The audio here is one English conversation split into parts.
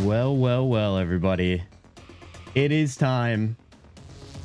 Well, everybody. It is time.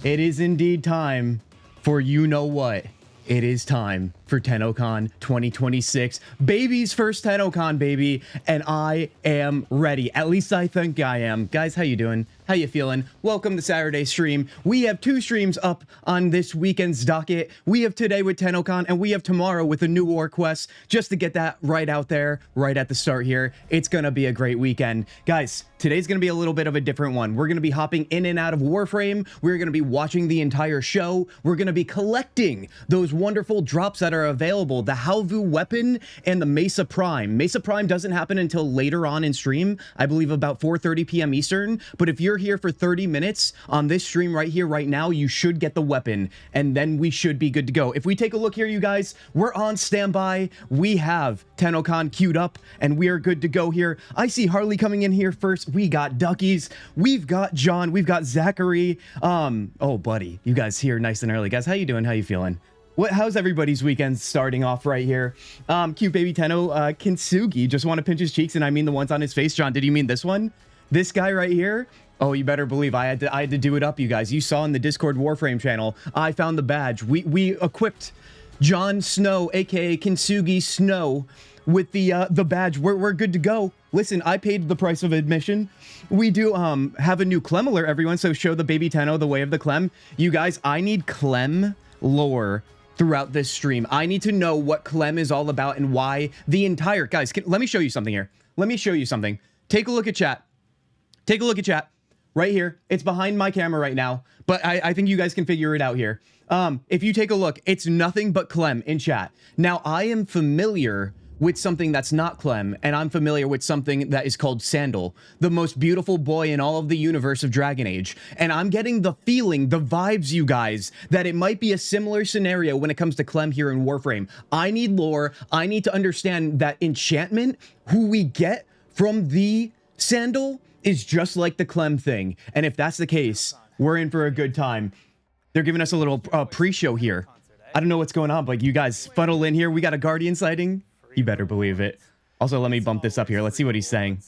It is indeed time for you know what. It is time for TennoCon 2026. Baby's first TennoCon, baby. And I am ready. At least I think I am. Guys, how you doing? How you feeling? Welcome to Saturday stream. We have 2 streams up on this weekend's docket. We have today with TennoCon, and we have tomorrow with a new war quest, just to get that right out there, right at the start here. It's gonna be a great weekend. Guys, today's gonna be a little bit of a different one. We're gonna be hopping in and out of Warframe. We're gonna be watching the entire show. We're gonna be collecting those wonderful drops that are available, the Halvu weapon and the Mesa Prime. Mesa Prime doesn't happen until later on in stream, I believe about 4:30 p.m. Eastern, but if you're here for 30 minutes on this stream right here, right now, you should get the weapon, and then we should be good to go. If we take a look here, you guys, we're on standby. We have TennoCon queued up, and we are good to go here. I see Harley coming in here first. We got Duckies. We've got John. We've got Zachary. Oh, buddy, you guys here nice and early. Guys, how you doing? How you feeling? How's everybody's weekend starting off right here? Cute baby Tenno, Kintzugi, just want to pinch his cheeks, and I mean the ones on his face. John, did you mean this one? This guy right here? Oh, you better believe I had to do it up, you guys. You saw in the Discord Warframe channel, I found the badge. We equipped Jon Snow, aka Kintsugi Snow, with the badge. We're good to go. Listen, I paid the price of admission. We do have a new Clem alert, everyone, so show the baby Tenno the way of the Clem. You guys, I need Clem lore throughout this stream. I need to know what Clem is all about and why the entire... Guys, let me show you something here. Let me show you something. Take a look at chat. Take a look at chat. Right here. It's behind my camera right now, but I think you guys can figure it out here. If you take a look, it's nothing but Clem in chat. Now, I am familiar with something that's not Clem, and I'm familiar with something that is called Sandal, the most beautiful boy in all of the universe of Dragon Age. And I'm getting the feeling, the vibes, you guys, that it might be a similar scenario when it comes to Clem here in Warframe. I need lore. I need to understand that enchantment, who we get from the Sandal, is just like the Clem thing. And if that's the case, we're in for a good time. They're giving us a little pre-show here. I don't know what's going on, but you guys funnel in here. We got a Guardian sighting. You better believe it. Also, let me bump this up here. Let's see what he's saying.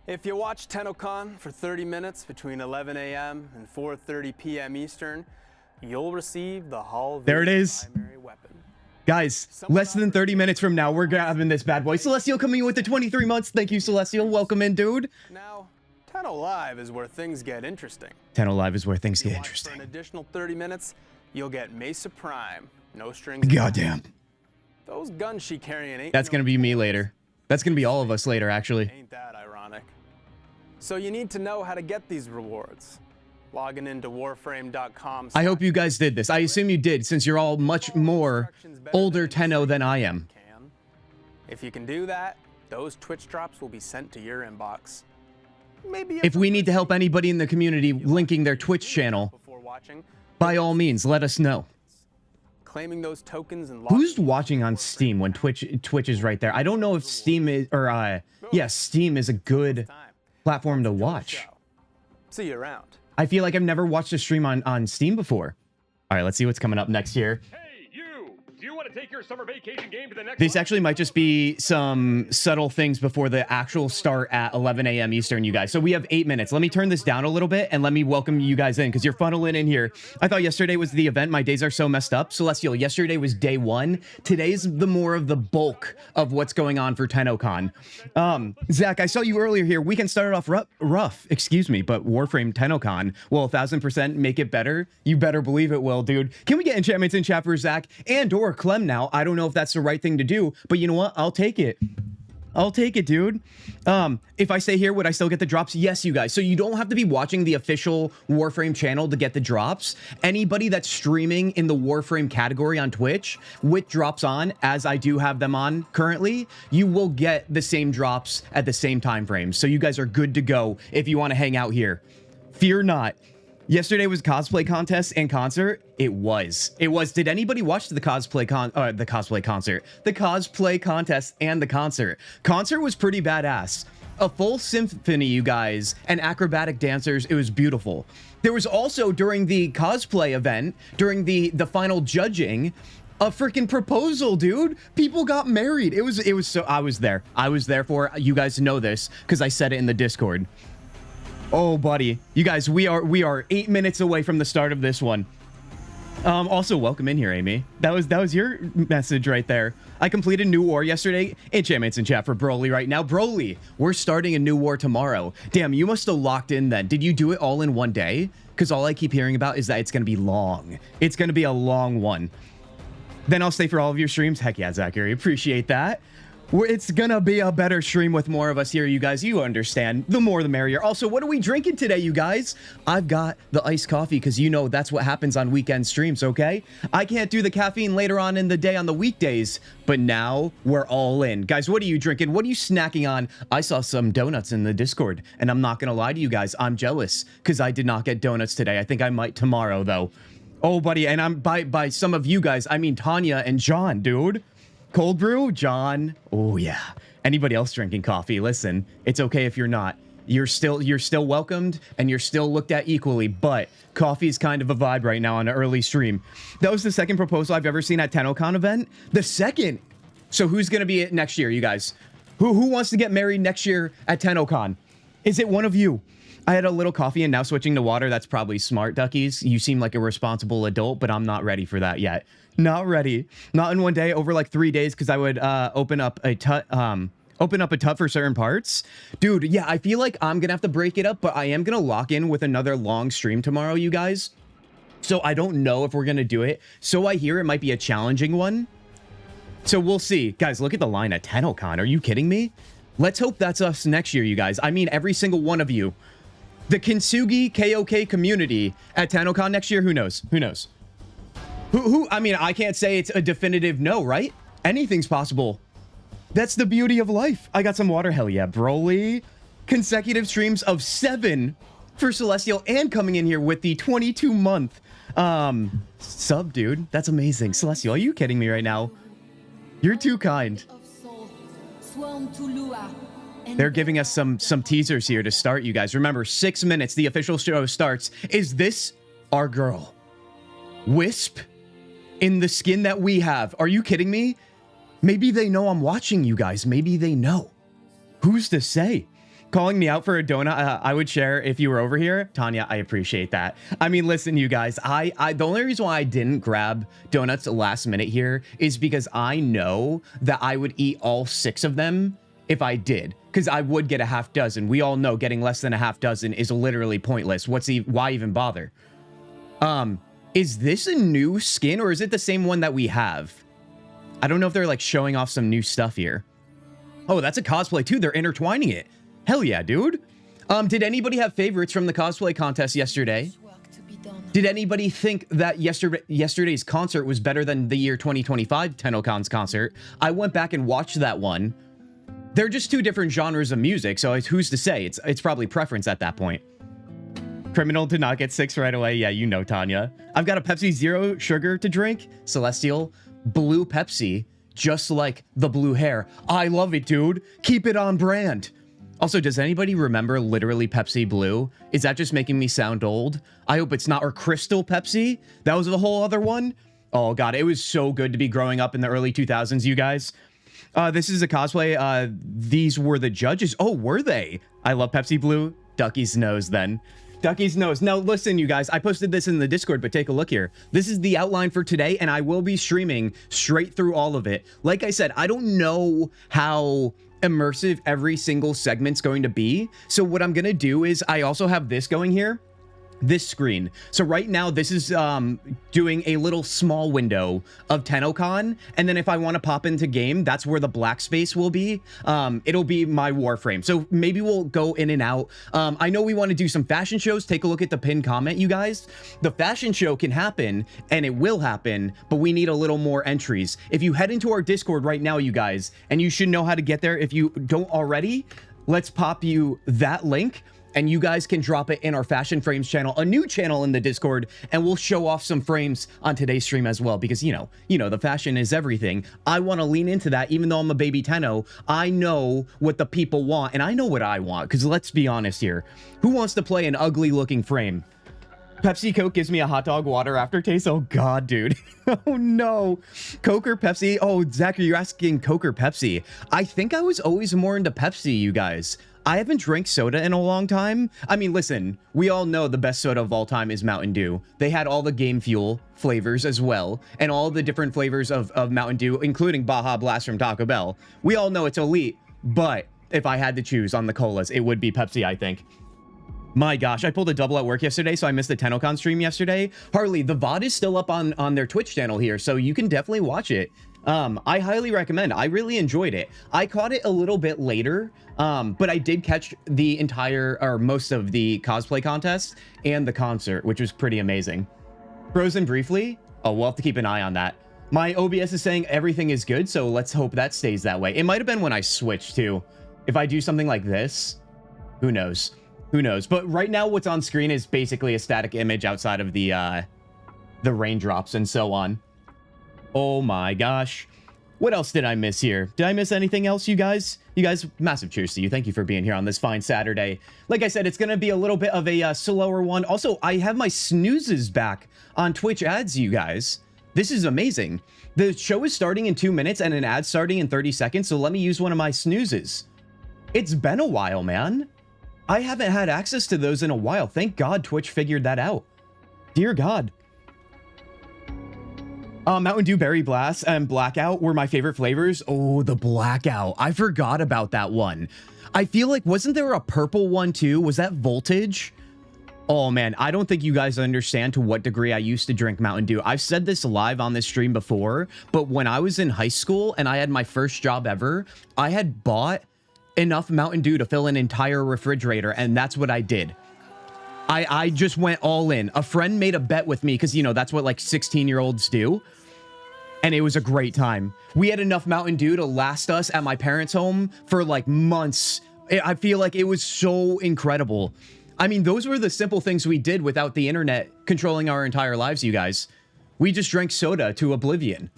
If you watch TennoCon for 30 minutes between 11 a.m. and 4:30 p.m. Eastern, you'll receive the Hall. There it is. Primary weapon. Guys, less than 30 minutes from now, we're grabbing this bad boy. Celestial coming in with the 23 months. Thank you, Celestial. Welcome in, dude. Now, Tenno Live is where things get interesting. Tenno Live is where things get interesting. For an additional 30 minutes, you'll get Mesa Prime. No strings. Goddamn. Those guns she carrying ain't... That's gonna be me later. That's gonna be all of us later, actually. Ain't that ironic? So you need to know how to get these rewards. Logging into warframe.com. I hope you guys did this. I assume you did, since you're all much more older Tenno than I am. If you can do that, those Twitch drops will be sent to your inbox. Maybe if we need to help anybody in the community linking their Twitch channel, by all means, let us know. Claiming those tokens and who's watching on Steam when Twitch is right there? I don't know if Steam is, or yeah, Steam is a good platform to watch. See you around. I feel like I've never watched a stream on Steam before. All right, let's see what's coming up next here. Hey, you! Do you want to take your summer vacation game to the next This actually might just be some subtle things before the actual start at 11 a.m. Eastern, you guys. So we have 8 minutes. Let me turn this down a little bit and let me welcome you guys in, because you're funneling in here. I thought yesterday was the event. My days are so messed up. Celestial, yesterday was day 1. Today's the more of the bulk of what's going on for TennoCon. Zach, I saw you earlier here. We can start off rough, excuse me, but Warframe TennoCon will 1000% make it better. You better believe it will, dude. Can we get enchantments in chat for Zach and or Clem now? I don't know if that's the right thing to do, but you know what? I'll take it. I'll take it, dude. If I stay here, would I still get the drops? Yes, you guys. So you don't have to be watching the official Warframe channel to get the drops. Anybody that's streaming in the Warframe category on Twitch with drops on, as I do have them on currently, you will get the same drops at the same time frame. So you guys are good to go if you want to hang out here. Fear not. Yesterday was cosplay contest and concert. It was. Did anybody watch the cosplay contest and the concert? Concert was pretty badass. A full symphony, you guys, and acrobatic dancers. It was beautiful. There was also, during the cosplay event, during the final judging, a freaking proposal, dude. People got married. It was so, I was there for, you guys know this because I said it in the Discord. Oh, buddy, you guys, we are 8 minutes away from the start of this one. Also, welcome in here, Amy. That was your message right there. I completed new war yesterday. Enchantments in chat for Broly right now. Broly, we're starting a new war tomorrow. Damn, you must have locked in then. Did you do it all in one day? Because all I keep hearing about is that it's going to be long. It's going to be a long one. Then I'll stay for all of your streams. Heck yeah, Zachary. Appreciate that. It's gonna be a better stream with more of us here, you guys. You understand. The more the merrier. Also, what are we drinking today, you guys? I've got the iced coffee because you know that's what happens on weekend streams, okay? I can't do the caffeine later on in the day on the weekdays, but now we're all in. Guys, what are you drinking? What are you snacking on? I saw some donuts in the Discord, and I'm not gonna lie to you guys. I'm jealous because I did not get donuts today. I think I might tomorrow, though. Oh, buddy, and I'm by some of you guys, I mean Tanya and John, dude. Cold brew, John. Oh yeah. Anybody else drinking coffee? Listen, it's okay if you're not. You're still welcomed and you're still looked at equally, but coffee is kind of a vibe right now on an early stream. That was the second proposal I've ever seen at TennoCon event. The second. So who's gonna be it next year, you guys? Who wants to get married next year at TennoCon? Is it one of you? I had a little coffee and now switching to water. That's probably smart, duckies. You seem like a responsible adult, but I'm not ready for that yet. Not ready. Not in one day, over like 3 days, because I would open up a tub for certain parts. Dude, yeah, I feel like I'm gonna have to break it up, but I am gonna lock in with another long stream tomorrow, you guys. So I don't know if we're gonna do it. So I hear it might be a challenging one. So we'll see. Guys, look at the line at TennoCon. Are you kidding me? Let's hope that's us next year, you guys. I mean, every single one of you. The Kintzugi KOK community at TennoCon next year, who knows? Who knows? Who? I mean, I can't say it's a definitive no, right? Anything's possible. That's the beauty of life. I got some water. Hell yeah, Broly. Consecutive streams of 7 for Celestial and coming in here with the 22-month sub, dude. That's amazing. Celestial, are you kidding me right now? You're too kind. They're giving us some teasers here to start, you guys. Remember, 6 minutes, the official show starts. Is this our girl? Wisp? In the skin that we have. Are you kidding me? Maybe they know I'm watching, you guys. Maybe they know. Who's to say? Calling me out for a donut, I would share if you were over here. Tanya, I appreciate that. I mean, listen, you guys, the only reason why I didn't grab donuts last minute here is because I know that I would eat all 6 of them if I did, because I would get a half dozen. We all know getting less than a half dozen is literally pointless. Why even bother? Is this a new skin or is it the same one that we have? I don't know if they're like showing off some new stuff here. Oh, that's a cosplay too. They're intertwining it. Hell yeah, dude. Did anybody have favorites from the cosplay contest yesterday? Did anybody think that yesterday's concert was better than the year 2025 TennoCon's concert? I went back and watched that one. They're just 2 different genres of music, so who's to say? It's probably preference at that point. Criminal did not get 6 right away. Yeah, you know, Tanya. I've got a Pepsi Zero sugar to drink. Celestial. Blue Pepsi. Just like the blue hair. I love it, dude. Keep it on brand. Also, does anybody remember literally Pepsi Blue? Is that just making me sound old? I hope it's not. Or Crystal Pepsi? That was the whole other one? Oh, God. It was so good to be growing up in the early 2000s, you guys. This is a cosplay. These were the judges. Oh, were they? I love Pepsi Blue. Ducky's nose, then. Ducky's nose. Now, listen, you guys, I posted this in the Discord, but take a look here. This is the outline for today, and I will be streaming straight through all of it. Like I said, I don't know how immersive every single segment's going to be. So what I'm going to do is I also have this going here. This screen. So right now, this is doing a little small window of TennoCon. And then if I want to pop into game, that's where the black space will be. It'll be my Warframe. So maybe we'll go in and out. I know we want to do some fashion shows. Take a look at the pinned comment, you guys. The fashion show can happen and it will happen, but we need a little more entries. If you head into our Discord right now, you guys, and you should know how to get there if you don't already, let's pop you that link. And you guys can drop it in our Fashion Frames channel, a new channel in the Discord, and we'll show off some frames on today's stream as well, because, you know, the fashion is everything. I want to lean into that, even though I'm a baby Tenno. I know what the people want, and I know what I want, because let's be honest here. Who wants to play an ugly-looking frame? Pepsi Coke gives me a hot dog water aftertaste. Oh God, dude. Oh no. Coke or Pepsi? Oh, Zachary, you're asking Coke or Pepsi. I think I was always more into Pepsi, you guys. I haven't drank soda in a long time. I mean, listen, we all know the best soda of all time is Mountain Dew. They had all the Game Fuel flavors as well, and all the different flavors of Mountain Dew, including Baja Blast from Taco Bell. We all know it's elite, but if I had to choose on the colas, it would be Pepsi, I think. My gosh, I pulled a double at work yesterday, so I missed the TennoCon stream yesterday. Harley, the VOD is still up on their Twitch channel here, so you can definitely watch it. I highly recommend. I really enjoyed it. I caught it a little bit later, but I did catch the entire, or most of the cosplay contest and the concert, which was pretty amazing. Frozen briefly? Oh, we'll have to keep an eye on that. My OBS is saying everything is good, so let's hope that stays that way. It might have been when I switched, too. If I do something like this, who knows? Who knows? But right now, what's on screen is basically a static image outside of the raindrops and so on. Oh my gosh. What else did I miss here? Did I miss anything else, you guys? You guys, massive cheers to you. Thank you for being here on this fine Saturday. Like I said, it's going to be a little bit of a slower one. Also, I have my snoozes back on Twitch ads, you guys. This is amazing. The show is starting in 2 minutes and an ad starting in 30 seconds, so let me use one of my snoozes. It's been a while, man. I haven't had access to those in a while. Thank God Twitch figured that out. Dear God. Mountain Dew Berry Blast and Blackout were my favorite flavors. Oh, the Blackout. I forgot about that one. I feel like, wasn't there a purple one too? Was that Voltage? Oh man, I don't think you guys understand to what degree I used to drink Mountain Dew. I've said this live on this stream before, but when I was in high school and I had my first job ever, I had bought enough Mountain Dew to fill an entire refrigerator, and that's what I did. I just went all in. A friend made a bet with me because, you know, that's what like 16-year-olds do. And it was a great time. We had enough Mountain Dew to last us at my parents' home for like months. I feel like it was so incredible. I mean, those were the simple things we did without the internet controlling our entire lives, you guys. We just drank soda to oblivion.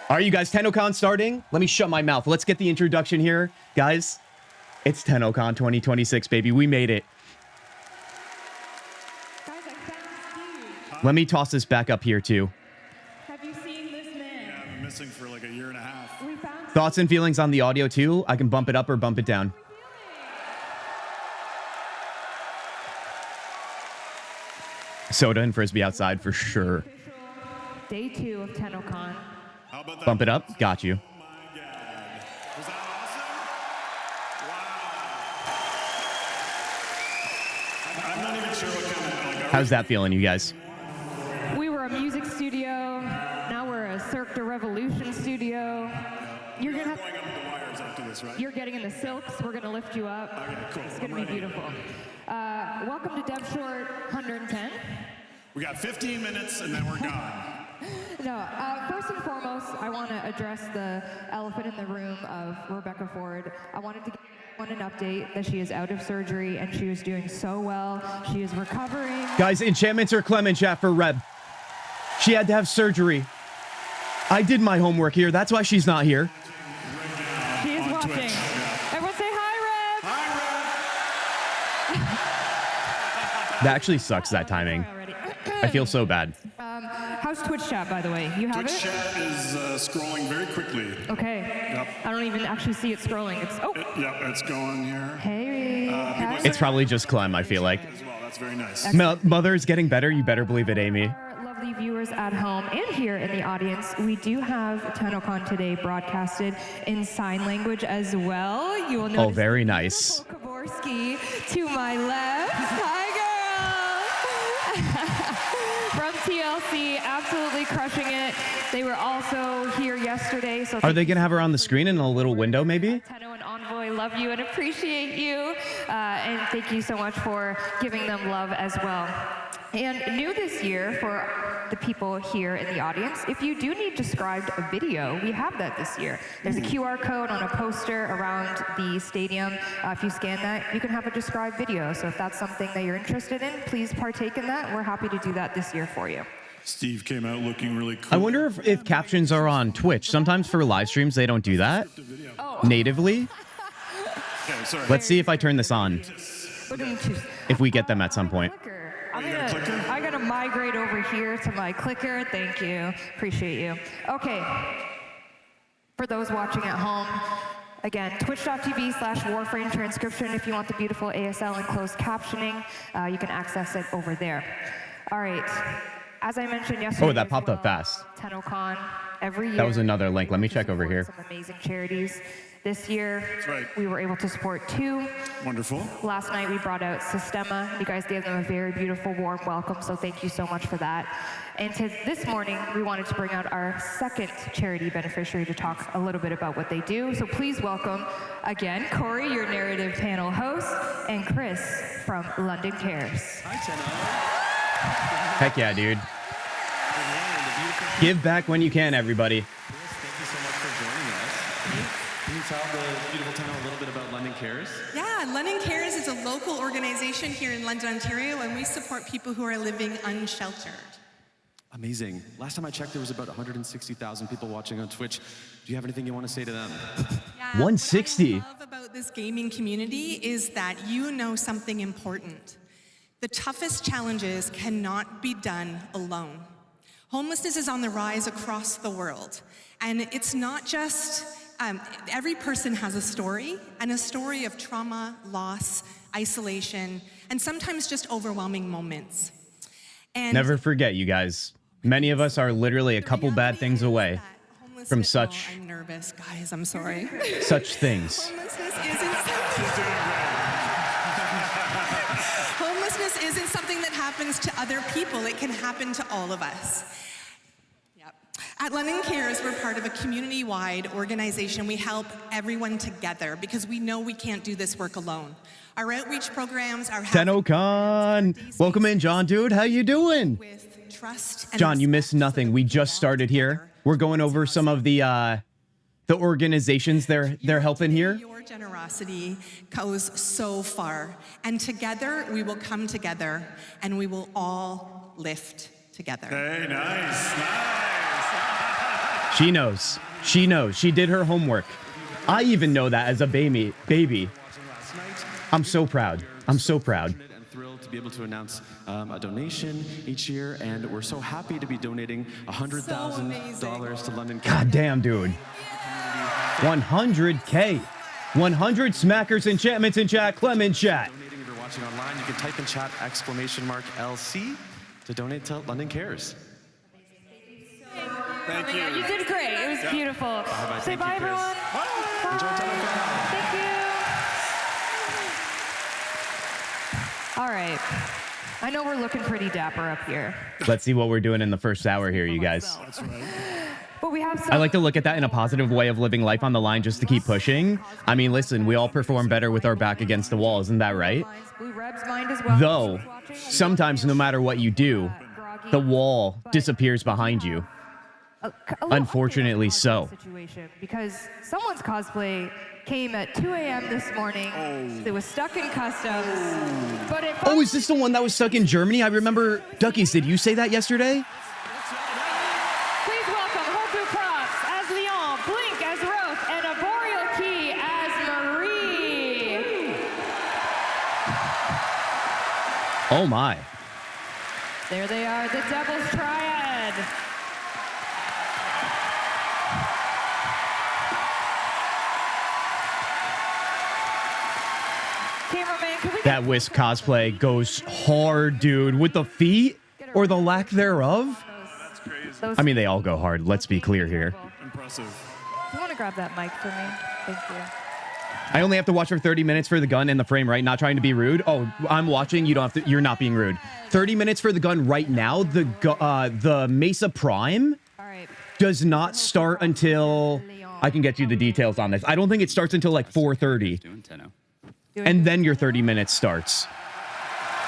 Are you guys TennoCon starting? Let me shut my mouth. Let's get the introduction here. Guys, it's TennoCon 2026, baby. We made it. Guys, I found Steve. Let me toss this back up here, too. Have you seen this man? Yeah, I've been missing for like a year and a half. We found Thoughts and feelings on the audio, too? I can bump it up or bump it down. Soda and Frisbee outside for sure. Day 2 of TennoCon. How about that? Bump it up. Got you. Oh my God. Was that awesome? Wow. I'm not even sure what kind of like. How's that feeling, you guys? We were a music studio. Now we're a Cirque du Revolution studio. You're We're gonna going up the wires after this, right? You're getting in the silks. We're gonna lift you up. Okay, cool. It's gonna I'm be ready. beautiful. Welcome to Dev Short 110. We got 15 minutes and then we're gone. No, first and foremost, I want to address the elephant in the room of Rebecca Ford. I wanted to give everyone an update that she is out of surgery and she is doing so well. She is recovering. Guys, enchantments are Clement chat for Reb. She had to have surgery. I did my homework here. That's why she's not here. She is on watching. Twitch. Everyone say hi, Reb. Hi, That actually sucks, that timing. Already. I feel so bad. How's Twitch chat, by the way? You have Twitch it? chat is scrolling very quickly. Okay. Yep. I don't even actually see it scrolling. It's Yep, it's going here. Hey. Hi. It's probably just Clem, I feel like. As well, that's very nice. Mother is getting better. You better believe it, Amy. Our lovely viewers at home and here in the audience, we do have TennoCon today broadcasted in sign language as well. You will notice. Oh, very nice. Kaborski to my left. Hi, girl. From TLC, absolutely crushing it. They were also here yesterday. So Are they going to have her on the screen in a little window, maybe? Tenno and Envoy love you and appreciate you. And thank you so much for giving them love as well. And new this year for the people here in the audience, if you do need described a video, we have that this year. There's a QR code on a poster around the stadium. If you scan that, you can have a described video. So if that's something that you're interested in, please partake in that. We're happy to do that this year for you. Steve came out looking really cool. I wonder if captions are on Twitch. Sometimes for live streams, they don't do that natively. Okay, sorry. Let's see if I turn this on, We're doing two. if we get them at some point. You got a clicker? I gotta migrate over here to my clicker. Thank you. Appreciate you. Okay. For those watching at home, again, twitch.tv/Warframe transcription. If you want the beautiful ASL and closed captioning, you can access it over there. All right. As I mentioned yesterday, that popped up fast. TennoCon every year. That was another link. Let me check over support here. Some amazing charities. This year, right. we were able to support 2. Wonderful. Last night, we brought out Sistema. You guys gave them a very beautiful, warm welcome, so thank you so much for that. And this morning, we wanted to bring out our second charity beneficiary to talk a little bit about what they do. So please welcome, again, Corey, your narrative panel host, and Chris from London Cares. Hi, Tenno. Heck yeah, dude. Give back when you can, everybody. Thank you so much for joining us. Can you tell the beautiful Tenno a little bit about London Cares? Yeah, London Cares is a local organization here in London, Ontario, and we support people who are living unsheltered. Amazing. Last time I checked, there was about 160,000 people watching on Twitch. Do you have anything you want to say to them? Yeah, 160. What I love about this gaming community is that you know something important. The toughest challenges cannot be done alone. Homelessness is on the rise across the world, and it's not just every person has a story, and a story of trauma, loss, isolation, and sometimes just overwhelming moments. And Never forget, you guys. Many of us are literally a couple bad things away from such I'm nervous, guys. I'm sorry. such things. Homelessness isn't something that happens to other people. It can happen to all of us. Yep. At London Cares, we're part of a community-wide organization. We help everyone together because we know we can't do this work alone. Our outreach programs are TennoCon. Welcome in, John, dude. How you doing? with trust and John, you respect missed so nothing. that We can just walk started here. together. We're going over some of the organizations they're helping here. Your generosity goes so far, and together we will come together, and we will all lift together. Hey, nice. She knows. She knows. She did her homework. I even know that as a baby. I'm so proud. I'm so proud. And thrilled to be able to announce a donation each year, and we're so happy to be donating $100,000 to London Cares. God damn, dude. 100K. 100 smackers enchantments in chat. Clem in chat. Donating, if you're watching online, you can type in chat !LC to donate to London Cares. Thank you. You did great. It was beautiful. Say Thank bye, you, Chris. everyone. Enjoy Bye. TennoCon. Thank you. All right. I know we're looking pretty dapper up here, Let's see what we're doing in the first hour here, you guys. That's right. but we have some. I like to look at that in a positive way of living life on the line just to keep pushing. I mean, listen, we all perform better with our back against the wall, isn't that right? Blue Reb's mind as well. Though, sometimes no matter what you do, the wall disappears behind you. A little Unfortunately update on the so. situation, because someone's cosplay came at 2 a.m. this morning. It was stuck in customs, but it. Oh, is this the one that was stuck in Germany? I remember, Duckies, did you say that yesterday? Please welcome Hoku Props as Leon, Blink as Roth, and Arboreal Key as Marie. Oh my. There they are, the Devil's Triad. Cameraman, can we That Whisk cosplay goes hard, dude. With the feet or the lack thereof. That's crazy. those I mean, they all go hard. Let's be clear here. Impressive. You want to grab that mic for me? Thank you. I only have to watch for 30 minutes for the gun and the frame, right? Not trying to be rude. Oh, I'm watching. You don't have to. You're not being rude. 30 minutes for the gun right now. The Mesa Prime All right. does not start until I can get you the details on this. I don't think it starts until like 4:30, Doing Tenno. and then your 30 minutes starts.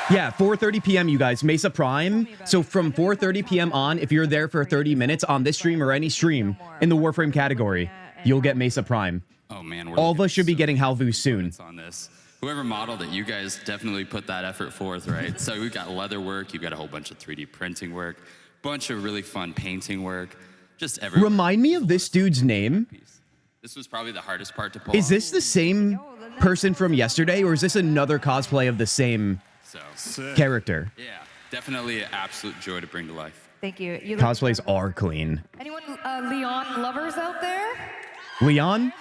Yeah, 4:30 p.m. You guys, Mesa Prime. So from 4:30 p.m. on, if you're there for 30 minutes on this stream or any stream in the Warframe category, you'll get Mesa Prime. Oh man, we're All of looking us should be so getting Halvu soon. on this. Whoever modeled it, you guys definitely put that effort forth, right? So we've got leather work, you've got a whole bunch of 3D printing work, bunch of really fun painting work, just everywhere. Remind me of this dude's name. This was probably the hardest part to pull Is off. this the same person from yesterday, or is this another cosplay of the same So, Sick. character? yeah. Definitely an absolute joy to bring to life. Thank you. You look Cosplays incredible. are clean. Anyone Leon lovers out there? Leon?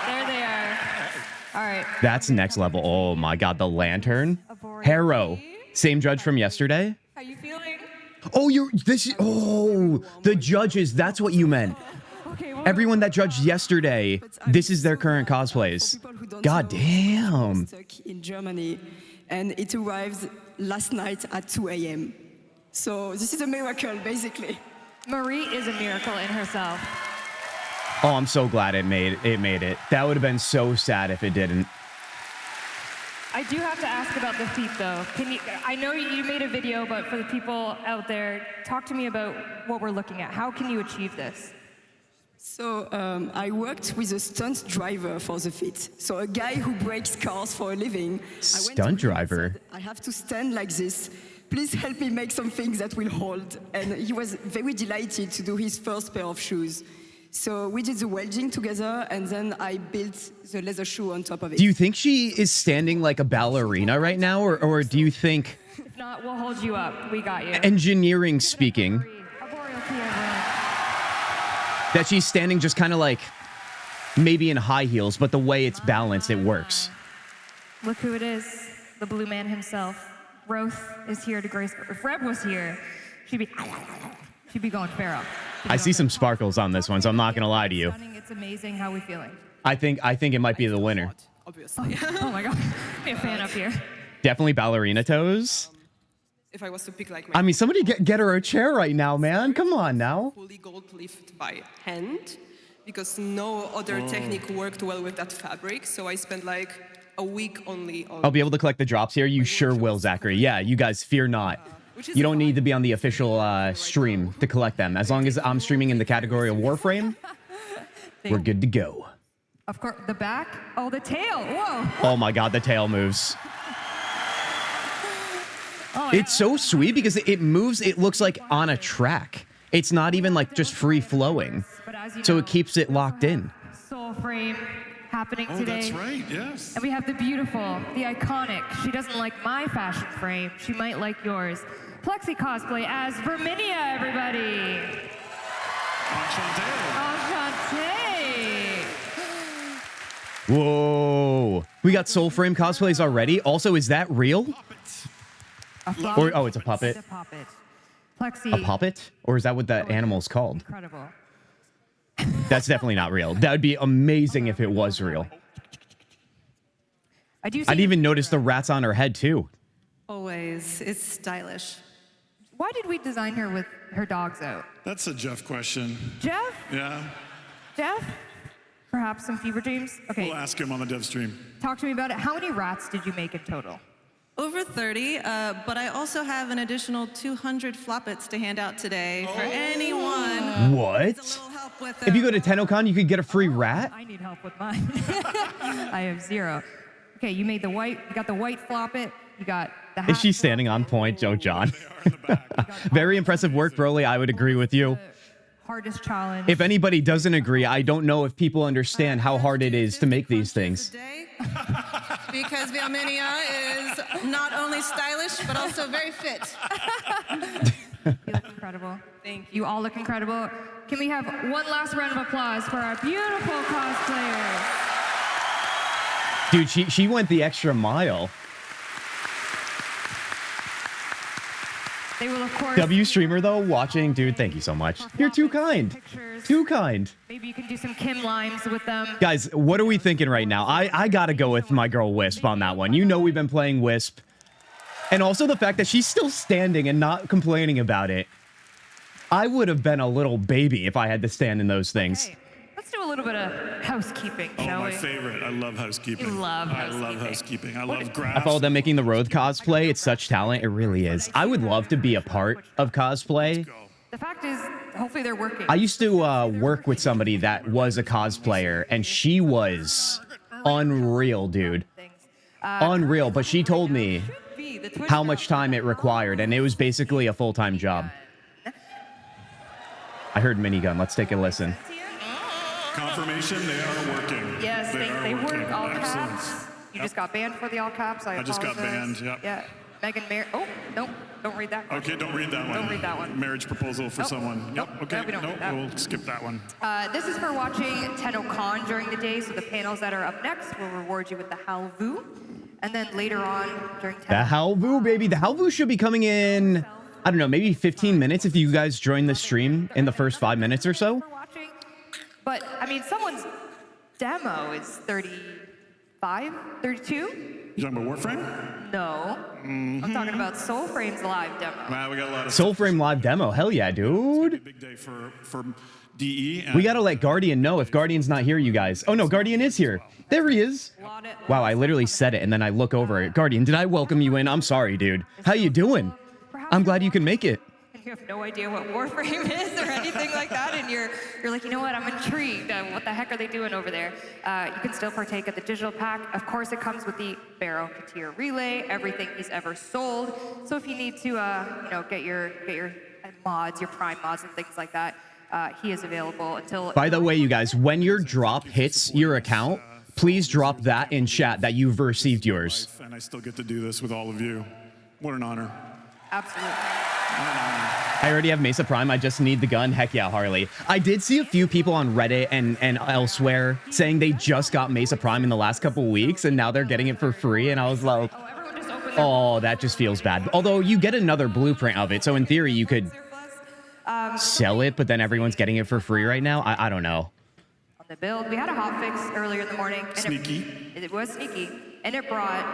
There they are. All right. That's next level. Oh my god, the lantern. Harrow. Same judge from yesterday. How you feeling? Oh, the judges, that's what you meant. Okay, well, Everyone that judged yesterday, this is their current cosplays. God damn. In Germany, and it arrived last night at 2 a.m. So this is a miracle, basically. Marie is a miracle in herself. Oh, I'm so glad it made it. That would have been so sad if it didn't. I do have to ask about the feet, though. I know you made a video, but for the people out there, talk to me about what we're looking at. How can you achieve this? So I worked with a stunt driver for the fit. So a guy who breaks cars for a living. Stunt driver? I have to stand like this. Please help me make something that will hold. And he was very delighted to do his first pair of shoes. So we did the welding together, and then I built the leather shoe on top of it. Do you think she is standing like a ballerina right now, or do you think, If not, we'll hold you up. We got you. engineering speaking, that she's standing just kind of like maybe in high heels, but the way it's balanced, it works? Look who it is. The blue man himself. Roth is here to grace. If Reb was here, she'd be going feral. I see some sparkles on this one, so I'm not gonna lie to you. It's amazing. How we feeling? I think it might be the winner. Obviously. Oh my god. Be a fan up here. Definitely ballerina toes. If I was to pick like I mean, somebody get her a chair right now, man. Come on now. fully gold leafed by hand, because no other technique worked well with that fabric. So I spent like a week only on. I'll be able to collect the drops here. You sure will, Zachary. Yeah, you guys fear not. You don't need to be on the official stream to collect them. As long as I'm streaming in the category of Warframe, we're good to go. Of course, the back. Oh, the tail. Whoa. Oh my god, the tail moves. Oh, It's so sweet because it moves. It looks like on a track. It's not even like just free flowing. But as you So know, it keeps it locked in. Soul frame happening Oh, today. that's right, yes. And we have the beautiful, the iconic. She doesn't like my fashion frame. She might like yours. Plexi cosplay as Verminia, everybody. Enchanté. Whoa. We got soul frame cosplays already. Also, is that real? Or, oh, it's a puppet. It's a puppet. Plexi. A puppet? Or is that what that animal's called? Incredible. That's definitely not real. That would be amazing if it was real. I do. I'd even notice the rats on her head, too. Always, it's stylish. Why did we design her with her dogs out? That's a Jeff question. Jeff? Yeah, Jeff? Perhaps some fever dreams? Okay, we'll ask him on the dev stream. talk to me about it. How many rats did you make in total? Over 30, but I also have an additional 200 floppets to hand out today for anyone. What? Help with If you go to TennoCon, you could get a free rat? I need help with mine. I have 0. Okay, you made the white, you got the white floppet, you got the hat. Is she standing on point, Joe John? Very impressive work, Broly. I would agree with you. Hardest challenge. If anybody doesn't agree, I don't know if people understand how hard it is to make these things. Because Verminia is not only stylish, but also very fit. You look incredible. Thank You all look incredible. Can we have one last round of applause for our beautiful cosplayers? Dude, she went the extra mile. They will, of course. W streamer though, watching, dude, thank you so much. You're too kind. Too kind. Maybe you can do some Kim limes with them. Guys, what are we thinking right now? I gotta go with my girl Wisp on that one. You know we've been playing Wisp. And also the fact that she's still standing and not complaining about it. I would have been a little baby if I had to stand in those things. Okay, let's do a little bit of housekeeping, shall My we? favorite. I love housekeeping. You love I love housekeeping. I love I grass. follow them making the Road cosplay. It's such talent. It really is. I would love to be a part of cosplay. The fact is, hopefully they're working. I used to work with somebody that was a cosplayer, and she was unreal, dude. Unreal. But she told me how much time it required, and it was basically a full-time job. I heard minigun. Let's take a listen. Confirmation, they are working. Yes, they are work working. all Excellent. caps. You just got banned for the all caps. I just got apologize. banned, yep. Yeah. Megan Mar. Oh, nope. Don't read that. Okay, don't read that one. Don't read that one. Marriage proposal for Nope. someone. Nope. Yep. Okay. No, we don't read that. We'll skip that one. This is for watching TennoCon during the day, so the panels that are up next will reward you with the Halvu. And then later on during The Halvu, baby. The Halvu should be coming in, I don't know, maybe 15 minutes if you guys join the stream in the first 5 minutes or so. But, I mean, someone's demo is 35, 32? You talking about Warframe? No. I'm talking about Soulframe's live demo. Wow, we got a lot of Soulframe live demo. Hell yeah, dude. big day for DE. We gotta let Guardian know if Guardian's not here, you guys. Oh no, Guardian is here. There he is. Wow, I literally said it and then I look over it. Guardian, did I welcome you in? I'm sorry, dude. How you doing? I'm glad you can make it. And you have no idea what Warframe is or anything like that, and you're like, you know what, I'm intrigued. What the heck are they doing over there? You can still partake of the digital pack. Of course, it comes with the Barrow Katir relay, everything he's ever sold. So if you need to, you know, get your mods, your prime mods and things like that, he is available until... By the way, you guys, when your drop hits your account, please drop that in chat that you've received yours. And I still get to do this with all of you. What an honor. Absolutely. I already have Mesa Prime. I just need the gun. Heck yeah, Harley. I did see a few people on Reddit and elsewhere saying they just got Mesa Prime in the last couple weeks and now they're getting it for free. And I was like, oh, that just feels bad. Although you get another blueprint of it. So in theory, you could sell it, but then everyone's getting it for free right now. I don't know. On the build, we had a hotfix earlier in the morning. And Sneaky. It was sneaky. And it brought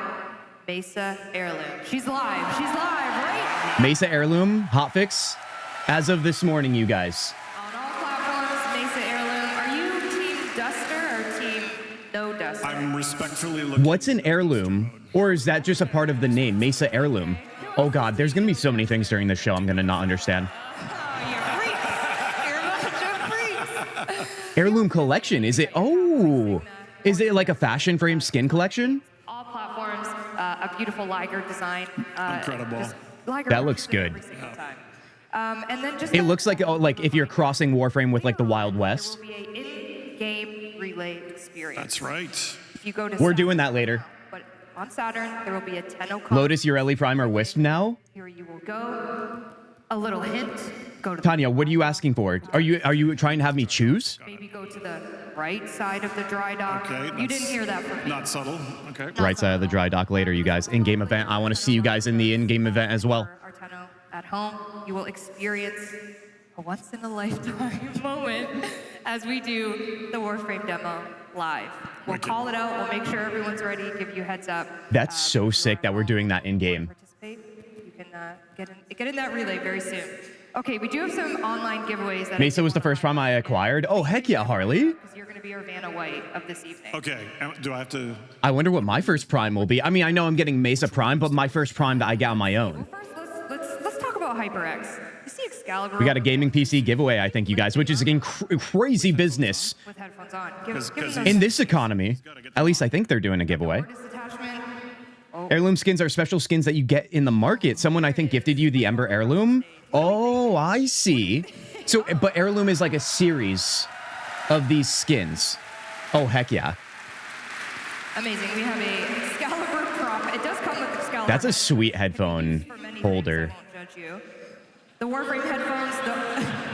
Mesa Heirloom. She's live. She's live, right? Mesa Heirloom, hotfix, as of this morning, you guys. On all platforms, Mesa Heirloom. Are you team Duster or team no Duster? I'm respectfully looking. What's an heirloom? Or is that just a part of the name, Mesa Heirloom? Oh God, there's gonna be so many things during this show I'm gonna not understand. Heirloom collection, is it? Oh, is it like a fashion frame skin collection? All platforms, a beautiful Liger design. Incredible. That looks good. Every single time. And then just It looks like if you're crossing Warframe with like the Wild West. there will be an in-game relay experience. That's right. If you go to We're Saturn, doing that later. But on Saturn, there will be a TennoCon. Lotus, Ureli Prime, or Wisp now? Here you will go. A little hint. Go to Tanya, what are you asking for? Are you trying to have me choose? maybe go to the right side of the dry dock. Okay. You didn't hear that from me. Not subtle. Okay. Right side of the dry dock later, you guys. In-game event. I want to see you guys in the in-game event as well. For our Tenno at home, you will experience a once-in-a-lifetime moment as we do the Warframe demo live. We'll call it out. We'll make sure everyone's ready. Give you a heads up. That's so sick that we're doing that in-game. Participate. You can get in that relay very soon. Okay, we do have some online giveaways. That Mesa was the first prime I acquired. Oh, heck yeah, Harley. Because you're going to be our Vanna White of this evening. Okay. Do I have to? I wonder what my first prime will be. I mean, I know I'm getting Mesa Prime, but my first prime that I get on my own. First, let's talk about HyperX. You see Excalibur. We got a gaming PC giveaway, I think, you guys, which is crazy business. With headphones on. Give Because In this economy, at least I think they're doing a giveaway. attachment. Heirloom skins are special skins that you get in the market. Someone, I think, gifted you the Ember Heirloom. Oh, I see. So, but Heirloom is like a series of these skins. Oh, heck yeah. Amazing. We have a Excalibur prop. It does come with Excalibur. That's a sweet headphone holder. I won't judge you. The Warframe headphones.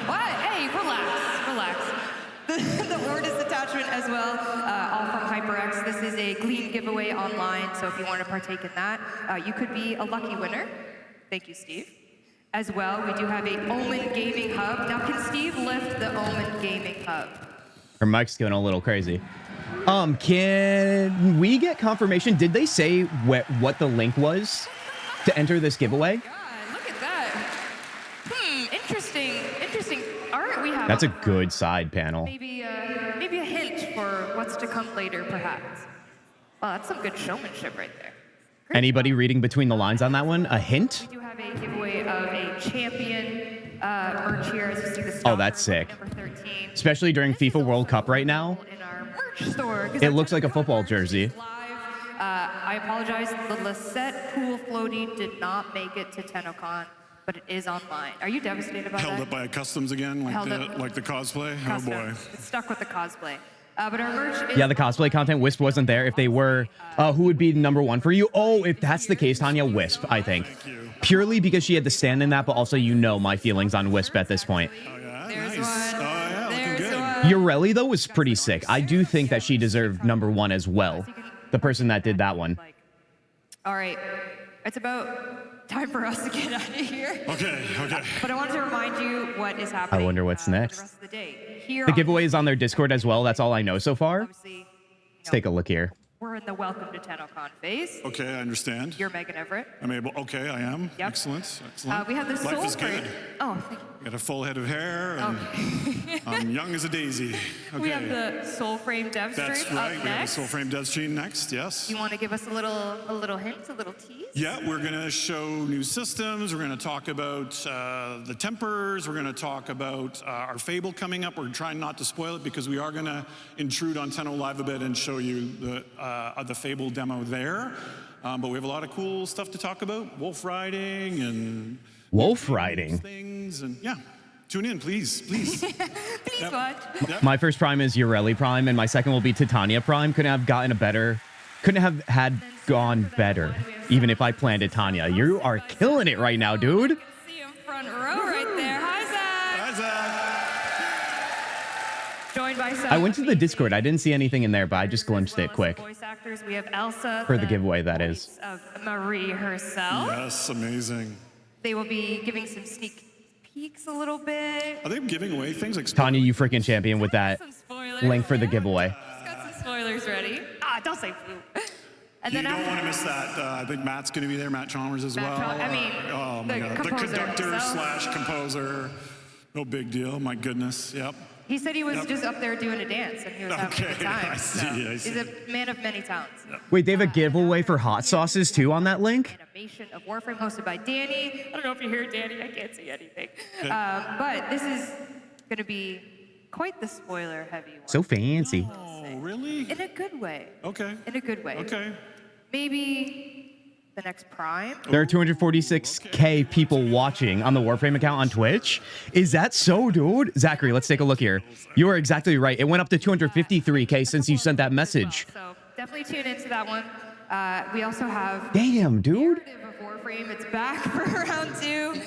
What? Hey, relax. The Ordis attachment as well, all from HyperX. This is a Gleam giveaway online, so if you want to partake in that, you could be a lucky winner. Thank you, Steve. As well, we do have a Omen Gaming Hub. Now, can Steve lift the Omen Gaming Hub? Her mic's going a little crazy. Can we get confirmation? Did they say what the link was to enter this giveaway? God, look at that. Interesting. All right, we have. That's a good side panel. Maybe a hint for what's to come later, perhaps. Well, that's some good showmanship right there. Great Anybody job. reading between the lines on that one? A hint? We do have a giveaway of a champion merch here, as you see the Oh, Stalker that's sick. number 13. Especially during FIFA World Cup right now. In our merch store. 'Cause It our looks like a TennoCon football merch jersey. is live. I apologize. The Lisette pool floaty did not make it to TennoCon, but it is online. Are you devastated about Held that? up by a customs again, Held up. like the cosplay. Custom. Oh boy. It's stuck with the cosplay. But our merch is Yeah, the cosplay content, Wisp wasn't there. If they were, who would be number one for you? Oh, if that's the case, Tanya, Wisp, I think. Purely because she had to stand in that, but also you know my feelings on Wisp at this point. There's one. There's one. Urelli, though, was pretty sick. I do think that she deserved number one as well. The person that did that one. All right. It's about time for us to get out of here. Okay. But I wanted to remind you what is happening. I wonder what's next. The rest of the day. Here The on giveaway is on their Discord as well. That's all I know so far. obviously, Let's take a look here. we're in the Welcome to TennoCon phase. Okay, I understand. You're Megan Everett. I'm able. Okay, I am. Yep. Excellent. We have the Life soul is frame. good. Oh, thank you. Got a full head of hair, and I'm young as a daisy. Okay. We have the soul frame dev stream That's right. up We have a next. Soul Frame Dev Stream next. Yes. You want to give us a little hint, a little tease? Yeah, we're going to show new systems. We're going to talk about the tempers. We're going to talk about our Fable coming up. We're trying not to spoil it because we are going to intrude on Tenno Live a bit and show you the Fable demo there. But we have a lot of cool stuff to talk about. Wolf riding and... Wolf riding? Things and yeah. Tune in, please. Please, Yep. what? Yep. My first prime is Urelli Prime, and my second will be Titania Prime. Couldn't have gone better, even if I planned it, Tanya. You are killing it right now, dude. See him front row right there. Hi, Zach. Hi, Zach. Joined by some I went to the Discord. I didn't see anything in there, but I just glimpsed it quick. Voice actors. We have Elsa. For the giveaway, that is. Of Marie herself. Yes, amazing. They will be giving some sneak peeks a little bit. Are they giving away things like... Tanya, you freaking champion with that Some spoilers. link for the giveaway. Just got some spoilers ready. Don't say foo. And You then don't after want to miss that. I think Matt's going to be there, Matt Chalmers as well. I mean, oh my the God. The composer conductor himself. / composer. No big deal. My goodness. Yep. He said he was just up there doing a dance and he was having a good time. I see. He's a man of many talents. Wait, they have a giveaway for hot sauces too on that link? Animation of Warframe hosted by Danny. I don't know if you hear Danny. I can't see anything. But this is going to be quite the spoiler-heavy one. So fancy. Oh, really? In a good way. Okay. In a good way. Okay. Maybe the next Prime. There are 246K people watching on the Warframe account on Twitch. Is that so, dude? Zachary, let's take a look here. You are exactly right. It went up to 253K since you sent that message. So definitely tune into that one. We also have... Damn, dude. Narrative of Warframe. It's back for round 2.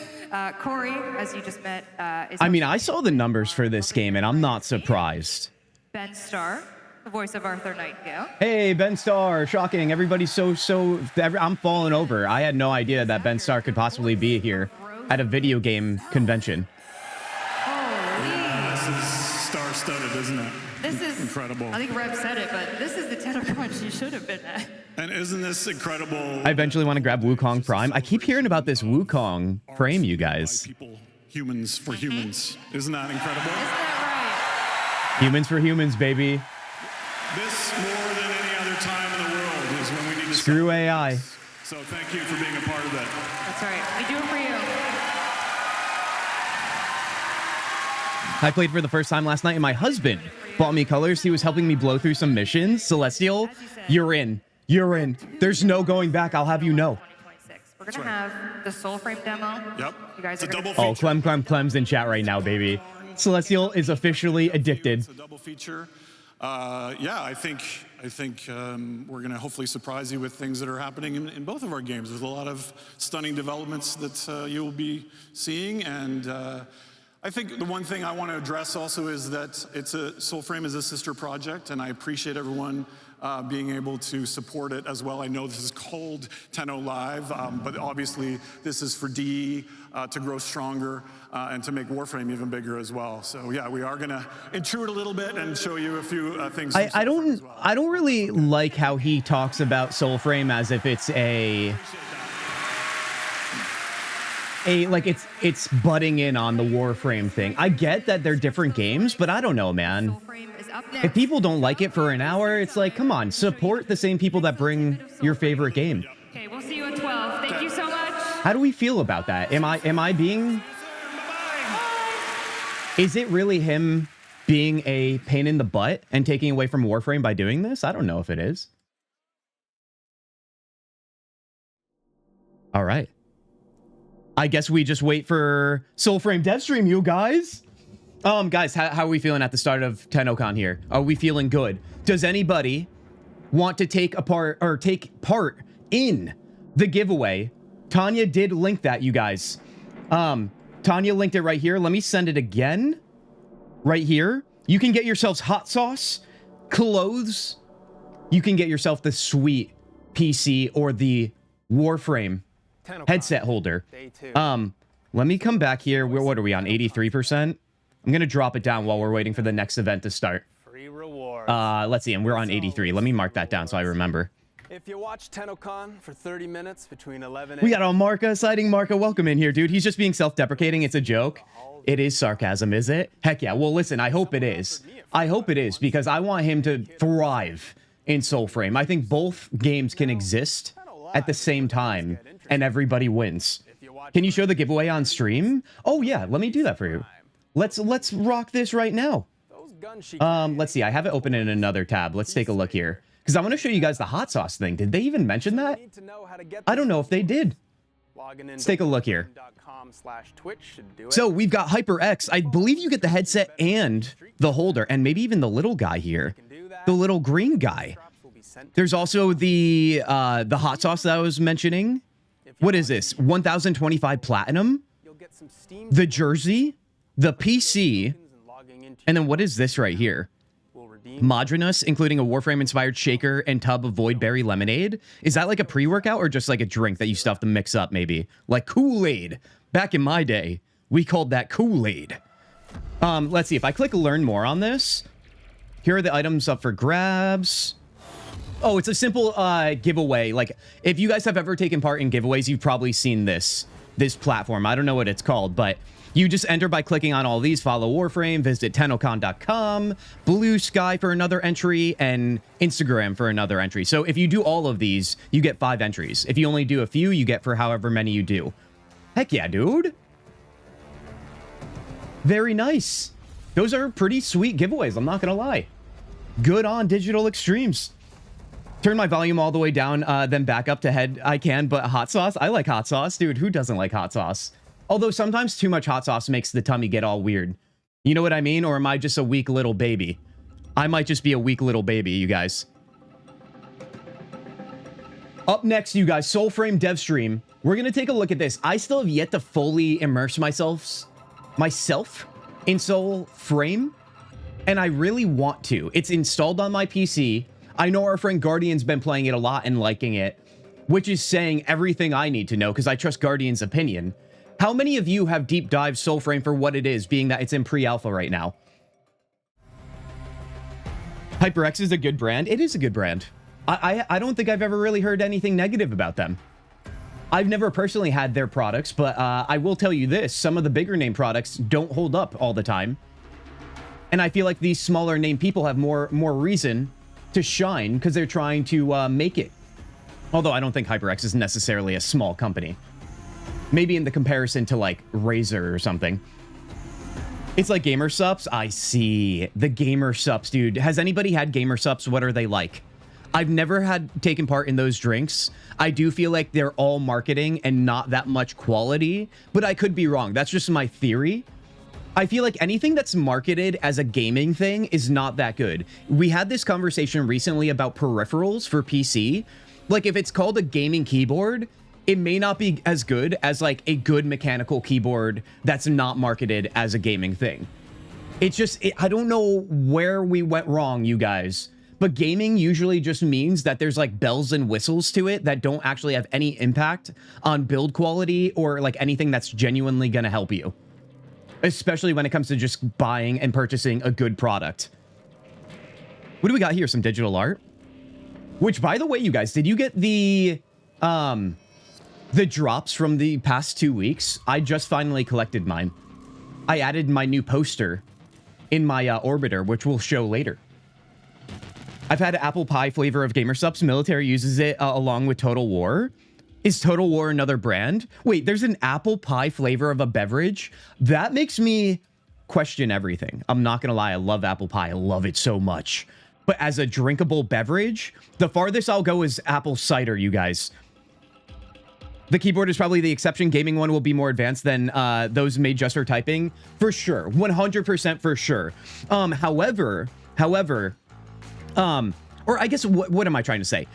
Corey, as you just met, is... I mean, I saw the numbers for this game, and I'm not surprised. Ben Starr, the voice of Arthur Nightingale. Hey, Ben Starr. Shocking. Everybody's I'm falling over. I had no idea that Ben Starr could possibly be here at a video game convention. This is star-studded, isn't it? This is incredible. I think Reb said it, but this is the TennoCon she should have been at. And isn't this incredible? I eventually want to grab Wukong Prime. I keep hearing about this Wukong frame, you guys. People, humans for humans. Isn't that incredible? Isn't that Humans for humans, baby. This, more than any other time in the world, is when we need to... Screw AI. So thank you for being a part of that. right? That's right. We do it for you. I played for the first time last night, and my husband bought me colors. He was helping me blow through some missions. Celestial, you're in. You're in. There's no going back. I'll have you know. We're going to have the Soul Frame demo. Yep. You guys It's are a going double Oh, feature. Clem's in chat right now, baby. Celestial is officially addicted. It's a double feature. Yeah, I think we're going to hopefully surprise you with things that are happening in both of our games. There's a lot of stunning developments that you will be seeing, and I think the one thing I want to address also is that Soulframe is a sister project, and I appreciate everyone being able to support it as well. I know this is called Tenno Live, but obviously this is for DE to grow stronger and to make Warframe even bigger as well. So yeah, we are going to intrude a little bit and show you a few things. I don't really like how he talks about Soulframe as if it's it's butting in on the Warframe thing. I get that they're different games, but I don't know, man. If people don't like it for an hour, it's like, come on, support the same people that bring your favorite game. Okay, we'll see you at 12. Thank you so much. How do we feel about that? Am I being... Is it really him being a pain in the butt and taking away from Warframe by doing this? I don't know if it is. All right. I guess we just wait for Soulframe Dev Stream, you guys. Guys, how are we feeling at the start of TennoCon here? Are we feeling good? Does anybody want to take part in the giveaway? Tanya did link that, you guys. Tanya linked it right here. Let me send it again. Right here. You can get yourselves hot sauce, clothes. You can get yourself the sweet PC or the Warframe headset holder. Let me come back here. What are we on? 83%? I'm going to drop it down while we're waiting for the next event to start. Free rewards. Let's see. And we're on 83. Let me mark that down so I remember. If you watch TennoCon for 30 minutes between 11 We got a Marca sighting. Marca, welcome in here, dude. He's just being self-deprecating. It's a joke. It is sarcasm, is it? Heck yeah. Well, listen, I hope it is. I hope it is because I want him to thrive in Soulframe. I think both games can exist at the same time and everybody wins. Can you show the giveaway on stream? Oh yeah, let me do that for you. Let's rock this right now. Let's see. I have it open in another tab. Let's take a look here. Because I want to show you guys the hot sauce thing. Did they even mention that? I don't know if they did. Let's take a look here. So we've got HyperX. I believe you get the headset and the holder, and maybe even the little guy here. The little green guy. There's also the hot sauce that I was mentioning. What is this? 1025 platinum? The jersey? The PC? And then what is this right here? Modernus, including a Warframe-inspired shaker and tub of Void Berry Lemonade. Is that like a pre-workout or just like a drink that you still have to mix up, maybe? Like Kool-Aid. Back in my day, we called that Kool-Aid. Let's see. If I click Learn More on this, here are the items up for grabs. Oh, it's a simple giveaway. Like, if you guys have ever taken part in giveaways, you've probably seen this platform. I don't know what it's called, but you just enter by clicking on all these. Follow Warframe, visit tennocon.com, Blue Sky for another entry, and Instagram for another entry. So if you do all of these, you get 5 entries. If you only do a few, you get for however many you do. Heck yeah, dude. Very nice. Those are pretty sweet giveaways, I'm not gonna lie. Good on Digital Extremes. Turn my volume all the way down, then back up to head I can, but hot sauce? I like hot sauce. Dude, who doesn't like hot sauce? Although sometimes too much hot sauce makes the tummy get all weird. You know what I mean? Or am I just a weak little baby? I might just be a weak little baby, you guys. Up next, you guys, Soulframe dev stream. We're going to take a look at this. I still have yet to fully immerse myself in Soulframe, and I really want to. It's installed on my PC. I know our friend Guardian's been playing it a lot and liking it, which is saying everything I need to know because I trust Guardian's opinion. How many of you have deep dived Soulframe for what it is, being that it's in pre-alpha right now? HyperX is a good brand. It is a good brand. I don't think I've ever really heard anything negative about them. I've never personally had their products, but I will tell you this. Some of the bigger name products don't hold up all the time. And I feel like these smaller name people have more reason to shine because they're trying to make it. Although I don't think HyperX is necessarily a small company. Maybe in the comparison to like Razer or something. It's like Gamer Sups. I see. The Gamer Sups, dude. Has anybody had Gamer Sups? What are they like? I've never taken part in those drinks. I do feel like they're all marketing and not that much quality, but I could be wrong. That's just my theory. I feel like anything that's marketed as a gaming thing is not that good. We had this conversation recently about peripherals for PC. Like if it's called a gaming keyboard, it may not be as good as like a good mechanical keyboard that's not marketed as a gaming thing. It's just, I don't know where we went wrong, you guys. But gaming usually just means that there's like bells and whistles to it that don't actually have any impact on build quality or like anything that's genuinely going to help you. Especially when it comes to just buying and purchasing a good product. What do we got here? Some digital art? Which, by the way, you guys, did you get the drops from the past 2 weeks? I just finally collected mine. I added my new poster in my orbiter, which we'll show later. I've had apple pie flavor of Gamer Sups. Military uses it along with Total War. Is Total War another brand? Wait, there's an apple pie flavor of a beverage? That makes me question everything. I'm not gonna lie, I love apple pie. I love it so much. But as a drinkable beverage, the farthest I'll go is apple cider, you guys. The keyboard is probably the exception. Gaming one will be more advanced than those made just for typing. For sure. 100% for sure. However, or I guess, what am I trying to say?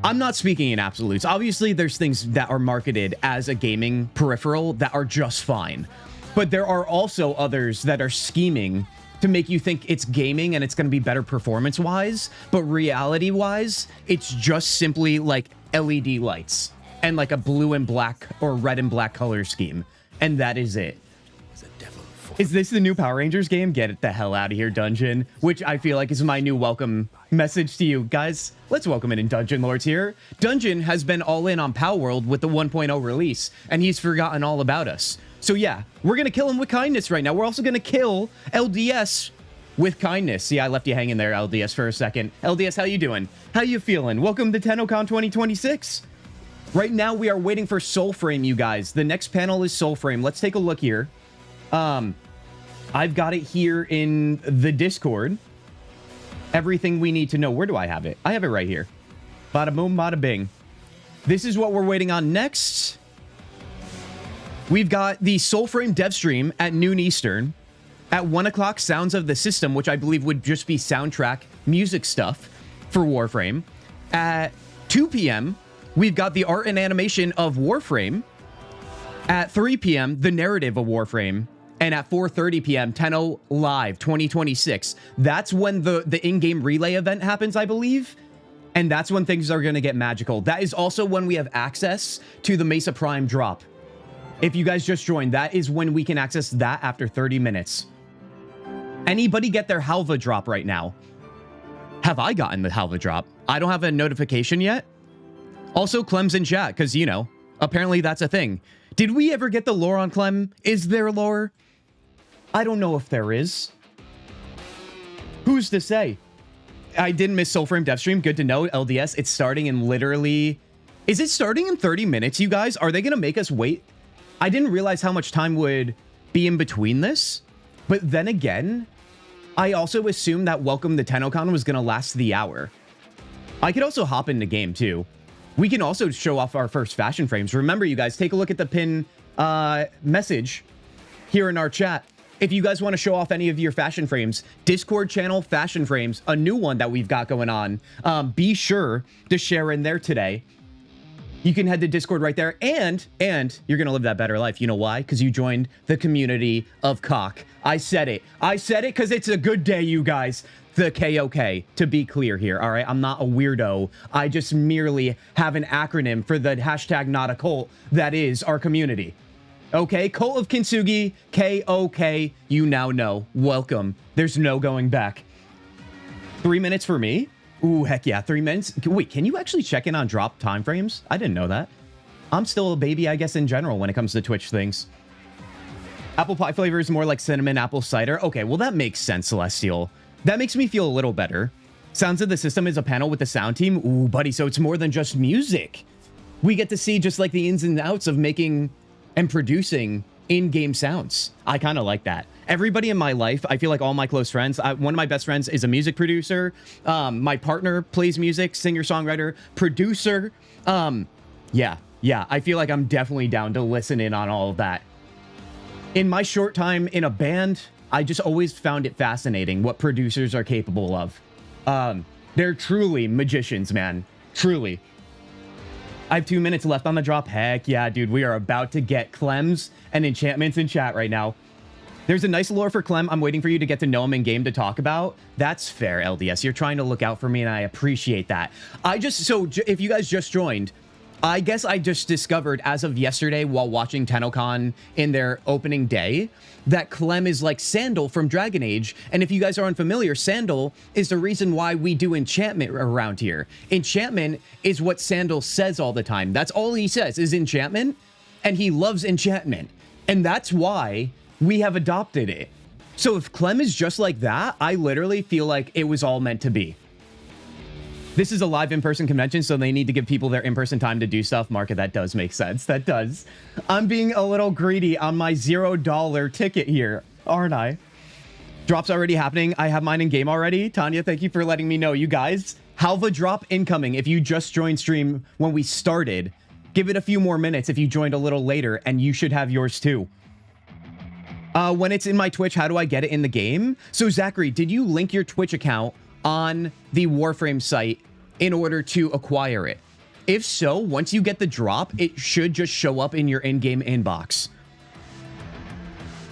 I'm not speaking in absolutes. Obviously, there's things that are marketed as a gaming peripheral that are just fine. But there are also others that are scheming to make you think it's gaming and it's going to be better performance-wise. But reality-wise, it's just simply like LED lights and like a blue and black or red and black color scheme. And that is it. Is this the new Power Rangers game? Get it the hell out of here, Dungeon. Which I feel like is my new welcome message to you. Guys, let's welcome in Dungeon Lords here. Dungeon has been all in on Power World with the 1.0 release, and he's forgotten all about us. So yeah, we're going to kill him with kindness right now. We're also going to kill LDS with kindness. See, I left you hanging there, LDS, for a second. LDS, how you doing? How you feeling? Welcome to TennoCon 2026. Right now, we are waiting for Soulframe, you guys. The next panel is Soulframe. Let's take a look here. I've got it here in the Discord. Everything we need to know. Where do I have it? I have it right here. Bada boom, bada bing. This is what we're waiting on next. We've got the Soulframe dev stream at noon Eastern. At 1 o'clock, Sounds of the System, which I believe would just be soundtrack music stuff for Warframe. At 2 p.m., we've got the art and animation of Warframe. At 3 p.m., the narrative of Warframe. And at 4:30 p.m., Tenno Live 2026. That's when the in-game relay event happens, I believe. And that's when things are going to get magical. That is also when we have access to the Mesa Prime drop. If you guys just joined, that is when we can access that after 30 minutes. Anybody get their Halva drop right now? Have I gotten the Halva drop? I don't have a notification yet. Also, Clem's in chat, because, you know, apparently that's a thing. Did we ever get the lore on Clem? Is there lore? I don't know if there is. Who's to say? I didn't miss Soulframe dev stream. Good to know, LDS. It's starting in literally... Is it starting in 30 minutes, you guys? Are they going to make us wait? I didn't realize how much time would be in between this. But then again, I also assumed that Welcome to TennoCon was going to last the hour. I could also hop in the game, too. We can also show off our first fashion frames. Remember, you guys, take a look at the pin message here in our chat. If you guys want to show off any of your fashion frames, Discord channel fashion frames, a new one that we've got going on, be sure to share in there today. You can head to Discord right there, and you're going to live that better life. You know why? Because you joined the community of cock. I said it. I said it because it's a good day, you guys. The KOK, to be clear here, all right? I'm not a weirdo. I just merely have an acronym for the hashtag not a cult that is our community. Okay, Cult of Kintzugi, KOK, you now know. Welcome. There's no going back. 3 minutes for me? Ooh, heck yeah, 3 minutes. Wait, can you actually check in on drop time frames? I didn't know that. I'm still a baby, I guess, in general when it comes to Twitch things. Apple pie flavor is more like cinnamon apple cider. Okay, well, that makes sense, Celestial. That makes me feel a little better. Sounds of the System is a panel with the sound team. Ooh, buddy, so it's more than just music. We get to see just like the ins and outs of making and producing in-game sounds. I kind of like that. Everybody in my life, I feel like all my close friends, one of my best friends is a music producer. My partner plays music, singer-songwriter, producer. Yeah, I feel like I'm definitely down to listen in on all of that. In my short time in a band, I just always found it fascinating what producers are capable of. They're truly magicians, man. Truly. I have 2 minutes left on the drop. Heck yeah, dude. We are about to get Clems and enchantments in chat right now. There's a nice lore for Clem. I'm waiting for you to get to know him in game to talk about. That's fair, LDS. You're trying to look out for me, and I appreciate that. So if you guys just joined, I guess I just discovered as of yesterday while watching TennoCon in their opening day that Clem is like Sandal from Dragon Age. And if you guys are unfamiliar, Sandal is the reason why we do enchantment around here. Enchantment is what Sandal says all the time. That's all he says is enchantment, and he loves enchantment. And that's why we have adopted it. So if Clem is just like that, I literally feel like it was all meant to be. This is a live in-person convention, so they need to give people their in-person time to do stuff. Market, that does make sense. That does. I'm being a little greedy on my $0 ticket here, aren't I? Drop's already happening. I have mine in game already. Tanya, thank you for letting me know. You guys, Halva drop incoming. If you just joined stream when we started, Give it a few more minutes if you joined a little later, and you should have yours too. When it's in my Twitch, how do I get it in the game? So Zachary, did you link your Twitch account on the Warframe site in order to acquire it? If so, once you get the drop, it should just show up in your in-game inbox.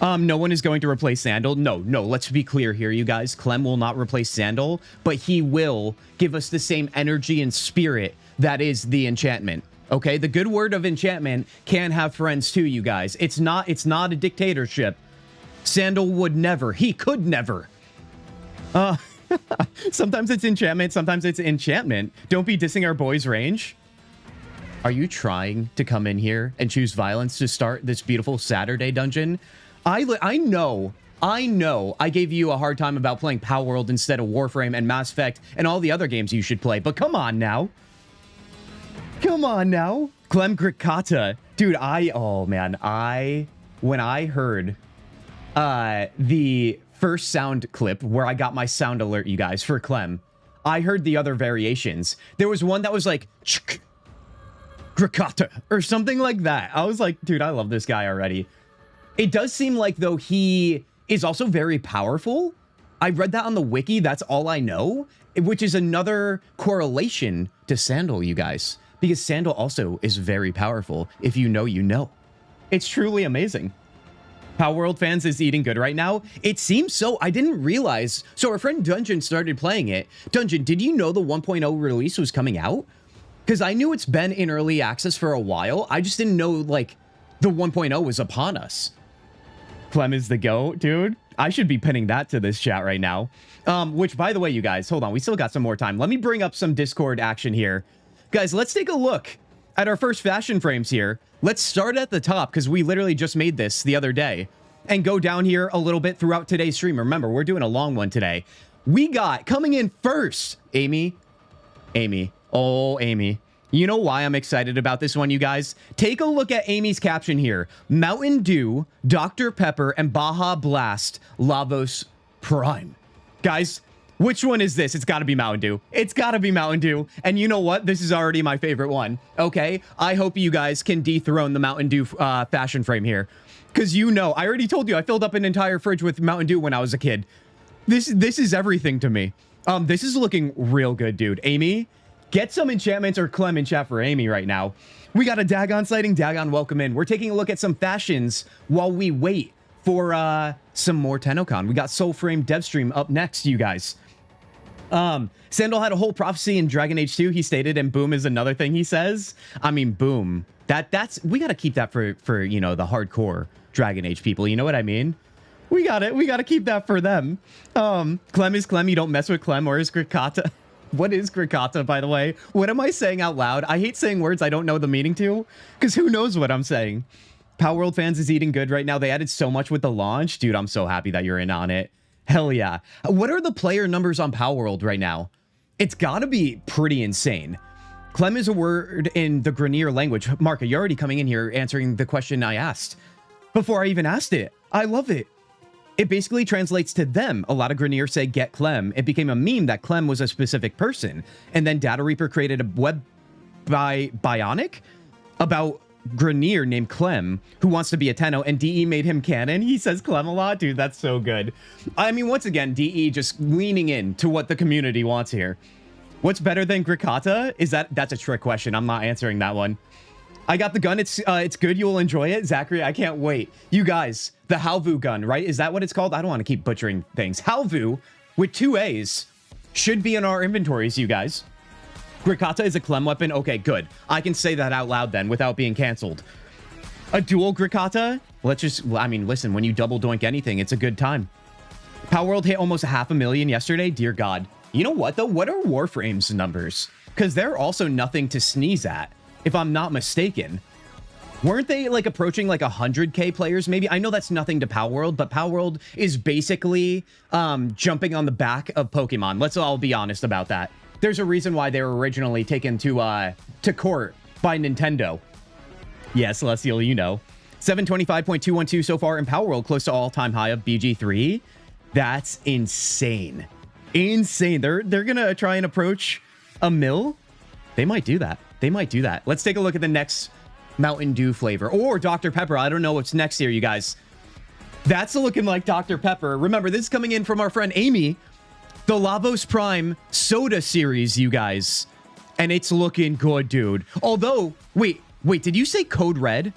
No one is going to replace Sandal. No, let's be clear here, you guys. Clem will not replace Sandal, but he will give us the same energy and spirit that is the enchantment. Okay, the good word of enchantment can have friends too, you guys. It's not a dictatorship. Sandal would never. He could never. Sometimes it's enchantment, sometimes it's enchantment. Don't be dissing our boys' range. Are you trying to come in here and choose violence to start this beautiful Saturday dungeon? I know I gave you a hard time about playing Power World instead of Warframe and Mass Effect and all the other games you should play, but come on now. Come on now. Clem Grikata. Dude, when I heard the first sound clip where I got my sound alert, you guys, for Clem, I heard the other variations. There was one that was like, Grikata, or something like that. I was like, dude, I love this guy already. It does seem like, though, he is also very powerful. I read that on the wiki. That's all I know, which is another correlation to Sandal, you guys, because Sandal also is very powerful. If you know, you know. It's truly amazing. Power World fans is eating good right now. It seems so. I didn't realize. So our friend Dungeon started playing it. Dungeon, did you know the 1.0 release was coming out? Because I knew it's been in early access for a while. I just didn't know, like, the 1.0 was upon us. Clem is the GOAT, dude. I should be pinning that to this chat right now. Which, by the way, you guys, hold on. We still got some more time. Let me bring up some Discord action here. Guys, let's take a look at our first fashion frames here. Let's start at the top, because we literally just made this the other day, and go down here a little bit throughout today's stream. Remember, we're doing a long one today. We got, coming in first, Amy. Oh, Amy. You know why I'm excited about this one, you guys? Take a look at Amy's caption here. Mountain Dew, Dr. Pepper, and Baja Blast Lavos Prime. Guys, which one is this? It's got to be Mountain Dew. It's got to be Mountain Dew. And you know what? This is already my favorite one. Okay? I hope you guys can dethrone the Mountain Dew fashion frame here. Because you know, I already told you, I filled up an entire fridge with Mountain Dew when I was a kid. This is everything to me. This is looking real good, dude. Amy, get some enchantments or Clem in chat for Amy right now. We got a Dagon sighting. Dagon, welcome in. We're taking a look at some fashions while we wait for some more TennoCon. We got Soulframe Devstream up next, you guys. Sandal had a whole prophecy in Dragon Age 2, he stated, and boom is another thing he says. I mean, boom. That's we got to keep that for you know, the hardcore Dragon Age people. You know what I mean? We got to keep that for them. Clem is Clem. You don't mess with Clem, or is Grikata. What is Grikata, by the way? What am I saying out loud? I hate saying words I don't know the meaning to, because who knows what I'm saying. Power World fans is eating good right now. They added so much with the launch. Dude, I'm so happy that you're in on it. Hell yeah. What are the player numbers on Power World right now? It's got to be pretty insane. Clem is a word in the Grenier language. Mark, you're already coming in here answering the question I asked before I even asked it. I love it. It basically translates to them. A lot of Grenier say get Clem. It became a meme that Clem was a specific person. And then Data Reaper created a web bionic about Grenier named Clem, who wants to be a Tenno, and DE made him canon. He says Clem a lot. Dude, that's so good. I mean, once again, DE just leaning in to what the community wants here. What's better than Grikata? That's a trick question. I'm not answering that one. I got the gun. It's good. You'll enjoy it. Zachary, I can't wait. You guys, the Halvu gun, right? Is that what it's called? I don't want to keep butchering things. Halvu, with 2 A's, should be in our inventories, you guys. Grikata is a Clem weapon. Okay, good. I can say that out loud then without being canceled. A dual Grikata? Let's just, I mean, listen, when you double doink anything, it's a good time. Power World hit almost 500,000 yesterday. Dear God. You know what, though? What are Warframe's numbers? Because they're also nothing to sneeze at, if I'm not mistaken. Weren't they, like, approaching, like, 100K players, maybe? I know that's nothing to Power World, but Power World is basically jumping on the back of Pokemon. Let's all be honest about that. There's a reason why they were originally taken to court by Nintendo. Yes, Celestial, you know. 725.212 so far in Power World, close to all-time high of BG3. That's insane. Insane. They're gonna try and approach a mill. They might do that. They might do that. Let's take a look at the next Mountain Dew flavor. Or Dr. Pepper. I don't know what's next here, you guys. That's looking like Dr. Pepper. Remember, this is coming in from our friend Amy. The Lavos Prime Soda series, you guys. And it's looking good, dude. Although, wait, did you say Code Red?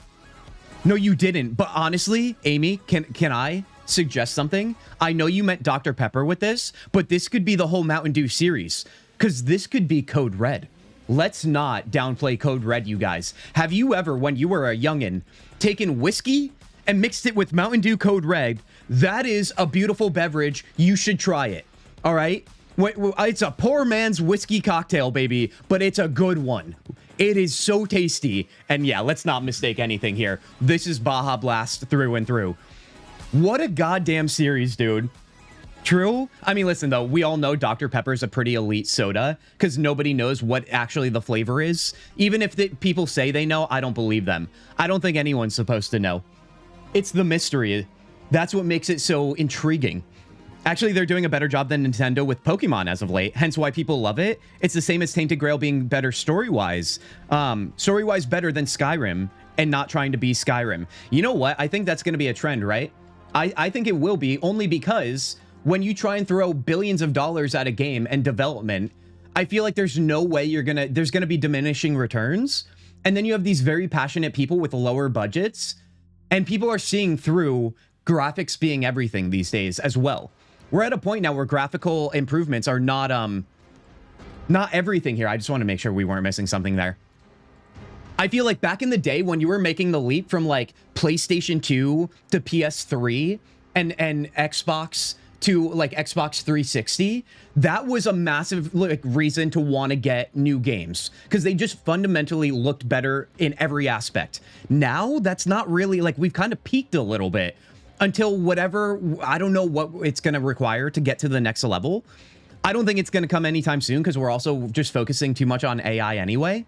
No, you didn't. But honestly, Amy, can I suggest something? I know you meant Dr. Pepper with this, but this could be the whole Mountain Dew series. Because this could be Code Red. Let's not downplay Code Red, you guys. Have you ever, when you were a youngin', taken whiskey and mixed it with Mountain Dew Code Red? That is a beautiful beverage. You should try it. All right? It's a poor man's whiskey cocktail, baby, but it's a good one. It is so tasty. And yeah, let's not mistake anything here. This is Baja Blast through and through. What a goddamn series, dude. True. I mean, listen, though, we all know Dr. Pepper is a pretty elite soda because nobody knows what actually the flavor is. Even if people say they know, I don't believe them. I don't think anyone's supposed to know. It's the mystery. That's what makes it so intriguing. Actually, they're doing a better job than Nintendo with Pokemon as of late, hence why people love it. It's the same as Tainted Grail being better story-wise. Story-wise better than Skyrim and not trying to be Skyrim. You know what? I think that's going to be a trend, right? I think it will be, only because when you try and throw billions of dollars at a game and development, I feel like there's no way there's going to be diminishing returns. And then you have these very passionate people with lower budgets, and people are seeing through graphics being everything these days as well. We're at a point now where graphical improvements are not everything here. I just want to make sure we weren't missing something there. I feel like back in the day when you were making the leap from like PlayStation 2 to PS3 and Xbox to like Xbox 360, that was a massive like reason to want to get new games because they just fundamentally looked better in every aspect. Now that's not really, like, we've kind of peaked a little bit until whatever, I don't know what it's going to require to get to the next level. I don't think it's going to come anytime soon because we're also just focusing too much on AI anyway.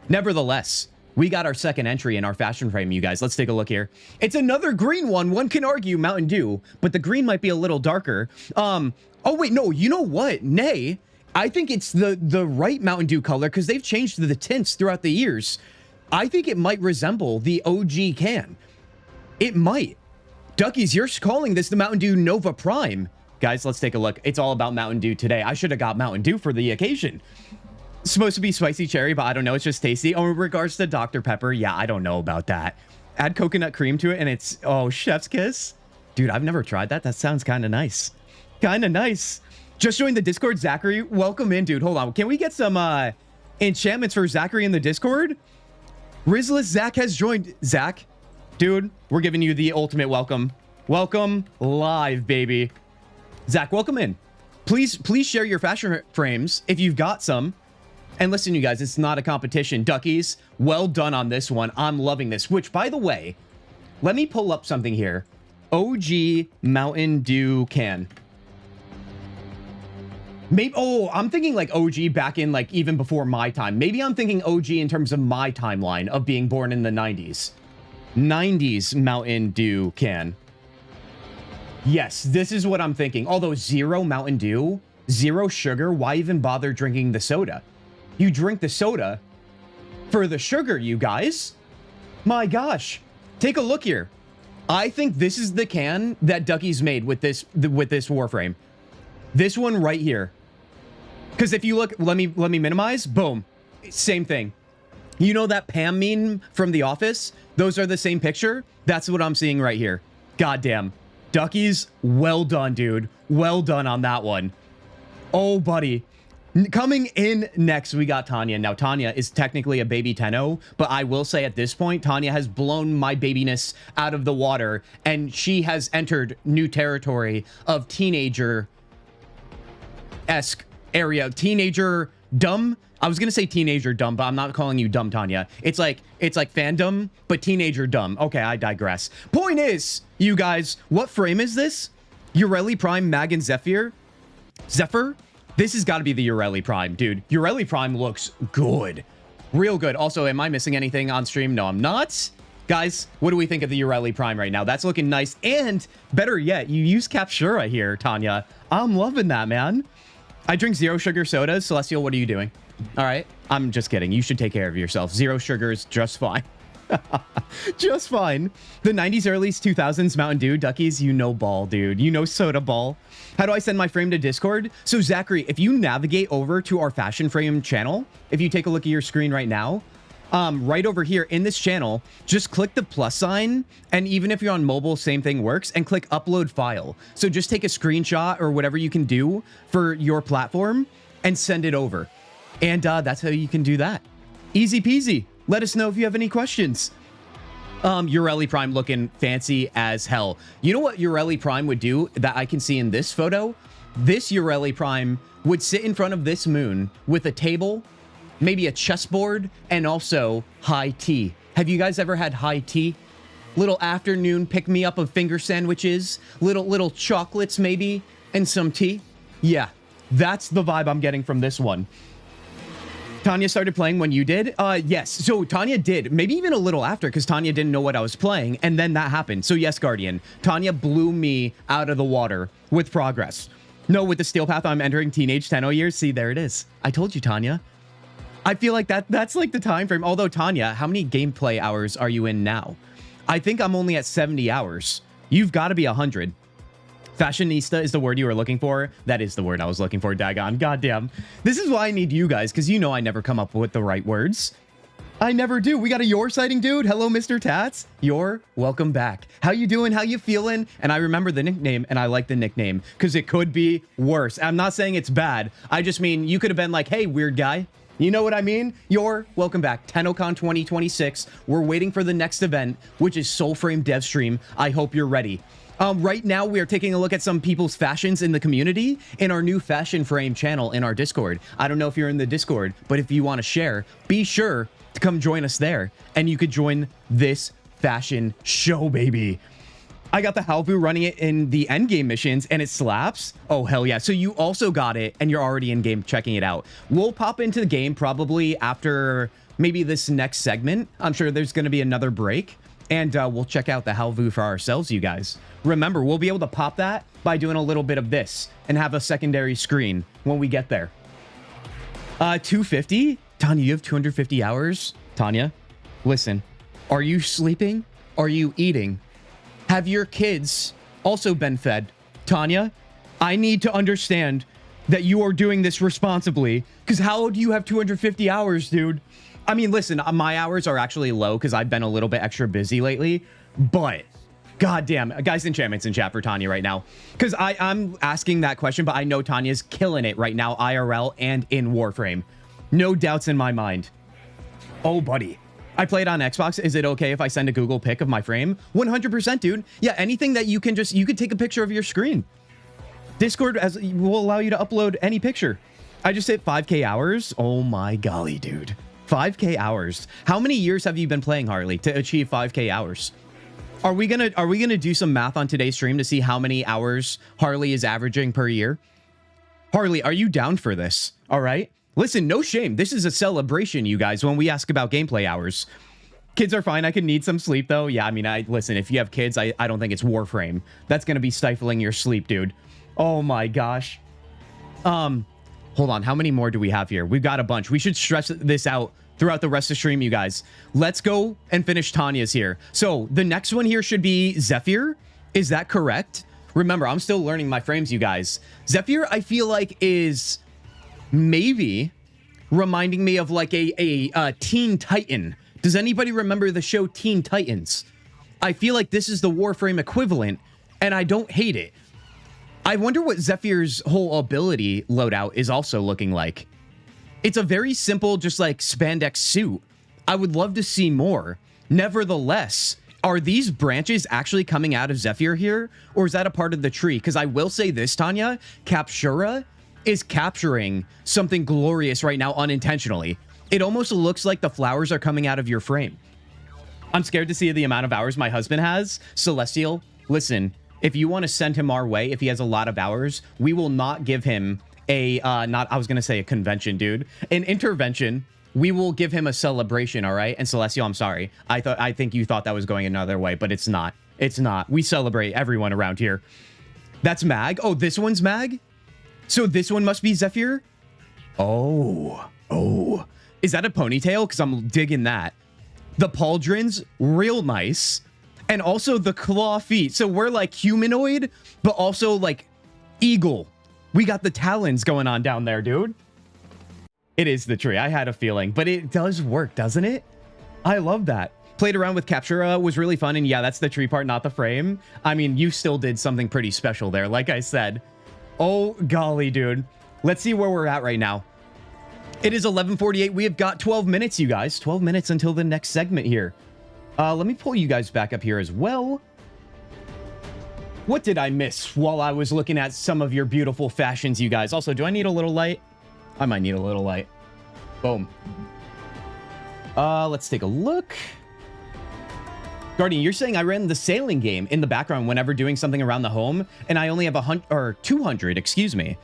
Nevertheless, we got our second entry in our fashion frame, you guys. Let's take a look here. It's another green one. One can argue Mountain Dew, but the green might be a little darker. Oh, wait, no, you know what? Nay, I think it's the right Mountain Dew color because they've changed the tints throughout the years. I think it might resemble the OG can. It might. Duckies, you're calling this the Mountain Dew Nova Prime. Guys, let's take a look. It's all about Mountain Dew today. I should have got Mountain Dew for the occasion. It's supposed to be spicy cherry, but I don't know. It's just tasty. Oh, in regards to Dr. Pepper, yeah, I don't know about that. Add coconut cream to it, and it's, oh, chef's kiss. Dude, I've never tried that. That sounds kind of nice. Kind of nice. Just joined the Discord, Zachary. Welcome in, dude. Hold on. Can we get some enchantments for Zachary in the Discord? Rizless Zach has joined. Zach, dude, we're giving you the ultimate welcome. Welcome live, baby. Zach, welcome in. Please share your fashion frames if you've got some. And listen, you guys, it's not a competition. Duckies, well done on this one. I'm loving this. Which, by the way, let me pull up something here. OG Mountain Dew can. Maybe, oh, I'm thinking like OG back in like even before my time. Maybe I'm thinking OG in terms of my timeline of being born in the 90s. 90s Mountain Dew can. Yes, this is what I'm thinking. Although zero Mountain Dew, zero sugar, why even bother drinking the soda? You drink the soda for the sugar, you guys. My gosh. Take a look here. I think this is the can that Ducky's made with this Warframe. This one right here. Because if you look, let me minimize. Boom. Same thing. You know that Pam meme from The Office? Those are the same picture. That's what I'm seeing right here. Goddamn. Duckies, well done, dude. Well done on that one. Oh, buddy. Coming in next, we got Tanya. Now, Tanya is technically a baby Tenno, but I will say at this point, Tanya has blown my babiness out of the water, and she has entered new territory of teenager-esque area. Teenager dumb. I was gonna say teenager dumb, but I'm not calling you dumb, Tanya. It's like fandom, but teenager dumb. Okay, I digress. Point is, you guys, what frame is this? Ureli Prime, Mag, and Zephyr? This has got to be the Ureli Prime, dude. Ureli Prime looks good. Real good. Also, am I missing anything on stream? No, I'm not. Guys, what do we think of the Ureli Prime right now? That's looking nice. And better yet, you use Captura here, Tanya. I'm loving that, man. I drink zero sugar sodas. Celestial, what are you doing? All right. I'm just kidding. You should take care of yourself. Zero sugar is just fine. Just fine. The 90s, early 2000s Mountain Dew, Duckies, you know ball, dude. You know soda ball. How do I send my frame to Discord? So Zachary, if you navigate over to our Fashion Frame channel, if you take a look at your screen right now, right over here in this channel, just click the plus sign. And even if you're on mobile, same thing works, and click upload file. So just take a screenshot or whatever you can do for your platform and send it over. And that's how you can do that. Easy peasy. Let us know if you have any questions. Ureli Prime looking fancy as hell. You know what Ureli Prime would do that I can see in this photo? This Ureli Prime would sit in front of this moon with a table, maybe a chessboard, and also high tea. Have you guys ever had high tea? Little afternoon pick-me-up of finger sandwiches, little chocolates maybe, and some tea? Yeah, that's the vibe I'm getting from this one. Tanya started playing when you did? Yes. So Tanya did, maybe even a little after, because Tanya didn't know what I was playing, and then that happened. So yes, Guardian, Tanya blew me out of the water with progress. No, with the Steel Path, I'm entering teenage Tenno years. See, there it is. I told you, Tanya. I feel like that's like the time frame. Although, Tanya, how many gameplay hours are you in now? I think I'm only at 70 hours. You've got to be 100. Fashionista is the word you were looking for. That is the word I was looking for, daggone. Goddamn. This is why I need you guys, because you know I never come up with the right words. I never do. We got a Your sighting, dude. Hello, Mr. Tats. Your, welcome back. How you doing? How you feeling? And I remember the nickname, and I like the nickname, because it could be worse. I'm not saying it's bad. I just mean you could have been like, hey, weird guy. You know what I mean? Your, welcome back. TennoCon 2026. We're waiting for the next event, which is Soulframe Dev Stream. I hope you're ready. Right now, we are taking a look at some people's fashions in the community in our new Fashion Frame channel in our Discord. I don't know if you're in the Discord, but if you want to share, be sure to come join us there. And you could join this fashion show, baby. I got the Halvu running it in the endgame missions, and it slaps. Oh, hell yeah. So you also got it, and you're already in-game checking it out. We'll pop into the game probably after maybe this next segment. I'm sure there's going to be another break. And we'll check out the Halvu for ourselves, you guys. Remember, we'll be able to pop that by doing a little bit of this and have a secondary screen when we get there. 250? Tanya, you have 250 hours? Tanya, listen. Are you sleeping? Are you eating? Have your kids also been fed? Tanya, I need to understand that you are doing this responsibly. Because how do you have 250 hours, dude? I mean, listen, my hours are actually low because I've been a little bit extra busy lately, but goddamn, guys, enchantments in chat for Tanya right now. Because I'm asking that question, but I know Tanya's killing it right now, IRL and in Warframe. No doubts in my mind. Oh, buddy. I play it on Xbox. Is it okay if I send a Google pic of my frame? 100%, dude. Yeah, anything that you could take a picture of your screen. Discord will allow you to upload any picture. I just hit 5K hours. Oh my golly, dude. 5K hours. How many years have you been playing, Harley, to achieve 5K hours? Are we gonna do some math on today's stream to see how many hours Harley is averaging per year? Harley, are you down for this? All right. Listen, no shame. This is a celebration, you guys, when we ask about gameplay hours. Kids are fine. I could need some sleep, though. Yeah, I mean, listen, if you have kids, I don't think it's Warframe. That's gonna be stifling your sleep, dude. Oh my gosh. Hold on, how many more do we have here? We've got a bunch. We should stress this out throughout the rest of the stream, you guys. Let's go and finish Tanya's here. So the next one here should be Zephyr. Is that correct? Remember, I'm still learning my frames, you guys. Zephyr, I feel like, is maybe reminding me of like a Teen Titan. Does anybody remember the show Teen Titans? I feel like this is the Warframe equivalent, and I don't hate it. I wonder what Zephyr's whole ability loadout is also looking like. It's a very simple, just like spandex suit. I would love to see more. Nevertheless, are these branches actually coming out of Zephyr here? Or is that a part of the tree? Because I will say this, Tanya, Captura is capturing something glorious right now unintentionally. It almost looks like the flowers are coming out of your frame. I'm scared to see the amount of hours my husband has. Celestial, listen. If you want to send him our way, if he has a lot of hours, we will not give him a, I was going to say a convention, dude. An intervention. We will give him a celebration, all right? And Celestial, I'm sorry. I think you thought that was going another way, but it's not. It's not. We celebrate everyone around here. That's Mag. Oh, this one's Mag? So this one must be Zephyr? Oh. Is that a ponytail? Because I'm digging that. The pauldrons, real nice. And also the claw feet. So we're like humanoid, but also like eagle. We got the talons going on down there, dude. It is the tree. I had a feeling, but it does work, doesn't it? I love that. Played around with Captura, was really fun. And yeah, that's the tree part, not the frame. I mean, you still did something pretty special there, like I said. Oh, golly, dude. Let's see where we're at right now. It is 11:48. We have got 12 minutes, you guys. 12 minutes until the next segment here. Let me pull you guys back up here as well. What did I miss while I was looking at some of your beautiful fashions, you guys? Also, do I need a little light? I might need a little light. Boom. Let's take a look. Guardian, you're saying I ran the sailing game in the background whenever doing something around the home, and I only have 200, excuse me.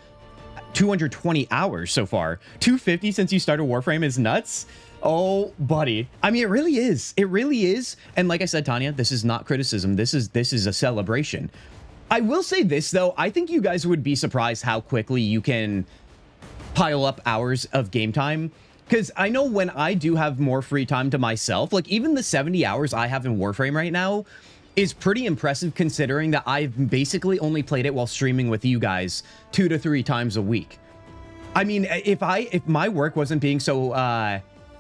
220 hours so far. 250 since you started Warframe is nuts. Oh, buddy. I mean, it really is. It really is. And like I said, Tanya, this is not criticism. This is a celebration. I will say this, though. I think you guys would be surprised how quickly you can pile up hours of game time. Because I know when I do have more free time to myself, like even the 70 hours I have in Warframe right now is pretty impressive considering that I've basically only played it while streaming with you guys 2 to 3 times a week. I mean, if my work wasn't being so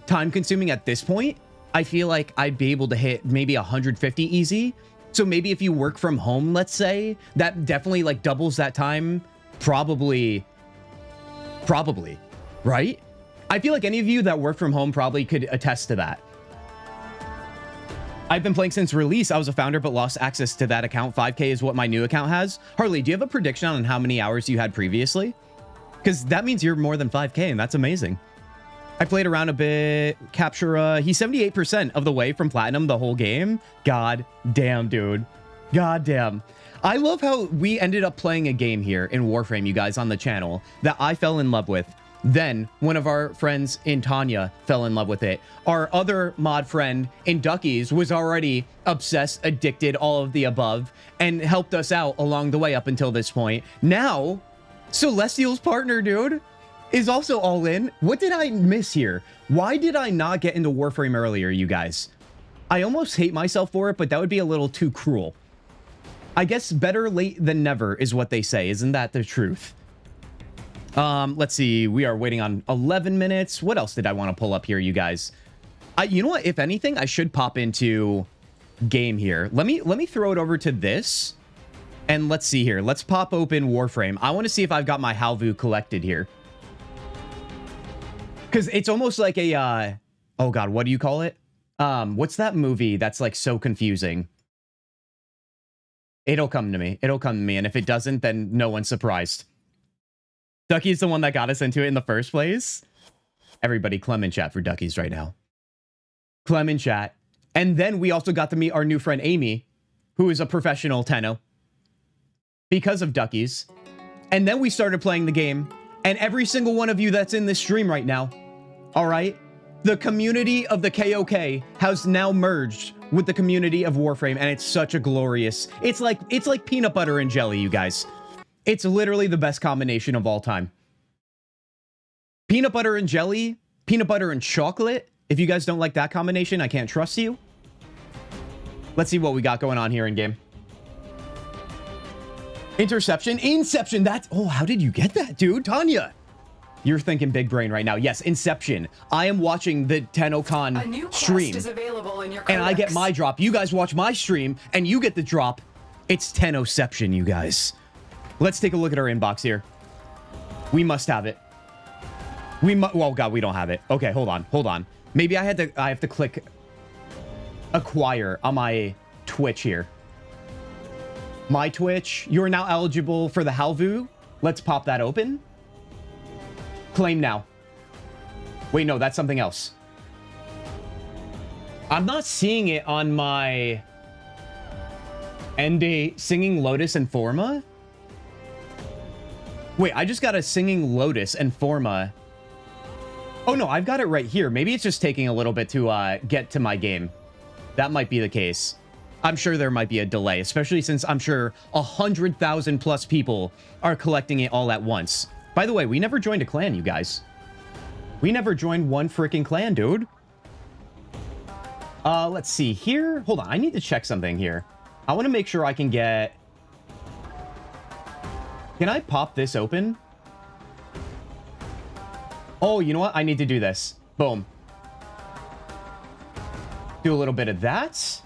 time consuming at this point, I feel like I'd be able to hit maybe 150 easy. So maybe if you work from home, let's say, that definitely like doubles that time. Probably, right? I feel like any of you that work from home probably could attest to that. I've been playing since release. I was a founder, but lost access to that account. 5K is what my new account has. Harley, do you have a prediction on how many hours you had previously? Because that means you're more than 5K, and that's amazing. I played around a bit. Captura. He's 78% of the way from Platinum the whole game. God damn, dude. God damn. I love how we ended up playing a game here in Warframe, you guys, on the channel that I fell in love with. Then one of our friends in Tanya fell in love with it. Our other mod friend in Duckies was already obsessed, addicted, all of the above, and helped us out along the way up until this point. Now, Celestial's partner, dude, is also all in. What did I miss here? Why did I not get into Warframe earlier, you guys? I almost hate myself for it, but that would be a little too cruel. I guess better late than never is what they say. Isn't that the truth? Let's see. We are waiting on 11 minutes. What else did I want to pull up here, you guys? You know what? If anything, I should pop into game here. Let me throw it over to this. And let's see here. Let's pop open Warframe. I want to see if I've got my Halvu collected here. Because it's almost like a, oh God, what do you call it? What's that movie that's like so confusing? It'll come to me. It'll come to me. And if it doesn't, then no one's surprised. Ducky's the one that got us into it in the first place. Everybody, Clem in chat for Duckies right now. Clem in chat. And then we also got to meet our new friend Amy, who is a professional Tenno, because of Duckies. And then we started playing the game. And every single one of you that's in this stream right now, all right, the community of the KOK has now merged with the community of Warframe, and it's such a glorious... It's like peanut butter and jelly, you guys. It's literally the best combination of all time. Peanut butter and jelly, peanut butter and chocolate. If you guys don't like that combination, I can't trust you. Let's see what we got going on here in game. Interception, Inception. That's, oh, how did you get that, dude? Tanya, you're thinking big brain right now. Yes, Inception. I am watching the TennoCon stream, and I get my drop. You guys watch my stream, and you get the drop. It's Tennoception, you guys. Let's take a look at our inbox here. We must have it. Oh God, we don't have it. Okay, hold on. Maybe I have to click acquire on my Twitch here. My Twitch, you're now eligible for the Halvu. Let's pop that open. Claim now. Wait, no, that's something else. I'm not seeing it on my Ende Singing Lotus and Forma. Wait, I just got a Singing Lotus and Forma. Oh no, I've got it right here. Maybe it's just taking a little bit to get to my game. That might be the case. I'm sure there might be a delay, especially since I'm sure 100,000 plus people are collecting it all at once. By the way, we never joined a clan, you guys. We never joined one freaking clan, dude. Let's see here. Hold on. I need to check something here. I want to make sure I can get... Can I pop this open? Oh, you know what? I need to do this. Boom. Do a little bit of that.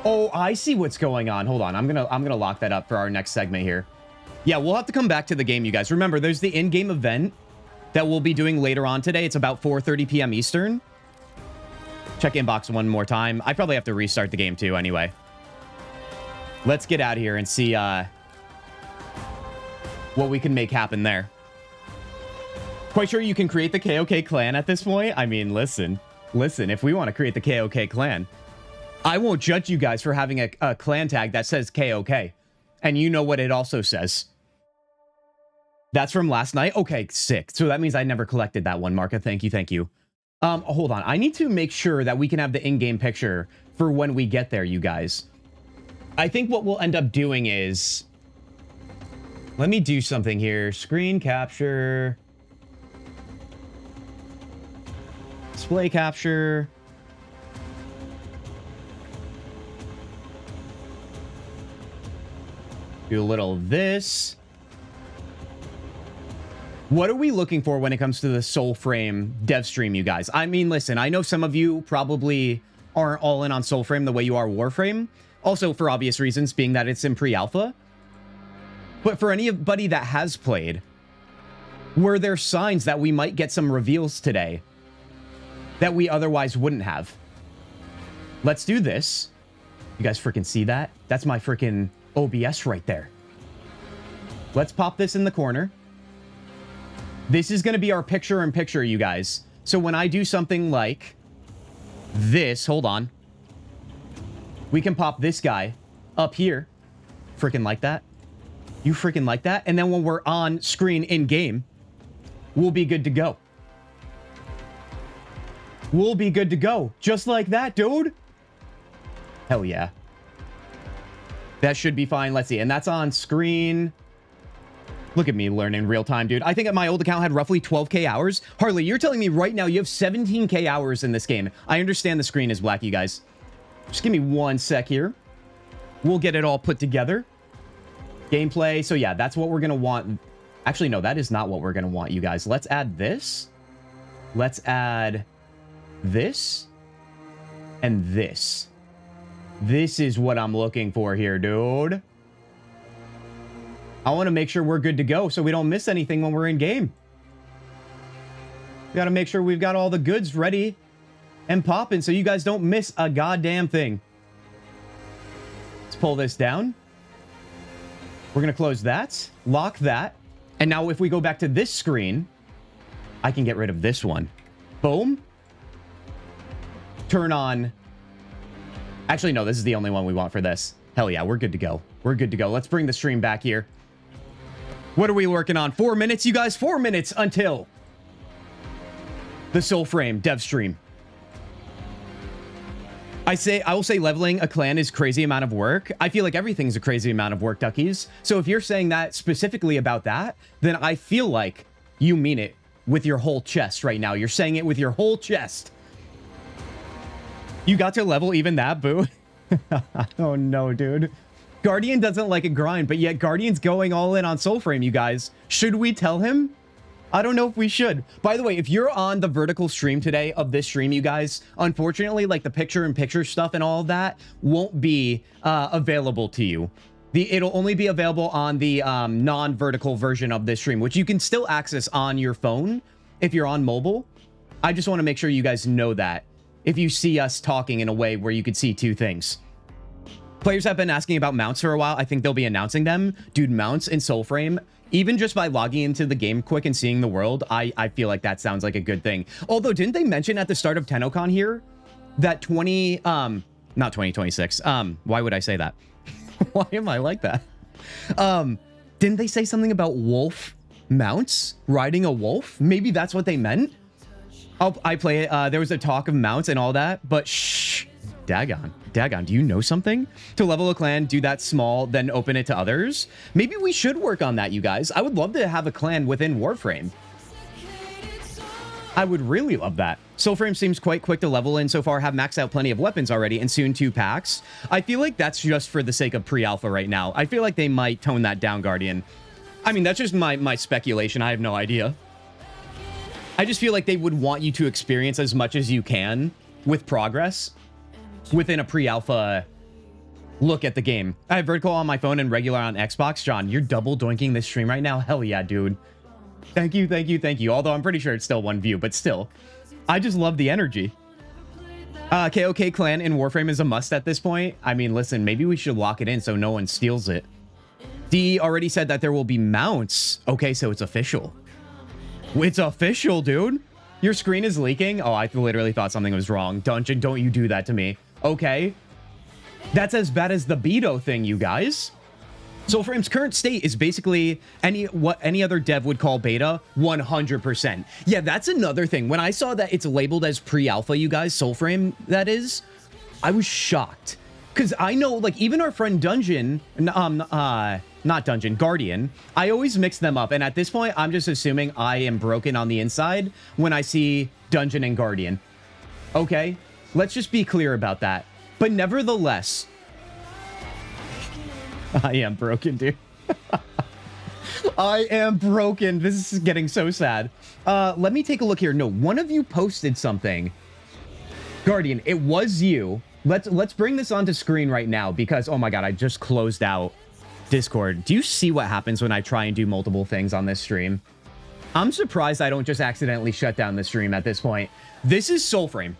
Oh, I see what's going on. Hold on. I'm gonna lock that up for our next segment here. Yeah, we'll have to come back to the game, you guys. Remember, there's the in-game event that we'll be doing later on today. It's about 4:30 p.m. Eastern. Check inbox one more time. I probably have to restart the game too anyway. Let's get out of here and see what we can make happen there. Quite sure you can create the KOK clan at this point. I mean, listen, if we want to create the KOK clan, I won't judge you guys for having a clan tag that says KOK. And you know what it also says. That's from last night? Okay, sick. So that means I never collected that one, Marka. Thank you, thank you. Hold on. I need to make sure that we can have the in-game picture for when we get there, you guys. I think what we'll end up doing is... Let me do something here. Screen capture. Display capture. Do a little of this. What are we looking for when it comes to the Soulframe dev stream, you guys? I mean, listen, I know some of you probably aren't all in on Soulframe the way you are Warframe. Also, for obvious reasons, being that it's in pre-alpha. But for anybody that has played, were there signs that we might get some reveals today that we otherwise wouldn't have? Let's do this. You guys freaking see that? That's my freaking OBS right there. Let's pop this in the corner. This is going to be our picture-in-picture, you guys. So when I do something like this, hold on. We can pop this guy up here. Freaking like that. You freaking like that. And then when we're on screen in-game, we'll be good to go. We'll be good to go. Just like that, dude. Hell yeah. That should be fine. Let's see. And that's on screen. Look at me learning real time, dude. I think my old account had roughly 12K hours. Harley, you're telling me right now you have 17K hours in this game. I understand the screen is black, you guys. Just give me one sec here. We'll get it all put together. Gameplay. So yeah, that's what we're going to want. Actually, no, that is not what we're going to want, you guys. Let's add this. Let's add this. And this. This is what I'm looking for here, dude. I want to make sure we're good to go so we don't miss anything when we're in game. We got to make sure we've got all the goods ready and popping so you guys don't miss a goddamn thing. Let's pull this down. We're going to close that, lock that. And now if we go back to this screen, I can get rid of this one. Boom. Turn on. Actually, no, this is the only one we want for this. Hell yeah, we're good to go. We're good to go. Let's bring the stream back here. What are we working on? 4 minutes, you guys? 4 minutes until the Soulframe dev stream. I will say leveling a clan is crazy amount of work. I feel like everything's a crazy amount of work, Duckies. So if you're saying that specifically about that, then I feel like you mean it with your whole chest right now. You're saying it with your whole chest. You got to level even that, boo? Oh no, dude. Guardian doesn't like a grind, but yet Guardian's going all in on Soulframe, you guys. Should we tell him? I don't know if we should. By the way, if you're on the vertical stream today of this stream, you guys, unfortunately, like the picture-in-picture stuff and all of that won't be available to you. It'll only be available on the non-vertical version of this stream, which you can still access on your phone if you're on mobile. I just want to make sure you guys know that if you see us talking in a way where you could see two things. Players have been asking about mounts for a while. I think they'll be announcing them. Dude, mounts in Soulframe, even just by logging into the game quick and seeing the world, I feel like that sounds like a good thing. Although, didn't they mention at the start of TennoCon here that not 2026. Why would I say that? Why am I like that? Didn't they say something about wolf mounts? Riding a wolf? Maybe that's what they meant? I play it. There was a talk of mounts and all that, but shh. Dagon, do you know something? To level a clan, do that small, then open it to others? Maybe we should work on that, you guys. I would love to have a clan within Warframe. I would really love that. Soulframe seems quite quick to level in so far, have maxed out plenty of weapons already, and soon 2 packs. I feel like that's just for the sake of pre-alpha right now. I feel like they might tone that down, Guardian. I mean, that's just my speculation. I have no idea. I just feel like they would want you to experience as much as you can with progress within a pre-alpha look at the game. I have vertical on my phone and regular on Xbox. John, you're double doinking this stream right now? Hell yeah, dude. Thank you, thank you, thank you. Although I'm pretty sure it's still 1 view, but still. I just love the energy. KOK Clan in Warframe is a must at this point. I mean, listen, maybe we should lock it in so no one steals it. D already said that there will be mounts. Okay, so it's official. It's official, dude. Your screen is leaking? Oh, I literally thought something was wrong. Dungeon, don't you do that to me. Okay. That's as bad as the Beto thing, you guys. Soulframe's current state is basically what any other dev would call beta, 100%. Yeah, that's another thing. When I saw that it's labeled as pre-alpha, you guys, Soulframe, that is, I was shocked. Because I know, like, even our friend Dungeon, not Dungeon, Guardian, I always mix them up. And at this point, I'm just assuming I am broken on the inside when I see Dungeon and Guardian. Okay? Let's just be clear about that. But nevertheless, I am broken, dude. I am broken. This is getting so sad. Let me take a look here. No, one of you posted something. Guardian, it was you. Let's bring this onto screen right now because, oh my god, I just closed out Discord. Do you see what happens when I try and do multiple things on this stream? I'm surprised I don't just accidentally shut down the stream at this point. This is Soulframe.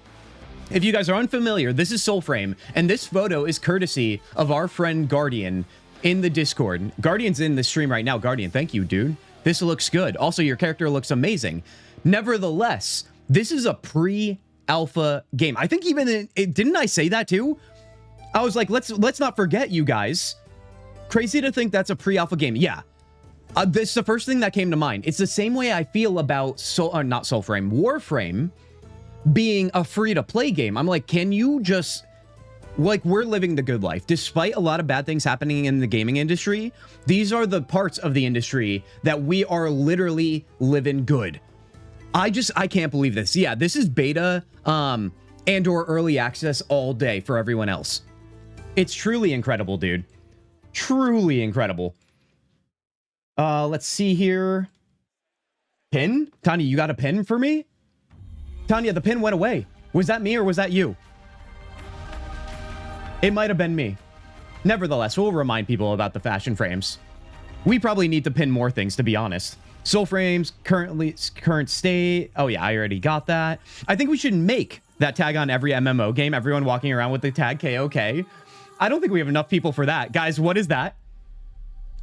If you guys are unfamiliar, this is Soulframe, and this photo is courtesy of our friend Guardian in the Discord. Guardian's in the stream right now. Guardian, thank you, dude. This looks good. Also, your character looks amazing. Nevertheless, this is a pre-alpha game. I think even didn't I say that too? I was like, let's not forget, you guys. Crazy to think that's a pre-alpha game. Yeah. This is the first thing that came to mind. It's the same way I feel about not Soulframe, Warframe being a free-to-play game. I'm like, can you just... Like, we're living the good life. Despite a lot of bad things happening in the gaming industry, these are the parts of the industry that we are literally living good. I can't believe this. Yeah, this is beta and or early access all day for everyone else. It's truly incredible, dude. Truly incredible. Let's see here. Pin? Tanya, you got a pin for me? Tanya, the pin went away. Was that me or was that you? It might have been me. Nevertheless, we'll remind people about the fashion frames. We probably need to pin more things, to be honest. Soulframe's current state. Oh yeah, I already got that. I think we should make that tag on every MMO game. Everyone walking around with the tag KOK. I don't think we have enough people for that. Guys, what is that?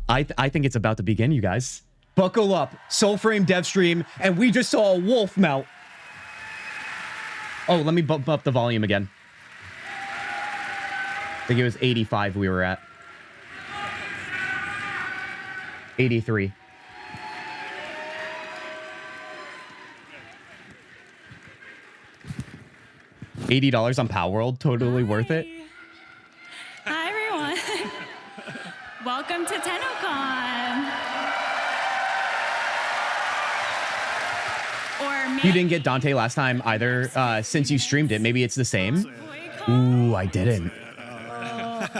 I think it's about to begin, you guys. Buckle up. Soulframe dev stream, and we just saw a wolf mount. Oh, let me bump up the volume again. I think it was 85 we were at. 83. $80 on Power World, totally worth it. Hi, everyone. Welcome to TennoCon. You didn't get Dante last time either, since you streamed it. Maybe it's the same. Ooh, I didn't.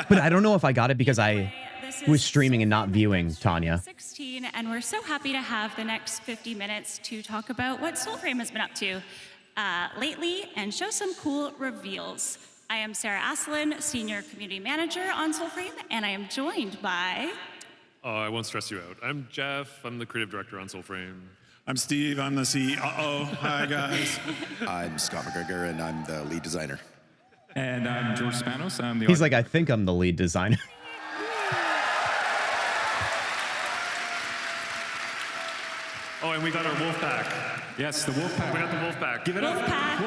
But I don't know if I got it because I was streaming and not viewing, Tanya. 16, and we're so happy to have the next 50 minutes to talk about what Soulframe has been up to lately and show some cool reveals. I am Sarah Aslan, Senior Community Manager on Soulframe, and I am joined by... Oh, I won't stress you out. I'm Jeff. I'm the Creative Director on Soulframe. I'm Steve. I'm the CEO. Hi, guys. I'm Scott McGregor, and I'm the lead designer. And I'm George Spanos. I'm the He's like, I think I'm the lead designer. Oh, and we got our wolf pack. Yes, the wolf pack. We got the wolf pack. Give it up. Wolf pack.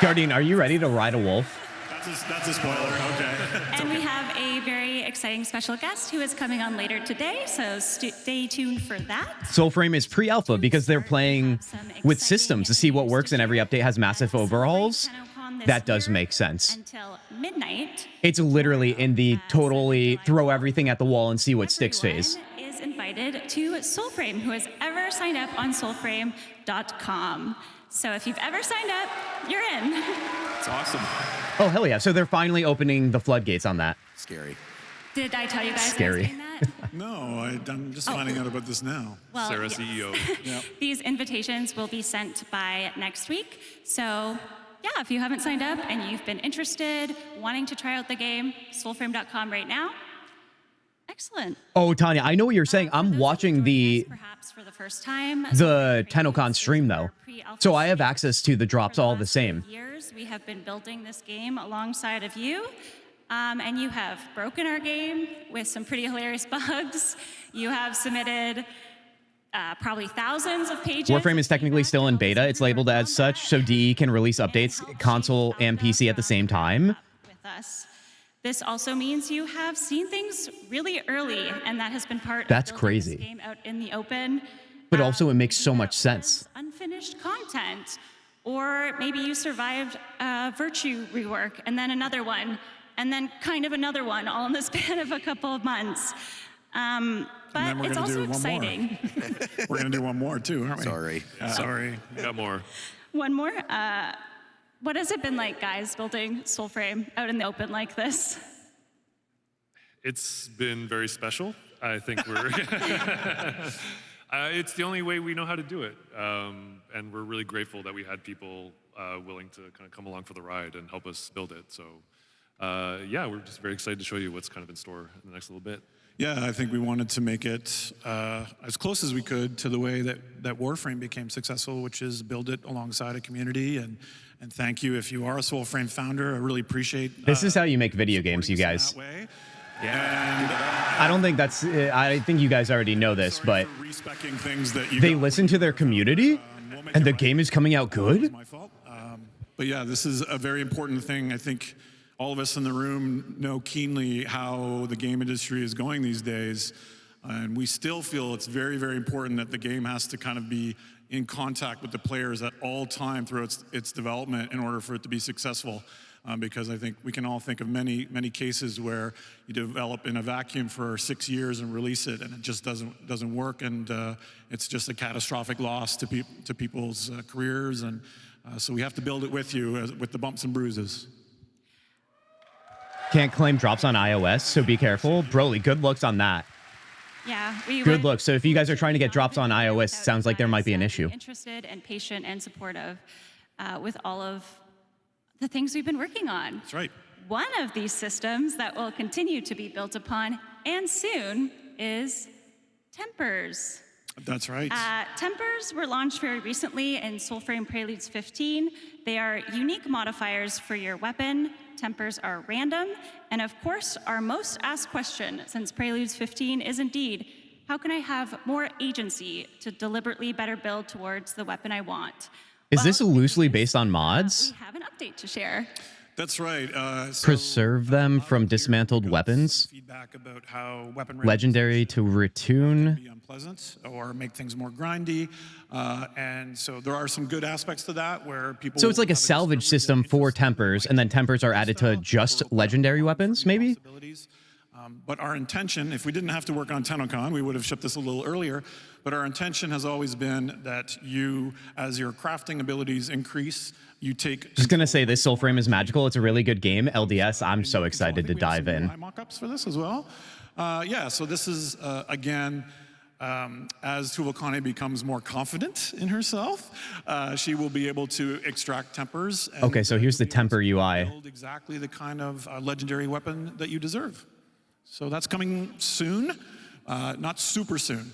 Guardian, are you ready to ride a wolf? That's a spoiler. Okay. And we have a very exciting special guest who is coming on later today, so stay tuned for that. Soulframe is pre-alpha because they're playing with systems to see what works, and every update has massive overhauls. That does make sense. Until midnight. It's literally in the totally throw everything at the wall and see what sticks phase. Is in invited to Soulframe, who has ever signed up on soulframe.com. So if you've ever signed up, you're in. It's awesome. Oh, hell yeah. So they're finally opening the floodgates on that. Scary. Did I tell you guys Scary. I was doing that? No, I'm just finding out about this now. Well, Sarah, yes. CEO. Yep. These invitations will be sent by next week. So yeah, if you haven't signed up and you've been interested, wanting to try out the game, soulframe.com right now. Excellent. Oh, Tanya, I know what you're saying. I'm watching the Perhaps for the first time. TennoCon stream, though. So I have access to the drops all the same. Years we have been building this game alongside of you. And you have broken our game with some pretty hilarious bugs. You have submitted probably thousands of pages. Warframe is technically still in beta. It's labeled as such, so DE can release updates, console and PC at the same time. With us. This also means you have seen things really early, and that has been part That's of building crazy. This game out in the open. But also it makes so much sense. Unfinished content, or maybe you survived a Virtue rework, and then another one, and then kind of another one, all in the span of a couple of months. But it's also exciting. We're going to do one more, too, aren't we? Sorry. Sorry. We got more. One more. What has it been like, guys, building Soulframe out in the open like this? It's been very special. I think we're. It's the only way we know how to do it, and we're really grateful that we had people willing to kind of come along for the ride and help us build it. So, yeah, we're just very excited to show you what's kind of in store in the next little bit. Yeah, I think we wanted to make it as close as we could to the way that Warframe became successful, which is build it alongside a community. And thank you if you are a Soulframe founder. I really appreciate. This is how you make video games, you guys. I don't think that's. I think you guys already know this, but they listen to their community, and the game is coming out good. But yeah, this is a very important thing. I think all of us in the room know keenly how the game industry is going these days. And we still feel it's very, very important that the game has to kind of be in contact with the players at all time through its development in order for it to be successful. Because I think we can all think of many, many cases where you develop in a vacuum for 6 years and release it, and it just doesn't work, and it's just a catastrophic loss to people's careers. And so we have to build it with you, with the bumps and bruises. Can't claim drops on iOS, so be careful. Broly, good looks on that. Yeah, good looks. So if you guys are trying to get drops on iOS, it sounds like there might be an issue. Interested and patient and supportive with all of the things we've been working on. That's right. One of these systems that will continue to be built upon, and soon, is Tempers. That's right. Tempers were launched very recently in Soulframe Preludes 15. They are unique modifiers for your weapon. Tempers are random. And of course, our most asked question since Preludes 15 is indeed, how can I have more agency to deliberately better build towards the weapon I want? Is this loosely based on mods? We have an update to share. That's right. Preserve them from dismantled weapons. Feedback about how weapon Legendary to retune. Be unpleasant or make things more grindy, and so there are some good aspects to that where people. So it's like a salvage system for tempers, and then tempers are added to just legendary weapons, maybe. But our intention, if we didn't have to work on TennoCon, we would have shipped this a little earlier. But our intention has always been that you, as your crafting abilities increase, you take. Just gonna say this Soulframe is magical. It's a really good game. LDS. I'm so excited to dive in. Mock-ups for this as well. Yeah. So this is again. As Tuvalkane becomes more confident in herself, she will be able to extract tempers. And, okay, so here's the temper UI. Build exactly the kind of legendary weapon that you deserve. So that's coming soon, not super soon.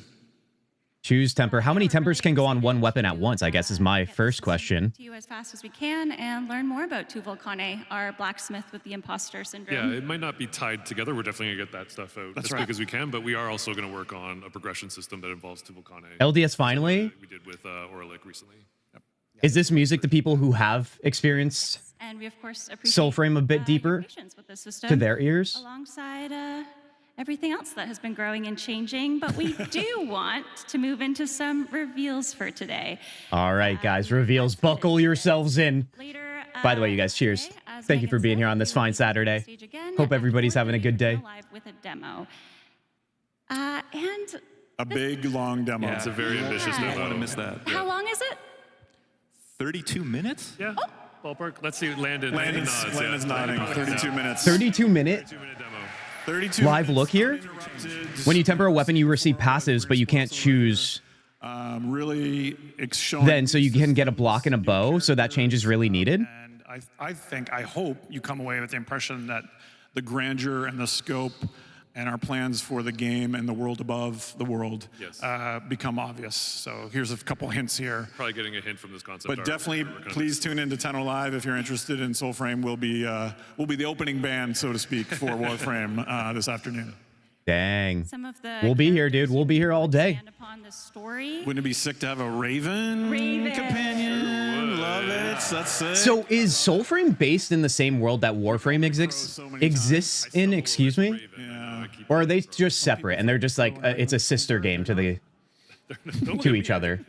Choose temper. How many tempers can go on one weapon at once, I guess, is my first question. To you as fast as we can and learn more about Tuvalkane, our blacksmith with the imposter syndrome. Yeah, it might not be tied together. We're definitely going to get that stuff out as quick as we can, but we are also going to work on a progression system that involves Tuvalkane. LDS finally? We did with Orlick recently. Yep. Is this music to people who have experienced and we, of course, appreciate Soulframe a bit deeper with the system, to their ears? Alongside everything else that has been growing and changing, but we do want to move into some reveals for today. All right, guys, reveals. Buckle yourselves in. Later, by the way, you guys, cheers. Thank you for being here on this fine Saturday. Hope everybody's having a good day. Live with a demo. And A big, long demo. It's a very ambitious I demo. don't want to miss that. How long is it? 32 minutes? Yeah. Ballpark. Let's see. Landon's Landon's nodding. 32 minutes. 32 minute 2-minute demo. 32 live minutes, look here. uninterrupted. When you temper a weapon, you receive passives, but you can't choose Really showing. then, so you can get a block and a bow, so that change is really needed. And I hope you come away with the impression that the grandeur and the scope and our plans for the game and the world above the world become obvious. So here's a couple hints here. Probably getting a hint from this concept But art. definitely, please tune into Tenno Live if you're interested in Soulframe. We'll be the opening band, so to speak, for Warframe this afternoon. Dang. Some of the We'll be here, dude. We'll be here all day. expand upon the story. Wouldn't it be sick to have a Raven companion? Love it. That's sick. So is Soulframe based in the same world that Warframe exists in? Excuse me? Yeah. Or are they just separate and they're just like it's a sister game to the to each other?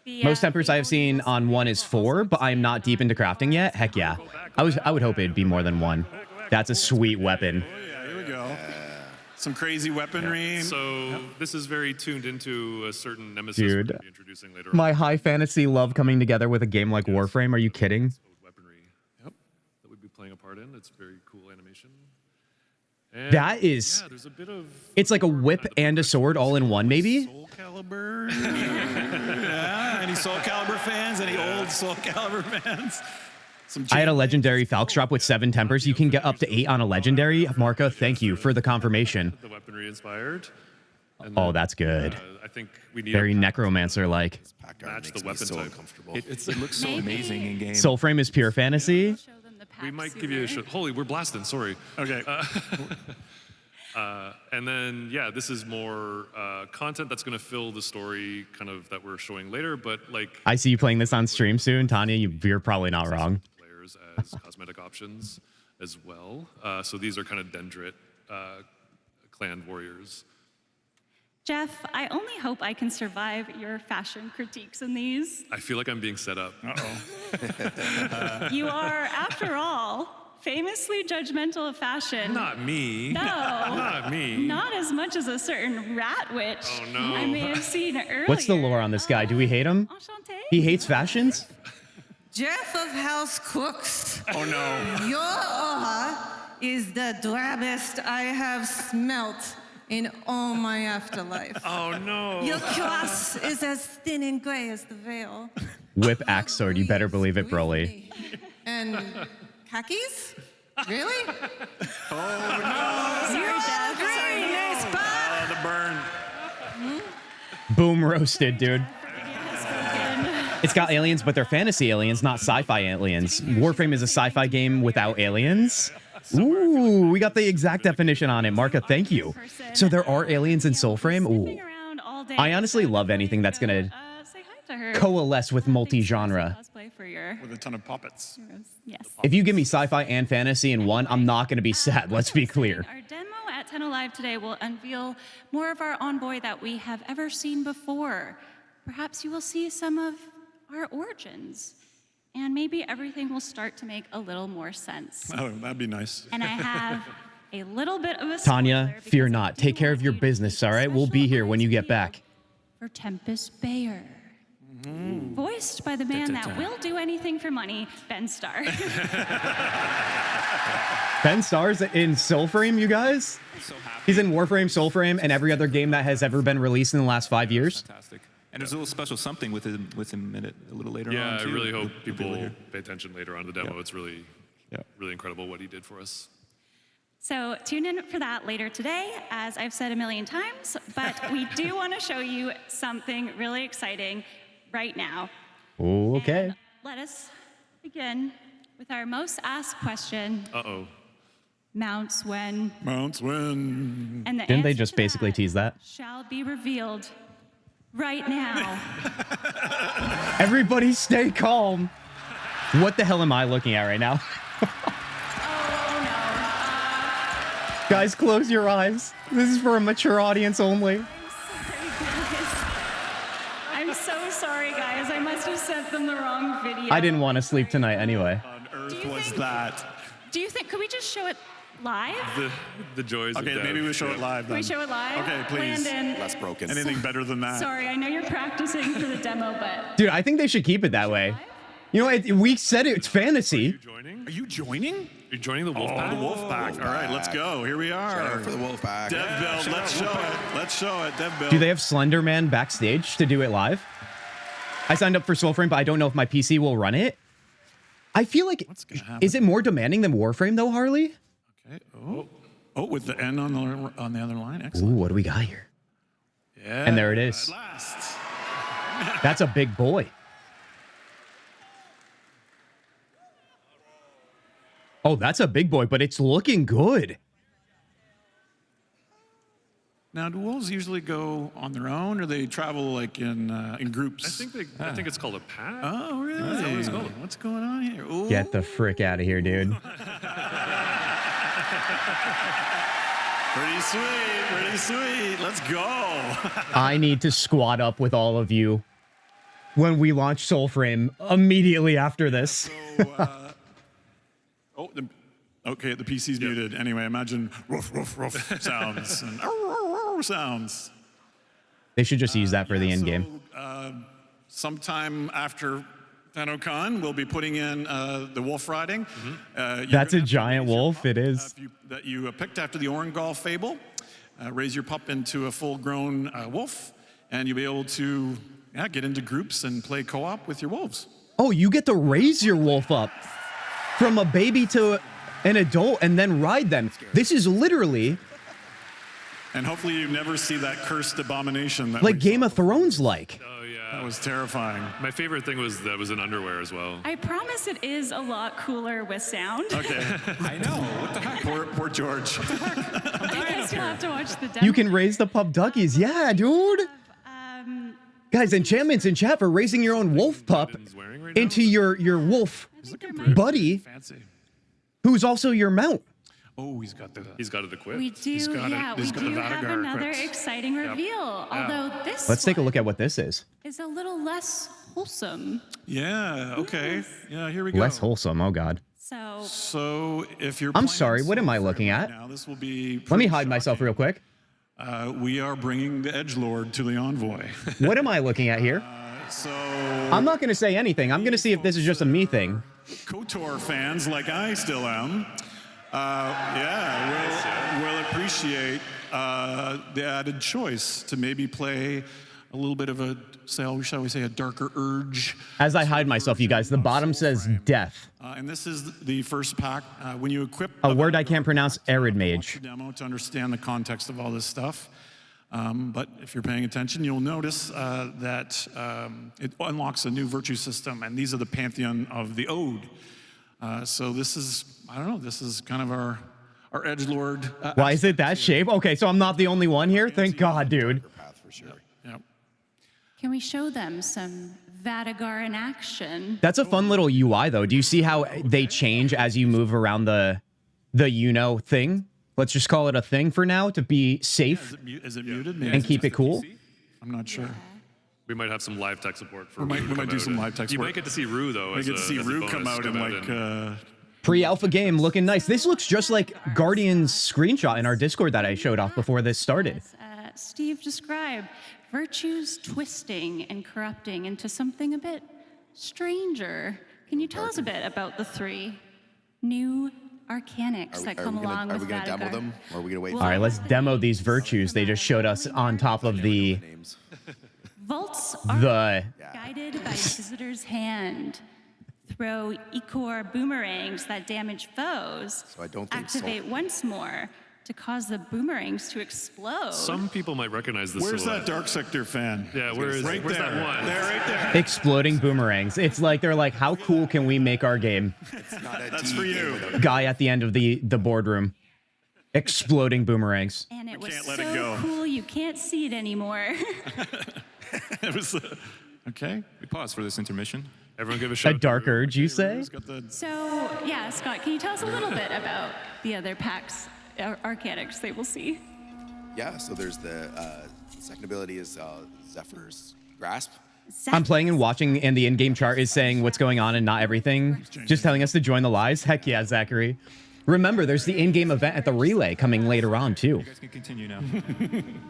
Most tempers I have seen on one is 4, but I'm not deep into crafting yet. Heck yeah. I would hope it'd be more than 1. That's a sweet weapon. Here we go. Some crazy weaponry. So this is very tuned into a certain nemesis we're Dude, going to be introducing later my on. high fantasy love coming together with a game like Warframe. Are you kidding? Weaponry. Yep. That we'd be playing a part in. It's very cool animation. And That is, yeah, there's a bit of it's like a whip and a sword all in one, maybe? Soul Calibur. Yeah. Any Soul Calibur fans? Any old Soul Calibur fans? I had a legendary Falx drop with 7 tempers. You can get up to 8 on a legendary. Marco, thank you for the confirmation. the weaponry inspired. And Oh, then, that's good. I think we need Very a necromancer-like. match the weapon type. It looks so amazing in game. Soulframe is pure fantasy. We might give you a shot. Holy, we're blasting. Sorry. Okay. And then, yeah, this is more content that's going to fill the story kind of that we're showing later, but like I see you playing this on stream soon. Tanya, you're probably not wrong. players as cosmetic options as well. So these are kind of Dendrit clan warriors. Jeff, I only hope I can survive your fashion critiques in these. I feel like I'm being set up. Uh-oh. You are, after all, famously judgmental of fashion. Not me. No. Not me. Not as much as a certain rat witch Oh, no. I may have seen earlier. What's the lore on this guy? Do we hate him? He hates fashions? Jeff of House Cooks. Oh no. Your aura is the drabbest I have smelt in all my afterlife. Oh no. Your class is as thin and gray as the veil. Whip axe sword. You better believe it, Broly. And khakis? Really? Sorry, Jeff. Oh, the burn. Boom roasted, dude. It's got aliens, but they're fantasy aliens, not sci-fi aliens. Warframe is a sci-fi game without aliens. Ooh, we got the exact definition on it. Marka, thank you. So there are aliens in Soulframe? Ooh. I honestly love anything that's going to coalesce with multi-genre. With a ton of puppets. Yes. If you give me sci-fi and fantasy in one, I'm not going to be sad. Let's be clear. Our demo at Tenno Live today will unveil more of our envoy that we have ever seen before. Perhaps you will see some of our origins, and maybe everything will start to make a little more sense. Oh, that'd be nice. And I have a little bit of a Tanya, spoiler fear not. Take care of your business, all right? We'll be here when you get back. for Tempest Bayer. Voiced by the man that will do anything for money, Ben Starr. Ben Starr's in Soulframe, you guys? He's in Warframe, Soulframe, and every other game that has ever been released in the last 5 years. Fantastic. And there's a little special something with him in it a little later on. Yeah, I too. really hope He'll be people here. pay attention later on to the demo. Yeah. It's really, really incredible what he did for us. So tune in for that later today, as I've said a million times, but we do want to show you something really exciting right now. Okay. And let us begin with our most asked question. Uh-oh. Mounts when? Mounts when? And the Didn't they answer just to basically tease that? shall be revealed right now. Everybody stay calm. What the hell am I looking at right now? Guys, close your eyes. This is for a mature audience only. I'm so sorry, guys. I must have sent them the wrong video. I didn't want to sleep tonight anyway. On earth was that? Do you think, could we just show it Live? The joys of Okay, dev. maybe we show it live Can then. we show it live? Okay, please. Landon. Less broken. Anything better than that? Sorry, I know you're practicing for the demo, but Dude, I think they should keep it that way. You know, we said it's fantasy. Are you joining? Are you joining the wolf Oh, pack? the wolf pack. All right, let's go. Here we are. Shout out for the wolf pack. Dev build. Let's show it. Let's show it. Dev build. Do they have Slender Man backstage to do it live? I signed up for Soulframe, but I don't know if my PC will run it. I feel like, is it more demanding than Warframe though, Harley? Okay. Oh, with the N on the other line. Ooh, Excellent. what do we got here? Yeah. And there it is. At last. That's a big boy. Oh, that's a big boy, but it's looking good. Now, do wolves usually go on their own, or they travel like in groups? I think it's called a pack. Oh, really? That's what it's called. What's going on here? Ooh. Get the frick out of here, dude. Pretty sweet. Pretty sweet. Let's go. I need to squat up with all of you when we launch Soulframe immediately after this. Okay, the PC's muted. Anyway, imagine roof, roof, roof sounds and sounds. They should just use that for the end game. Sometime after TennoCon, we'll be putting in the wolf riding. That's a giant wolf. It is. That you picked after the Orangol fable. Raise your pup into a full-grown wolf, and you'll be able to get into groups and play co-op with your wolves. Oh, you get to raise your wolf up from a baby to an adult and then ride them. This is literally And hopefully you never see that cursed abomination. That like Game of Thrones like. Oh, yeah. That was terrifying. My favorite thing was that was in underwear as well. I promise it is a lot cooler with sound. Okay. I know. What the heck? Poor George. I guess you'll have to watch the demo. You can raise the pup duckies. Yeah, dude. Guys, enchantments in chat for raising your own wolf pup into your wolf buddy, who's also your mount. Oh, he's got it equipped. We do, we do have another exciting reveal. Although this Let's take a look at what this is. is a little less wholesome. Yeah, okay. Yeah, here we go. Less wholesome. Oh, God. So if you're I'm sorry. What am I looking at? now, this will be Let me hide myself real quick. we are bringing the Edgelord to the Envoy. What am I looking at here? So I'm not going to say anything. I'm going to see if this is just a me thing. KOTOR fans, like I still am, we'll appreciate the added choice to maybe play a little bit of a, shall we say, a darker urge. As I hide myself, you guys, the bottom says death. And this is the first pack. When you equip A word I can't pronounce, Arid Mage. demo to understand the context of all this stuff. But if you're paying attention, you'll notice that it unlocks a new virtue system, and these are the pantheon of the Ode. So this is, I don't know, this is kind of our edgelord. Why is it that shape? Okay, so I'm not the only one here? Thank God, dude. Can we show them some Vadagar in action? That's a fun little UI, though. Do you see how they change as you move around the thing? Let's just call it a thing for now to be safe. Is it muted? And keep it cool. I'm not sure. We might have some live tech support for. We might do some live tech You support. might get to see Rue though. We get to see Rue come out and like. Pre-alpha game looking nice. This looks just like Guardian's screenshot in our Discord that I showed off before this started. Steve described virtues twisting and corrupting into something a bit stranger. Can you tell us a bit about the three new arcanics that come along with Vadagar? Are we going to demo them, or are we going to wait? All right, let's demo these virtues. They just showed us on top of the Vaults are guided by visitor's hand. Throw Ikor boomerangs that damage foes. So I don't think activate once more to cause the boomerangs to explode. Some people might recognize this. Where's that Dark Sector fan? Yeah, where's right where's there. that one? There, right there. exploding boomerangs. It's like they're like, how cool can we make our game? That's for you. Guy at the end of the boardroom. Exploding boomerangs. And it was can't let so it go. cool you can't see it anymore. It was okay. We pause for this intermission. Everyone give a A shout. dark urge, you say? So, yeah, Scott, can you tell us a little bit about the other packs, arcanics they will see? Yeah, so there's the second ability is Zephyr's Grasp. I'm playing and watching, and the in-game chart is saying what's going on and not everything. Just telling us to join the lives. Heck yeah, Zachary. Remember, there's the in-game event at the relay coming later on, too. You guys can continue now.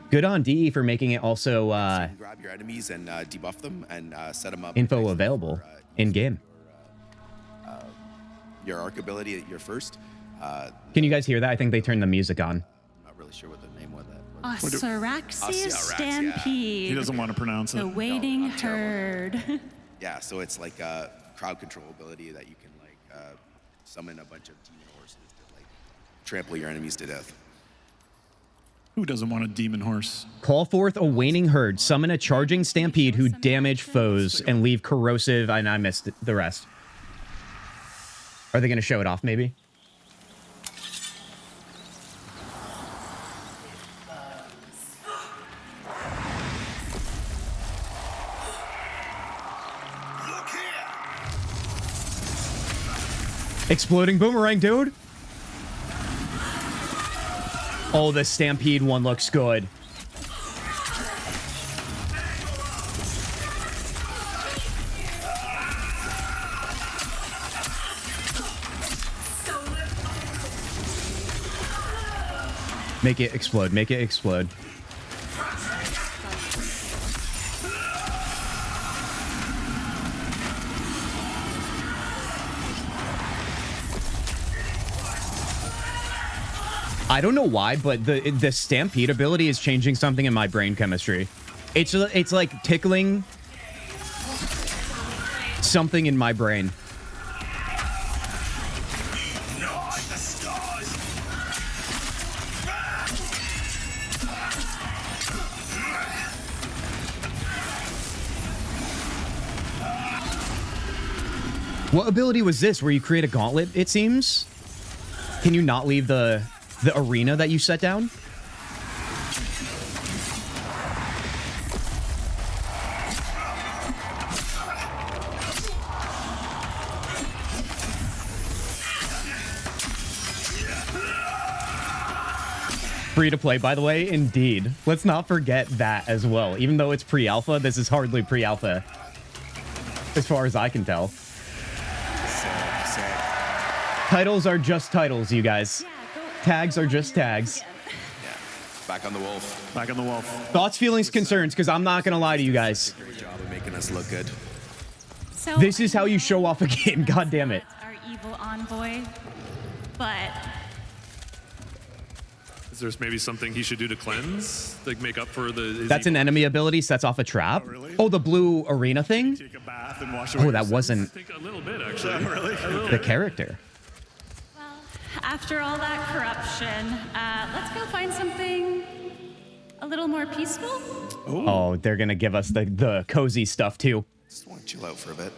Good on DE for making it also You can grab your enemies and debuff them and set them up. info available in-game. Your arc ability at your first. Can you guys hear that? I think they turned the music on. I'm not really sure what the name was. Osaraxius Stampede. He doesn't want to pronounce it. The waiting herd. Yeah, so it's like a crowd control ability that you can like summon a bunch of demon horses to like trample your enemies to death. Who doesn't want a demon horse? Call forth a waning herd, summon a charging stampede who damage foes and leave corrosive, and I missed the rest. Are they going to show it off, maybe? Exploding boomerang, dude. Oh, the stampede one looks good. Make it explode. Make it explode. I don't know why, but the stampede ability is changing something in my brain chemistry. It's like tickling something in my brain. What ability was this where you create a gauntlet, it seems? Can you not leave the arena that you set down? Free to play, by the way, indeed. Let's not forget that as well. Even though it's pre-alpha, this is hardly pre-alpha, as far as I can tell. Titles are just titles, you guys. Tags are just tags. Yeah. Back on the wolf. Back on the wolf. Thoughts, feelings, concerns, because I'm not going to lie to you guys. Great job of making us look good. So This is how you show off a game, god damn it. Our evil envoy, but Is there maybe something he should do to cleanse, like make up for the? That's an enemy ability, sets off a trap. Oh, really? Oh, the blue arena thing? Take a bath and wash away Oh, that wasn't I think a little bit actually. really? A little the bit. character. after all that corruption, let's go find something a little more peaceful. Oh, they're going to give us the cozy stuff, too. Just want to chill out for a bit.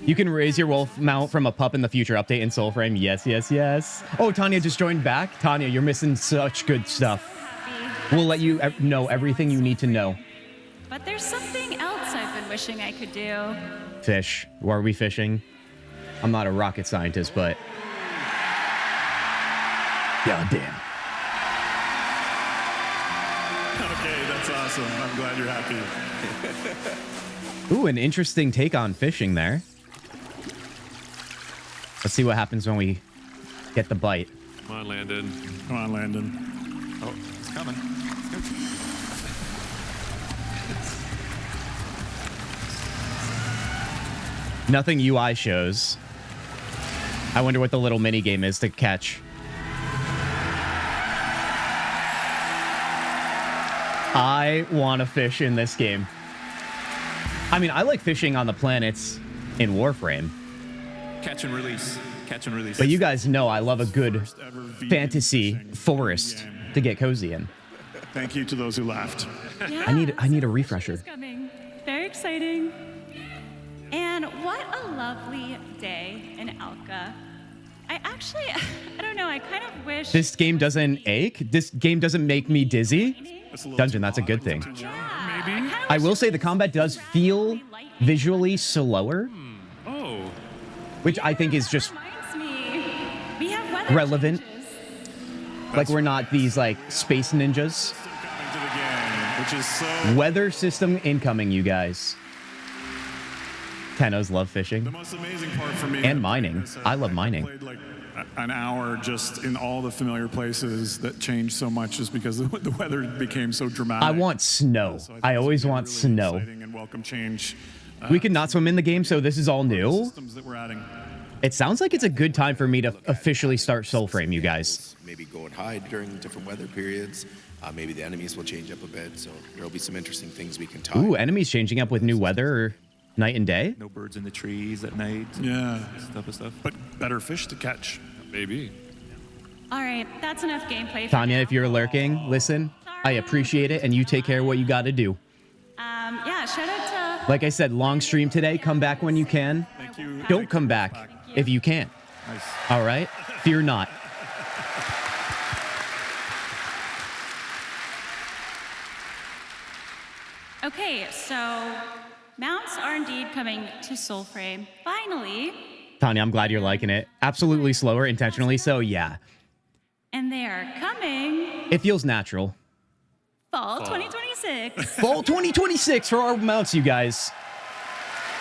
You can raise your wolf mount from a pup in the future update in Soulframe. Yes, yes, yes. Oh, Tanya just joined back. Tanya, you're missing such good stuff. We'll let you know everything you need to know. But there's something else I've been wishing I could do. Fish. Are we fishing? I'm not a rocket scientist, but... God damn. Okay, that's awesome. I'm glad you're happy. Ooh, an interesting take on fishing there. Let's see what happens when we get the bite. Come on, Landon. Come on, Landon. Oh, it's coming. Nothing UI shows. I wonder what the little mini game is to catch. I want to fish in this game. I mean, I like fishing on the planets in Warframe. Catch and release. Catch and release. But you guys know I love a good fantasy forest to get cozy in. Thank you to those who laughed. Yeah, I need a refresher. coming. Very exciting. And what a lovely day in Alka. I don't know, I kind of wish... This game doesn't ache. This game doesn't make me dizzy. Dungeon, that's a good thing. I will say the combat does feel visually slower. Oh. Which I think is just We have weather relevant. Like we're not these like space ninjas. Which is so... Weather system incoming, you guys. Tennos love fishing. The most amazing part for me. And mining. I love mining. Played like an hour just in all the familiar places that changed so much just because the weather became so dramatic. I want snow. So I always want really snow. exciting and welcome change. We could not swim in the game, so this is all new. Systems that we're adding. It sounds like it's a good time for me to officially start Soulframe, you guys. Maybe go and hide during different weather periods. Maybe the enemies will change up a bit, so there'll be some interesting things we can talk. Ooh, enemies changing up with new weather night and day. No birds in the trees at night. Yeah. Stuff. But better fish to catch. Maybe. All right, that's enough gameplay. Tanya, if you're lurking, listen, I appreciate it, and you take care of what you got to do. Yeah, shout out to... Like I said, long stream today. Come back when you can. Thank you. Don't come back if you can't. Nice. All right? Fear not. Okay, so mounts are indeed coming to Soulframe. Finally. Tanya, I'm glad you're liking it. Absolutely slower, intentionally so, yeah. And they are coming It feels natural. fall 2026. Fall 2026 for our mounts, you guys.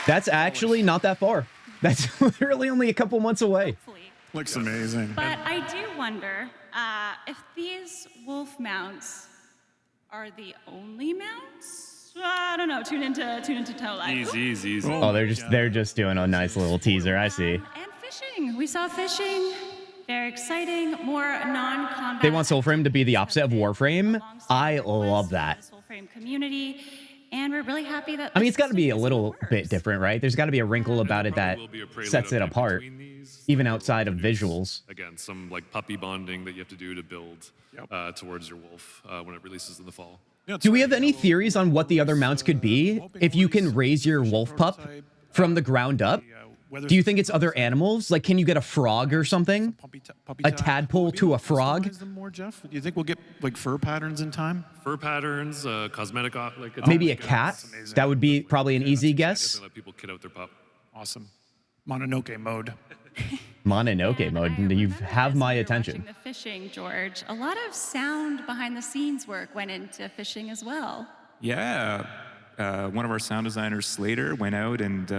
That's actually not that far. That's literally only a couple months away. Looks amazing. But I do wonder if these wolf mounts are the only mounts? I don't know. Tune into Toe Live. Easy. Oh, they're just doing a nice little teaser. I see. And fishing. We saw fishing. Very exciting. More non-combat. They want Soulframe to be the opposite of Warframe. I love that. Soulframe community. And we're really happy that... I mean, it's got to be a little bit different, right? There's got to be a wrinkle about it that sets it apart, even outside of visuals. Again, some like puppy bonding that you have to do to build towards your wolf when it releases in the fall. Do we have any theories on what the other mounts could be? If you can raise your wolf pup from the ground up, do you think it's other animals? Like, can you get a frog or something? A tadpole to a frog? More, Jeff? Do you think we'll get like fur patterns in time? Fur patterns, cosmetic, like Maybe a cat? That would be probably an easy guess. Let people kid out their pup. Awesome. Mononoke mode. Mononoke mode. You have my attention. Watching the fishing, George. A lot of sound behind the scenes work went into fishing as well. Yeah. One of our sound designers, Slater, went out and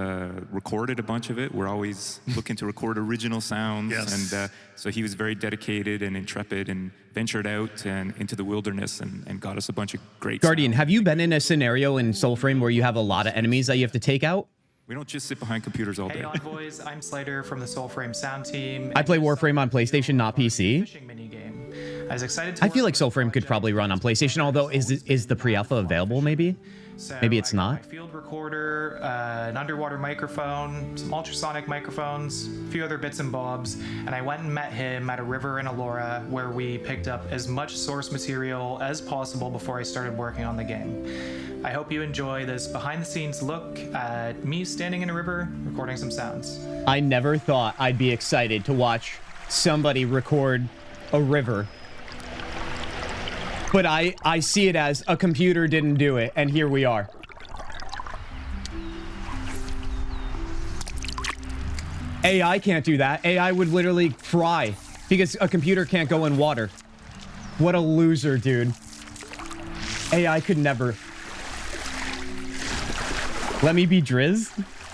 recorded a bunch of it. We're always looking to record original sounds. Yes. And so he was very dedicated and intrepid and ventured out and into the wilderness and got us a bunch of great Guardian, sound. have you been in a scenario in Soulframe where you have a lot of enemies that you have to take out? We don't just sit behind computers all day. Hey Envoys, I'm Slater from the Soulframe sound team. I play Warframe on PlayStation, not PC. Fishing minigame. I was excited to I feel like Soulframe could probably run on PlayStation, although is the pre-alpha available maybe? So Maybe it's I got not. My field recorder, an underwater microphone, some ultrasonic microphones, a few other bits and bobs, and I went and met him at a river in Elora where we picked up as much source material as possible before I started working on the game. I hope you enjoy this behind-the-scenes look at me standing in a river recording some sounds. I never thought I'd be excited to watch somebody record a river. But I see it as a computer didn't do it, and here we are. AI can't do that. AI would literally fry because a computer can't go in water. What a loser, dude. AI could never. Let me be Driz?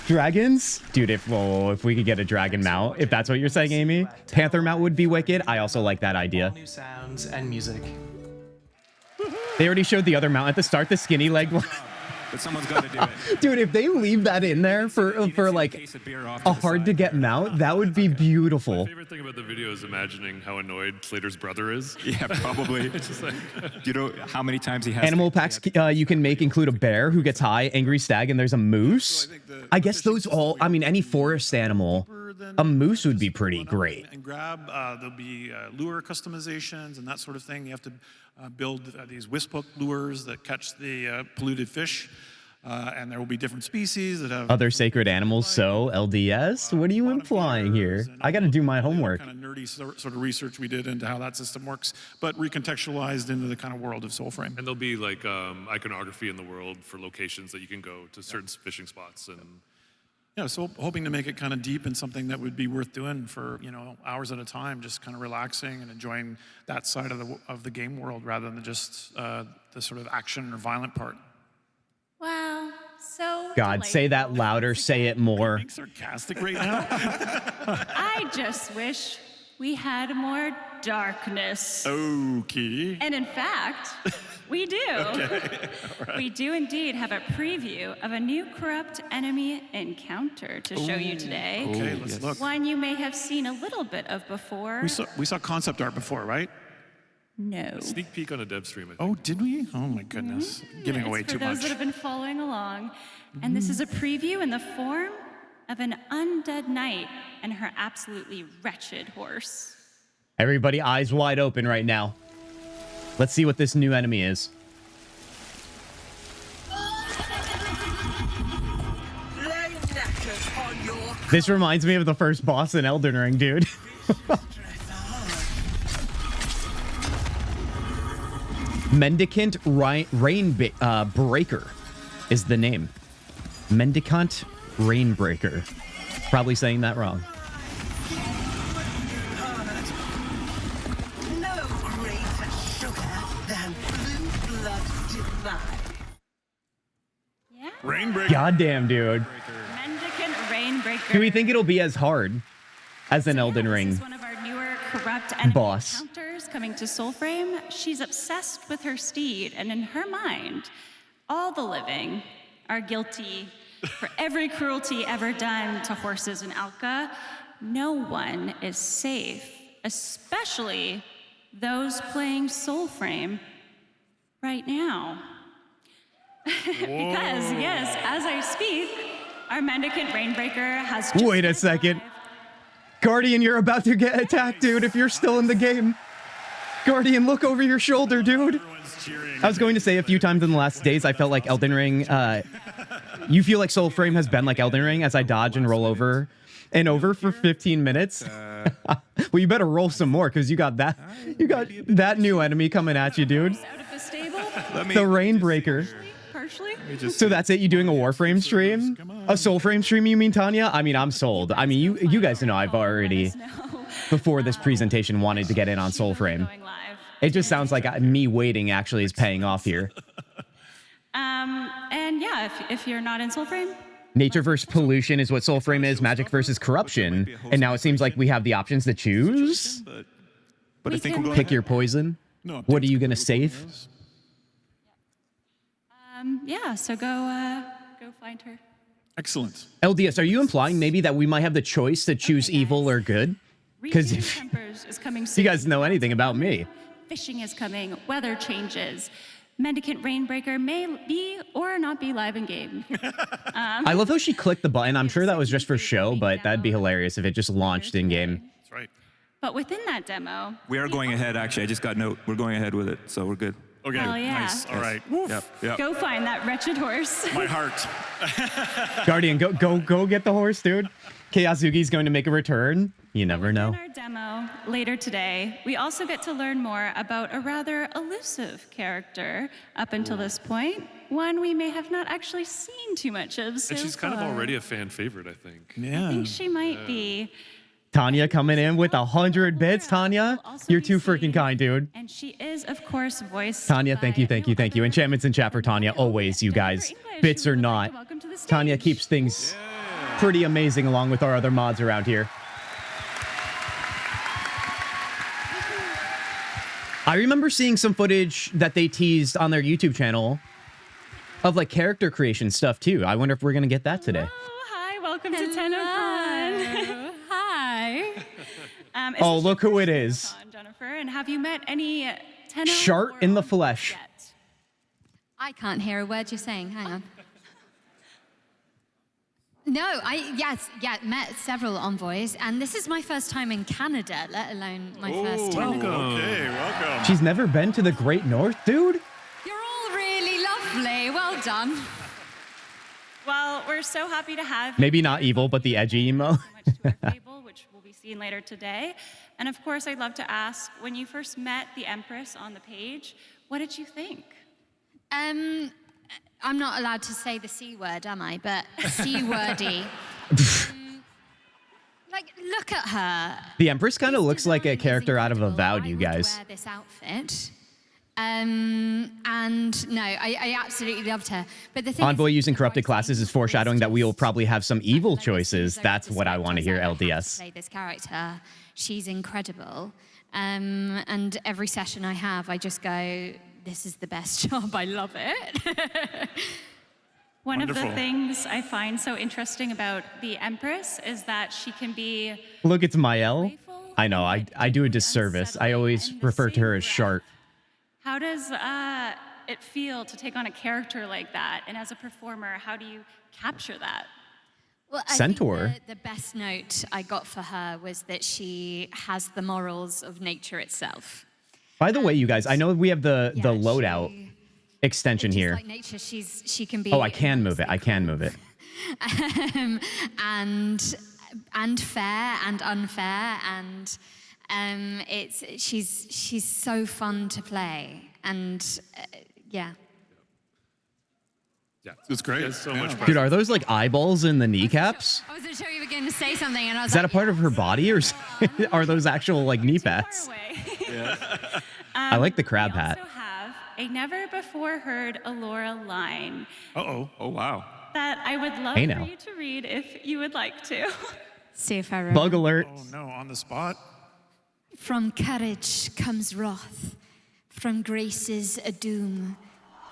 Dragons? Dude, if we could get a dragon mount, if that's what you're saying, Amy. Panther mount would be wicked. I also like that idea. New sounds and music. They already showed the other mount at the start, the skinny leg one. But someone's got to do it. Dude, if they leave that in there for like a hard to get mount, that would be beautiful. My favorite thing about the video is imagining how annoyed Slater's brother is. Yeah, probably. It's just like, You know how many times he has Animal packs you can make include a bear who gets high, angry stag, and there's a moose. I guess those all, I mean, any forest animal, a moose would be pretty great. And grab, there'll be lure customizations and that sort of thing. You have to build these wisp hook lures that catch the polluted fish. And there will be different species that have Other sacred animals, so LDS? What are you implying here? I got to do my homework. kind of nerdy sort of research we did into how that system works, but recontextualized into the kind of world of Soulframe. and there'll be like iconography in the world for locations that you can go to certain fishing spots and. Yeah, so hoping to make it kind of deep and something that would be worth doing for hours at a time, just kind of relaxing and enjoying that side of the game world rather than just the sort of action or violent part. Wow. so God, say that louder. Say it more. Being sarcastic right now. I just wish we had more darkness. Okay. And in fact, we do. Okay. All right. We do indeed have a preview of a new corrupt enemy encounter to show you today. Okay, let's look. One you may have seen a little bit of before. We saw concept art before, right? No. Sneak peek on a dev stream, I think. Oh, did we? Oh my goodness. Giving away It's too for those much. that have been following along. And this is a preview in the form of an undead knight and her absolutely wretched horse. Everybody eyes wide open right now. Let's see what this new enemy is. This reminds me of the first boss in Elden Ring, dude. Mendicant Rainbreaker is the name. Mendicant Rainbreaker. Probably saying that wrong. No greater sugar than blue blood divine. Yeah. Rainbreaker. Goddamn, dude. Mendicant Rainbreaker. Do we think it'll be as hard as an Elden Ring This is one of our newer corrupt enemy boss? encounters coming to Soulframe. She's obsessed with her steed, and in her mind, all the living are guilty for every cruelty ever done to horses in Alka. No one is safe, especially those playing Soulframe right now. Because, yes, as I speak, our Mendicant Rainbreaker has just Wait a second. Guardian, you're about to get attacked, dude, if you're still in the game. Guardian, look over your shoulder, dude. I was going to say a few times in the last days, I felt like Elden Ring, you feel like Soulframe has been like Elden Ring as I dodge and roll over and over for 15 minutes. Well, you better roll some more because you got that new enemy coming at you, dude. Out of the stable, The Rainbreaker. partially. So that's it? You doing a Warframe stream? A Soulframe stream, you mean, Tanya? I mean, I'm sold. I mean, you guys know I've already, before this presentation, wanted to get in on Soulframe. It just sounds like me waiting actually is paying off here. And yeah, if you're not in Soulframe, Nature versus pollution is what Soulframe is. Magic versus corruption. And now it seems like we have the options to choose. But I think we're going Pick your poison. What are you going to save? yeah, so go find her. Excellent. LDS, are you implying maybe that we might have the choice to choose evil or good? Because if Tempers is coming you soon. guys know anything about me. Fishing is coming. Weather changes. Mendicant Rainbreaker may be or not be live in game. I love how she clicked the button. I'm sure that was just for show, but that'd be hilarious if it just launched in game. That's right. But within that demo, We are going ahead, actually. I just got a note. We're going ahead with it, so we're good. Okay, Hell yeah. nice. All right. Yep. go find that wretched horse. My heart. Guardian, go get the horse, dude. Chaosugi's going to make a return. You never know. In our demo later today, we also get to learn more about a rather elusive character up until this point, one we may have not actually seen too much of so And she's kind of far. already a fan favorite, I think. Yeah. I think she might be. Tanya coming in with 100 bits. Tanya, you're too freaking kind, dude. And she is, of course, voiced Tanya, thank you. Enchantments in chat for Tanya. Always, you guys. Bits or not. Tanya keeps things pretty amazing along with our other mods around here. I remember seeing some footage that they teased on their YouTube channel of like character creation stuff too. I wonder if we're going to get that today. Hi, welcome to TennoCon. Hi. Oh, look who it is. Jennifer, and have you met any Tenno Shart in the flesh. I can't hear a word you're saying. Hang on. No, met several envoys, and this is my first time in Canada, let alone my first time. Okay, welcome. She's never been to the Great North, dude? You're all really lovely. Well done. Well, we're so happy to have you Maybe not evil, but the edgy emo. table, which will be seen later today. And of course, I'd love to ask, when you first met the Empress on the page, what did you think? I'm not allowed to say the C word, am I? But C-wordy. Like, look at her. The Empress kind of looks like a character out of Avowed, you guys. Wear this outfit. And no, I absolutely loved her. But the thing Envoy is, using corrupted classes is foreshadowing that we will probably have some evil choices. That's what I want to hear, I have to LDS. play this character. She's incredible. And every session I have, I just go, this is the best job. I love it. One of the Wonderful. things I find so interesting about the Empress is that she can be Look, it's Mael. I know, I do a disservice. I always refer to her as Shart. How does it feel to take on a character like that? And as a performer, how do you capture that? Well, I Centaur. think the best note I got for her was that she has the morals of nature itself. By the way, you guys, I know we have the loadout extension here. Like nature, she can be. Oh, I can move it. I can move it. And fair and unfair, and she's so fun to play, and yeah. Yeah, it's great. There's so much Dude, are those like eyeballs in the kneecaps? I wasn't sure you were going to say something, and I was Is that a part of her body, or are those actual like knee pads? I like the crab hat. We also have a never before heard Allura line Uh-oh. Oh, wow. that I would love Hey, for now. you to read if you would like to. See if I remember. Bug alert. Oh, no, on the spot. From courage comes wrath, from graces a doom,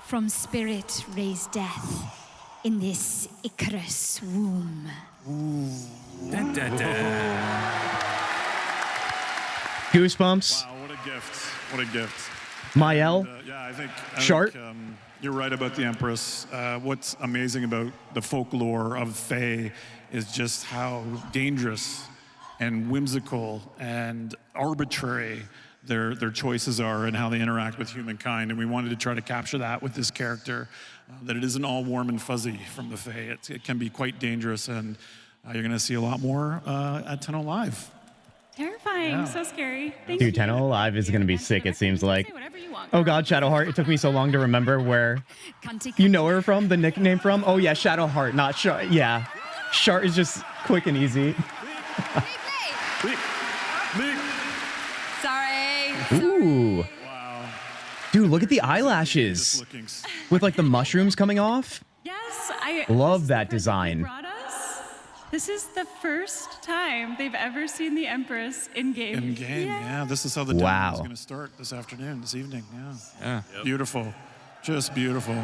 from spirit raised death in this Icarus womb. Dun, dun, dun. Goosebumps. Wow, what a gift. What a gift. Mael. Yeah, I think Shart. You're right about the Empress. What's amazing about the folklore of Fae is just how dangerous and whimsical and arbitrary their choices are and how they interact with humankind. And we wanted to try to capture that with this character, that it isn't all warm and fuzzy from the Fae. It can be quite dangerous, and you're going to see a lot more at Tenno Live. Terrifying, Yeah. so scary. Thank Dude, you. Tenno Live is going to be sick, it seems like. Oh God, Shadowheart. It took me so long to remember where you know her from, the nickname from. Oh yeah, Shadowheart, not Shart. Yeah. Shart is just quick and easy. Sorry. Ooh. Wow. Dude, look at the eyelashes. With like the mushrooms coming off. Yes, I Love that design. brought us. This is the first time they've ever seen the Empress in game. In game, yeah. This is how the Wow. demo is going to start this afternoon, this evening. Yeah. Yeah. Beautiful. Just beautiful.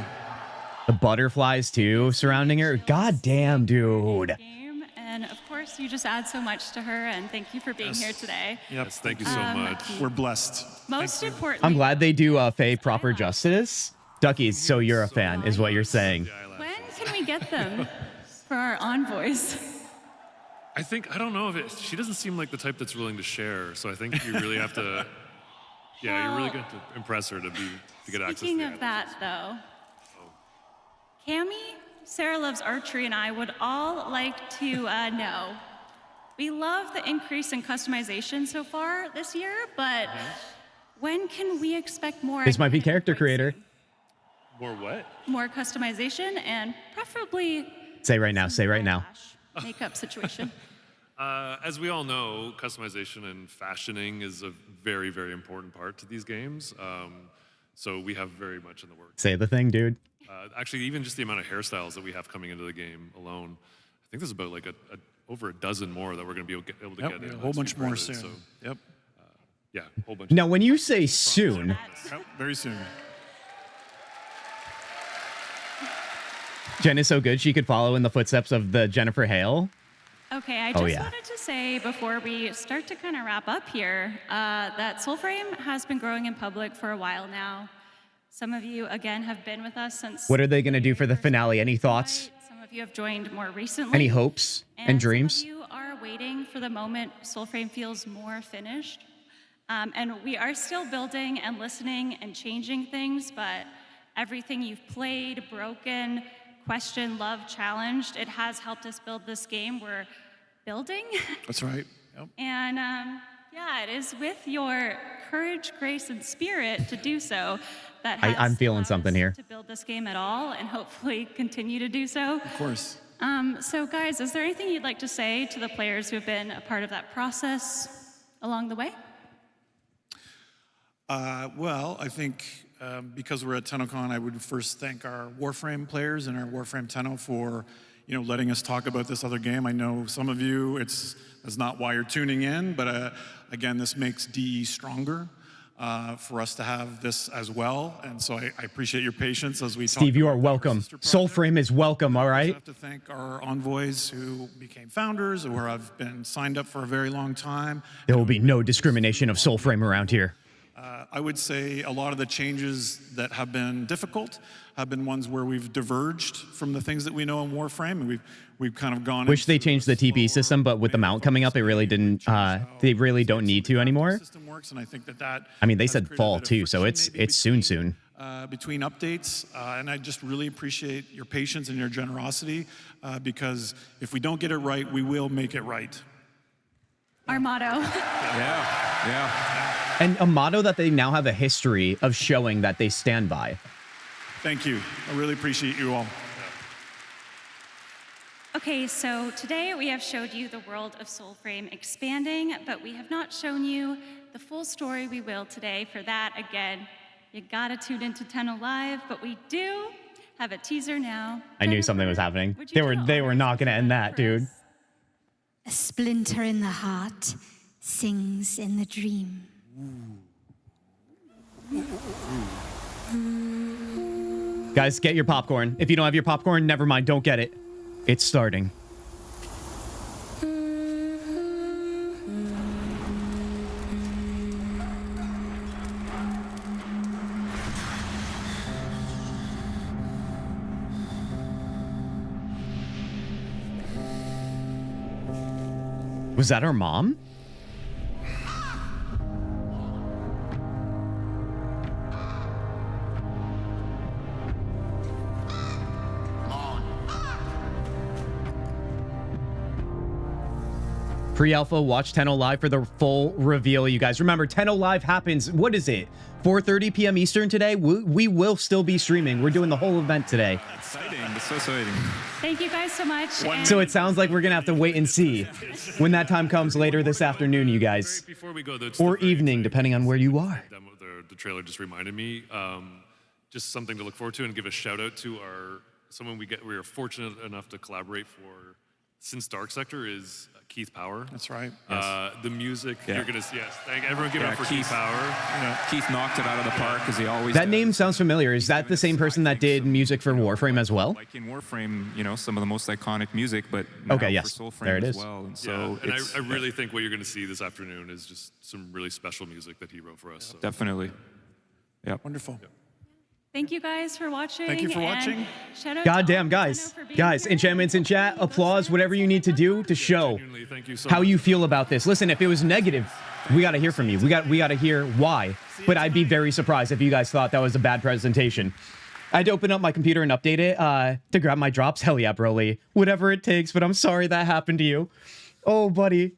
The butterflies too surrounding her. God damn, dude. Game, and of course, you just add so much to her. And thank you for being here today. Yep. Yes, thank you so much. We're blessed. Most importantly, I'm glad they do Faye proper justice. Duckies, so you're a fan, is what you're saying. when can we get them for our envoys? I don't know if it, she doesn't seem like the type that's willing to share. So I think you really have to, yeah, you're really going to impress her to get access to Speaking the of that, though, Cammie, Sarah Loves Archery, and I would all like to know. We love the increase in customization so far this year, but when can we expect more? This might be character creator. More what? More customization and preferably Say right now, say right now. makeup situation. As we all know, customization and fashioning is a very, very important part to these games. So we have very much in the works. Say the thing, dude. Actually, even just the amount of hairstyles that we have coming into the game alone, I think there's about like over a dozen more that we're going to be able to Yep, get in. a whole next bunch few more credits, soon. So, Yep. yeah, a whole bunch. Now, when you say soon, Yep, very soon. Jen is so good she could follow in the footsteps of the Jennifer Hale. Okay, I Oh, just yeah. wanted to say before we start to kind of wrap up here that Soulframe has been growing in public for a while now. Some of you, again, have been with us since. What are they going to do for the finale? Any thoughts? Some of you have joined more recently. Any hopes and dreams? Some of you are waiting for the moment Soulframe feels more finished. And we are still building and listening and changing things, but everything you've played, broken, questioned, loved, challenged, it has helped us build this game we're building. That's right. Yep. And yeah, it is with your courage, grace, and spirit to do so that has I'm feeling allowed something us here. to build this game at all and hopefully continue to do so. Of course. So guys, is there anything you'd like to say to the players who have been a part of that process along the way? Well, I think because we're at TennoCon, I would first thank our Warframe players and our Warframe Tenno for letting us talk about this other game. I know some of you, that's not why you're tuning in, but again, this makes DE stronger for us to have this as well. And so I appreciate your patience as we Steve, you are welcome. Soulframe is welcome, all right? I have to thank our envoys who became founders or have been signed up for a very long time. There will be no discrimination of Soulframe around here. I would say a lot of the changes that have been difficult have been ones where we've diverged from the things that we know in Warframe, and we've kind of gone. Wish they changed the TB system, but with the mount coming up, it really didn't. They really don't need to anymore. System works, and I think that. I mean, they said fall too, so it's soon. Between updates, and I just really appreciate your patience and your generosity, because if we don't get it right, we will make it right. Our motto. Yeah. And a motto that they now have a history of showing that they stand by. Thank you. I really appreciate you all. Okay, so today we have showed you the world of Soulframe expanding, but we have not shown you the full story. We will today. For that, again, you gotta tune into Tenno Live, but we do have a teaser now. I knew something was happening. They were not gonna end that, dude. A splinter in the heart sings in the dream. Guys, get your popcorn. If you don't have your popcorn, never mind, don't get it. It's starting. Was that our mom? Pre-alpha, watch Tenno Live for the full reveal, you guys. Remember, Tenno Live happens, what is it? 4:30 p.m. Eastern today? We will still be streaming. We're doing the whole event today. Exciting. It's so exciting. Thank you guys so much. So it sounds like we're going to have to wait and see when that time comes later this afternoon, you guys. Before we go, though, Or evening, depending on where you are. The trailer just reminded me, just something to look forward to, and give a shout out to someone we are fortunate enough to collaborate for since Dark Sector is Keith Power. That's right. The music you're gonna see. Yes, thank everyone. Give it up for Keith Power. Keith knocked it out of the park as he always. That name sounds familiar. Is that the same person that did music for Warframe as well? Like in Warframe, some of the most iconic music, but now okay, yes, for Soulframe there it is. as well. And so and I really think what you're gonna see this afternoon is just some really special music that he wrote for us. So. Definitely. Yeah. Wonderful. Thank you guys for watching. Thank you for watching. Shout out Goddamn, guys. Enchantments in chat, applause, whatever you need to do to show how you feel about this. Listen, if it was negative, we got to hear from you. We got to hear why. But I'd be very surprised if you guys thought that was a bad presentation. I'd open up my computer and update it to grab my drops. Hell yeah, Broly. Whatever it takes, but I'm sorry that happened to you. Oh, buddy.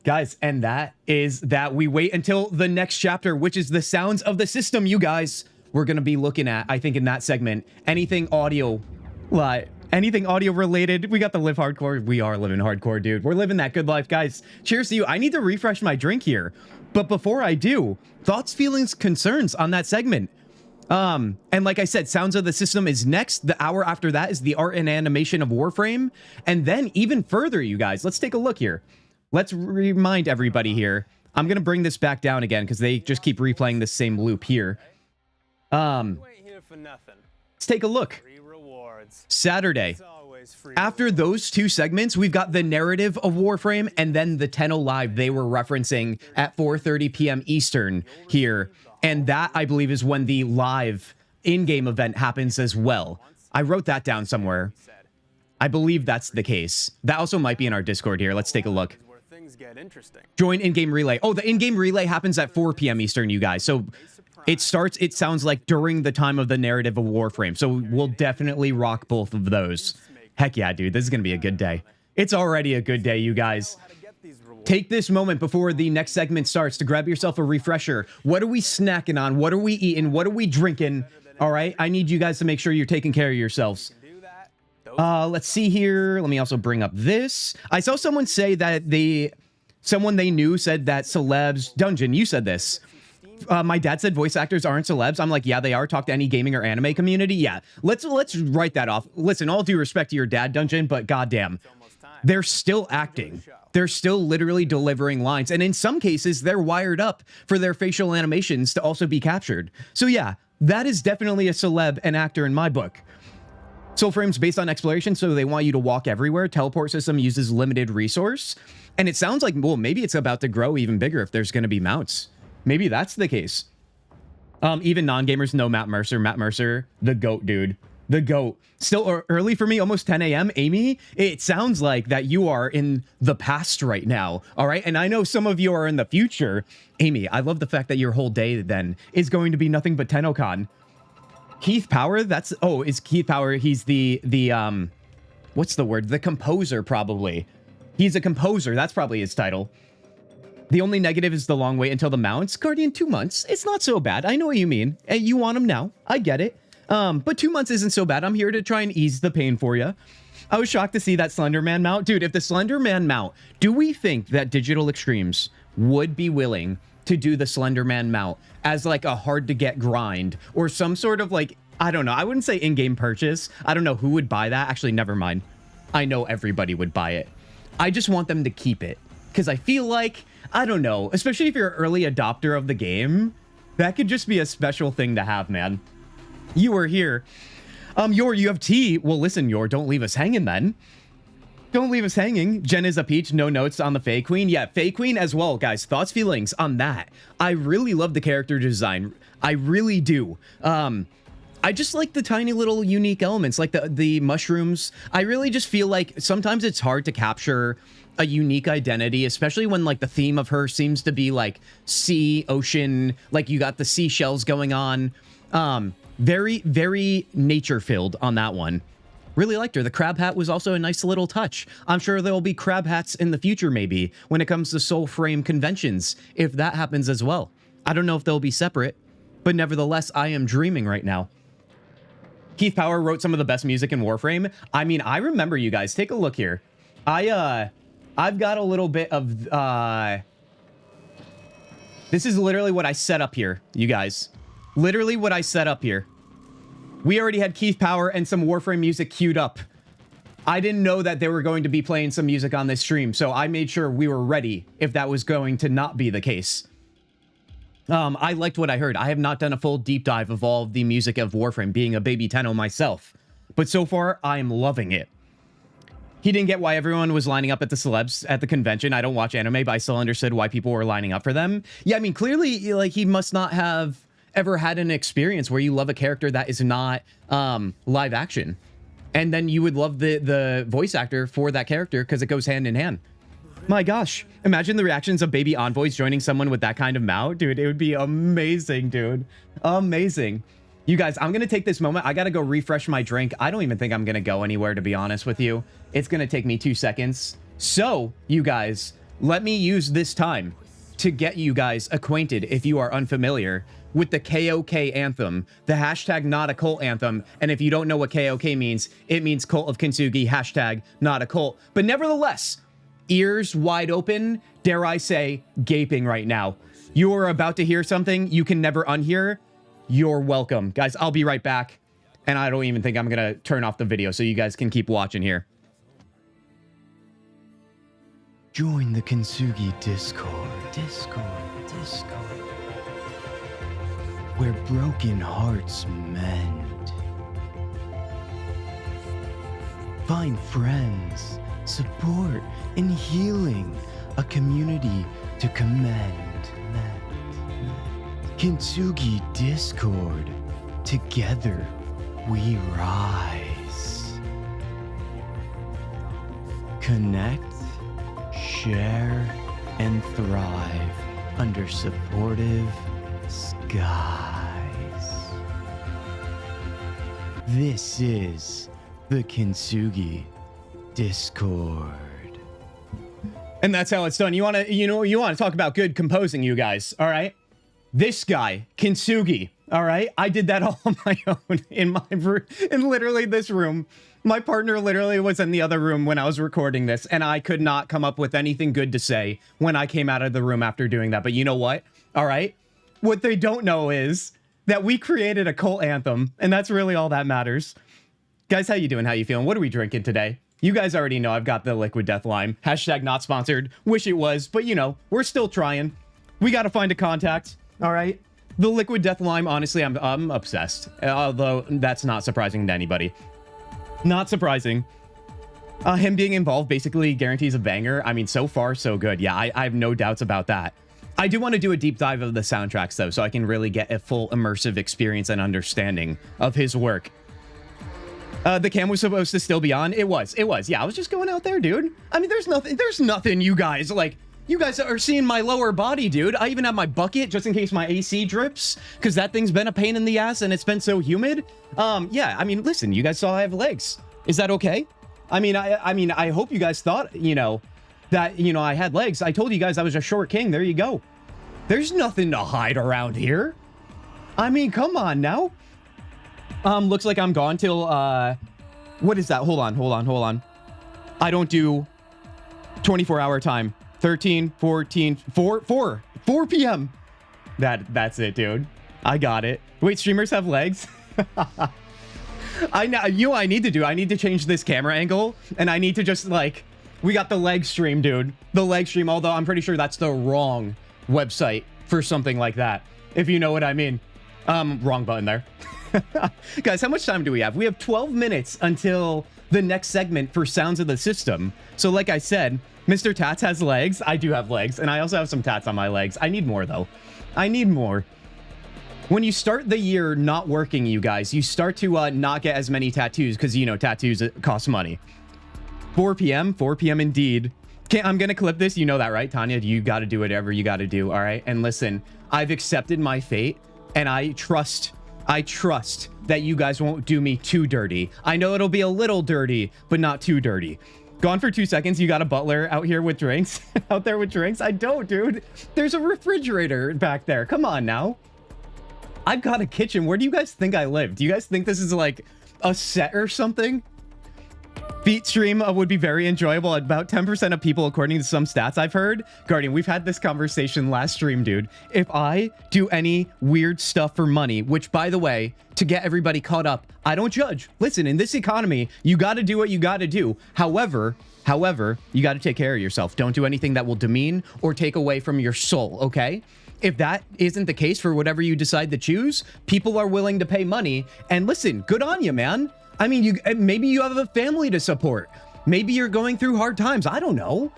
Guys, and that is that. We wait until the next chapter, which is the sounds of the system, you guys. We're going to be looking at, I think, in that segment, anything audio related. We got the live hardcore. We are living hardcore, dude. We're living that good life, guys. Cheers to you. I need to refresh my drink here. But before I do, thoughts, feelings, concerns on that segment. And like I said, sounds of the system is next. The hour after that is the art and animation of Warframe. And then even further, you guys, let's take a look here. Let's remind everybody here. I'm going to bring this back down again because they just keep replaying the same loop here. Let's take a look. Saturday. After those two segments, we've got the narrative of Warframe and then the Tenno Live they were referencing at 4:30 p.m. Eastern here. And that, I believe, is when the live in-game event happens as well. I wrote that down somewhere. I believe that's the case. That also might be in our Discord here. Let's take a look. Join in-game relay. Oh, the in-game relay happens at 4 p.m. Eastern, you guys. So it sounds like during the time of the narrative of Warframe. So we'll definitely rock both of those. Heck yeah, dude. This is going to be a good day. It's already a good day, you guys. Take this moment before the next segment starts to grab yourself a refresher. What are we snacking on? What are we eating? What are we drinking? All right. I need you guys to make sure you're taking care of yourselves. Let's see here. Let me also bring up this. I saw someone say that someone they knew said that Celeb's Dungeon, you said this. My dad said voice actors aren't celebs. I'm like, yeah, they are. Talk to any gaming or anime community. Yeah, let's write that off. Listen, all due respect to your dad, Dungeon, but goddamn, they're still acting. They're still literally delivering lines. And in some cases, they're wired up for their facial animations to also be captured. So yeah, that is definitely a celeb and actor in my book. Soulframe's based on exploration, so they want you to walk everywhere. Teleport system uses limited resource. And it sounds like, well, maybe it's about to grow even bigger if there's going to be mounts. Maybe that's the case. Even non-gamers know Matt Mercer. Matt Mercer, the GOAT, dude. The GOAT. Still early for me, almost 10 a.m. Amy, it sounds like that you are in the past right now, all right? And I know some of you are in the future. Amy, I love the fact that your whole day then is going to be nothing but TennoCon. Keith Power, that's... Oh, is Keith Power, he's the what's the word? The composer, probably. He's a composer, that's probably his title. The only negative is the long wait until the mounts. Guardian, 2 months. It's not so bad. I know what you mean. You want them now. I get it. But 2 months isn't so bad. I'm here to try and ease the pain for you. I was shocked to see that Slender Man mount. Dude, if the Slender Man mount, do we think that Digital Extremes would be willing to do the Slender Man mount as like a hard to get grind or some sort of like, I don't know. I wouldn't say in-game purchase. I don't know who would buy that. Actually, never mind. I know everybody would buy it. I just want them to keep it because I feel like, I don't know, especially if you're an early adopter of the game, that could just be a special thing to have, man. You were here. Yor, you have tea. Well, listen, Yor, don't leave us hanging then. Don't leave us hanging. Jen is a peach. No notes on the Fae Queen. Yeah, Fae Queen as well, guys. Thoughts, feelings on that. I really love the character design. I really do. I just like the tiny little unique elements, like the mushrooms. I really just feel like sometimes it's hard to capture a unique identity, especially when like the theme of her seems to be like sea, ocean, like you got the seashells going on. Very, very nature filled on that one. Really liked her. The crab hat was also a nice little touch. I'm sure there will be crab hats in the future, maybe, when it comes to Soulframe conventions, if that happens as well. I don't know if they'll be separate, but nevertheless, I am dreaming right now. Keith Power wrote some of the best music in Warframe. I mean, I remember you guys. Take a look here. I've got a little bit of... This is literally what I set up here, you guys. Literally what I set up here. We already had Keith Power and some Warframe music queued up. I didn't know that they were going to be playing some music on this stream, so I made sure we were ready if that was going to not be the case. I liked what I heard. I have not done a full deep dive of all of the music of Warframe, being a baby Tenno myself. But so far, I am loving it. He didn't get why everyone was lining up at the celebs at the convention. I don't watch anime, but I still understood why people were lining up for them. Yeah, I mean, clearly, like, he must not have ever had an experience where you love a character that is not live action. And then you would love the voice actor for that character because it goes hand in hand. My gosh, imagine the reactions of baby envoys joining someone with that kind of mount. Dude, it would be amazing, dude. Amazing. You guys, I'm going to take this moment. I got to go refresh my drink. I don't even think I'm going to go anywhere, to be honest with you. It's going to take me 2 seconds. So, you guys, let me use this time to get you guys acquainted, if you are unfamiliar, with the KOK anthem, the hashtag not a cult anthem. And if you don't know what KOK means, it means Cult of Kintzugi, hashtag not a cult. But nevertheless, ears wide open, dare I say, gaping right now. You are about to hear something you can never unhear. You're welcome. Guys, I'll be right back. And I don't even think I'm going to turn off the video so you guys can keep watching here. Join the Kintzugi Discord. Discord. Where broken hearts mend. Find friends, support, and healing. A community to commend. Kintzugi Discord. Together we rise. Connect, share, and thrive under supportive skies. This is the Kintzugi Discord. And that's how it's done. You want to talk about good composing, you guys, all right? This guy, Kintzugi, all right? I did that all on my own in literally this room. My partner literally was in the other room when I was recording this, and I could not come up with anything good to say when I came out of the room after doing that. But you know what? All right? what they don't know is that we created a cult anthem, and that's really all that matters. Guys, how you doing? How you feeling? What are we drinking today? You guys already know I've got the Liquid Death Lime. Hashtag not sponsored. Wish it was, but you know, we're still trying. We got to find a contact, all right? The Liquid Death Lime, honestly, I'm obsessed. Although that's not surprising to anybody. Not surprising. Him being involved basically guarantees a banger. I mean, so far, so good. Yeah, I have no doubts about that. I do want to do a deep dive of the soundtracks, though, so I can really get a full immersive experience and understanding of his work. The cam was supposed to still be on. It was. Yeah, I was just going out there, dude. I mean, there's nothing you guys, like, you guys are seeing my lower body, dude. I even have my bucket just in case my AC drips, because that thing's been a pain in the ass and it's been so humid. Yeah, I mean, listen, you guys saw I have legs. Is that okay? I mean, I hope you guys thought, you know, that, you know, I had legs. I told you guys I was a short king. There you go. There's nothing to hide around here. I mean, come on now. Looks like I'm gone till, what is that? Hold on. I don't do 24-hour time. 13, 14, 4 p.m. That's it, dude. I got it. Wait, streamers have legs? I know, you know what I need to do? I need to change this camera angle, and I need to just, like, we got the leg stream, dude. The leg stream, although I'm pretty sure that's the wrong website for something like that, if you know what I mean. Wrong button there. Guys, how much time do we have? We have 12 minutes until the next segment for Sounds of the System. So like I said, Mr. Tats has legs. I do have legs, and I also have some tats on my legs. I need more, though. I need more. When you start the year not working, you guys, you start to not get as many tattoos because, you know, tattoos cost money. 4 p.m. indeed. I'm going to clip this. You know that, right, Tanya? You got to do whatever you got to do, all right? And listen, I've accepted my fate, and I trust that you guys won't do me too dirty. I know it'll be a little dirty, but not too dirty. Gone for 2 seconds. You got a butler out here with drinks? Out there with drinks? I don't, dude. There's a refrigerator back there. Come on now. I've got a kitchen. Where do you guys think I live? Do you guys think this is like a set or something? Feet stream would be very enjoyable. About 10% of people, according to some stats I've heard. Guardian, we've had this conversation last stream, dude. If I do any weird stuff for money, which, by the way, to get everybody caught up, I don't judge. Listen, in this economy, you got to do what you got to do. However, you got to take care of yourself. Don't do anything that will demean or take away from your soul, okay? If that isn't the case for whatever you decide to choose, people are willing to pay money. And listen, good on you, man. I mean, maybe you have a family to support. Maybe you're going through hard times. I don't know.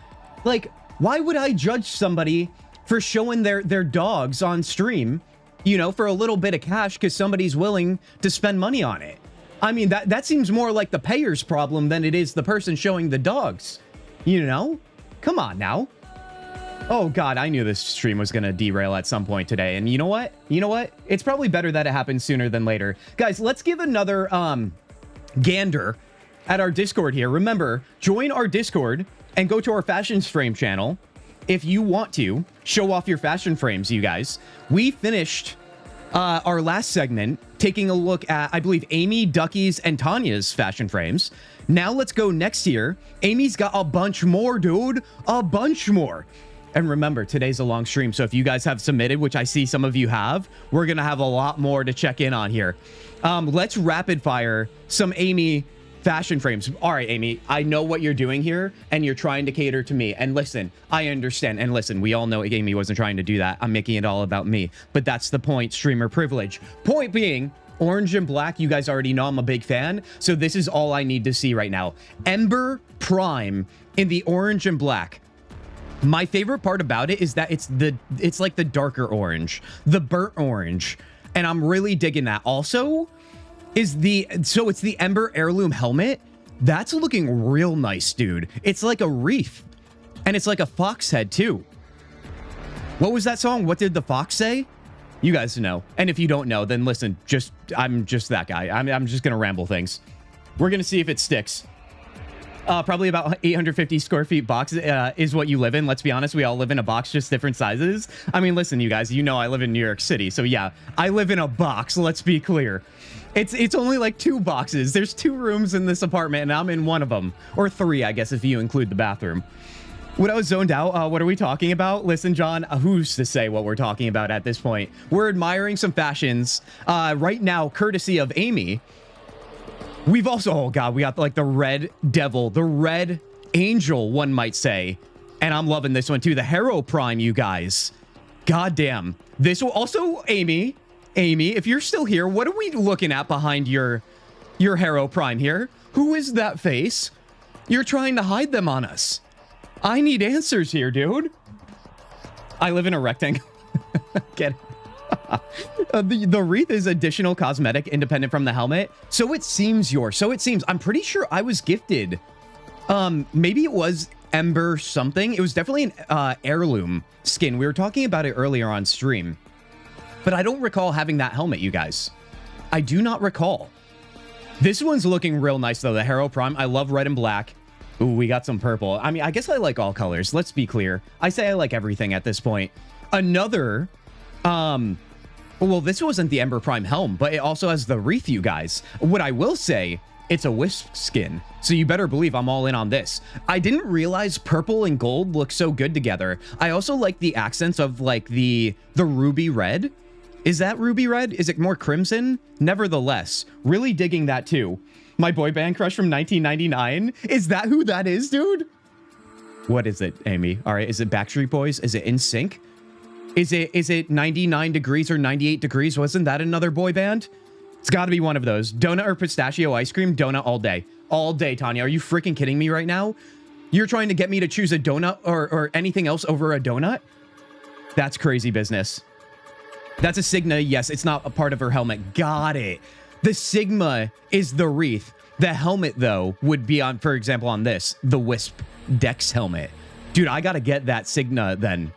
Like, why would I judge somebody for showing their dogs on stream, you know, for a little bit of cash because somebody's willing to spend money on it? I mean, that seems more like the payer's problem than it is the person showing the dogs. You know? Come on now. Oh, God, I knew this stream was going to derail at some point today. And you know what? It's probably better that it happens sooner than later. Guys, let's give another gander at our Discord here. Remember, join our Discord and go to our Fashion Frame channel if you want to show off your fashion frames, you guys. We finished our last segment taking a look at, I believe, Amy, Ducky's, and Tanya's fashion frames. Now let's go next year. Amy's got a bunch more, dude. A bunch more. And remember, today's a long stream, so if you guys have submitted, which I see some of you have, we're going to have a lot more to check in on here. Let's rapid fire some Amy fashion frames. All right, Amy, I know what you're doing here, and you're trying to cater to me. And listen, I understand. And listen, we all know Amy wasn't trying to do that. I'm making it all about me. But that's the point, streamer privilege. Point being, orange and black, you guys already know I'm a big fan. So this is all I need to see right now. Ember Prime in the orange and black. My favorite part about it is that it's like the darker orange, the burnt orange, and I'm really digging that. Also, it's the Ember Heirloom helmet. That's looking real nice, dude. It's like a wreath, and it's like a fox head too. What was that song? What did the fox say? You guys know. And if you don't know, then listen. I'm just that guy. I'm just gonna ramble things. We're gonna see if it sticks. Probably about 850 square feet box is what you live in. Let's be honest, we all live in a box, just different sizes. I mean, listen, you guys, you know I live in New York City, so yeah, I live in a box. Let's be clear. It's only like 2 boxes. There's 2 rooms in this apartment, and I'm in one of them, or 3, I guess, if you include the bathroom. When I was zoned out, what are we talking about? Listen, John, who's to say what we're talking about at this point? We're admiring some fashions right now, courtesy of Amy. We've also, oh God, we got like the red devil, the red angel, one might say. And I'm loving this one too. The Hero Prime, you guys. God damn. This will also, Amy, if you're still here, what are we looking at behind your Hero Prime here? Who is that face? You're trying to hide them on us. I need answers here, dude. I live in a rectangle. Get it? The wreath is additional cosmetic independent from the helmet. So it seems yours. So it seems. I'm pretty sure I was gifted. Maybe it was Ember something. It was definitely an heirloom skin. We were talking about it earlier on stream. But I don't recall having that helmet, you guys. I do not recall. This one's looking real nice, though. The Hero Prime. I love red and black. Ooh, we got some purple. I mean, I guess I like all colors. Let's be clear. I say I like everything at this point. Another, well, this wasn't the Ember Prime helm, but it also has the wreath, you guys. What I will say, it's a wisp skin. So you better believe I'm all in on this. I didn't realize purple and gold look so good together. I also like the accents of like the ruby red. Is that ruby red? Is it more crimson? Nevertheless, really digging that too. My boy band crush from 1999. Is that who that is, dude? What is it, Amy? All right, is it Backstreet Boys? Is it NSYNC? Is it 99 Degrees or 98 Degrees? Wasn't that another boy band? It's got to be one of those. Donut or pistachio ice cream? Donut all day. All day, Tanya. Are you freaking kidding me right now? You're trying to get me to choose a donut or anything else over a donut? That's crazy business. That's a Sigma. Yes, it's not a part of her helmet. Got it. The Sigma is the wreath. The helmet, though, would be on, for example, on this, the Wisp Dex helmet. Dude, I gotta get that Sigma then.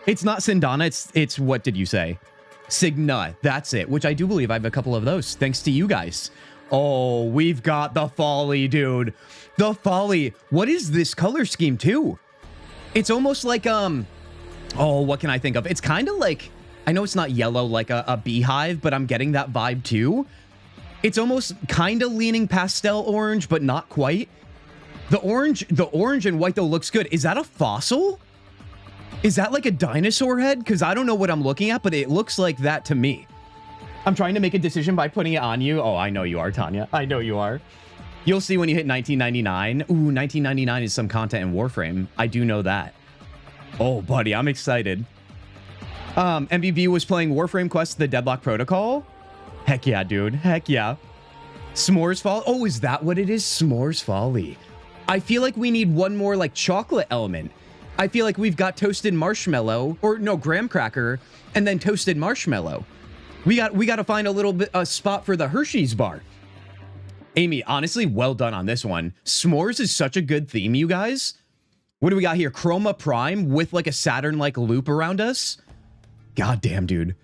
It's not Sindana, it's what did you say? Signa, that's it, which I do believe I have a couple of those, thanks to you guys. Oh, we've got the Folly, dude. The Folly. What is this color scheme, too? It's almost like, oh, what can I think of? It's kind of like, I know it's not yellow like a beehive, but I'm getting that vibe, too. It's almost kind of leaning pastel orange, but not quite. The orange and white, though, looks good. Is that a fossil? Is that like a dinosaur head? Because I don't know what I'm looking at, but it looks like that to me. I'm trying to make a decision by putting it on you. Oh, I know you are, Tanya. I know you are. You'll see when you hit 1999. Ooh, 1999 is some content in Warframe. I do know that. Oh, buddy, I'm excited. MBB was playing Warframe Quest, the Deadlock Protocol. Heck yeah, dude. Heck yeah. S'mores Folly. Oh, is that what it is? S'mores Folly. I feel like we need one more like chocolate element. I feel like we've got toasted marshmallow, or no, graham cracker, and then toasted marshmallow. We got to find a little bit a spot for the Hershey's bar. Amy, honestly, well done on this one. S'mores is such a good theme, you guys. What do we got here? Chroma Prime with like a Saturn-like loop around us. God damn, dude.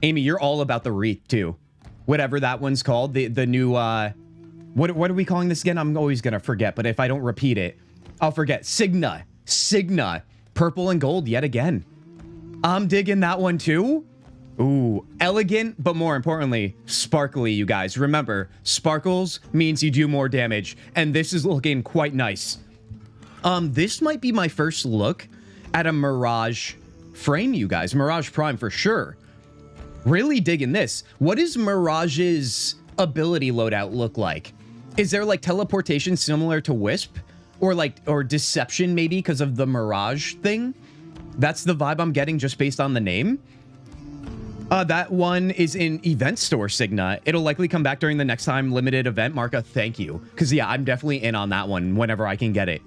Amy, you're all about the wreath too. Whatever that one's called, the new what are we calling this again? I'm always gonna forget, but if I don't repeat it, I'll forget. Signa, purple and gold yet again. I'm digging that one too. Ooh, elegant, but more importantly, sparkly, you guys. Remember, sparkles means you do more damage, and this is looking quite nice. This might be my first look at a Mirage frame, you guys. Mirage Prime for sure. Really digging this. What does Mirage's ability loadout look like? Is there like teleportation similar to Wisp? Or deception maybe because of the Mirage thing? That's the vibe I'm getting just based on the name. That one is in Event Store Signa. It'll likely come back during the next time limited event. Marka, thank you. Because yeah, I'm definitely in on that one whenever I can get it.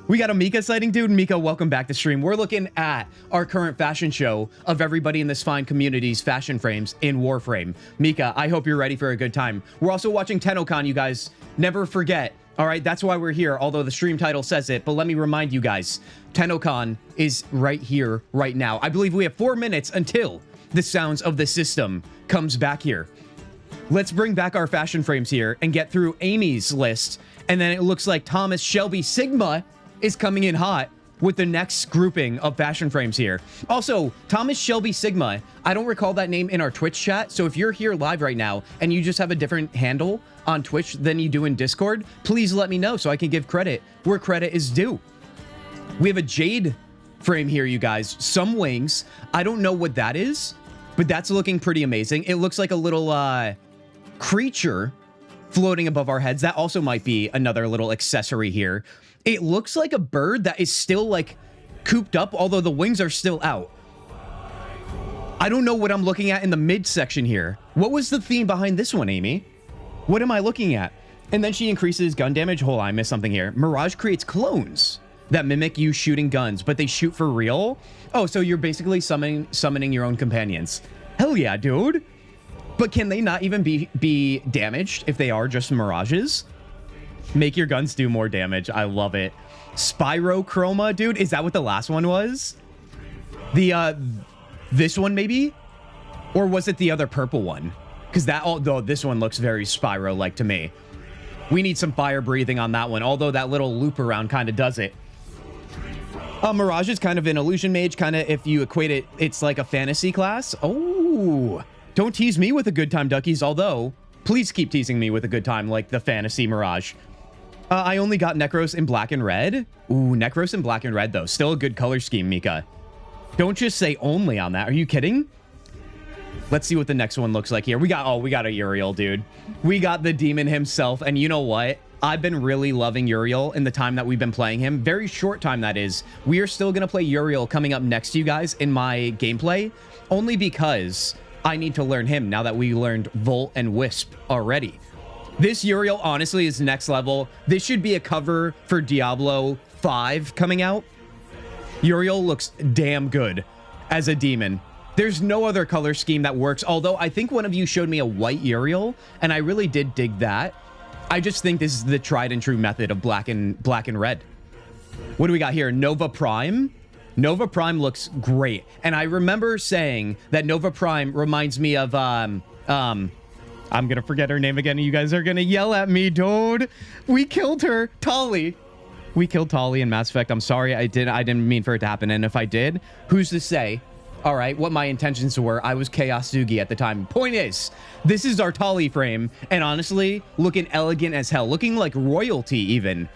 We got a Mika sighting, dude. Mika, welcome back to stream. We're looking at our current fashion show of everybody in this fine community's fashion frames in Warframe. Mika, I hope you're ready for a good time. We're also watching TennoCon, you guys. Never forget. All right, that's why we're here, although the stream title says it. But let me remind you guys, TennoCon is right here, right now. I believe we have 4 minutes until the sounds of the system comes back here. Let's bring back our fashion frames here and get through Amy's list. And then it looks like Thomas Shelby Sigma is coming in hot with the next grouping of fashion frames here. Also, Thomas Shelby Sigma, I don't recall that name in our Twitch chat, so if you're here live right now and you just have a different handle on Twitch than you do in Discord, please let me know so I can give credit where credit is due. We have a jade frame here, you guys. Some wings. I don't know what that is, but that's looking pretty amazing. It looks like a little creature floating above our heads. That also might be another little accessory here. It looks like a bird that is still like cooped up, although the wings are still out. I don't know what I'm looking at in the midsection here. What was the theme behind this one, Amy? What am I looking at? And then she increases gun damage. Hold on, I missed something here. Mirage creates clones that mimic you shooting guns, but they shoot for real? Oh, so you're basically summoning your own companions. Hell yeah, dude. But can they not even be damaged if they are just mirages? Make your guns do more damage. I love it. Spirochroma, dude. Is that what the last one was? This one maybe? Or was it the other purple one? Because although this one looks very Spyro-like to me. We need some fire breathing on that one, although that little loop around kind of does it. Mirage is kind of an illusion mage, kind of, if you equate it, it's like a fantasy class. Oh, don't tease me with a good time, duckies, although please keep teasing me with a good time like the fantasy Mirage. I only got Necros in black and red. Ooh, Necros in black and red, though. Still a good color scheme, Mika. Don't just say only on that. Are you kidding? Let's see what the next one looks like here. We got a Uriel, dude. We got the demon himself. And you know what? I've been really loving Uriel in the time that we've been playing him. Very short time, that is. We are still going to play Uriel coming up next to you guys in my gameplay. Only because I need to learn him now that we learned Volt and Wisp already. This Uriel, honestly, is next level. This should be a cover for Diablo 5 coming out. Uriel looks damn good as a demon. There's no other color scheme that works, although I think one of you showed me a white Uriel, and I really did dig that. I just think this is the tried and true method of black and red. What do we got here? Nova Prime? Nova Prime looks great. And I remember saying that Nova Prime reminds me of, I'm gonna forget her name again. You guys are gonna yell at me, dude. We killed her. Tali. We killed Tali in Mass Effect. I'm sorry. I didn't mean for it to happen. And if I did, who's to say? All right, what my intentions were. I was Chaos Sugi at the time. Point is, this is our Tali frame, and honestly, looking elegant as hell. Looking like royalty, even.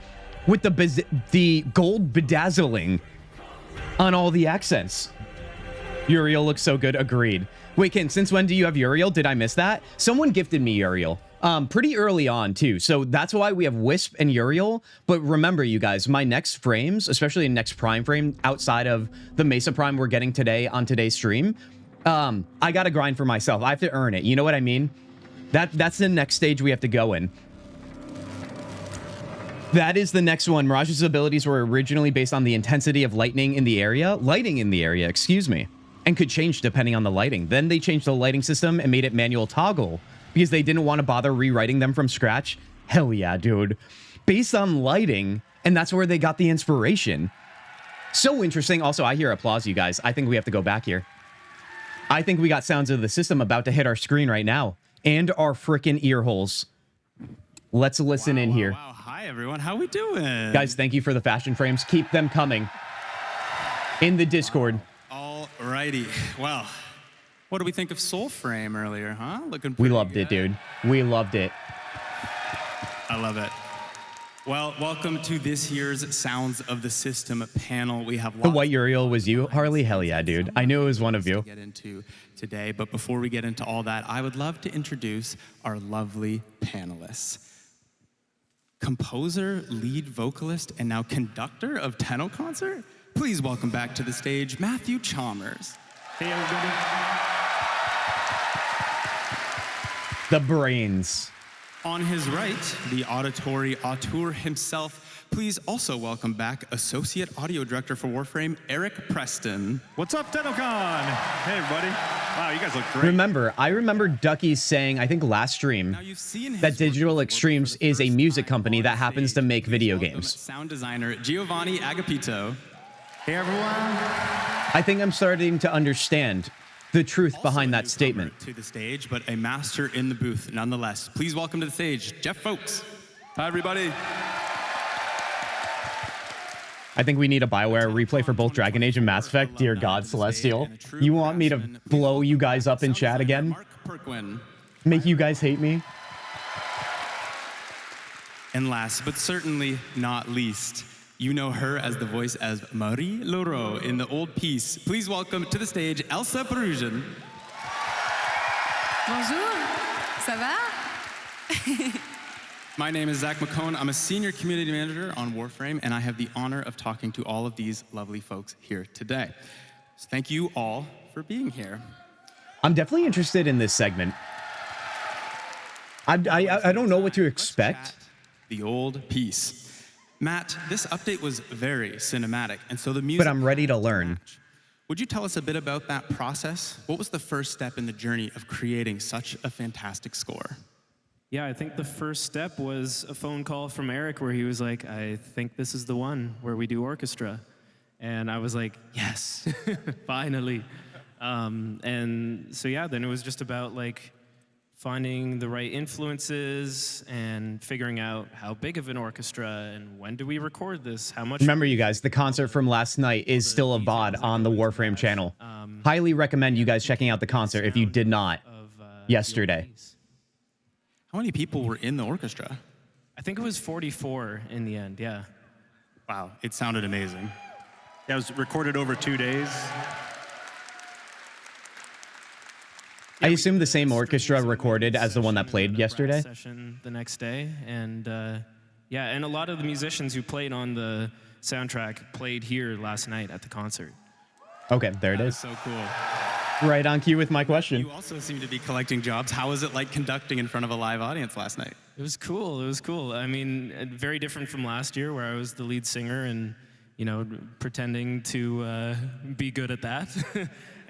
With the gold bedazzling on all the accents. Uriel looks so good. Agreed. Wait, Ken, since when do you have Uriel? Did I miss that? Someone gifted me Uriel. Pretty early on, too. So that's why we have Wisp and Uriel. But remember, you guys, my next frames, especially in next Prime frame, outside of the Mesa Prime we're getting today on today's stream, I got to grind for myself. I have to earn it. You know what I mean? That's the next stage we have to go in. That is the next one. Mirage's abilities were originally based on the intensity of lighting in the area, excuse me, and could change depending on the lighting. Then they changed the lighting system and made it manual toggle because they didn't want to bother rewriting them from scratch. Hell yeah, dude. Based on lighting, and that's where they got the inspiration. So interesting. Also, I hear applause, you guys. I think we have to go back here. I think we got sounds of the system about to hit our screen right now. And our frickin' ear holes. Let's listen in here. Wow. Hi, everyone. How we doing? Guys, thank you for the fashion frames. Keep them coming. In the Discord. All righty. Well, what do we think of Soulframe earlier, huh? Looking pretty We loved it, dude. We loved it. I love it. Well, welcome to this year's Sounds of the System panel. We have the white Uriel was you, Harley? Hell yeah, dude. I knew it was one of you. To get into today, but before we get into all that, I would love to introduce our lovely panelists. Composer, lead vocalist, and now conductor of Tenno Concert, please welcome back to the stage Matthew Chalmers. Hey, everybody. The brains. On his right, the auditory auteur himself, please also welcome back Associate Audio Director for Warframe, Eric Preston. What's up, TennoCon? Hey, everybody. Wow, you guys look great. Remember, I remember Ducky's saying, I think last stream, that Digital Extremes is a music company that happens to make video games. Sound designer Giovanni Agapito. Hey, everyone. I think I'm starting to understand the truth behind that statement. To the stage, but a master in the booth nonetheless. Please welcome to the stage, Jeff Folks. Hi, everybody. I think we need a BioWare replay for both Dragon Age and Mass Effect. Dear God, Celestial. You want me to blow you guys up in chat again? Make you guys hate me? And last, but certainly not least, You know her as the voice as Marie Leroux in the old piece. Please welcome to the stage Elsa Perusian. Bonjour, ça va? My name is Zach McCone. I'm a senior community manager on Warframe, and I have the honor of talking to all of these lovely folks here today. So thank you all for being here. I'm definitely interested in this segment. I don't know what to expect. The old piece. Matt, this update was very cinematic, and so the music... But I'm ready to learn. Would you tell us a bit about that process? What was the first step in the journey of creating such a fantastic score? Yeah, I think the first step was a phone call from Eric where he was like, I think this is the one where we do orchestra. And I was like, yes, finally. And so yeah, then it was just about like finding the right influences and figuring out how big of an orchestra and when do we record this, how much... Remember, you guys, the concert from last night is still a VOD on the Warframe channel. Highly recommend you guys checking out the concert if you did not yesterday. How many people were in the orchestra? I think it was 44 in the end, yeah. Wow, it sounded amazing. Yeah, it was recorded over 2 days. I assume the same orchestra recorded as the one that played yesterday. Session the next day, and yeah, and a lot of the musicians who played on the soundtrack played here last night at the concert. Okay, there it is. So cool. Right on cue with my question. You also seem to be collecting jobs. How was it like conducting in front of a live audience last night? It was cool. It was cool. I mean, very different from last year where I was the lead singer and, you know, pretending to be good at that.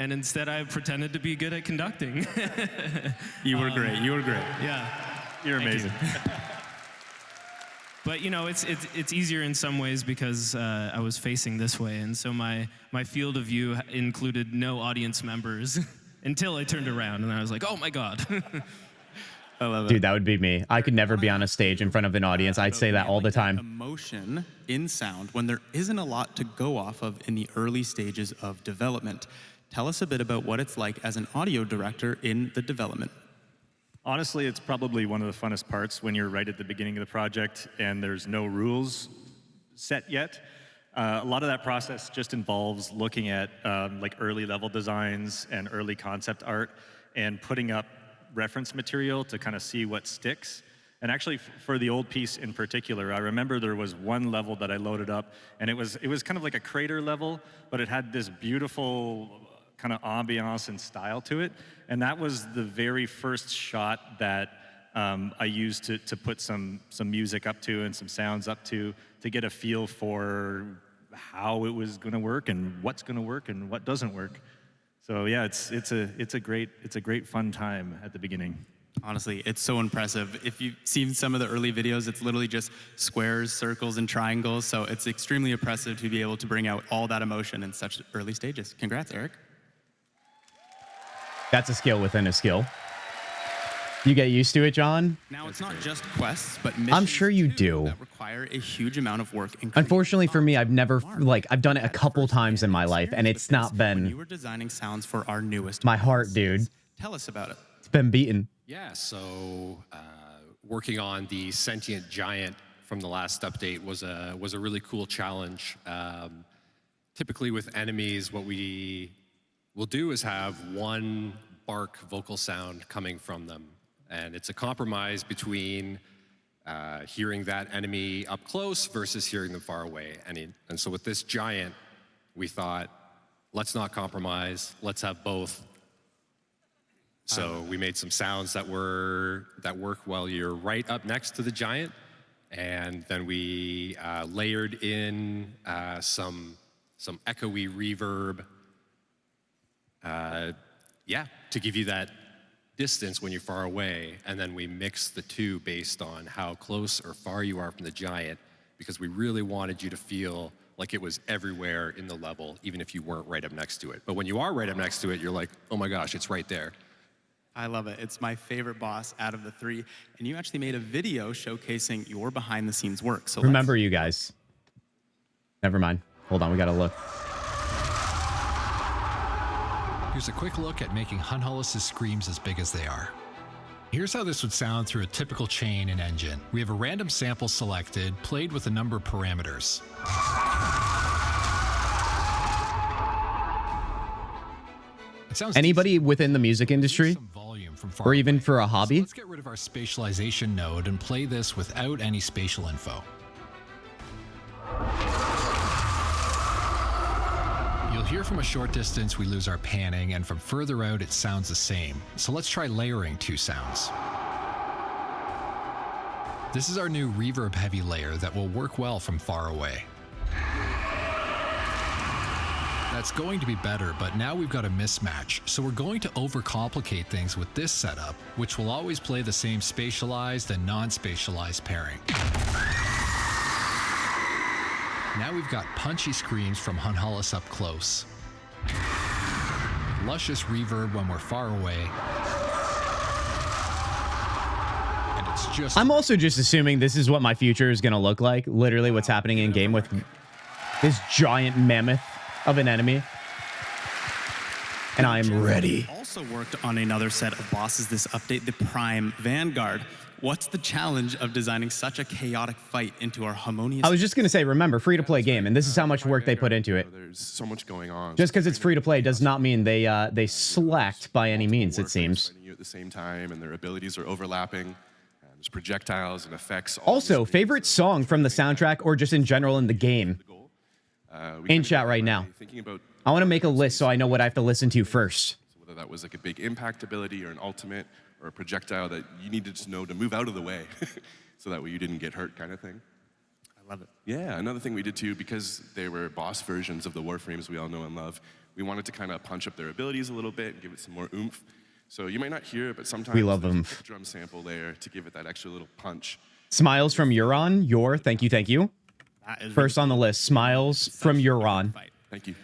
And instead I pretended to be good at conducting. You were great. You were great. Yeah. You're amazing. But, you know, it's easier in some ways because I was facing this way. And so my field of view included no audience members until I turned around and I was like, oh my God. I love it. Dude, that would be me. I could never be on a stage in front of an audience. I'd say that all the time. Emotion in sound when there isn't a lot to go off of in the early stages of development. Tell us a bit about what it's like as an audio director in the development. Honestly, it's probably one of the funnest parts when you're right at the beginning of the project and there's no rules set yet. A lot of that process just involves looking at like early level designs and early concept art and putting up reference material to kind of see what sticks. And actually, for the old piece in particular, I remember there was one level that I loaded up, and it was kind of like a crater level, but it had this beautiful kind of ambiance and style to it. And that was the very first shot that I used to put some music up to and some sounds up to get a feel for how it was going to work and what's going to work and what doesn't work. So yeah, it's a great fun time at the beginning. Honestly, it's so impressive. If you've seen some of the early videos, it's literally just squares, circles, and triangles. So it's extremely impressive to be able to bring out all that emotion in such early stages. Congrats, Eric. That's a skill within a skill. You get used to it, John? Now, it's not just quests, but missions I'm sure you do. That require a huge amount of work. Unfortunately for me, I've never, I've done it a couple times in my life, and it's not When you been were designing sounds for our newest my heart, dude. Tell us about it. It's been beaten. Yeah, so working on the sentient giant from the last update was a really cool challenge. Typically with enemies, what we will do is have one bark vocal sound coming from them. And it's a compromise between hearing that enemy up close versus hearing them far away. And so with this giant, we thought, let's not compromise, let's have both. So we made some sounds that work while you're right up next to the giant. And then we layered in some echoey reverb, to give you that distance when you're far away, and then we mix the two based on how close or far you are from the giant, because we really wanted you to feel like it was everywhere in the level, even if you weren't right up next to it. But when you are right up next to it, you're like, oh my gosh, it's right there. I love it. It's my favorite boss out of the three. And you actually made a video showcasing your behind-the-scenes work. So Remember, you guys. Never mind. Hold on, we gotta look. Here's a quick look at making Hun Hollis' screams as big as they are. Here's how this would sound through a typical chain in Engine. We have a random sample selected, played with a number of parameters. Anybody within the music industry, or even for a hobby? Let's get rid of our spatialization node and play this without any spatial info. You'll hear from a short distance we lose our panning, and from further out it sounds the same. So let's try layering two sounds. This is our new reverb heavy layer that will work well from far away. That's going to be better, but now we've got a mismatch, so we're going to overcomplicate things with this setup, which will always play the same spatialized and non-spatialized pairing. Now we've got punchy screams from Hunhullus up close, luscious reverb when we're far away, and it's just... I'm also just assuming this is what my future is going to look like, literally what's happening in game with this giant mammoth of an enemy. And I am ready. Also worked on another set of bosses this update, the Prime Vanguard. What's the challenge of designing such a chaotic fight into our harmonious... I was just going to say, remember, free-to-play game, and this is how much work they put into it. There's so much going on. Just because it's free-to-play does not mean they slacked by any means, it seems. You at the same time, and their abilities are overlapping. There's projectiles and effects. Also, favorite song from the soundtrack or just in general in the game? In chat right now. I want to make a list so I know what I have to listen to first. So whether that was like a big impact ability or an ultimate or a projectile that you needed to know to move out of the way so that way you didn't get hurt kind of thing. I love it. Yeah, another thing we did too, because they were boss versions of the Warframes we all know and love, we wanted to kind of punch up their abilities a little bit and give it some more oomph. So you might not hear it, but sometimes we love them. A drum sample there to give it that extra little punch. Smiles from Euron. Thank you. First on the list, Smiles from Euron. Thank you.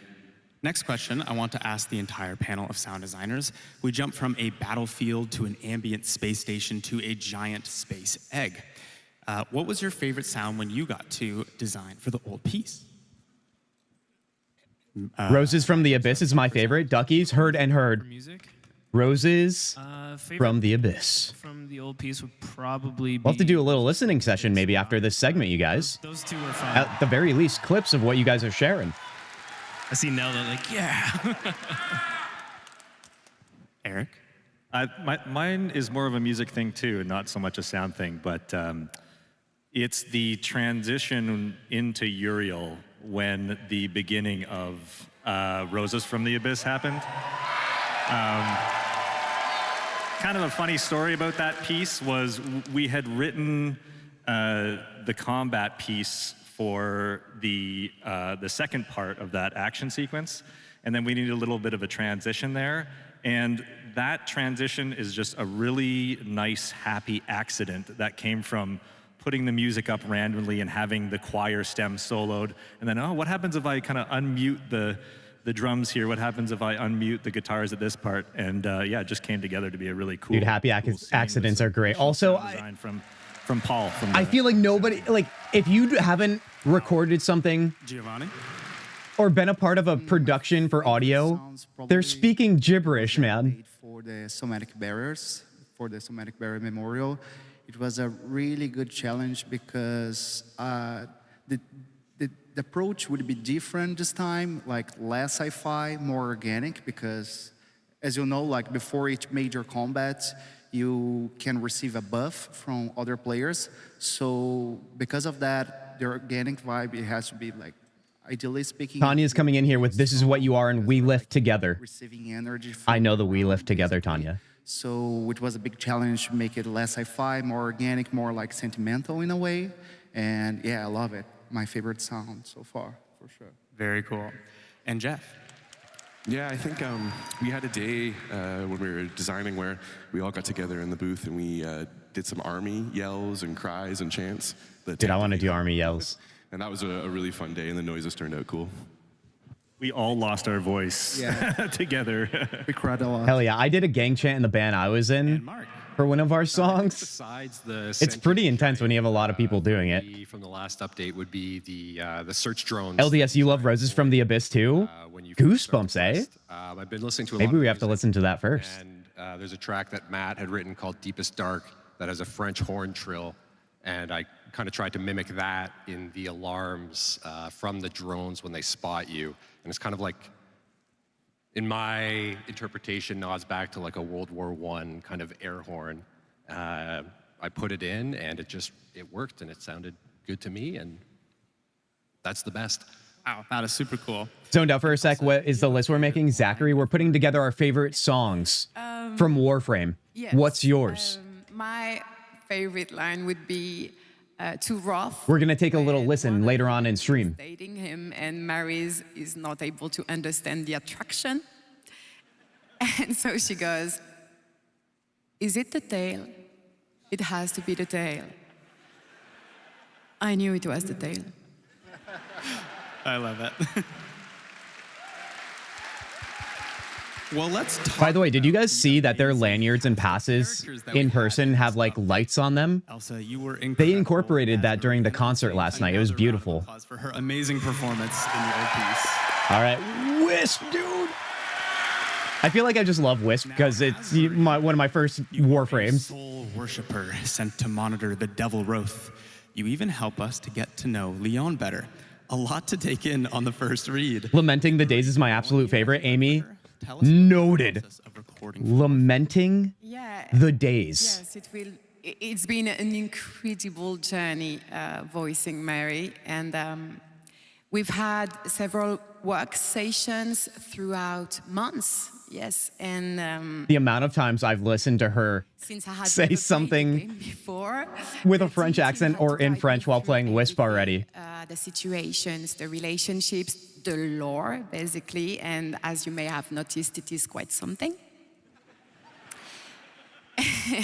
Next question, I want to ask the entire panel of sound designers. We jumped from a battlefield to an ambient space station to a giant space egg. What was your favorite sound when you got to design for the old piece? Roses from the Abyss is my favorite. Duckies, Heard and Heard. Roses from the Abyss. From the old piece would probably be... We'll have to do a little listening session maybe after this segment, you guys. Those two were fun. At the very least, clips of what you guys are sharing. I see Nelda like, yeah. Eric? Mine is more of a music thing too, and not so much a sound thing, but it's the transition into Uriel when the beginning of Roses from the Abyss happened. Kind of a funny story about that piece was we had written the combat piece for the second part of that action sequence, and then we needed a little bit of a transition there, and that transition is just a really nice, happy accident that came from putting the music up randomly and having the choir stem soloed, and then, oh, what happens if I kind of unmute the drums here? What happens if I unmute the guitars at this part? And yeah, it just came together to be a really cool. Dude, happy accidents are great. Also, from Paul. I feel like nobody, like, if you haven't recorded something, Giovanni, or been a part of a production for audio, they're speaking gibberish, man. For the somatic barriers, for the somatic barrier memorial, it was a really good challenge because the approach would be different this time, like less sci-fi, more organic, because as you know, like before each major combat, you can receive a buff from other players. So because of that, the organic vibe, it has to be like, ideally speaking. Tanya's coming in here with "This is what you are" and "We lift together." Receiving energy. I know the "We lift together," Tanya. So it was a big challenge to make it less sci-fi, more organic, more like sentimental in a way. And yeah, I love it. My favorite sound so far, for sure. Very cool. And Jeff? Yeah, I think we had a day when we were designing where we all got together in the booth and we did some army yells and cries and chants. Dude, I want to do army yells. And that was a really fun day, and the noises turned out cool. We all lost our voice together. We cried a lot. Hell yeah, I did a gang chant in the band I was in for one of our songs. Besides the It's pretty intense when you have a lot of people doing it. From the last update would be the search drones. LDS, you love Roses from the Abyss too? Goosebumps, eh? I've been listening to a Maybe lot we have to listen to that first. And There's a track that Matt had written called Deepest Dark that has a French horn trill, and I kind of tried to mimic that in the alarms from the drones when they spot you. And it's kind of like, in my interpretation, nods back to like a World War I kind of air horn. I put it in, and it worked, and it sounded good to me, and that's the best. Wow, that is super cool. Zoned out for a sec. What is the list we're making? Zachary, we're putting together our favorite songs from Warframe. Yes. What's yours? My favorite line would be to Roth. We're going to take a little listen later on in stream. Dating him, and Mary's is not able to understand the attraction. And so she goes, "Is it the tail? It has to be the tail." I knew it was the tail. I love it. Well, let's talk. By the way, did you guys see that their lanyards and passes in person have like lights on them? Elsa, you were They incorporated that during the concert last night. It was beautiful. for her amazing performance in the old piece. All right, Wisp, dude. I feel like I just love Wisp because it's one of my first Warframes. Soul worshiper sent to monitor the Devil Wrath. You even help us to get to know Leon better. A lot to take in on the first read. Lamenting the Days is my absolute favorite. Amy, noted. Lamenting the Days. Yes, it's been an incredible journey voicing Mary, and we've had several work sessions throughout months. Yes, and The amount of times I've listened to her since I had say never played the something game before, with a French accent or in French while playing Wisp already. the situations, the relationships, the lore, basically, and as you may have noticed, it is quite something.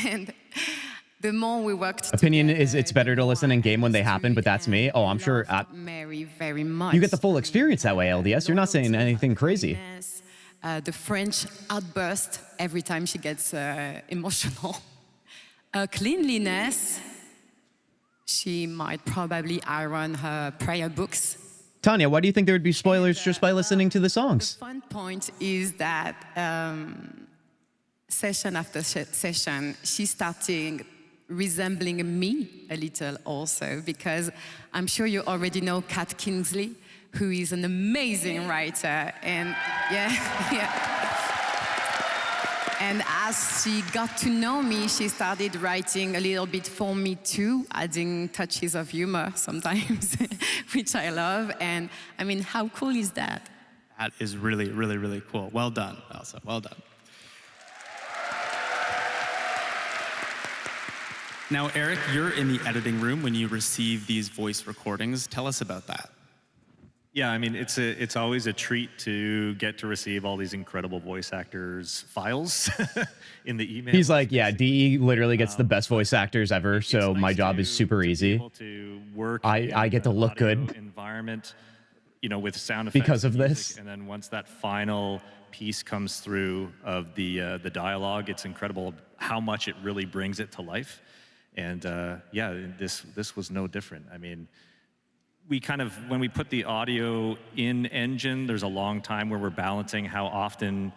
And the more we worked Opinion is it's better to listen in game when they happen, but that's me. Oh, I'm sure Mary very much. you get the full experience that way, LDS. You're not saying anything crazy. The French outburst every time she gets emotional. Cleanliness, she might probably iron her prayer books. Tanya, why do you think there would be spoilers just by listening to the songs? Fun point is that session after session, she's starting resembling me a little also, because I'm sure you already know Kat Kingsley, who is an amazing writer, and and as she got to know me, she started writing a little bit for me too, adding touches of humor sometimes, which I love. And I mean, how cool is that? That is really, really, really cool. Well done, Elsa. Well done. Now, Eric, you're in the editing room when you receive these voice recordings. Tell us about that. Yeah, I mean, it's always a treat to get to receive all these incredible voice actors' files in the email. He's like, yeah, DE literally gets the best voice actors ever, so my job is super easy. I get to look good environment, you know, with sound effects because of music, this. and then once that final piece comes through of the dialogue, it's incredible how much it really brings it to life. And yeah, this was no different. I mean, we kind of, when we put the audio in engine, there's a long time where we're balancing how often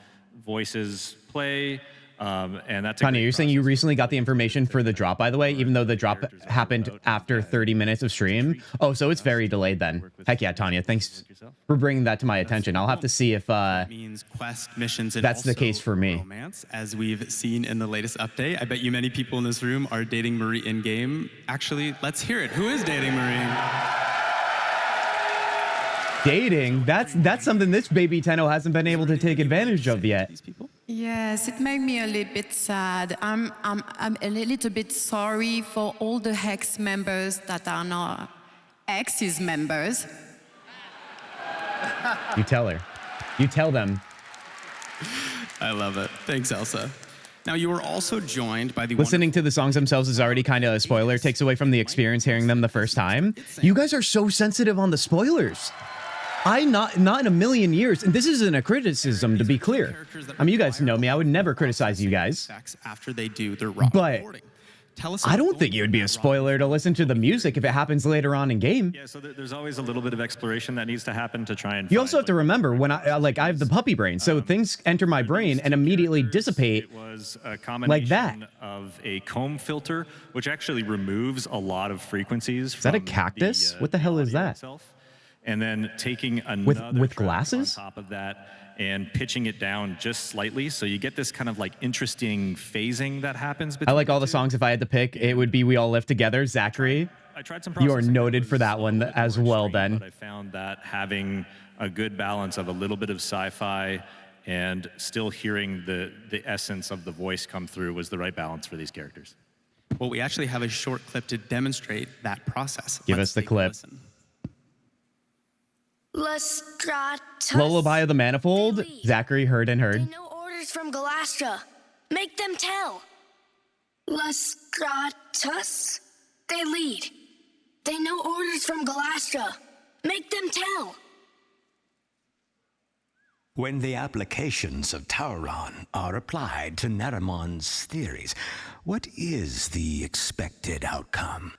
voices play. And that's Tanya, you're saying you recently got the information for the drop, by the way, even though the drop happened after 30 minutes of stream. Oh, so it's very delayed then. Heck yeah, Tanya, thanks for bringing that to my attention. I'll have to see if means quest missions and that's the case for me. Romance, as we've seen in the latest update. I bet you many people in this room are dating Marie in game. Actually, let's hear it. Who is dating Marie? Dating? That's something this baby Tenno hasn't been able to take advantage of yet. Yes, it made me a little bit sad. I'm a little bit sorry for all the Hex members that are not X's members. You tell her. You tell them. I love it. Thanks, Elsa. Now, you were also joined by the Listening to the songs themselves is already kind of a spoiler. Takes away from the experience hearing them the first time. You guys are so sensitive on the spoilers. Not in a million years, and this isn't a criticism, to be clear. I mean, you guys know me. I would never criticize you guys. After they do their raw but recording. Tell us. I don't think it would be a spoiler to listen to the music if it happens later on in game. Yeah, so there's always a little bit of exploration that needs to happen to try and. You also have to remember when I have the puppy brain, so things enter my brain and immediately dissipate. It was a combination like that. Of a comb filter, which actually removes a lot of frequencies. Is that a cactus? What the hell is that? Itself. And then taking another with track glasses on top of that and pitching it down just slightly, so you get this kind of like interesting phasing that happens. I like all the songs. If I had to pick, it would be "We All Live Together." Zachary, I tried some. You are noted for that one as well. Then I found that having a good balance of a little bit of sci-fi and still hearing the essence of the voice come through was the right balance for these characters. Well, we actually have a short clip to demonstrate that process. Give us the clip. Lestratus. Lullaby of the Manifold. Zachary heard and heard. They know orders from Galastra. Make them tell. Lestratus. They lead. They know orders from Galastra. Make them tell. When the applications of Tauron are applied to Naramon's theories, what is the expected outcome?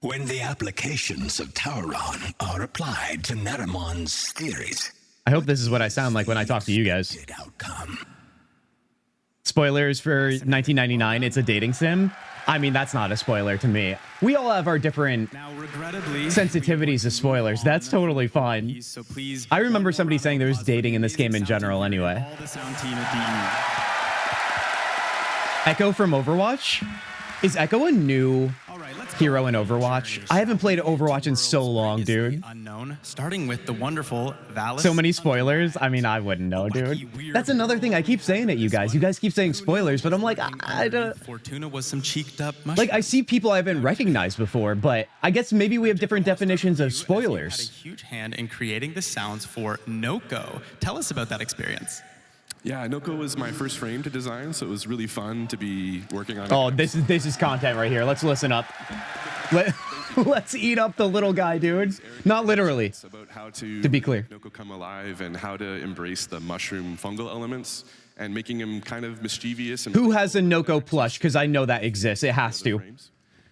When the applications of Tauron are applied to Naramon's theories. I hope this is what I sound like when I talk to you guys. Spoilers for 1999, it's a dating sim. I mean, that's not a spoiler to me. We all have our different sensitivities to spoilers. That's totally fine. So please, I remember somebody saying there was dating in this game in general anyway. all the sound team at Echo from Overwatch? Is Echo a new hero in Overwatch? I haven't played Overwatch in so long, dude. Unknown, starting with the wonderful Valis. So many spoilers. I mean, I wouldn't know, dude. That's another thing I keep saying at you guys. You guys keep saying spoilers, but I'm like, I don't. Fortuna was some cheeked up mushroom. Like, I see people I haven't recognized before, but I guess maybe we have different definitions of Had a spoilers. huge hand in creating the sounds for Noko. Tell us about that experience. Yeah, Noko was my first frame to design, so it was really fun to be working on it. Oh, this is content right here. Let's listen up. Let's eat up the little guy, dude. Not literally. It's about how to be clear. make Noko come alive and how to embrace the mushroom fungal elements and making him kind of mischievous. And Who has a Noko plush? Because I know that exists. It has to.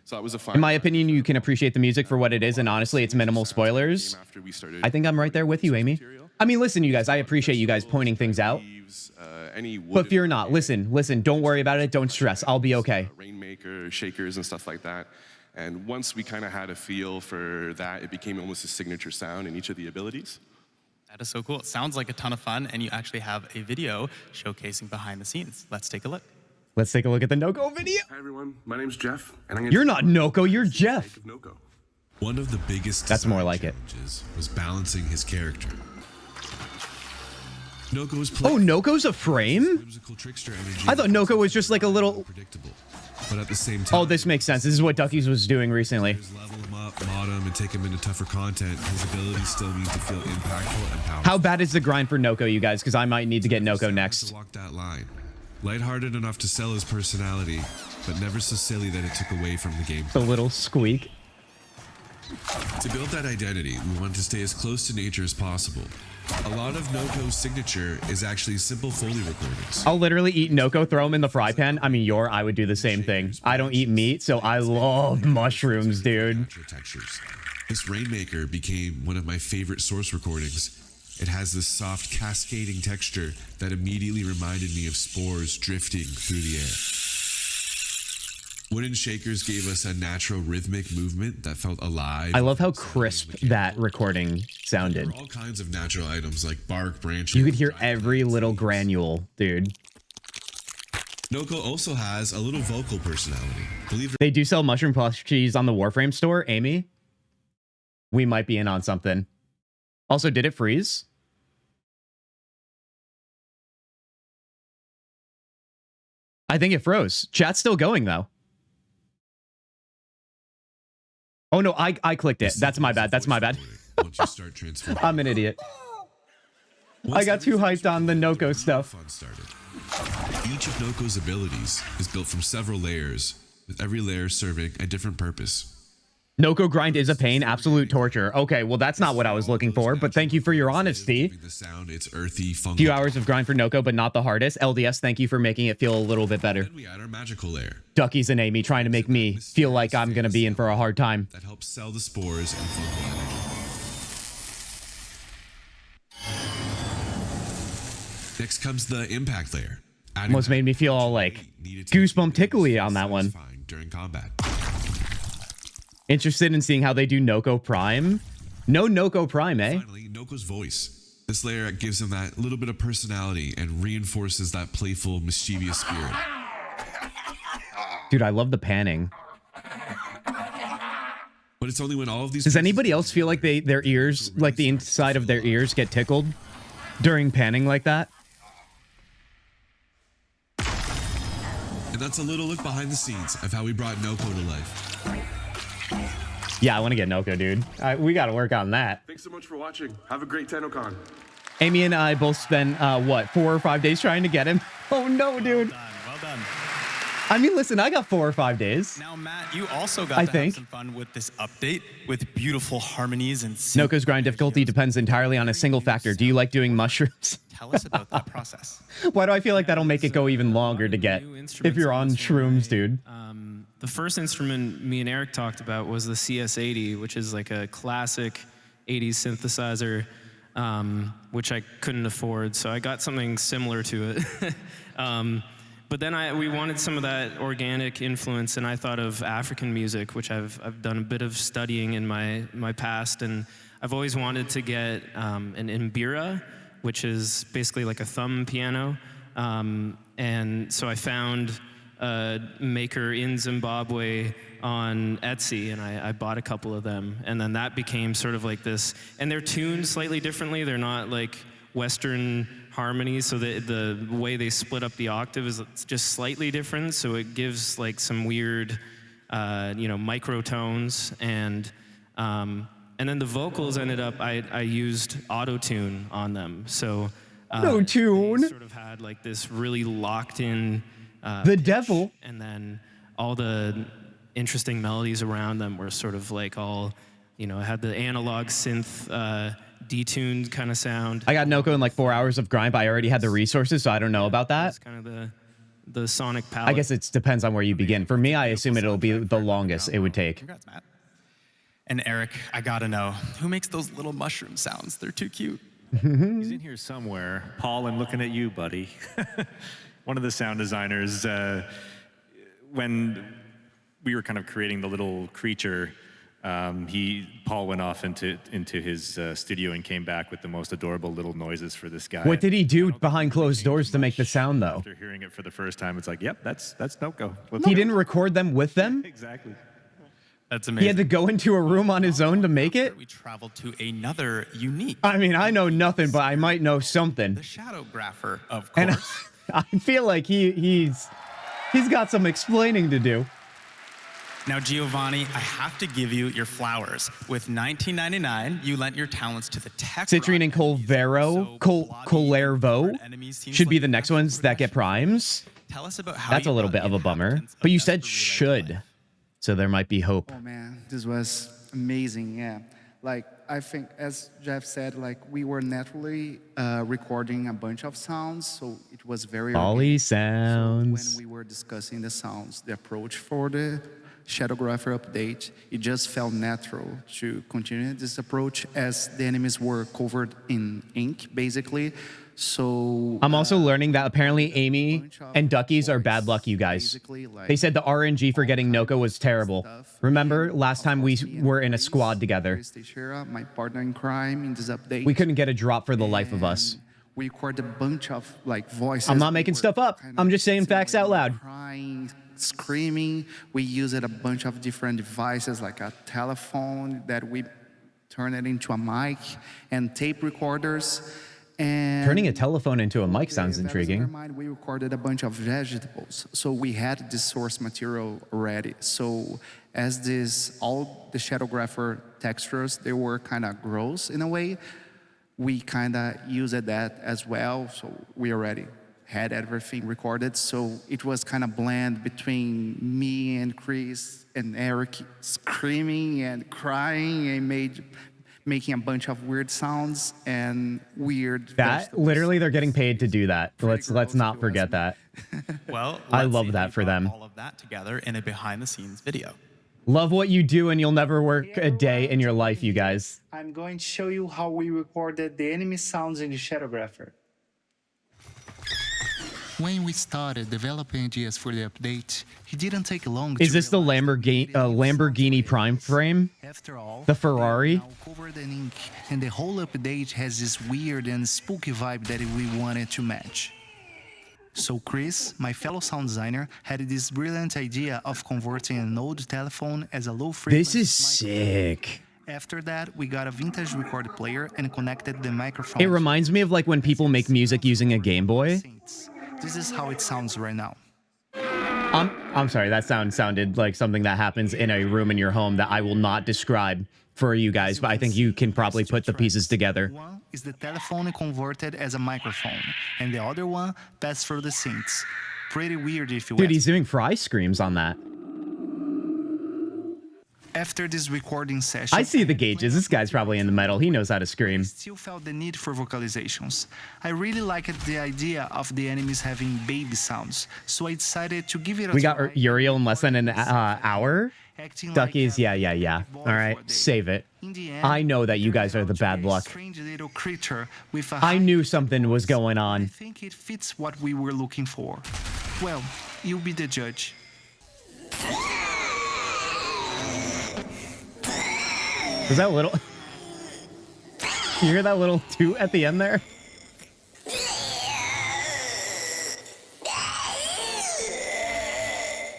So that was a fun. In my opinion, you can appreciate the music for what it is, and honestly, it's minimal spoilers. I think I'm right there with you, Amy. I mean, listen, you guys, I appreciate you guys pointing things out. But fear not. Listen, don't worry about it. Don't stress. I'll be okay. Rainmaker, shakers, and stuff like that. And once we kind of had a feel for that, it became almost a signature sound in each of the abilities. That is so cool. It sounds like a ton of fun, and you actually have a video showcasing behind the scenes. Let's take a look. Let's take a look at the Noko video. Hi everyone, my name's Jeff, and I'm You're not Noko, you're Jeff. One of the biggest That's more like it. challenges was balancing his character. Noko was Oh, Noko's a frame? I thought Noko was just like a little... but at the same time, Oh, this makes sense. This is what Duckies was doing recently. level him up, mod him, and take him into tougher content. His abilities still need to feel impactful and powerful. How bad is the grind for Noko, you guys? Because I might need to get Noko next. Walk that line. Lighthearted enough to sell his personality, but never so silly that it took away from the game. The little squeak. To build that identity, we want to stay as close to nature as possible. A lot of Noko's signature is actually simple Foley recordings. I'll literally eat Noko, throw him in the fry pan. I mean, I would do the same thing. I don't eat meat, so I love mushrooms, dude. Textures. This Rainmaker became one of my favorite source recordings. It has this soft cascading texture that immediately reminded me of spores drifting through the air. Wooden shakers gave us a natural rhythmic movement that felt alive. I love how crisp that recording sounded. There were all kinds of natural items like bark, branches. You could hear every little granule, dude. Noko also has a little vocal personality. They do sell mushroom plushies on the Warframe store, Amy. We might be in on something. Also, did it freeze? I think it froze. Chat's still going, though. Oh, no, I clicked it. That's my bad. That's my bad. Once you start transforming. I'm an idiot. I got too hyped on the Noko stuff. Each of Noko's abilities is built from several layers, with every layer serving a different purpose. Noko grind is a pain, absolute torture. Okay, well that's not what I was looking for, but thank you for your honesty. The sound, it's earthy, fungal. Few hours of grind for Noko, but not the hardest. LDS, thank you for making it feel a little bit better. Then we add our magical layer. Duckies and Amy trying to make me feel like I'm gonna be in for a hard time. That helps sell the spores and fungal energy. Next comes the impact layer. Almost made me feel all like goosebump tickly on that one. During combat. Interested in seeing how they do Noko Prime? No Noko Prime, eh? Finally, Noko's voice. This layer gives him that little bit of personality and reinforces that playful, mischievous spirit. Dude, I love the panning. But it's only when all of these... Does anybody else feel like their ears, like the inside of their ears get tickled during panning like that? And that's a little look behind the scenes of how we brought Noko to life. Yeah, I want to get Noko, dude. We got to work on that. Thanks so much for watching. Have a great TennoCon. Amy and I both spent, what, 4 or 5 days trying to get him? Oh, no, dude. Well done. I mean, listen, I got 4 or 5 days. Now, Matt, you also got to have some fun with this update with beautiful harmonies and... Noko's grind difficulty depends entirely on a single factor. Do you like doing mushrooms? Tell us about that process. Why do I feel like that'll make it go even longer to get if you're on shrooms, dude? The first instrument me and Eric talked about was the CS80, which is like a classic 80s synthesizer, which I couldn't afford, so I got something similar to it. But then we wanted some of that organic influence, and I thought of African music, which I've done a bit of studying in my past, and I've always wanted to get an mbira, which is basically like a thumb piano, and so I found a maker in Zimbabwe on Etsy, and I bought a couple of them, and then that became sort of like this, and they're tuned slightly differently. They're not like Western harmonies, so the way they split up the octave is just slightly different, so it gives like some weird, microtones, and then the vocals ended up, I used auto-tune on them, so auto-tune? They sort of had like this really locked-in the devil, and then all the interesting melodies around them were sort of like all, it had the analog synth detuned kind of sound. I got Noko in like 4 hours of grind, but I already had the resources, so I don't know about that. It's kind of the sonic palette. I guess it depends on where you begin. For me, I assume it'll be the longest it would take. Congrats, Matt. And Eric, I gotta know, who makes those little mushroom sounds? They're too cute. He's in here somewhere. Paul, I'm looking at you, buddy. One of the sound designers, when we were kind of creating the little creature, Paul went off into his studio and came back with the most adorable little noises for this guy. What did he do behind closed doors to make the sound, though? After hearing it for the first time, it's like, yep, that's Noko. He didn't record them with them? Exactly. That's amazing. He had to go into a room on his own to make it? We traveled to another unique... I mean, I know nothing, but I might know something. The Shadowgrapher, of course. And I feel like he's got some explaining to do. Now, Giovanni, I have to give you your flowers. With $19.99, you lent your talents to the tech. Citrine and Colervo should be the next ones that get primes. Tell us about how that's a little bit of a bummer. But you said should, so there might be hope. Oh man, this was amazing. Yeah, like I think, as Jeff said, like we were naturally recording a bunch of sounds, so it was very Poly sounds. So when we were discussing the sounds, the approach for the Shadowgrapher update, it just felt natural to continue this approach as the enemies were covered in ink, basically. So I'm also learning that apparently Amy and Duckies are bad luck, you guys. They said the RNG for getting Noko was terrible. Remember last time we were in a squad together? My partner in crime in this update. We couldn't get a drop for the life of us. We recorded a bunch of like voices. I'm not making stuff up. I'm just saying facts out loud. Crying, screaming. We used a bunch of different devices like a telephone that we turned it into a mic and tape recorders. And turning a telephone into a mic sounds intriguing. We recorded a bunch of vegetables, so we had this source material already. So as all the Shadowgrapher textures, they were kind of gross in a way. We kind of used that as well, so we are ready. had everything recorded. So it was kind of blend between me and Chris and Eric screaming and crying and making a bunch of weird sounds and weird. That literally, they're getting paid to do that. Let's not forget that. Well, I love that for them. all of that together in a behind-the-scenes video. Love what you do, and you'll never work a day in your life, you guys. I'm going to show you how we recorded the enemy sounds in the Shadowgrapher. When we started developing ideas for the update, it didn't take long. Is this the Lamborghini Prime frame? After all, the Ferrari? now covered in ink, and the whole update has this weird and spooky vibe that we wanted to match. So Chris, my fellow sound designer, had this brilliant idea of converting an old telephone as a low-frequency. This is sick. After that, we got a vintage record player and connected the microphone. It reminds me of like when people make music using a Game Boy. This is how it sounds right now. I'm sorry, that sounded like something that happens in a room in your home that I will not describe for you guys, but I think you can probably put the pieces together. One is the telephone converted as a microphone, and the other one passed through the synths. Pretty weird if you Dude, he's doing fry screams on that. After this recording session, I see the gauges. This guy's probably in the metal. He knows how to scream. Still felt the need for vocalizations. I really liked the idea of the enemies having baby sounds, so I decided to give it a We try. got Uriel in less than an hour. Duckies, yeah. All right, save it. I know that you guys are the bad luck. Strange little creature with a I knew something was going on. I think it fits what we were looking for. Well, you'll be the judge. Was that little? You hear that little toot at the end there?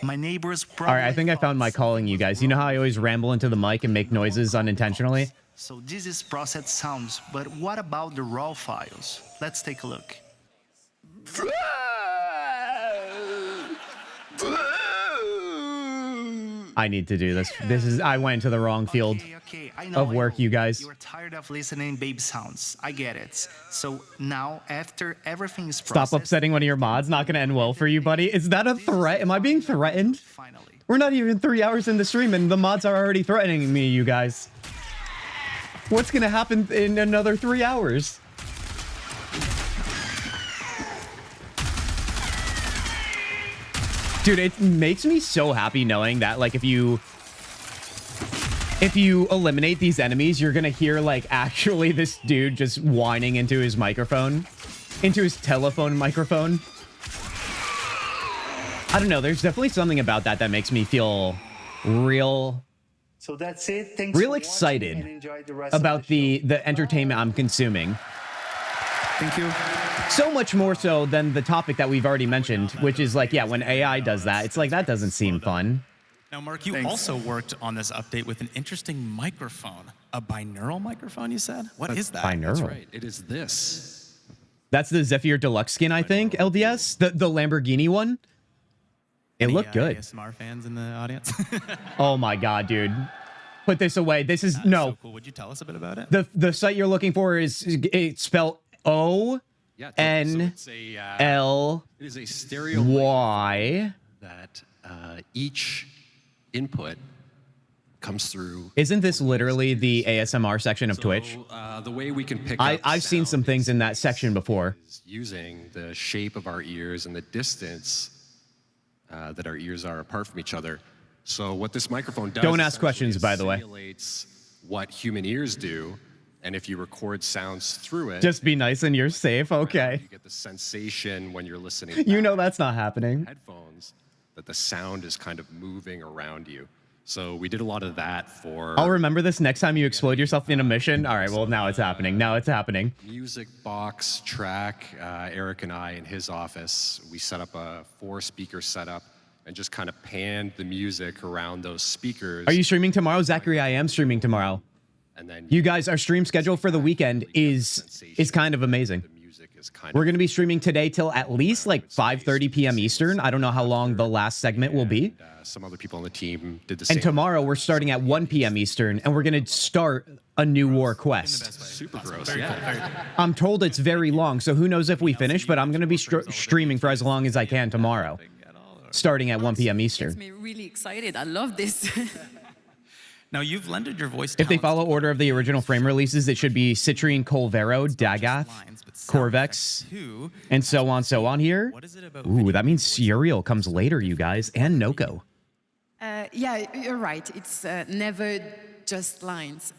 My neighbors All right, I think I found my calling, you guys. You know how I always ramble into the mic and make noises unintentionally? So this is processed sounds, but what about the raw files? Let's take a look. I need to do this. I went into the wrong field of work, you guys. You're tired of listening baby sounds. I get it. So now, after everything is Stop processed, upsetting one of your mods. Not going to end well for you, buddy. Is that a threat? Am I being threatened? We're not even 3 hours in the stream, and the mods are already threatening me, you guys. What's going to happen in another 3 hours? Dude, it makes me so happy knowing that, like, if you eliminate these enemies, you're gonna hear, like, actually this dude just whining into his microphone, into his telephone microphone. I don't know. There's definitely something about that that makes me feel real So that's it. Thanks real for excited watching and enjoy the rest of about the entertainment I'm consuming. Thank you. So much more so than the topic that we've already mentioned, which is like, yeah, when AI does that, it's like, that doesn't seem fun. Now, Mark, you also worked on this update with an interesting microphone. A binaural microphone, you said? What is that? Binaural. That's right. It is this. That's the Zephyr Deluxe skin, I think, LDS, the Lamborghini one. It looked good. ASMR fans in the audience? Oh my God, dude. Put this away. This is, no. So cool. Would you tell us a bit about it? The site you're looking for is, it's spelled O-N-L-Y. It is a stereo microphone that each input comes through. Isn't this literally the ASMR section of Twitch? The way we can pick up I've seen some things in that section before. Using the shape of our ears and the distance that our ears are apart from each other. So what this microphone does— Don't ask questions, by the way. Simulates what human ears do, and if you record sounds through it, Just be nice and you're safe. Okay. you get the sensation when you're listening. You know that's not happening. Headphones that the sound is kind of moving around you. So we did a lot of that for I'll remember this next time you explode yourself in a mission. All right, well, now it's happening. Now it's happening. music box track. Eric and I in his office, we set up a 4-speaker setup and just kind of panned the music around those speakers. Are you streaming tomorrow? Zachary, I am streaming tomorrow. And then You guys, our stream schedule for the weekend is kind of amazing. music is kind We're going to be streaming today till at least like 5:30 p.m. Eastern. I don't know how long the last segment will be. some other people on the team did the same. And tomorrow we're starting at 1 p.m. Eastern, and we're going to start a new war quest. Super gross. Very Yeah. cool, very cool. I'm told it's very long, so who knows if we finish, but I'm going to be streaming for as long as I can tomorrow, starting at 1 p.m. Eastern. Gets me really excited. I love this. Now, you've lended your voice If they follow order of the original frame releases, it should be Citrine, Colvero, Dagath, Corvex, and so on here. Ooh, that means Serial comes later, you guys, and Noko. Yeah, you're right. It's never just lines.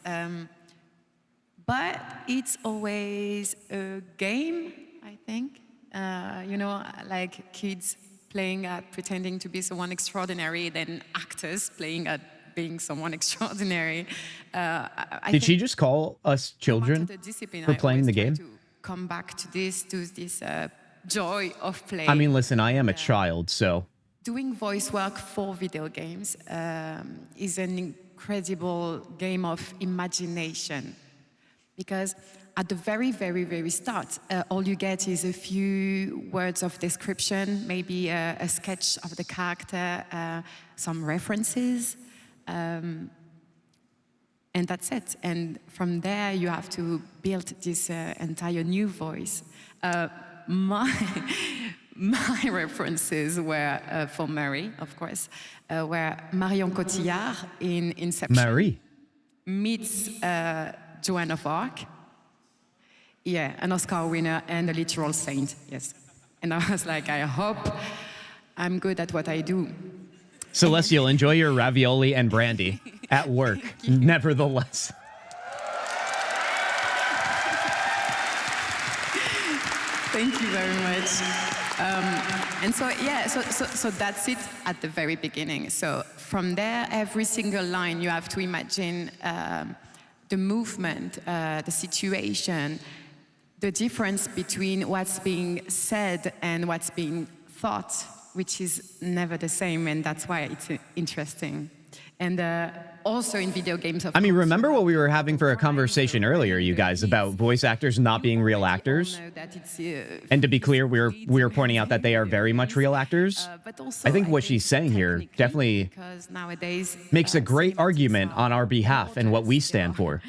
But it's always a game, I think. You know, like kids playing at pretending to be someone extraordinary, then actors playing at being someone extraordinary. Did she just call us children for playing the game? Come back to this joy of playing. I mean, listen, I am a child, so... Doing voice work for video games is an incredible game of imagination. Because at the very, very, very start, all you get is a few words of description, maybe a sketch of the character, some references, and that's it. And from there, you have to build this entire new voice. My references were for Mary, of course, were Marion Cotillard in Inception. Marie. Meets Joan of Arc. Yeah, an Oscar winner and a literal saint, yes. And I was like, I hope I'm good at what I do. Celestial, enjoy your ravioli and brandy at work, nevertheless. Thank you very much. And so, yeah, so that's it at the very beginning. So from there, every single line, you have to imagine the movement, the situation, the difference between what's being said and what's being thought, which is never the same, and that's why it's interesting. And also in video games, I mean, remember what we were having for a conversation earlier, you guys, about voice actors not being real actors? And to be clear, we were pointing out that they are very much real actors. I think what she's saying here definitely makes a great argument on our behalf and what we stand for,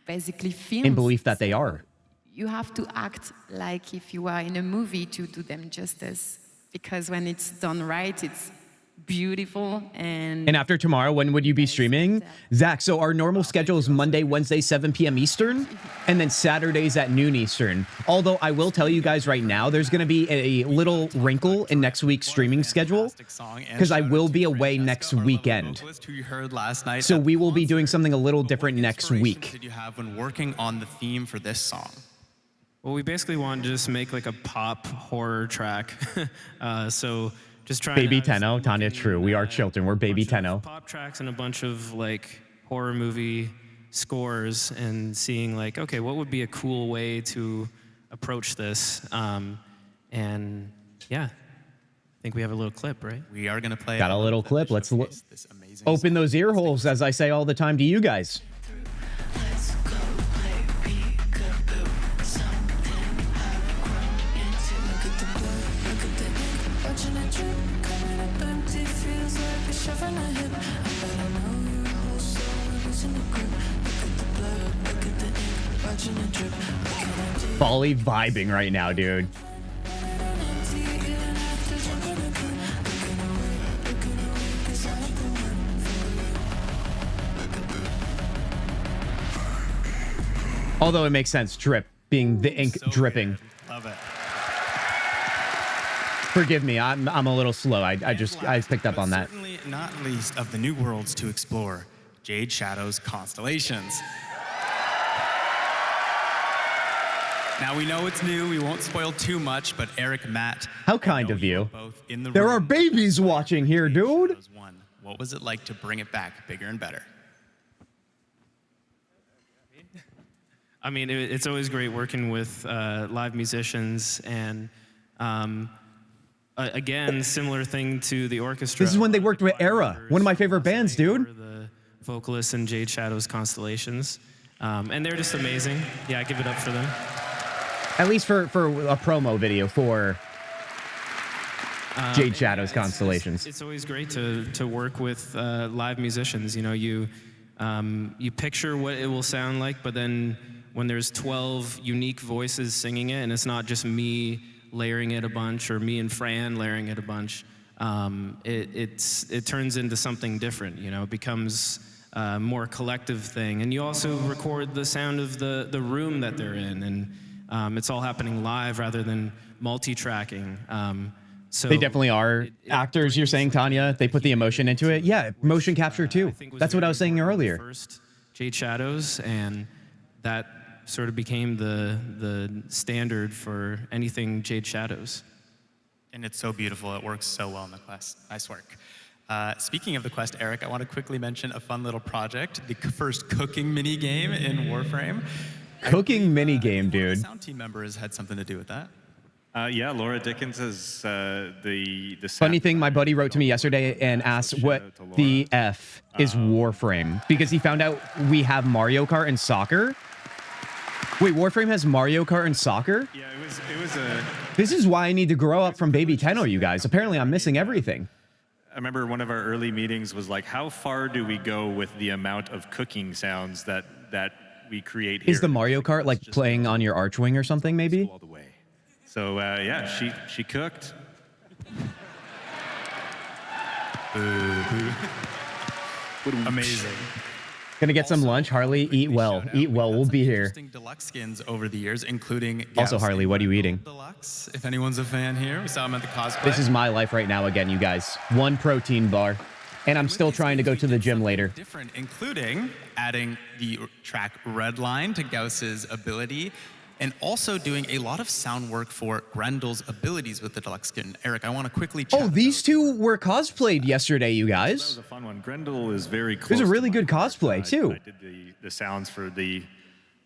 basically in belief that they are. You have to act like if you are in a movie to do them justice, because when it's done right, it's beautiful. And after tomorrow, when would you be streaming? Zach, so our normal schedule is Monday, Wednesday, 7 p.m. Eastern, and then Saturdays at noon Eastern. Although I will tell you guys right now, there's going to be a little wrinkle in next week's streaming schedule, because I will be away next weekend. So we will be doing something a little different next week. Did you have when working on the theme for this song? Well, we basically wanted to just make like a pop horror track. So just trying Baby to have Tenno, Tanya, true. We are children. We're Baby Tenno. pop tracks and a bunch of like horror movie scores and seeing like, okay, what would be a cool way to approach this? And yeah, I think we have a little clip, right? We are going to play. Got a little clip. Let's open those ear holes, as I say all the time to you guys. Bali vibing right now, dude. Although it makes sense, drip being the ink dripping. Love it. Forgive me, I'm a little slow. I picked up on that. Certainly not least of the new worlds to explore, Jade Shadow's constellations. Now we know it's new, we won't spoil too much, but Eric, Matt, how kind of you. In the there are babies watching here, dude. What was it like to bring it back bigger and better? I mean, it's always great working with live musicians, and again, similar thing to the orchestra. This is when they worked with Era, one of my favorite bands, dude. The vocalists in Jade Shadow's Constellations, and they're just amazing. Yeah, I give it up for them. At least for a promo video for Jade Shadow's Constellations. It's always great to work with live musicians. You know, you picture what it will sound like, but then when there's 12 unique voices singing it, and it's not just me layering it a bunch or me and Fran layering it a bunch, it turns into something different. You know, it becomes a more collective thing. And you also record the sound of the room that they're in, and it's all happening live rather than multi-tracking. So they definitely are actors, you're saying, Tanya. They put the emotion into it. Yeah, motion capture too. That's what I was saying earlier. First Jade Shadows, and that sort of became the standard for anything Jade Shadows. And it's so beautiful. It works so well in the Quest. Nice work. Speaking of the Quest, Eric, I want to quickly mention a fun little project, the first cooking mini game in Warframe. Cooking mini game, dude. Sound team members had something to do with that. Yeah, Laura Dickens is the Funny thing, my buddy wrote to me yesterday and asked what the F is Warframe, because he found out we have Mario Kart and soccer. Wait, Warframe has Mario Kart and soccer? Yeah, it was a... This is why I need to grow up from Baby Tenno, you guys. Apparently I'm missing everything. I remember one of our early meetings was like, how far do we go with the amount of cooking sounds that we create here? Is the Mario Kart like playing on your Archwing or something, maybe? So yeah, she cooked. Amazing. Gonna get some lunch. Harley, eat well. Eat well. We'll be here. Interesting deluxe skins over the years, including Also, Harley, what are you eating? Deluxe. If anyone's a fan here, we saw him at the cosplay. This is my life right now again, you guys. One protein bar. And I'm still trying to go to the gym later. Different, including adding the track Redline to Gauss's ability, and also doing a lot of sound work for Grendel's abilities with the deluxe skin. Eric, I want to quickly chat. Oh, these two were cosplayed yesterday, you guys. That was a fun one. Grendel is very close. It was a really good cosplay, too. I did the sounds for the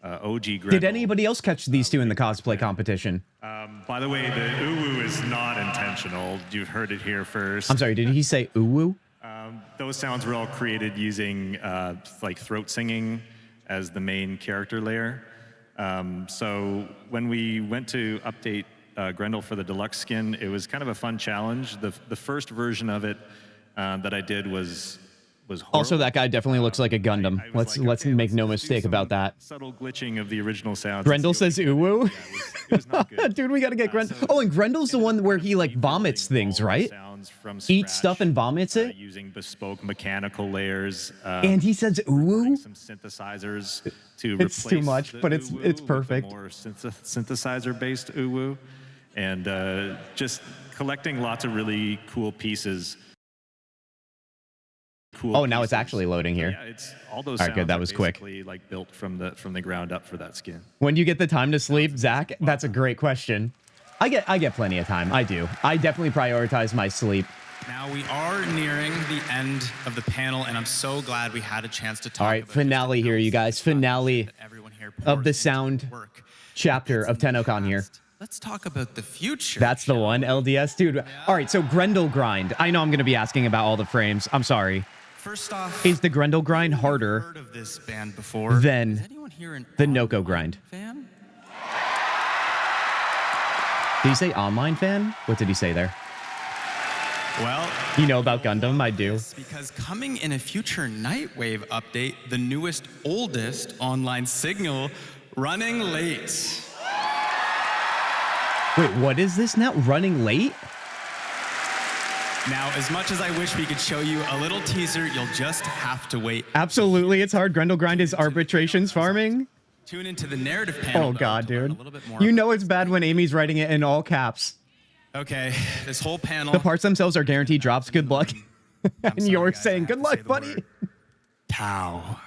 OG Grendel. Did anybody else catch these two in the cosplay competition? By the way, the uwu is not intentional. You've heard it here first. I'm sorry, did he say uwu? Those sounds were all created using like throat singing as the main character layer. So when we went to update Grendel for the deluxe skin, it was kind of a fun challenge. The first version of it that I did was horrible. Also, that guy definitely looks like a Gundam. Let's make no mistake about that. Subtle glitching of the original sounds. Grendel says uwu? It was not good. Dude, we gotta get Grendel. Oh, and Grendel's the one where he like vomits things, right? Eats stuff and vomits it? Using bespoke mechanical layers. And he says uwu? Some synthesizers to It's too much, but it's perfect. More synthesizer-based uwu. And just collecting lots of really cool pieces. Oh, now it's actually loading here. Yeah, it's all those. All right, good. That was quick. Like built from the ground up for that skin. When do you get the time to sleep, Zach? That's a great question. I get plenty of time. I do. I definitely prioritize my sleep. Now we are nearing the end of the panel, and I'm so glad we had a chance to talk. All right, finale here, you guys. Finale of the sound chapter of TennoCon here. Let's talk about the future. That's the one, LDS. Dude, all right, so Grendel grind. I know I'm going to be asking about all the frames. I'm sorry. First off, is the Grendel grind harder heard of this band before? Than the Noko grind? Fan? Did he say online fan? What did he say there? Well, you know about Gundam? I do. Because coming in a future Nightwave update, the newest, oldest online signal running late. Wait, what is this now? Running late? Now, as much as I wish we could show you a little teaser, you'll just have to wait. Absolutely, it's hard. Grendel grind is arbitrations farming. Tune into the narrative panel. Oh God, dude. You know it's bad when Amy's writing it in all caps. Okay, this whole panel. The parts themselves are guaranteed drops. Good luck. And you're saying, good luck, buddy. Tau.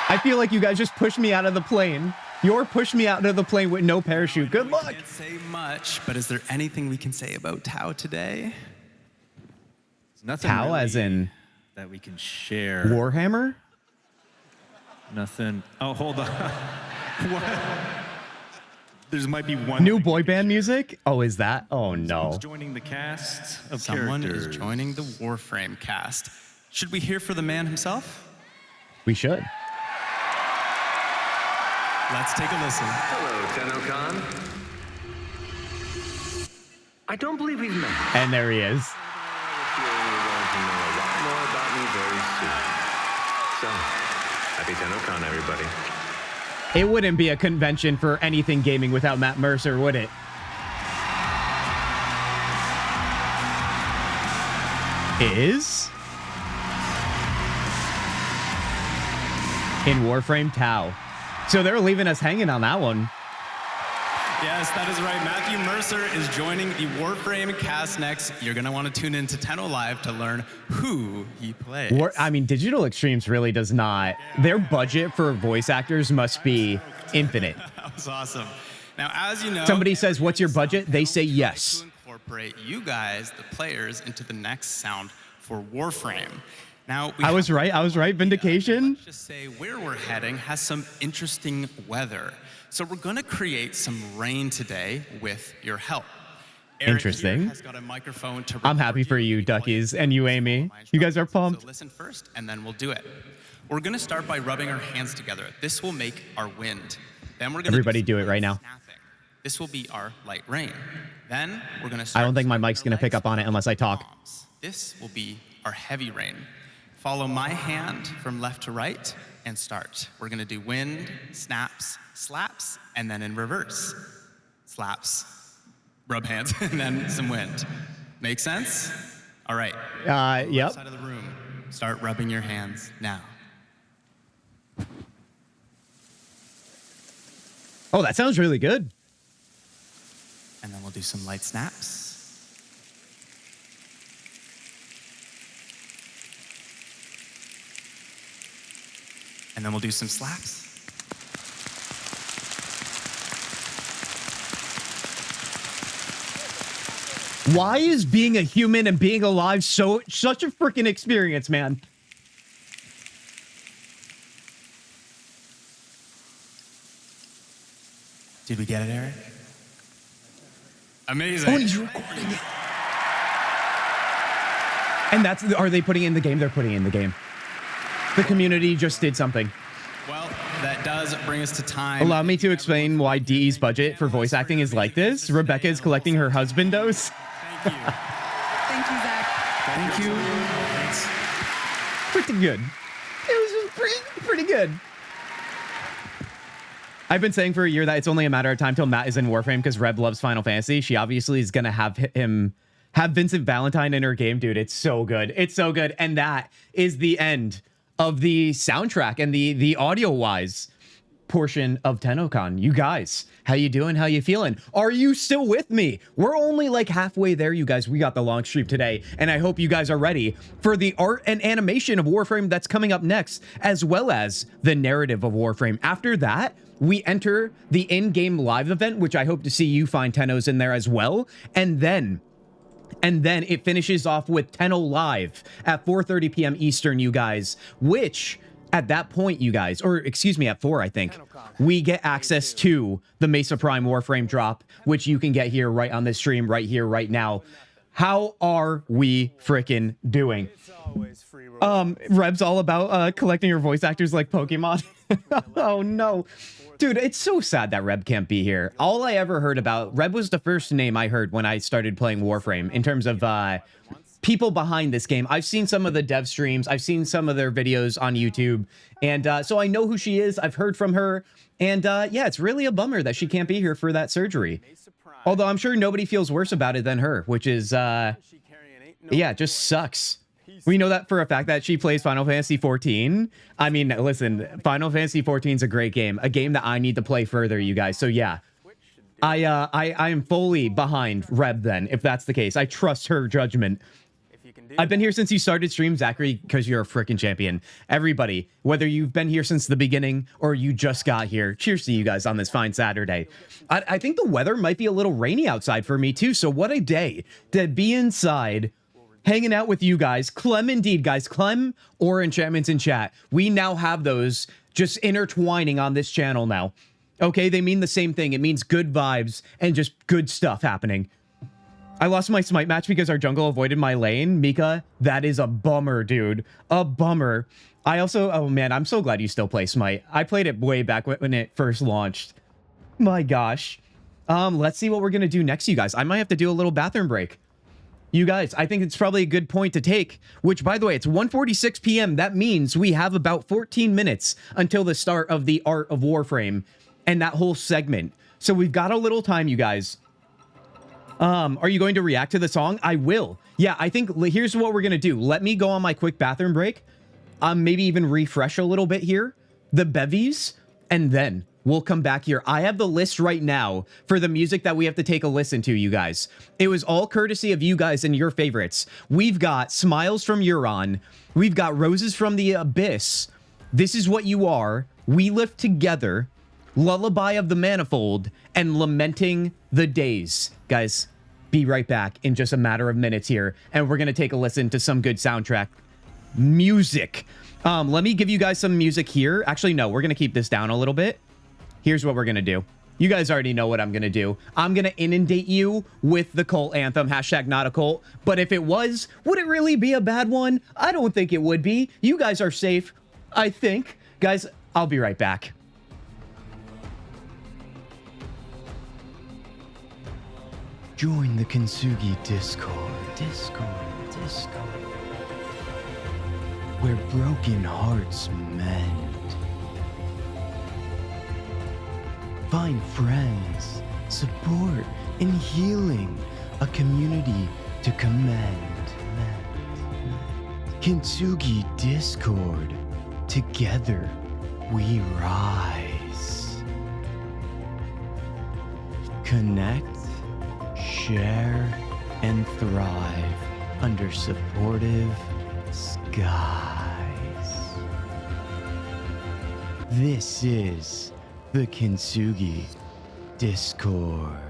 I feel like you guys just pushed me out of the plane. You're pushed me out of the plane with no parachute. Good luck. Can't say much, but is there anything we can say about Tau today? Nothing Tau really as in that we can share. Warhammer? Nothing. Oh, hold on. What? There might be one new boy band music. Oh, is that? Oh no. Someone's joining the cast of Someone characters. is joining the Warframe cast. Should we hear for the man himself? We should. Let's take a listen. Hello, TennoCon. I don't believe we've met. And there he is. Feeling you're going to know a lot more about me very soon. So, happy TennoCon, everybody. It wouldn't be a convention for anything gaming without Matt Mercer, would it? Is in Warframe Tau. So they're leaving us hanging on that one. Yes, that is right. Matthew Mercer is joining the Warframe cast next. You're going to want to tune in to Tenno Live to learn who he plays. I mean, Digital Extremes really does not. Their budget for voice actors must be infinite. That was awesome. Now, as you know, Somebody says, "What's your budget?" They say yes. incorporate you guys, the players, into the next sound for Warframe. Now, I was right. Vindication. Let's just say where we're heading has some interesting weather. So we're going to create some rain today with your help. Eric Interesting. has got a microphone to I'm happy for you, Duckies, and you, Amy. You guys are pumped. So listen first, and then we'll do it. We're going to start by rubbing our hands together. This will make our wind. Then we're going to Everybody do it right now. This will be our light rain. Then we're going to I start don't think my mic's going to pick up on it unless I talk. This will be our heavy rain. Follow my hand from left to right and start. We're going to do wind, snaps, slaps, and then in reverse. Slaps, rub hands, and then some wind. Make sense? All right. Yep. Side of the room. Start rubbing your hands now. Oh, that sounds really good. And then we'll do some light snaps. And then we'll do some slaps. Why is being a human and being alive such a freaking experience, man? Did we get it, Eric? Amazing. Oh, he's recording it. And are they putting it in the game? They're putting it in the game. The community just did something. Well, that does bring us to time. Allow me to explain why DE's budget for voice acting is like this. Rebecca is collecting her husbandos. Thank you. Thank you, Zach. Thank you. Thanks. Pretty good. It was pretty good. I've been saying for a year that it's only a matter of time till Matt is in Warframe because Reb loves Final Fantasy. She obviously is going to have Vincent Valentine in her game, dude. It's so good. It's so good. And that is the end of the soundtrack and the audio-wise portion of TennoCon. You guys, how you doing? How you feeling? Are you still with me? We're only like halfway there, you guys. We got the long stream today, and I hope you guys are ready for the art and animation of Warframe that's coming up next, as well as the narrative of Warframe. After that, we enter the in-game live event, which I hope to see you find Tennos in there as well, and then it finishes off with Tenno Live at 4:30 p.m. Eastern, you guys, which at that point, you guys, or excuse me, at 4, I think, we get access to the Mesa Prime Warframe drop, which you can get here right on this stream, right here, right now. How are we frickin' doing? Reb's all about collecting your voice actors like Pokemon. Oh, no. Dude, it's so sad that Reb can't be here. All I ever heard about, Reb was the first name I heard when I started playing Warframe in terms of people behind this game. I've seen some of the dev streams. I've seen some of their videos on YouTube. And so I know who she is. I've heard from her. And yeah, it's really a bummer that she can't be here for that surgery. Although I'm sure nobody feels worse about it than her, which is, yeah, it just sucks. We know that for a fact that she plays Final Fantasy XIV. I mean, listen, Final Fantasy XIV is a great game, a game that I need to play further, you guys. So yeah, I am fully behind Reb then, if that's the case. I trust her judgment. I've been here since you started stream, Zachary, because you're a freaking champion. Everybody, whether you've been here since the beginning or you just got here, cheers to you guys on this fine Saturday. I think the weather might be a little rainy outside for me too, so what a day to be inside, hanging out with you guys. Clem indeed, guys. Clem or enchantments in chat. We now have those just intertwining on this channel now. Okay, they mean the same thing. It means good vibes and just good stuff happening. I lost my smite match because our jungle avoided my lane. Mika, that is a bummer, dude. A bummer. I also, oh man, I'm so glad you still play smite. I played it way back when it first launched. My gosh. Let's see what we're gonna do next, you guys. I might have to do a little bathroom break. You guys, I think it's probably a good point to take, which, by the way, it's 1:46 p.m. That means we have about 14 minutes until the start of the Art of Warframe and that whole segment. So we've got a little time, you guys. Are you going to react to the song? I will. Yeah, I think here's what we're going to do. Let me go on my quick bathroom break. Maybe even refresh a little bit here. The bevies, and then we'll come back here. I have the list right now for the music that we have to take a listen to, you guys. It was all courtesy of you guys and your favorites. We've got Smiles from Euron. We've got Roses from the Abyss. This Is What You Are. We Lift Together. Lullaby of the Manifold. And Lamenting the Days. Guys, be right back in just a matter of minutes here. And we're going to take a listen to some good soundtrack music. Let me give you guys some music here. Actually, no, we're going to keep this down a little bit. Here's what we're going to do. You guys already know what I'm going to do. I'm going to inundate you with the cult anthem, hashtag not a cult. But if it was, would it really be a bad one? I don't think it would be. You guys are safe, I think. Guys, I'll be right back. Join the Kintzugi Discord. Where broken hearts mend. Find friends, support, and healing. A community to commend. Kintzugi Discord. Together we rise. Connect, share, and thrive under supportive skies. This is the Kintzugi Discord.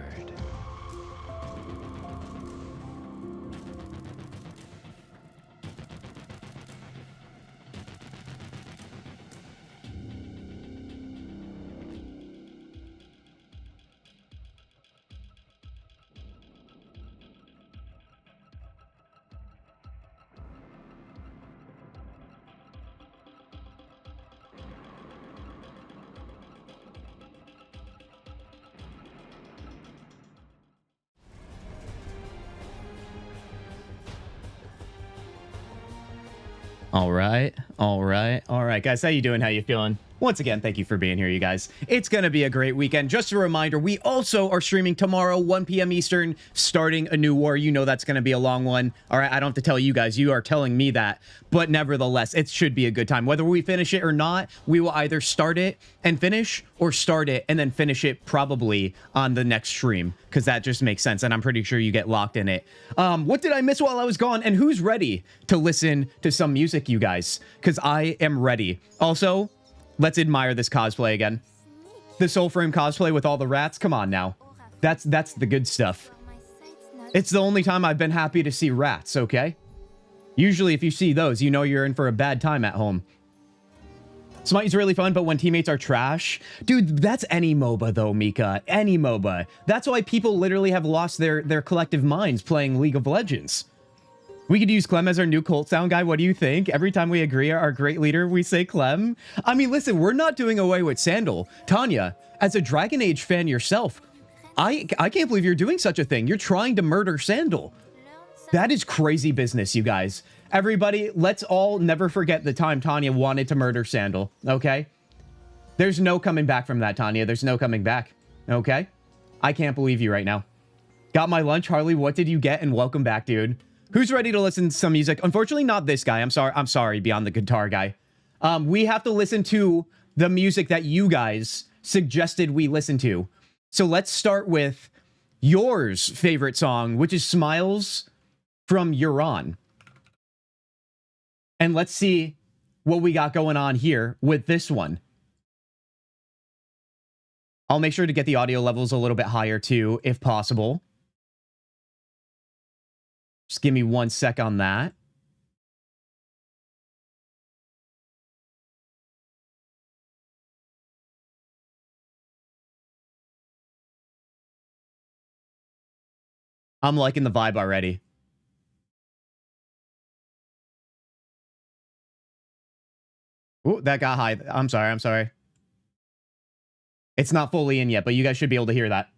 All right, guys. How you doing? How you feeling? Once again, thank you for being here, you guys. It's going to be a great weekend. Just a reminder, we also are streaming tomorrow, 1 p.m. Eastern, starting a new war. You know that's going to be a long one. All right, I don't have to tell you guys. You are telling me that. But nevertheless, it should be a good time. Whether we finish it or not, we will either start it and finish, or start it and then finish it probably on the next stream, because that just makes sense, and I'm pretty sure you get locked in it. What did I miss while I was gone? And who's ready to listen to some music, you guys? Because I am ready. Also, let's admire this cosplay again. The Soulframe cosplay with all the rats. Come on now. That's the good stuff. It's the only time I've been happy to see rats, okay? Usually if you see those, you know you're in for a bad time at home. Smite is really fun, but when teammates are trash... Dude, that's any MOBA though, Mika. Any MOBA. That's why people literally have lost their collective minds playing League of Legends. We could use Clem as our new cult sound guy. What do you think? Every time we agree our great leader, we say Clem. I mean, listen, we're not doing away with Sandal. Tanya, as a Dragon Age fan yourself, I can't believe you're doing such a thing. You're trying to murder Sandal. That is crazy business, you guys. Everybody, let's all never forget the time Tanya wanted to murder Sandal, okay? There's no coming back from that, Tanya. There's no coming back, okay? I can't believe you right now. Got my lunch, Harley. What did you get? And welcome back, dude. Who's ready to listen to some music? Unfortunately, not this guy. I'm sorry, Beyond the Guitar guy. We have to listen to the music that you guys suggested we listen to. So let's start with yours favorite song, which is Smiles from Euron. And let's see what we got going on here with this one. I'll make sure to get the audio levels a little bit higher too, if possible. Just give me 1 sec on that. I'm liking the vibe already. Ooh, that got high. I'm sorry. It's not fully in yet, but you guys should be able to hear that.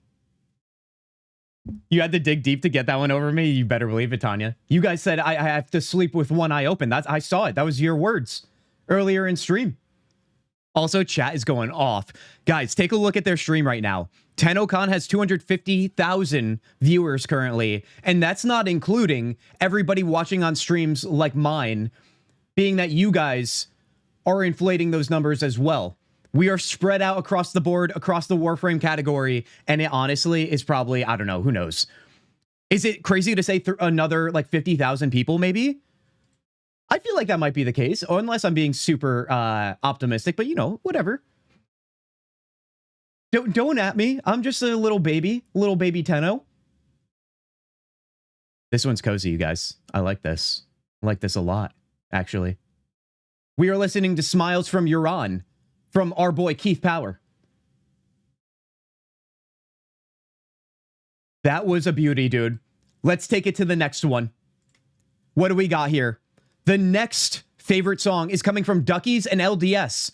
You had to dig deep to get that one over me. You better believe it, Tanya. You guys said I have to sleep with one eye open. I saw it. That was your words earlier in stream. Also, chat is going off. Guys, take a look at their stream right now. TennoCon has 250,000 viewers currently, and that's not including everybody watching on streams like mine, being that you guys are inflating those numbers as well. We are spread out across the board, across the Warframe category, and it honestly is probably, I don't know, who knows? Is it crazy to say another, like, 50,000 people, maybe? I feel like that might be the case, unless I'm being super optimistic, but, you know, whatever. Don't at me. I'm just a little baby Tenno. This one's cozy, you guys. I like this. I like this a lot, actually. We are listening to Smiles from Uran from our boy Keith Power. That was a beauty, dude. Let's take it to the next one. What do we got here? The next favorite song is coming from Duckies and LDS,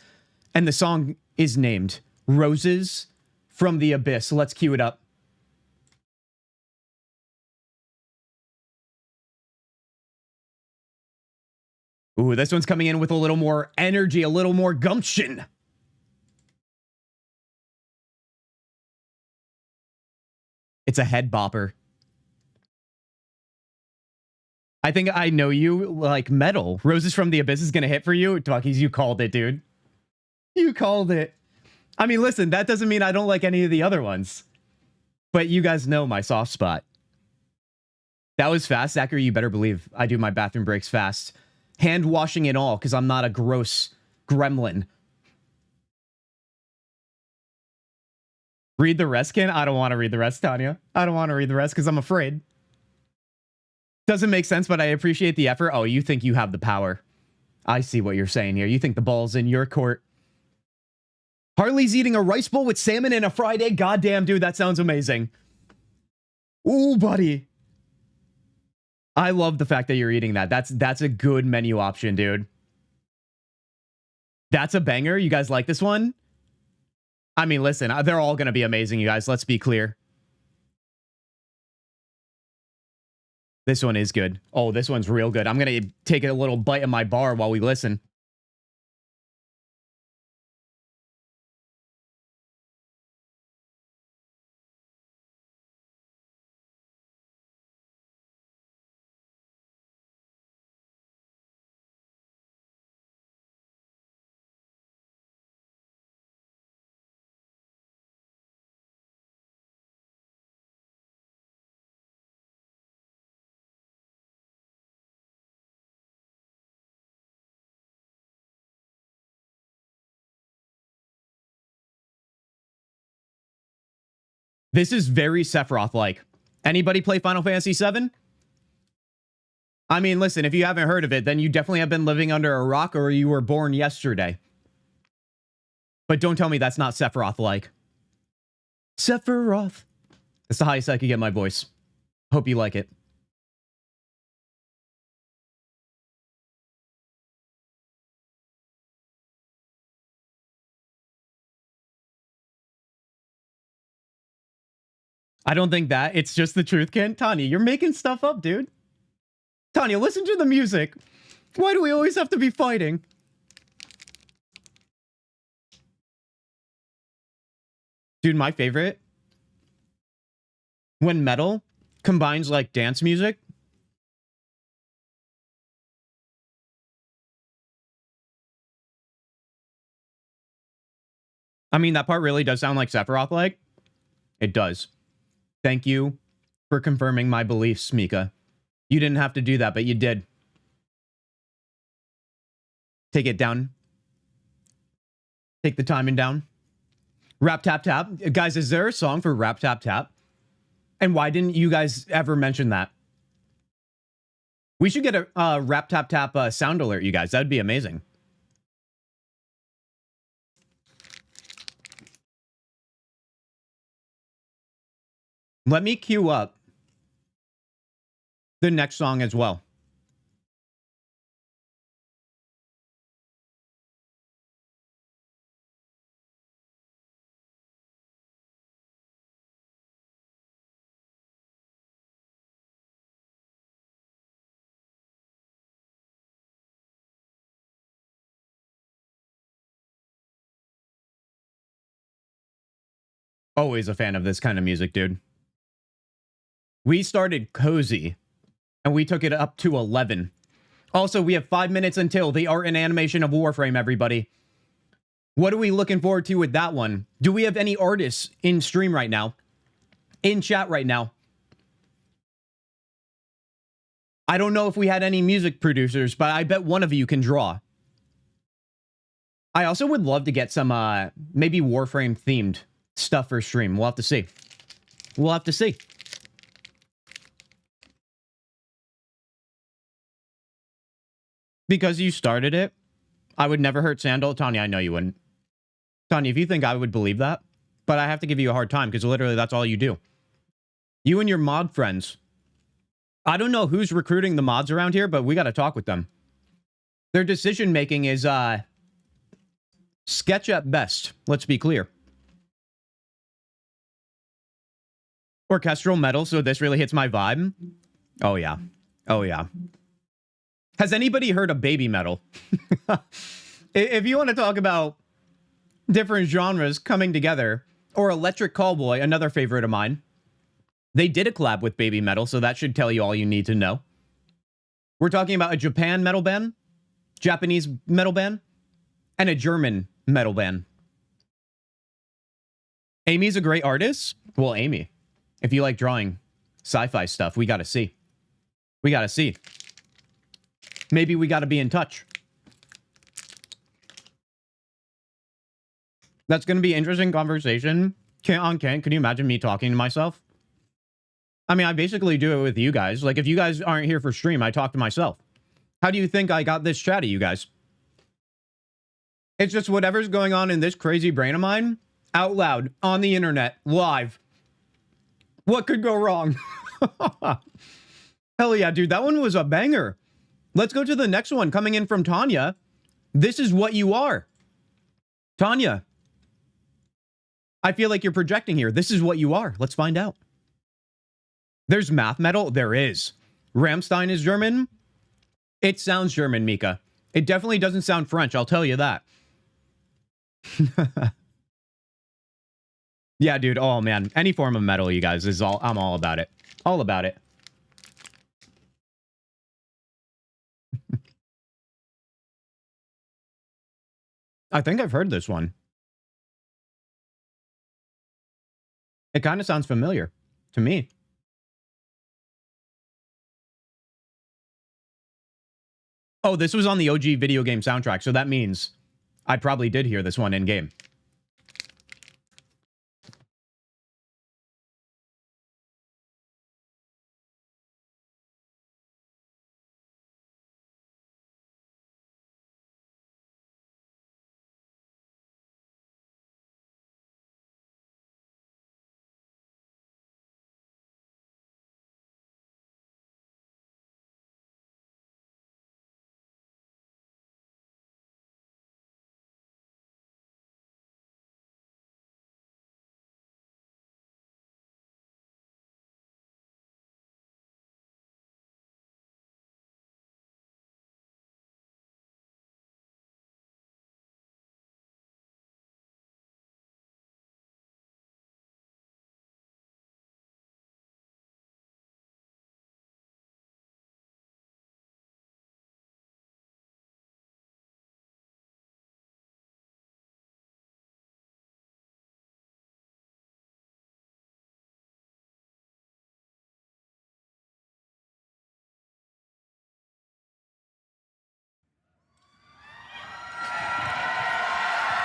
and the song is named Roses from the Abyss. Let's cue it up. Ooh, this one's coming in with a little more energy, a little more gumption. It's a head bopper. I think I know you like metal. Roses from the Abyss is going to hit for you. Duckies, you called it, dude. You called it. I mean, listen, that doesn't mean I don't like any of the other ones. But you guys know my soft spot. That was fast. Zachary, you better believe I do my bathroom breaks fast. Hand washing and all, because I'm not a gross gremlin. Read the rest, Ken? I don't want to read the rest, Tanya. I don't want to read the rest because I'm afraid. Doesn't make sense, but I appreciate the effort. Oh, you think you have the power. I see what you're saying here. You think the ball's in your court. Harley's eating a rice bowl with salmon and a fried egg. Goddamn, dude, that sounds amazing. Ooh, buddy. I love the fact that you're eating that. That's a good menu option, dude. That's a banger. You guys like this one? I mean, listen, they're all going to be amazing, you guys. Let's be clear. This one is good. Oh, this one's real good. I'm going to take a little bite of my bar while we listen. This is very Sephiroth-like. Anybody play Final Fantasy VII? I mean, listen, if you haven't heard of it, then you definitely have been living under a rock or you were born yesterday. But don't tell me that's not Sephiroth-like. Sephiroth. That's the highest I could get my voice. Hope you like it. I don't think that. It's just the truth, Ken. Tanya, you're making stuff up, dude. Tanya, listen to the music. Why do we always have to be fighting? Dude, my favorite. When metal combines, like, dance music. I mean, that part really does sound like Sephiroth-like. It does. Thank you for confirming my beliefs, Mika. You didn't have to do that, but you did. Take it down. Take the timing down. Rap Tap Tap. Guys, is there a song for Rap Tap Tap? And why didn't you guys ever mention that? We should get a Rap Tap Tap sound alert, you guys. That'd be amazing. Let me queue up the next song as well. Always a fan of this kind of music, dude. We started cozy, and we took it up to 11. Also, we have 5 minutes until the art and animation of Warframe, everybody. What are we looking forward to with that one? Do we have any artists in stream right now? In chat right now? I don't know if we had any music producers, but I bet one of you can draw. I also would love to get some, maybe Warframe themed stuff for stream. We'll have to see. We'll have to see. Because you started it, I would never hurt Sandal. Tanya, I know you wouldn't. Tanya, if you think I would believe that, but I have to give you a hard time because literally that's all you do. You and your mod friends. I don't know who's recruiting the mods around here, but we got to talk with them. Their decision making is sketch at best. Let's be clear. Orchestral metal, so this really hits my vibe. Oh, yeah. Oh, yeah. Has anybody heard of baby metal? If you want to talk about different genres coming together, or Electric Callboy, another favorite of mine, they did a collab with baby metal, so that should tell you all you need to know. We're talking about a Japan metal band, Japanese metal band, and a German metal band. Amy's a great artist. Well, Amy, if you like drawing sci-fi stuff, we got to see. We got to see. Maybe we got to be in touch. That's going to be interesting conversation. Can you imagine me talking to myself? I mean, I basically do it with you guys. Like, if you guys aren't here for stream, I talk to myself. How do you think I got this chatty, you guys? It's just whatever's going on in this crazy brain of mine, out loud, on the internet, live. What could go wrong? Hell yeah, dude, that one was a banger. Let's go to the next one coming in from Tanya. This is what you are. Tanya. I feel like you're projecting here. This is what you are. Let's find out. There's math metal. There is. Rammstein is German. It sounds German, Mika. It definitely doesn't sound French. I'll tell you that. Yeah, dude. Oh, man. Any form of metal, you guys, is all. I'm all about it. All about it. I think I've heard this one. It kind of sounds familiar to me. Oh, this was on the OG video game soundtrack, so that means I probably did hear this one in game.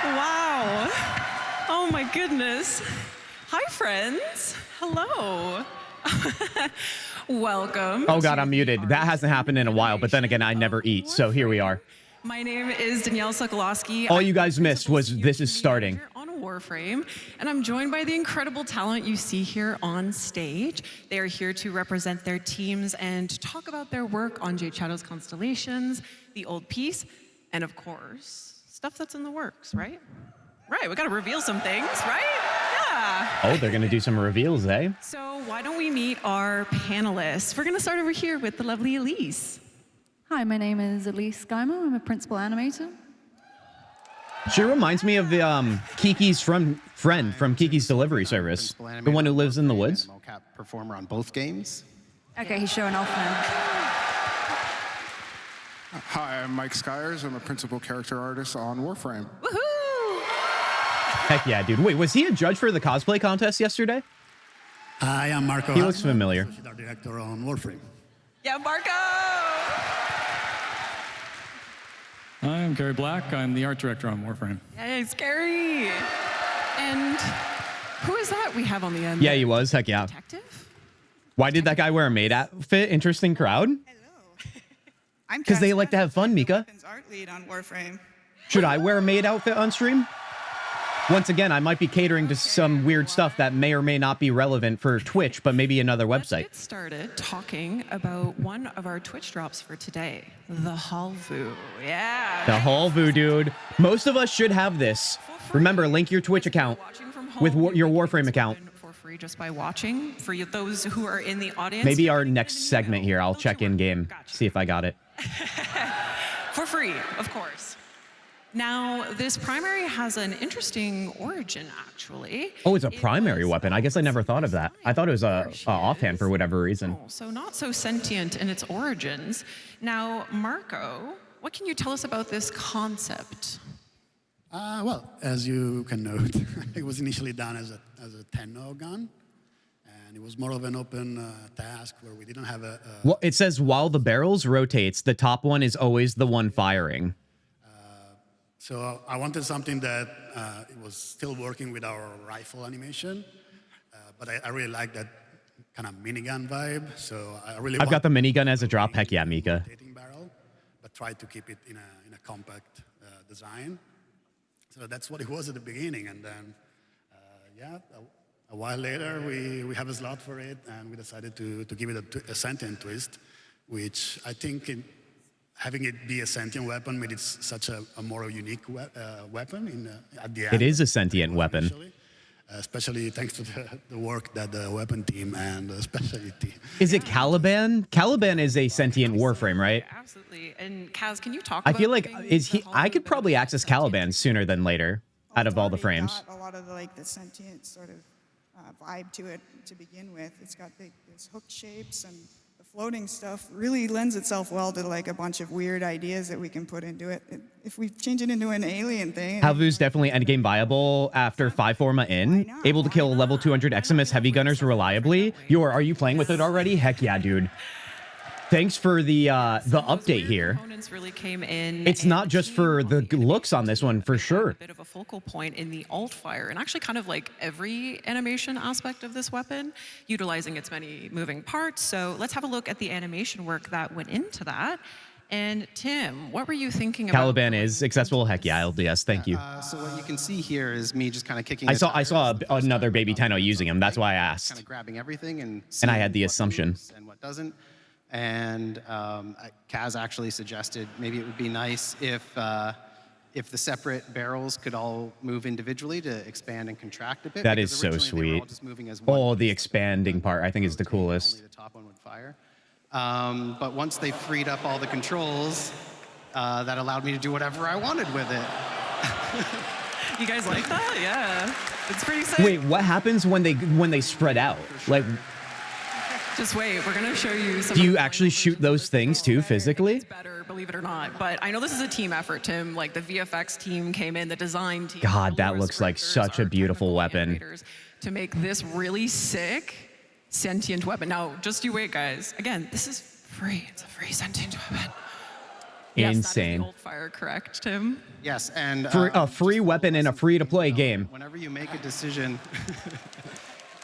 Wow. Oh my goodness. Hi, friends. Hello. Welcome. Oh god, I'm muted. That hasn't happened in a while, but then again, I never eat, so here we are. My name is Danielle Sokolowski. All you guys missed was this is starting. On Warframe, and I'm joined by the incredible talent you see here on stage. They are here to represent their teams and talk about their work on Jade Shadow's Constellations, the old piece, and of course, stuff that's in the works, right? Right, we gotta reveal some things, right? Yeah. Oh, they're gonna do some reveals, eh? So why don't we meet our panelists? We're gonna start over here with the lovely Elise. Hi, my name is Elise Geimer. I'm a principal animator. She reminds me of the Kiki's friend from Kiki's Delivery Service, the one who lives in the woods. Performer on both games. Okay, he's showing off now. Hi, I'm Mike Skyers. I'm a principal character artist on Warframe. Heck yeah, dude. Wait, was he a judge for the cosplay contest yesterday? I am Marco. He looks familiar. Associate art director on Warframe. Yeah, Marco! I'm Gary Black. I'm the art director on Warframe. Yay, scary! And who is that we have on the end? Yeah, he was. Heck yeah. Detective? Why did that guy wear a maid outfit? Interesting crowd. Because they like to have fun, Mika. Art lead on Warframe. Should I wear a maid outfit on stream? Once again, I might be catering to some weird stuff that may or may not be relevant for Twitch, but maybe another website. Let's get started talking about one of our Twitch drops for today, the Halvu. Yeah. The Halvu, dude. Most of us should have this. Remember, link your Twitch account with your Warframe account. For free just by watching. For those who are in the audience. Maybe our next segment here, I'll check in game, see if I got it. For free, of course. Now, this primary has an interesting origin, actually. Oh, it's a primary weapon. I guess I never thought of that. I thought it was a offhand for whatever reason. So not so sentient in its origins. Now, Marco, what can you tell us about this concept? Well, as you can note, it was initially done as a Tenno gun, and it was more of an open task where we didn't have a... Well, it says while the barrels rotates, the top one is always the one firing. So I wanted something that it was still working with our rifle animation, but I really like that kind of minigun vibe. So I really I've got the minigun as a drop. Heck yeah, Mika. Barrel, but tried to keep it in a compact design. So that's what it was at the beginning, and then yeah, a while later we have a slot for it, and we decided to give it a sentient twist, which I think. Having it be a sentient weapon made it such a more unique weapon at the end. It is a sentient weapon. Especially thanks to the work that the weapon team and the specialty. Is it Caliban? Caliban is a sentient Warframe, right? Absolutely. And Kaz, can you talk I about feel like I could probably access Caliban sooner than later out of all the frames. A lot of the sentient sort of vibe to it to begin with. It's got these hook shapes, and the floating stuff really lends itself well to like a bunch of weird ideas that we can put into it. If we change it into an alien thing. Halvu's definitely endgame viable after 5 Forma in. Able to kill level 200 Eximus heavy gunners reliably. Are you playing with it already? Heck yeah, dude. Thanks for the update here. Really came in. It's not just for the looks on this one, for sure. A bit of a focal point in the alt fire, and actually kind of like every animation aspect of this weapon, utilizing its many moving parts. So let's have a look at the animation work that went into that. And Tim, what were you thinking about? Caliban is accessible. Heck yeah, LDS. Thank you. So what you can see here is me just kind of kicking. I saw another baby Tenno using him. That's why I asked. Kind of grabbing everything and I had the assumption. And what doesn't. And Kaz actually suggested maybe it would be nice if the separate barrels could all move individually to expand and contract a bit. That is so sweet. Oh, the expanding part I think is the coolest. Only the top one would fire. But once they freed up all the controls, that allowed me to do whatever I wanted with it. You guys like that? Yeah, it's pretty sick. Wait, what happens when they spread out? Like. Just wait, we're gonna show you some. Do you actually shoot those things too physically? It's better, believe it or not. But I know this is a team effort, Tim. Like the VFX team came in, the design team. God, that looks like such a beautiful weapon. To make this really sick sentient weapon. Now, just you wait, guys. Again, this is free. It's a free sentient weapon. Insane. Yes, that is the old fire, correct, Tim? Yes, and for a free weapon in a free-to-play game. Whenever you make a decision.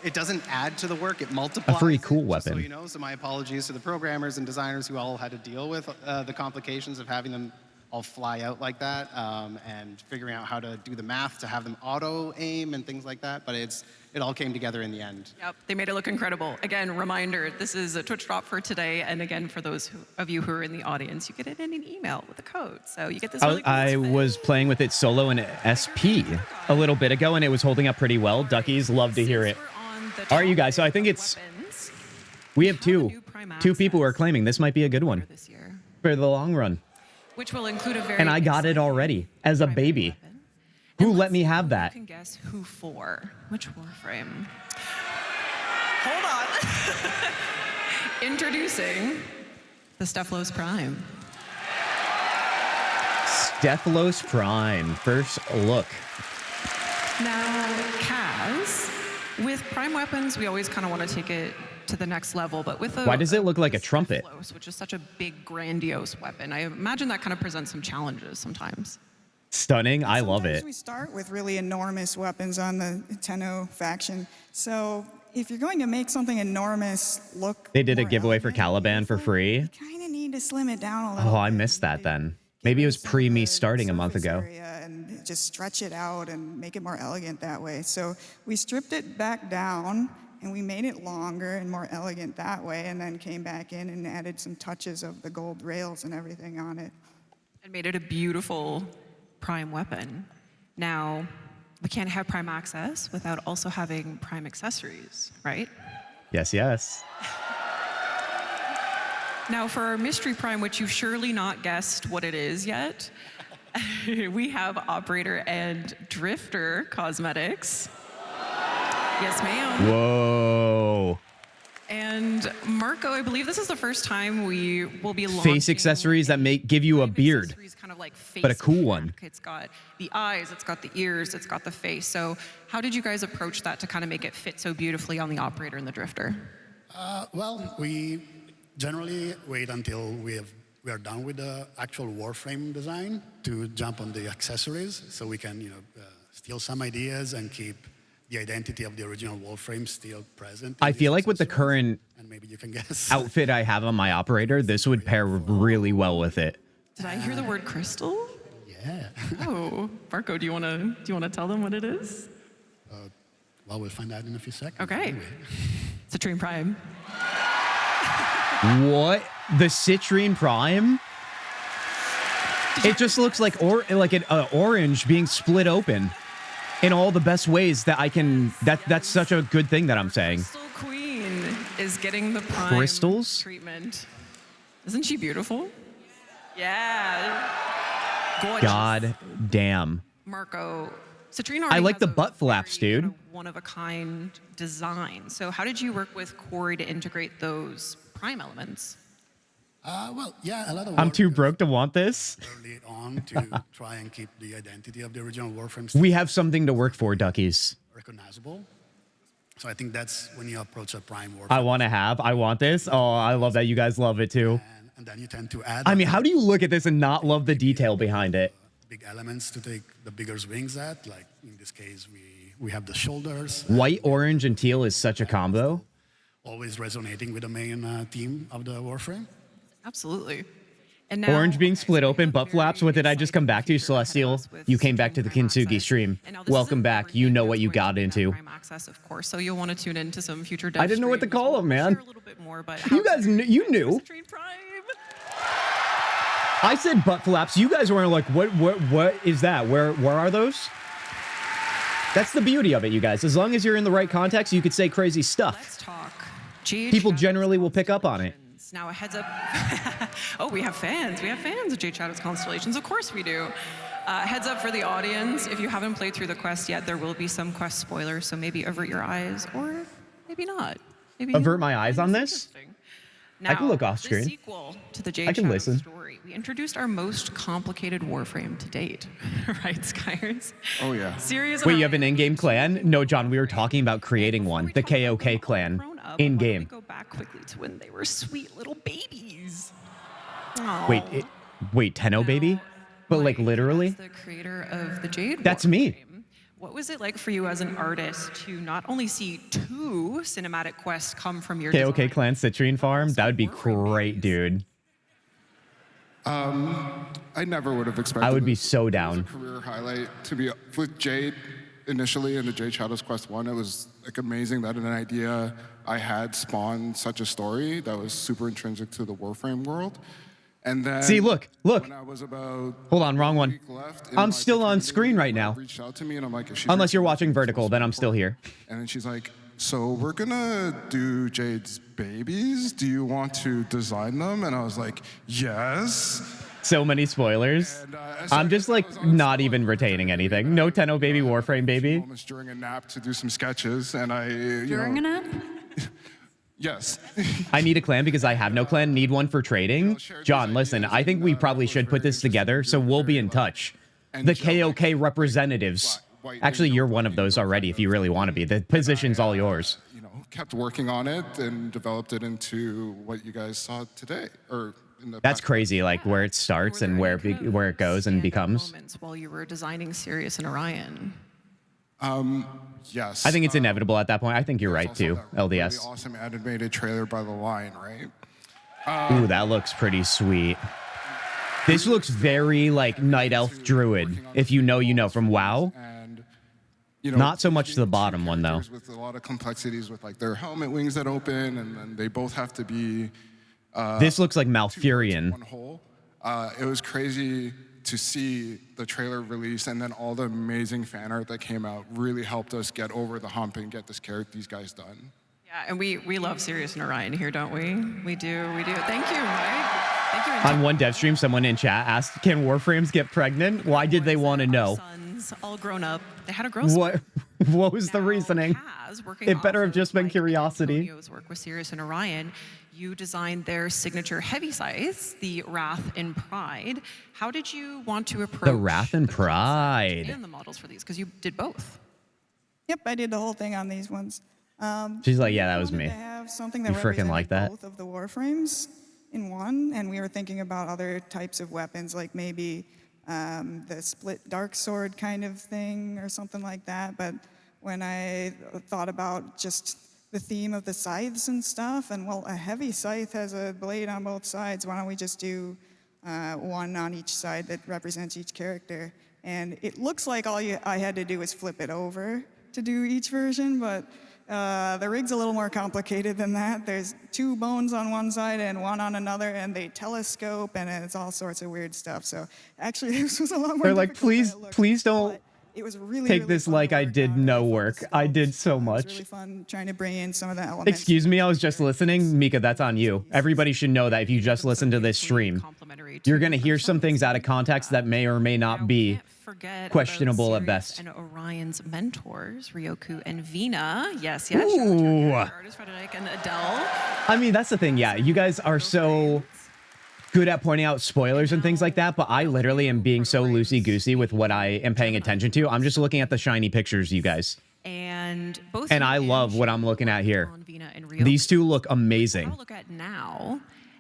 It doesn't add to the work, it multiplies. A pretty cool weapon. So you know, so my apologies to the programmers and designers who all had to deal with the complications of having them all fly out like that, and figuring out how to do the math to have them auto aim and things like that. But it all came together in the end. Yep, they made it look incredible. Again, reminder, this is a Twitch drop for today. And again, for those of you who are in the audience, you get it in an email with a code. So you get this really cool I was playing with it solo in SP a little bit ago, and it was holding up pretty well. Duckies, love to hear it. All right, you guys, so I think we have two people who are claiming this might be a good one for the long run. Which will include a very And I got it already as a baby. Who let me have that? You can guess who for. Which Warframe? Hold on. Introducing the Stephalos Prime. Stephalos Prime, first look. Now, Kaz, with Prime weapons, we always kind of want to take it to the next level, but with Why does it look like a trumpet? Stephalos, which is such a big, grandiose weapon, I imagine that kind of presents some challenges sometimes. Stunning, I love it. We start with really enormous weapons on the Tenno faction. So if you're going to make something enormous look, They did a giveaway for Caliban for free. kind of need to slim it down a little. Oh, I missed that then. Maybe it was pre me starting a month ago. And just stretch it out and make it more elegant that way. So we stripped it back down and we made it longer and more elegant that way, and then came back in and added some touches of the gold rails and everything on it. And made it a beautiful Prime weapon. Now, we can't have Prime access without also having Prime accessories, right? Yes, yes. Now, for our Mystery Prime, which you've surely not guessed what it is yet, we have Operator and Drifter cosmetics. Yes, ma'am. Whoa. And Marco, I believe this is the first time we will be launching Face accessories that give you a beard, kind of like face but a cool one. It's got the eyes, it's got the ears, it's got the face. So how did you guys approach that to kind of make it fit so beautifully on the Operator and the Drifter? Well, we generally wait until we are done with the actual Warframe design to jump on the accessories, so we can steal some ideas and keep the identity of the original Warframe still present. I feel like with the current and maybe you can guess outfit I have on my Operator, this would pair really well with it. Did I hear the word crystal? Yeah. Oh, Marco, do you want to tell them what it is? Well, we'll find out in a few seconds. Okay. Anyway. Citrine Prime. What? The Citrine Prime? It just looks like an orange being split open in all the best ways that I can. That's such a good thing that I'm saying. Crystal Queen is getting the Prime Crystals? treatment. Isn't she beautiful? Yeah. Gorgeous. God damn. Marco, Citrine I already like has the a butt flaps, dude. kind of one-of-a-kind design. So how did you work with Corey to integrate those Prime elements? Well, yeah, a lot of I'm work too broke to want this. early on to try and keep the identity of the original Warframe We have something to work for, duckies. recognizable. So I think that's when you approach a Prime Warframe. I want this. Oh, I love that you guys love it too. And then you tend to add I mean, how do you look at this and not love the detail behind it? big elements to take the bigger swings at. Like in this case, we have the shoulders. White, orange, and teal is such a combo. Always resonating with the main theme of the Warframe. Absolutely. And now, Orange being split open, butt flaps. What did I just come back to, Celestial? You came back to the Kintzugi stream. Welcome back. You know what you got into. Prime access, of course. So you'll want to tune into some future. I didn't know what to call them, man. A little bit more, but You guys, you knew. I said butt flaps. You guys weren't like, what is that? Where are those? That's the beauty of it, you guys. As long as you're in the right context, you could say crazy stuff. Let's talk. Jade People Shadows generally will pick up on it. Now a heads up. Oh, we have fans. We have fans of Jade Shadows Constellations. Of course we do. Heads up for the audience. If you haven't played through the quest yet, there will be some quest spoilers, so maybe avert your eyes, or maybe not. Maybe Avert my eyes on this? Now, I can look off the screen. sequel to the Jade I can Shadows listen. story. We introduced our most complicated Warframe to date, right, Skyers? Oh yeah. Serious. Wait, you have an in-game clan? No, John, we were talking about creating one. The KOK clan. In-game. Go back quickly to when they were sweet little babies. Wait, Tenno baby? But like literally? The creator of the Jade That's me. What was it like for you as an artist to not only see 2 cinematic quests come from your KOK clan citrine farm? That would be great, dude. I never would have expected I would be this. so It was down. a career highlight to be with Jade initially in the Jade Shadows Quest 1. It was like amazing that an idea I had spawned such a story that was super intrinsic to the Warframe world. And then See, look. when I was about Hold on, wrong one. left in I'm my still on screen right now. reached out to me and I'm like, is she Unless you're watching vertical, then I'm still here. And then she's like, so we're gonna do Jade's babies. Do you want to design them? And I was like, yes. So many spoilers. I'm just like not even retaining anything. No Tenno baby, Warframe baby. Moments during a nap to do some sketches, and I During a nap? Yes. I need a clan because I have no clan. Need one for trading. John, listen, I think we probably should put this together, so we'll be in touch. The KOK representatives. Actually, you're one of those already if you really want to be. The position's all yours. Kept working on it and developed it into what you guys saw today, or in the That's crazy, like where it starts and where it goes and becomes. Moments while you were designing Sirius and Orion. Yes. I think it's inevitable at that point. I think you're right too, LDS. Really awesome animated trailer by The Line, right? Ooh, that looks pretty sweet. This looks very like Night Elf Druid. If you know, you know from WoW. Not so much the bottom one though. With a lot of complexities with like their helmet wings that open, and then they both have to be. This looks like Malfurion. One hole. It was crazy to see the trailer release, and then all the amazing fan art that came out really helped us get over the hump and get these guys done. Yeah, and we love Sirius and Orion here, don't we? We do. Thank you, Mike. Thank you. On one dev stream, someone in chat asked, "Can Warframes get pregnant?" Why did they want to know? Sons, all grown up. They had a growth spurt. What was the reasoning? It better have just been curiosity. Antonio's work with Sirius and Orion. You designed their signature heavy scythes, the Wrath and Pride. How did you want to approach The Wrath and Pride. and the models for these? Because you did both. Yep, I did the whole thing on these ones. She's like, yeah, that was wanted me. To have something that You freaking like that? both of the Warframes in one, and we were thinking about other types of weapons, like maybe the split dark sword kind of thing or something like that. But when I thought about just the theme of the scythes and stuff, and well, a heavy scythe has a blade on both sides. Why don't we just do one on each side that represents each character? And it looks like I had to do was flip it over to do each version, but the rig's a little more complicated than that. There's 2 bones on one side and 1 on another, and they telescope, and it's all sorts of weird stuff. So actually, this was a lot more. They're like, please don't it was really, take really this fun like to I work did on. no work. I did so It was much. really fun trying to bring in some of the elements. Excuse me, I was just listening. Mika, that's on you. Everybody should know that if you just listen to this stream, you're going to hear some things out of context that may or may not be questionable at best. And Orion's mentors, Ryoku and Vina. Yes, yes. Ooh. Artist Frederick and Adele. I mean, that's the thing. Yeah, you guys are so good at pointing out spoilers and things like that, but I literally am being so loosey-goosey with what I am paying attention to. I'm just looking at the shiny pictures, you guys. And both. And I love what I'm looking at here. These two look amazing. Look at now.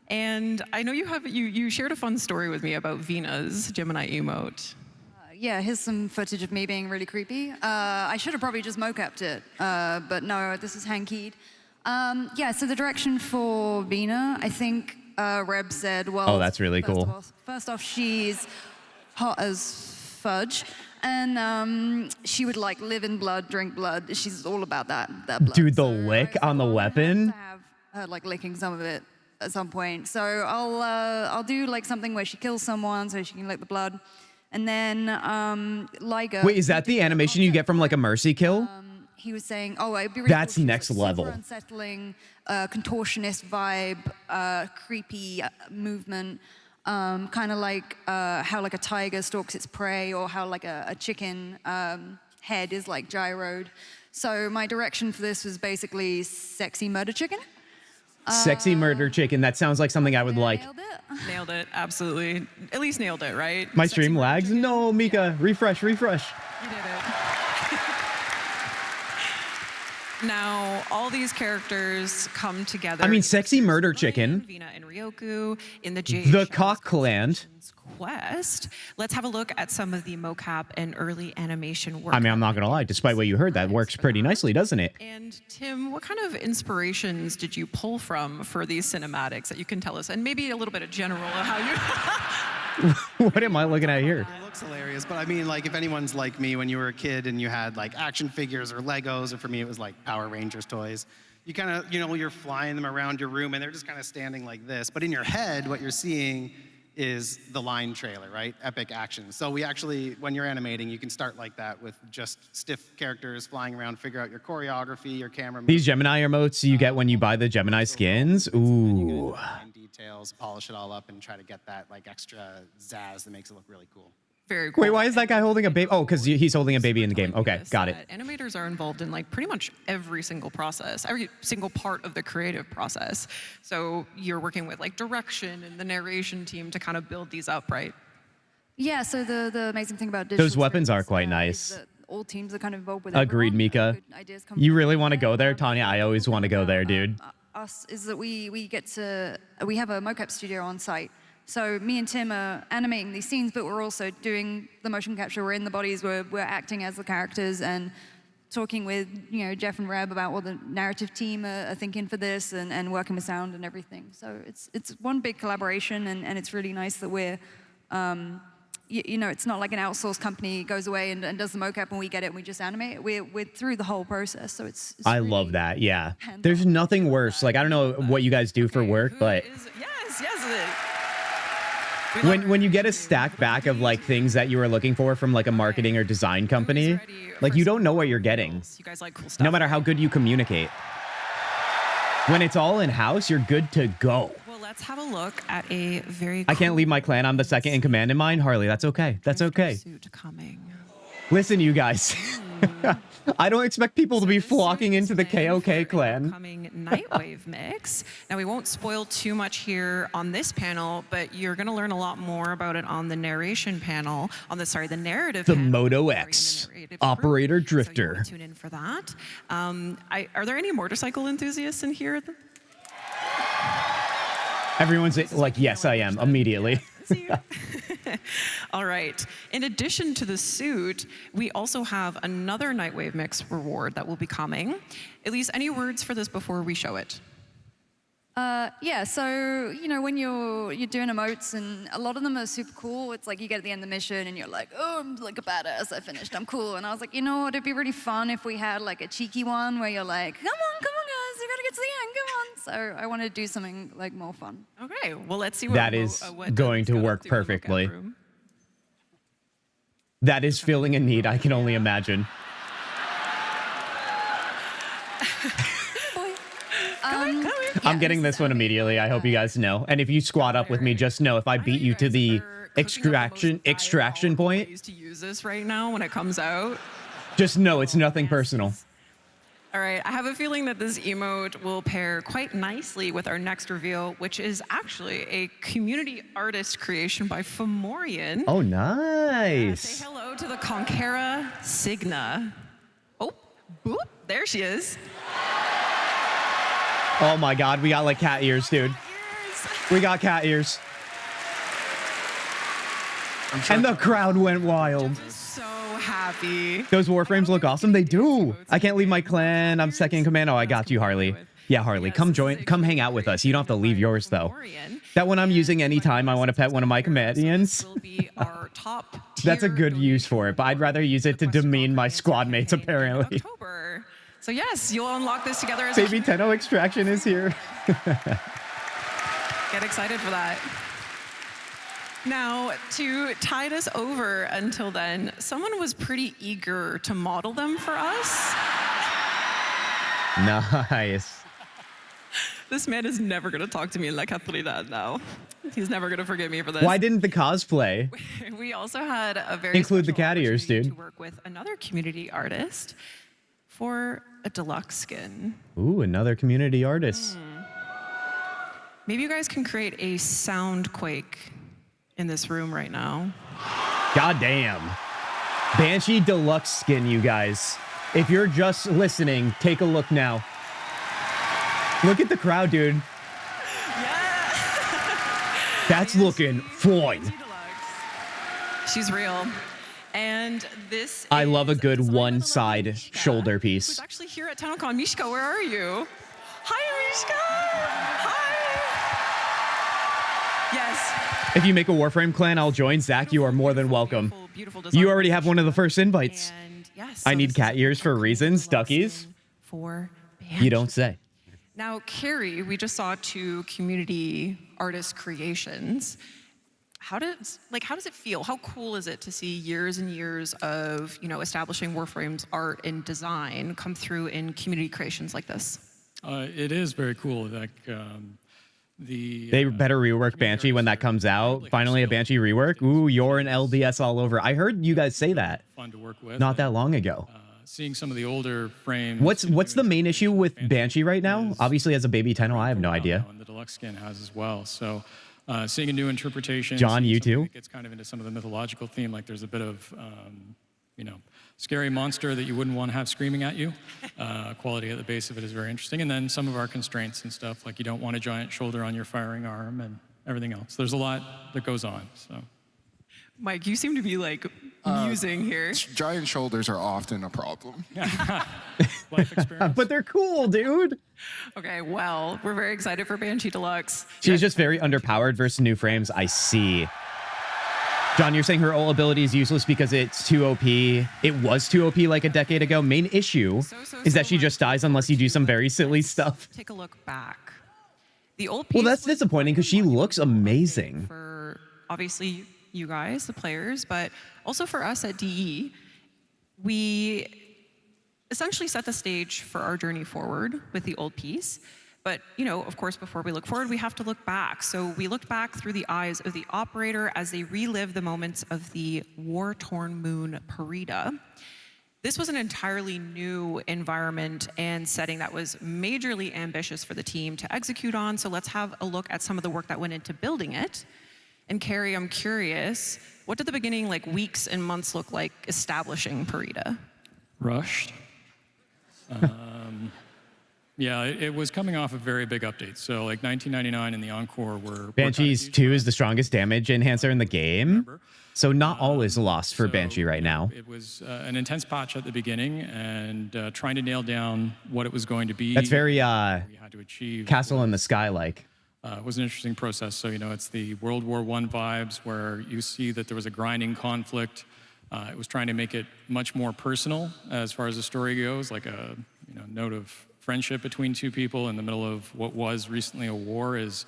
And I know you shared a fun story with me about Vina's Gemini emote. Yeah, here's some footage of me being really creepy. I should have probably just mocapped it, but no, this is hand-keyed. Yeah, so the direction for Vina, I think Reb said, well... Oh, that's really cool. First off, she's hot as fudge, and she would like live in blood, drink blood. She's all about that blood. Dude, the lick on the weapon? Have her like licking some of it at some point. So I'll do like something where she kills someone so she can lick the blood. And then Liger... Wait, is that the animation you get from like a mercy kill? He was saying, oh, it'd be really That's cool. next level. Super unsettling, contortionist vibe, creepy movement, kind of like how like a tiger stalks its prey, or how like a chicken head is like gyroed. So my direction for this was basically sexy murder chicken. Sexy murder chicken. That sounds like something I would like. Nailed it, absolutely. At least nailed it, right? My stream lags? No, Mika, refresh. You did it. Now, all these characters come together. I mean, sexy murder chicken. Vina and Ryoku in the The Cock Clan. request, let's have a look at some of the mocap and early animation work. I mean, I'm not gonna lie. Despite what you heard, that works pretty nicely, doesn't it? And Tim, what kind of inspirations did you pull from for these cinematics that you can tell us? And maybe a little bit of general of how you... What am I looking at here? It looks hilarious, but I mean, like, if anyone's like me when you were a kid and you had like action figures or Legos, or for me it was like Power Rangers toys, you kind of, you know, you're flying them around your room and they're just kind of standing like this. But in your head, what you're seeing is the line trailer, right? Epic action. So we actually, when you're animating, you can start like that with just stiff characters flying around, figure out your choreography, your camera. These Gemini emotes you get when you buy the Gemini skins. Ooh. Details, polish it all up, and try to get that like extra zazz that makes it look really cool. Very cool. Wait, why is that guy holding a baby? Oh, because he's holding a baby in the game. Okay, got it. Animators are involved in like pretty much every single process, every single part of the creative process. So you're working with like direction and the narration team to kind of build these up, right? Yeah, so the amazing thing about digital Those weapons are quite is nice. that all teams are kind of involved with Agreed, everyone. Mika. Good ideas come You from really want to go there, Tanya? I always want to go there, dude. us is that we have a mocap studio on site. So me and Tim are animating these scenes, but we're also doing the motion capture. We're in the bodies, we're acting as the characters and talking with, you know, Jeff and Reb about what the narrative team are thinking for this and working with sound and everything. So it's one big collaboration, and it's really nice that we're, you know, it's not like an outsourced company goes away and does the mocap and we get it and we just animate it. We're through the whole process, so it's I really love that. Yeah. There's nothing worse. Like, I don't know what you guys do for work, but when you get a stack back of like things that you were looking for from like a marketing or design company, like you don't know what you're getting. You guys like cool stuff. No matter how good you communicate. When it's all in-house, you're good to go. Well, let's have a look at a very I can't leave my clan. I'm the second in command in mine. Harley, that's okay. That's okay. suit coming. Listen, you guys. I don't expect people to be flocking into the KOK clan. Coming Nightwave mix. Now, we won't spoil too much here on this panel, but you're going to learn a lot more about it on the narration panel, the narrative The panel. Moto X, Operator Drifter. Tune in for that. Are there any motorcycle enthusiasts in here? Everyone's like, yes, I am, immediately. All right. In addition to the suit, we also have another Nightwave Mix reward that will be coming. Elise, any words for this before we show it? Yeah, so, you know, when you're doing emotes, and a lot of them are super cool, it's like you get at the end of the mission and you're like, oh, I'm like a badass, I finished, I'm cool. And I was like, you know what, it'd be really fun if we had like a cheeky one where you're like, come on guys, you gotta get to the end, come on. So I want to do something like more fun. Okay, well, let's see what That is going to work perfectly. That is filling a need, I can only imagine. I'm getting this one immediately. I hope you guys know. And if you squad up with me, just know if I beat you to the extraction point, to use this right now when it comes out. just know it's nothing personal. All right, I have a feeling that this emote will pair quite nicely with our next reveal, which is actually a community artist creation by Fomorian. Oh, nice. Say hello to the Conquera Signa. Oh, boop, there she is. Oh my God, we got like cat ears, dude. We got cat ears. And the crowd went wild. So happy. Those Warframes look awesome. They do. I can't leave my clan. I'm second in command. Oh, I got you, Harley. Yeah, Harley, come hang out with us. You don't have to leave yours though. That one I'm using anytime I want to pet one of my commandants. That's a good use for it, but I'd rather use it to demean my squad mates apparently. So yes, you'll unlock this together as Baby Tenno Extraction is here. Get excited for that. Now, to tide us over until then, someone was pretty eager to model them for us. Nice. This man is never going to talk to me like Catherine now. He's never going to forgive me for this. Why didn't the cosplay We also had a very include the cat ears, dude? to work with another community artist for a deluxe skin. Ooh, another community artist. Maybe you guys can create a sound quake in this room right now. God damn. Banshee deluxe skin, you guys. If you're just listening, take a look now. Look at the crowd, dude. That's looking fine. She's real. And this I love a good one-side shoulder piece. is actually here at TennoCon. Mishka, where are you? Hi, Mishka! Hi! Yes. If you make a Warframe clan, I'll join. Zach, you are more than welcome. You already have one of the first invites. Yes, I need cat ears for reasons. Duckies. For You don't say. Now, Carrie, we just saw 2 community artist creations. How does it feel? How cool is it to see years and years of, establishing Warframe's art and design come through in community creations like this? It is very cool. Like They better rework Banshee when that comes out. Finally, a Banshee rework. Ooh, you're an LDS all over. I heard you guys say that fun to work with. not that long ago. Seeing some of the older frames. What's the main issue with Banshee right now? Obviously, as a baby Tenno, I have no idea. And the deluxe skin has as well. So seeing a new interpretation. John, you too? It gets kind of into some of the mythological theme. Like there's a bit of, scary monster that you wouldn't want to have screaming at you. Quality at the base of it is very interesting. And then some of our constraints and stuff, like you don't want a giant shoulder on your firing arm and everything else. There's a lot that goes on. So. Mike, you seem to be musing here. Giant shoulders are often a problem. Life experience. But they're cool, dude. Okay, well, we're very excited for Banshee Deluxe. She's just very underpowered versus new frames. I see. John, you're saying her ult ability is useless because it's too OP. It was too OP like a decade ago. Main issue is that she just dies unless you do some very silly stuff. Take a look back. The old Well, that's disappointing because she looks amazing. For obviously you guys, the players, but also for us at DE, we essentially set the stage for our journey forward with the old piece. But, of course, before we look forward, we have to look back. So we looked back through the eyes of the operator as they relive the moments of the war-torn moon Parida. This was an entirely new environment and setting that was majorly ambitious for the team to execute on. So let's have a look at some of the work that went into building it. And Carrie, I'm curious, what did the beginning, weeks and months look like establishing Parida? Rushed. Yeah, it was coming off a very big update. So 1999 and the Encore were... Banshee's 2 is the strongest damage enhancer in the game. So not all is lost for Banshee right now. It was an intense patch at the beginning and trying to nail down what it was going to be. That's very had to achieve Castle in the Sky like. It was an interesting process. So, it's the World War I vibes where you see that there was a grinding conflict. It was trying to make it much more personal as far as the story goes, like a note of friendship between 2 people in the middle of what was recently a war is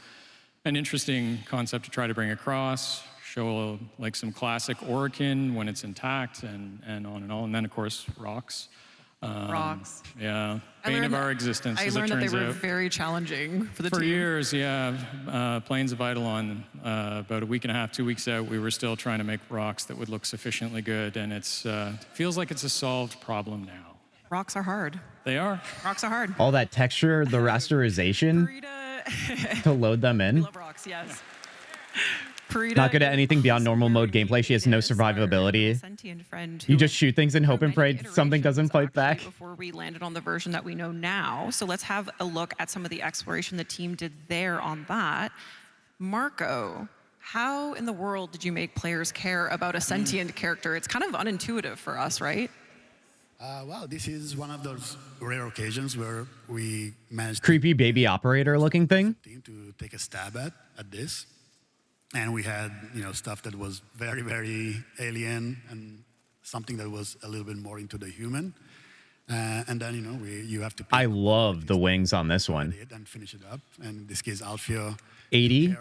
an interesting concept to try to bring across, show some classic Orokin when it's intact and on and on. And then, of course, rocks. Rocks. Yeah, bane of our existence, I as it learned that turns they were out. very challenging for the team. For years, yeah. Plains of Eidolon, about a week and a half, 2 weeks out, we were still trying to make rocks that would look sufficiently good, and it feels like it's a solved problem now. Rocks are hard. They are. Rocks are hard. All that texture, the rasterization to load them in. Love rocks, yes. Not good at anything beyond normal mode gameplay. She has no survivability. Sentient friend You just shoot things and hope and pray something doesn't fight back. Before we landed on the version that we know now. So let's have a look at some of the exploration the team did there on that. Marco, how in the world did you make players care about a sentient character? It's kind of unintuitive for us, right? Well, this is one of those rare occasions where we managed Creepy baby operator looking thing. to take a stab at this. And we had, stuff that was very, very alien and something that was a little bit more into the human. And then, you have to... I love the wings on this one. And finish it up. And in this case, Alfio... 80,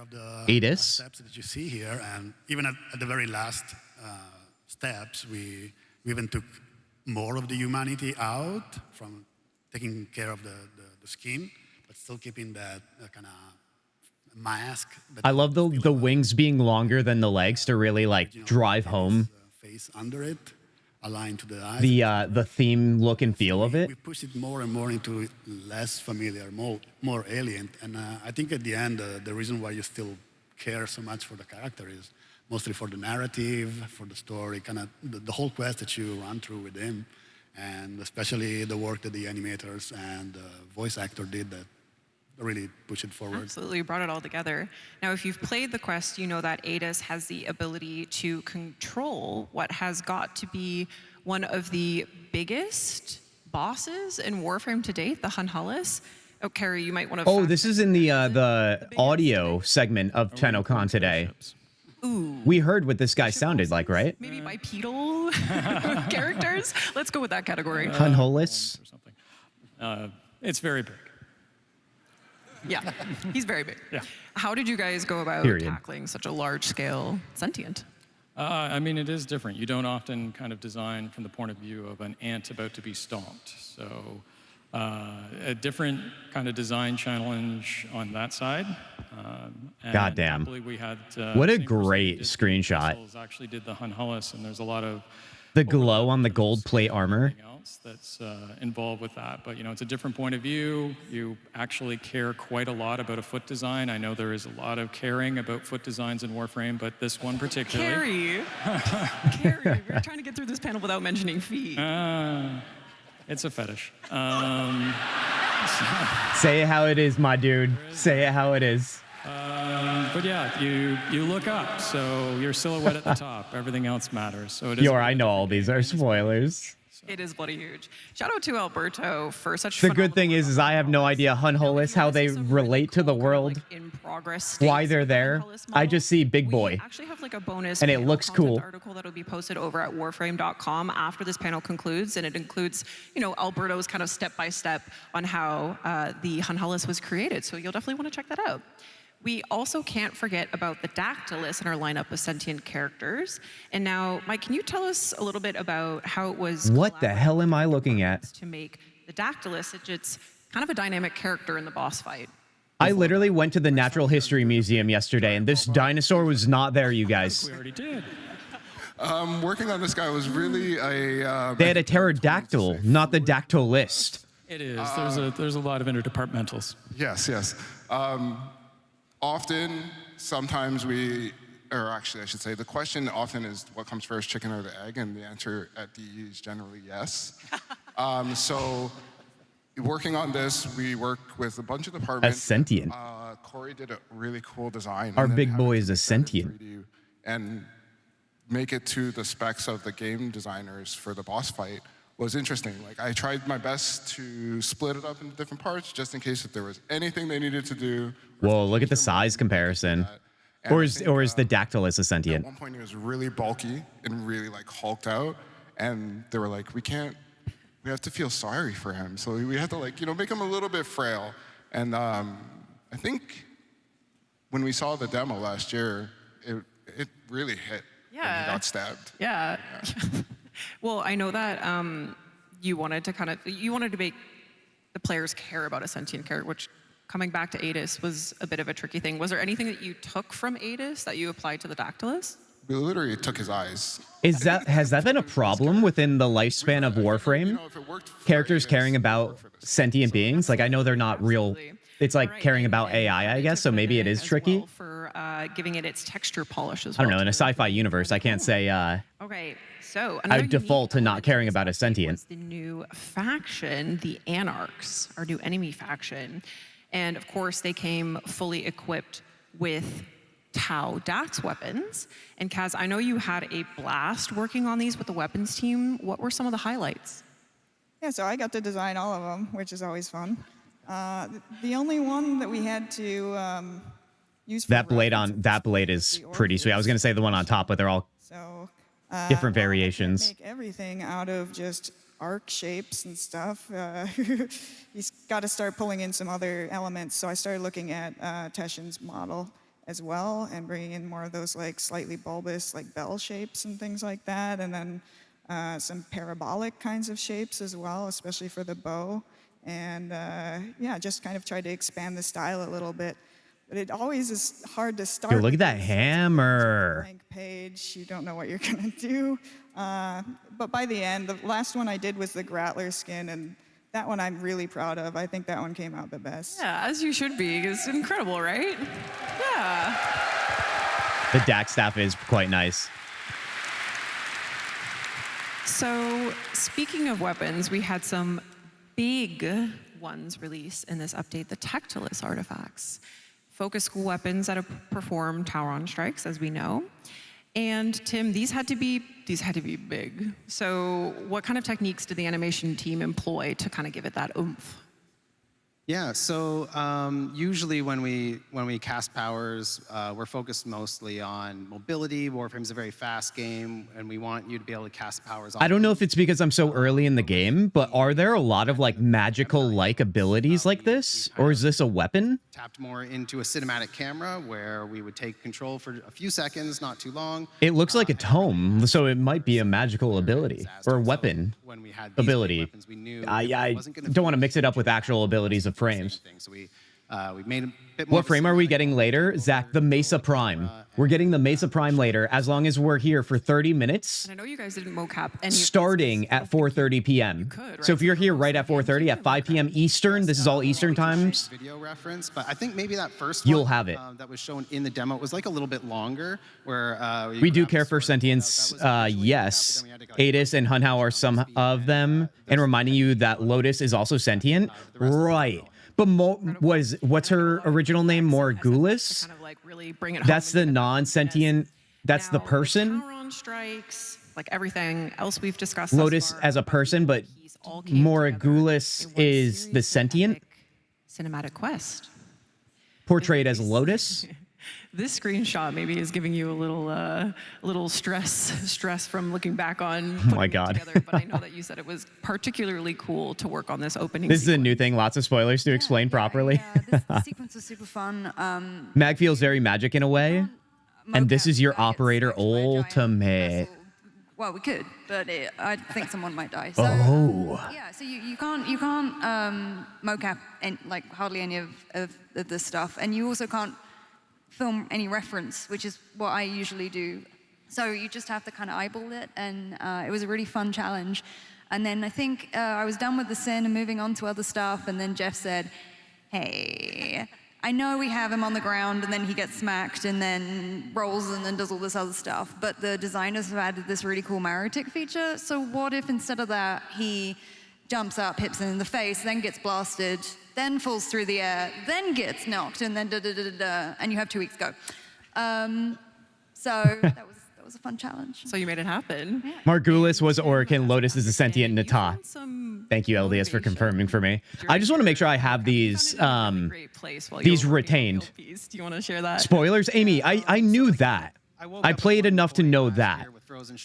Adis. Steps that you see here. And even at the very last steps, we even took more of the humanity out from taking care of the skin, but still keeping that kind of mask. I love the wings being longer than the legs to really drive home Face under it, aligned to the eyes. the theme look and feel of it. We pushed it more and more into less familiar, more alien. And I think at the end, the reason why you still care so much for the character is mostly for the narrative, for the story, kind of the whole quest that you run through with him, and especially the work that the animators and voice actor did that really push it forward. Absolutely, you brought it all together. Now, if you've played the quest, you know that Adis has the ability to control what has got to be one of the biggest bosses in Warframe to date, the Hunhullus. Oh, Carrie, you might want to. Oh, this is in the audio segment of TennoCon today. Ooh. We heard what this guy sounded like, right? Maybe bipedal characters. Let's go with that category. Hunhullus. It's very big. Yeah, he's very big. Yeah. How did you guys go about tackling such a large-scale sentient? I mean, it is different. You don't often kind of design from the point of view of an ant about to be stomped. So a different kind of design challenge on that side. And Goddamn. happily we had, What a great screenshot. Actually did the Hunhullus, and there's a lot of the glow on the gold plate armor. That's involved with that. But, you know, it's a different point of view. You actually care quite a lot about a foot design. I know there is a lot of caring about foot designs in Warframe, but this one particularly. Carrie, we're trying to get through this panel without mentioning feet. It's a fetish. Say it how it is, my dude. Say it how it is. But yeah, you look up, so your silhouette at the top. Everything else matters. So it is. I know all these are spoilers. It is bloody huge. Shout out to Alberto for such. The good thing is I have no idea Hunhullus, how they relate to the world, in progress. why they're there. I just see Big Boy. We actually have like a bonus and it looks cool. Article that will be posted over at warframe.com after this panel concludes, and it includes, you know, Alberto's kind of step-by-step on how the Hunhullus was created. So you'll definitely want to check that out. We also can't forget about the Dactylus in our lineup of sentient characters. And now, Mike, can you tell us a little bit about how it was What the hell am I looking at? to make the Dactylus? It's kind of a dynamic character in the boss fight. I literally went to the Natural History Museum yesterday, and this dinosaur was not there, you guys. We already did. Working on this guy was really a... They had a pterodactyl, not the dactylist. It is. There's a lot of interdepartmentals. Yes. Often, sometimes or actually I should say, the question often is what comes first, chicken or the egg? And the answer at DE is generally yes. So working on this, we work with a bunch of departments. A sentient. Corey did a really cool design. Our big boy is a sentient. And make it to the specs of the game designers for the boss fight was interesting. Like, I tried my best to split it up into different parts just in case if there was anything they needed to do. Whoa, look at the size comparison. Or is the Dactylus a sentient? At one point, it was really bulky and really like hulked out, and they were like, we have to feel sorry for him, so we had to make him a little bit frail. And I think when we saw the demo last year, it really hit when he got stabbed. Yeah. Well, I know that you wanted to make the players care about a sentient character, which, coming back to Adis, was a bit of a tricky thing. Was there anything that you took from Adis that you applied to the Dactylus? We literally took his eyes. Has that been a problem within the lifespan of Warframe? Characters caring about sentient beings? Like, I know they're not real. It's like caring about AI, I guess, so maybe it is tricky. For giving it its texture polish as well. I don't know, in a sci-fi universe, I can't say Okay, so I default to not caring about a sentient. The new faction, the Anarchs, our new enemy faction. And of course, they came fully equipped with Tau Dax weapons. And Kaz, I know you had a blast working on these with the weapons team. What were some of the highlights? Yeah, so I got to design all of them, which is always fun. The only one that we had to use for that blade is pretty sweet. I was gonna say the one on top, but they're all different variations. Make everything out of just arc shapes and stuff. He's got to start pulling in some other elements. So I started looking at Teshin's model as well and bringing in more of those like slightly bulbous like bell shapes and things like that. And then some parabolic kinds of shapes as well, especially for the bow. And yeah, just kind of tried to expand the style a little bit. But it always is hard to start. Dude, look at that hammer. Blank page, you don't know what you're gonna do. But by the end, the last one I did was the Grattler skin, and that one I'm really proud of. I think that one came out the best. Yeah, as you should be. It's incredible, right? Yeah. The Dax staff is quite nice. So, speaking of weapons, we had some big ones released in this update, the Tectilus artifacts. Focus school weapons that perform Tauron strikes, as we know. And Tim, these had to be big. So what kind of techniques did the animation team employ to kind of give it that oomph? Yeah, so usually when we cast powers, we're focused mostly on mobility. Warframe's a very fast game, and we want you to be able to cast powers. I don't know if it's because I'm so early in the game, but are there a lot of like magical-like abilities like this? Or is this a weapon? Tapped more into a cinematic camera where we would take control for a few seconds, not too long. It looks like a tome, so it might be a magical ability or a weapon ability. I don't want to mix it up with actual abilities of frames. So we made a bit more. What frame are we getting later? Zach, the Mesa Prime. We're getting the Mesa Prime later, as long as we're here for 30 minutes. And I know you guys didn't mocap any Starting at 4:30 p.m. So if you're here right at 4:30 at 5 p.m. Eastern, this is all Eastern times. Video reference, but I think maybe that first You'll one, have it. that was shown in the demo was like a little bit longer. Where We do care for sentience. Yes, Adis and Hunhao are some of them, and reminding you that Lotus is also sentient. Right. But what's her original name? Morgulis? kind of like really bring it home. That's the non-sentient. That's the person. Tauron strikes, like everything else we've discussed. Lotus as a person, but Morgulis is the sentient. Cinematic quest. Portrayed as Lotus. This screenshot maybe is giving you a little stress from looking back on. Oh my God. Together, but I know that you said it was particularly cool to work on this opening. This is a new thing. Lots of spoilers to explain properly. This sequence was super fun. Mag feels very magic in a way. And this is your operator ultimate. Well, we could, but I think someone might die. So, yeah, so you can't mocap like hardly any of this stuff, and you also can't film any reference, which is what I usually do. So you just have to kind of eyeball it, and it was a really fun challenge. And then I think I was done with the sin and moving on to other stuff, and then Jeff said, hey, I know we have him on the ground, and then he gets smacked, and then rolls, and then does all this other stuff, but the designers have added this really cool marrow tick feature, so what if instead of that, he jumps up, hits him in the face, then gets blasted, then falls through the air, then gets knocked, and then da-da-da-da-da, and you have 2 weeks to go. So that was a fun challenge. So you made it happen. Yeah. Margulis was Orc and Lotus is a sentient Nata. Thank you, LDS, for confirming for me. I just want to make sure I have these retained. Do you want to share that? Spoilers? Amy, I knew that. I played enough to know that.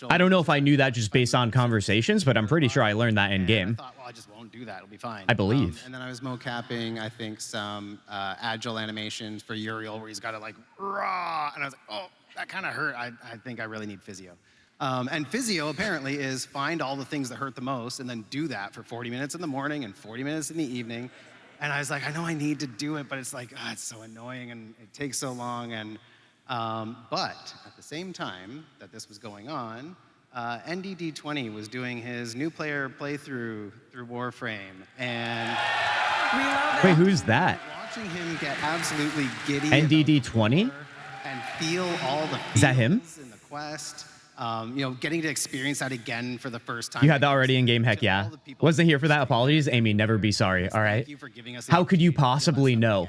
I don't know if I knew that just based on conversations, but I'm pretty sure I learned that in game. I thought, well, I just won't do that. It'll be fine. I believe. And then I was mocapping, I think, some agile animations for Uriel where he's got to like, raw. And I was like, oh, that kind of hurt. I think I really need physio. And physio apparently is find all the things that hurt the most and then do that for 40 minutes in the morning and 40 minutes in the evening. And I was like, I know I need to do it, but it's like, it's so annoying and it takes so long. And but at the same time that this was going on, NDD20 was doing his new player playthrough through Warframe, and we love it. Wait, who's that? Watching him get absolutely giddy. NDD20? And feel all the Is that him? in the quest. Getting to experience that again for the first time. You had that already in game, heck yeah. Wasn't here for that. Apologies, Amy. Never be sorry. All right. How could you possibly know?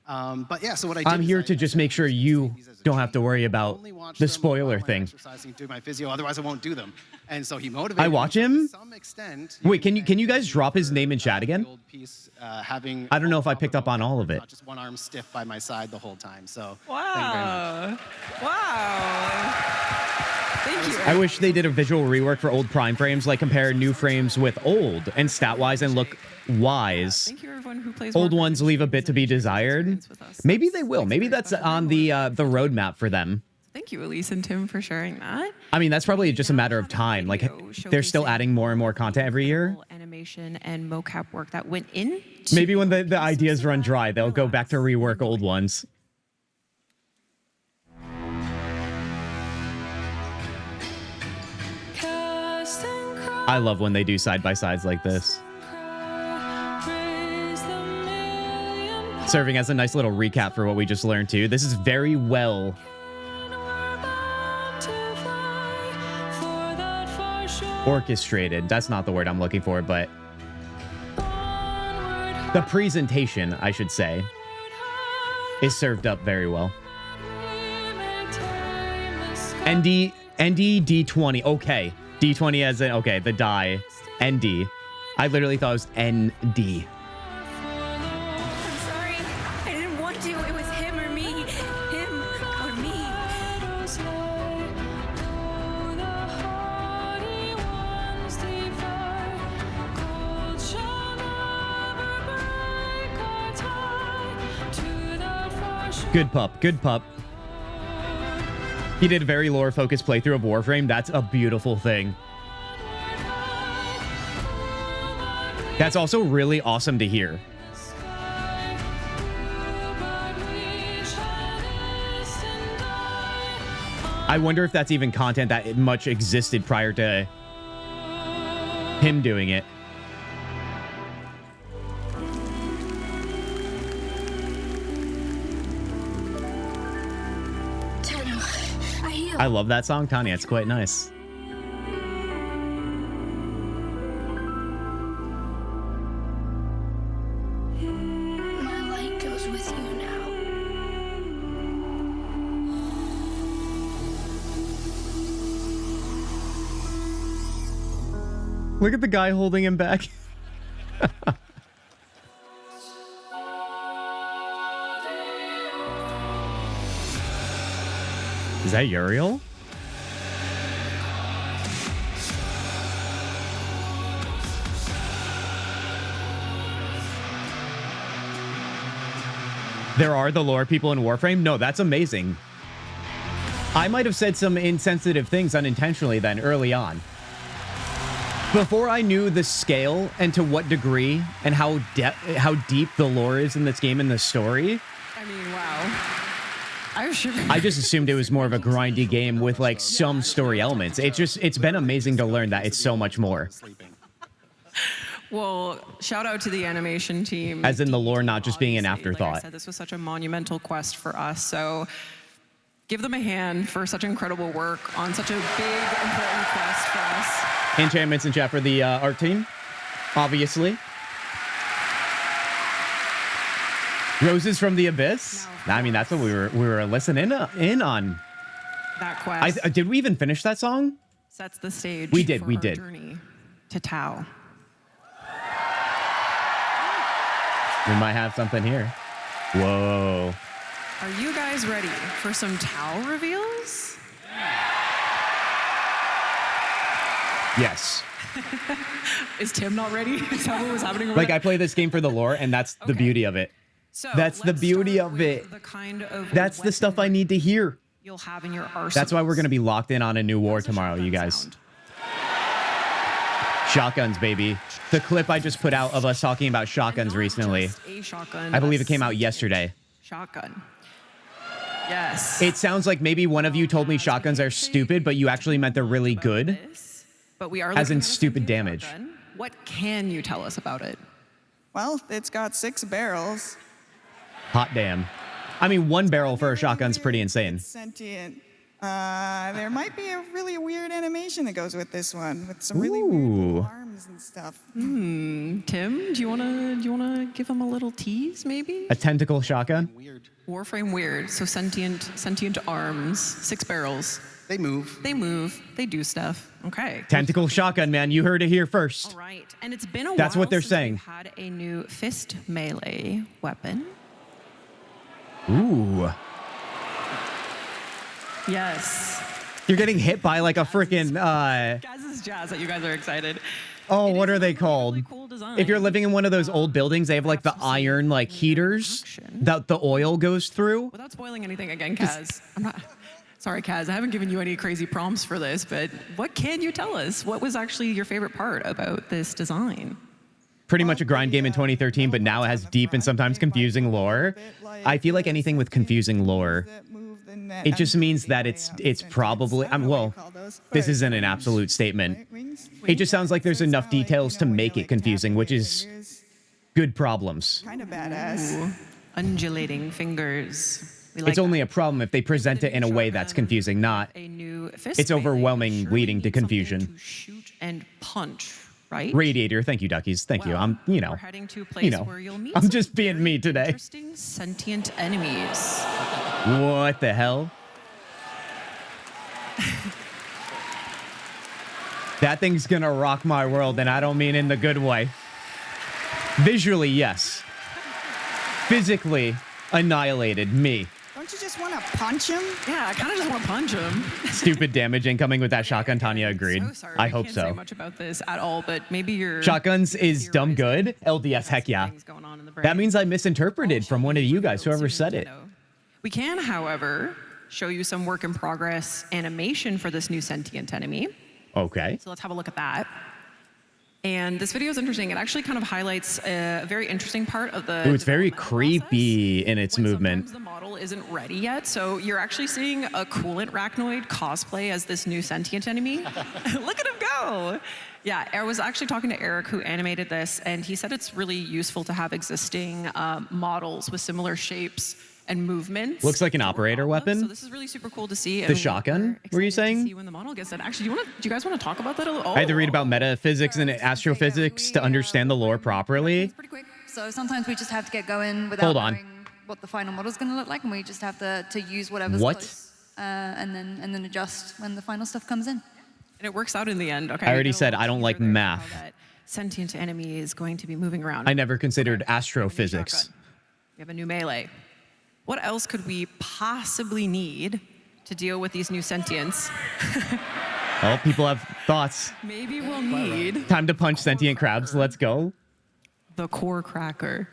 But yeah, so what I did I'm here to just make sure you don't have to worry about the spoiler thing. Do my physio, otherwise I won't do them. And so he motivated I watch him. to some extent. Wait, can you guys drop his name in chat again? Having I don't know if I picked up on all of it. just one arm stiff by my side the whole time. So Wow. Wow. Thank you. I wish they did a visual rework for old Prime frames, like compare new frames with old and stat-wise and look wise. Thank you, everyone who plays Old Warframe. ones leave a bit to be desired. Maybe they will. Maybe that's on the roadmap for them. Thank you, Elise and Tim, for sharing that. I mean, that's probably just a matter of time. Like, they're still adding more and more content every year. Animation and mocap work that went in. Maybe when the ideas run dry, they'll go back to rework old ones. I love when they do side-by-sides like this. Serving as a nice little recap for what we just learned too. This is very well orchestrated. That's not the word I'm looking for, but The presentation, I should say, is served up very well. ND D20. Okay. D20 as in, okay, the die. ND. I literally thought it was ND. I'm sorry. I didn't want to. It was him or me. Him or me. Good pup. Good pup. He did a very lore-focused playthrough of Warframe. That's a beautiful thing. That's also really awesome to hear. I wonder if that's even content that much existed prior to him doing it. I love that song, Tanya. It's quite nice. My light goes with you now. Look at the guy holding him back. Is that Uriel? There are the lore people in Warframe? No, that's amazing. I might have said some insensitive things unintentionally then early on. Before I knew the scale and to what degree and how deep the lore is in this game and the story. I mean, wow. I just assumed it was more of a grindy game with like some story elements. It's been amazing to learn that it's so much more. Well, shout out to the animation team. As in the lore not just being an Like I afterthought. said, this was such a monumental quest for us. So give them a hand for such incredible work on such a big, important quest for us. Enchantments in chat for the art team, obviously. Roses from the Abyss. I mean, that's what we were listening in on. That quest Did we even finish that song? sets the stage. We did. For We our did. Journey to Tau. We might have something here. Whoa. Are you guys ready for some Tau reveals? Yes. Is Tim not ready? Is that what was happening? Like, I play this game for the lore, and that's the beauty of it. So That's the beauty of it. the kind of That's the stuff I need to hear. you'll have in your arsenal. That's why we're going to be locked in on a new war tomorrow, you guys. Shotguns, baby. The clip I just put out of us talking about shotguns recently. A shotgun. I believe it came out yesterday. Shotgun. Yes. It sounds like maybe one of you told me shotguns are stupid, but you actually meant they're really good. But we are As in looking at a stupid damage. shotgun. What can you tell us about it? Well, it's got 6 barrels. Hot damn. I mean, one barrel for a shotgun's pretty insane. Sentient. There might be a really weird animation that goes with this one, with some really weird little arms and stuff. Tim, do you wanna give him a little tease, maybe? A tentacle shotgun? Warframe weird. So sentient arms, 6 barrels. They move. They move. They do stuff. Okay. Tentacle shotgun, man. You heard it here first. All right. And it's been a That's while what they're since saying. we've had a new fist melee weapon. Ooh. Yes. You're getting hit by like a freaking Guys, this is jazz that you guys are excited. oh, what are they called? If you're living in one of those old buildings, they have like the iron like heaters that the oil goes through. Without spoiling anything again, Kaz. I'm not. Sorry, Kaz. I haven't given you any crazy prompts for this, but what can you tell us? What was actually your favorite part about this design? Pretty much a grind game in 2013, but now it has deep and sometimes confusing lore. I feel like anything with confusing lore, it just means that it's probably, well, this isn't an absolute statement. It just sounds like there's enough details to make it confusing, which is good problems. Kind of badass. Ooh, undulating fingers. We It's only a problem if they present it in a way that's confusing, not a new fist it's overwhelming leading to confusion. to shoot and punch right? Radiator. Thank you, duckies. Thank you. I'm, We're heading to a place where you'll meet I'm some just being me today. interesting sentient enemies. What the hell? That thing's gonna rock my world, and I don't mean in the good way. Visually, yes. Physically, annihilated me. Don't you just want to punch him? Yeah, I kind of just want to punch him. Stupid damage incoming with that shotgun. Tanya agreed. So sorry, I we hope can't so. say much about this at all, but maybe you're Shotguns is dumb good. LDS, heck yeah. That means I misinterpreted from one of you guys, whoever said it. We can, however, show you some work in progress animation for this new sentient enemy. Okay. So let's have a look at that. And this video is interesting. It actually kind of highlights a very interesting part of the Ooh, it's very creepy in its movement. the model isn't ready yet. So you're actually seeing a coolant arachnoid cosplay as this new sentient enemy. Look at him go. Yeah, I was actually talking to Eric, who animated this, and he said it's really useful to have existing models with similar shapes and movements. Looks like an operator weapon. So this is really super cool to see. The shotgun, were you saying? See when the model gets it. Actually, do you guys want to talk about that a little? I had to read about metaphysics and astrophysics to understand the lore properly. So sometimes we just have to get going without knowing what the final model is going to look like, and we just have to use whatever's close, and then adjust when the final stuff comes in. And it works out in the end. Okay. I already said I don't like math. That sentient enemy is going to be moving around. I never considered astrophysics. We have a new melee. What else could we possibly need to deal with these new sentients? Well, people have thoughts. Maybe we'll need Time to punch sentient crabs. Let's go. the core cracker.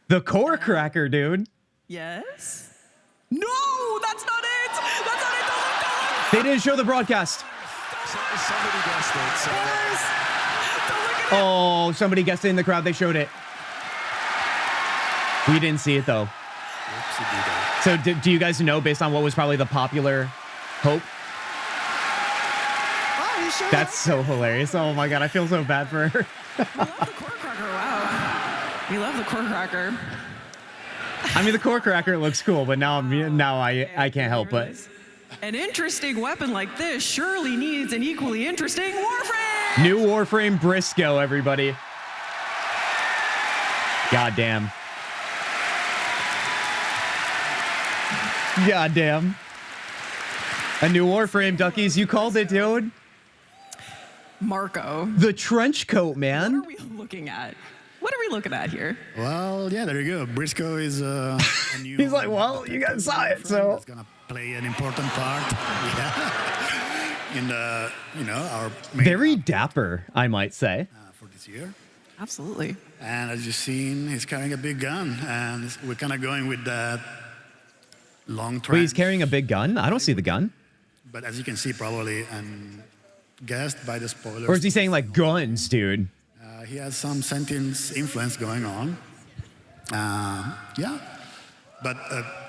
The core cracker, dude. Yes? No, that's not it. That's not it. Don't look. They didn't show the broadcast. Somebody guessed it. So. Oh, somebody guessed it in the crowd. They showed it. We didn't see it though. So do you guys know, based on what was probably the popular hope? That's so hilarious. Oh my God, I feel so bad for her. We love the core cracker. I mean, the core cracker looks cool, but now I can't help but. An interesting weapon like this surely needs an equally interesting Warframe! New Warframe Briscoe, everybody. Goddamn. Goddamn. A new Warframe, duckies. You called it, dude. Marco. The trench coat, man. What are we looking at? What are we looking at here? Well, yeah, there you go. Briscoe is a new... He's like, well, you guys saw it, so... It's going to play an important part in the, our main Very dapper, I might say. for this year. Absolutely. And as you've seen, he's carrying a big gun, and we're kind of going with that long trench. Wait, he's carrying a big gun? I don't see the gun. But as you can see probably, and guessed by the spoilers... Or is he saying, like, guns, dude? He has some sentience influence going on. Yeah. But...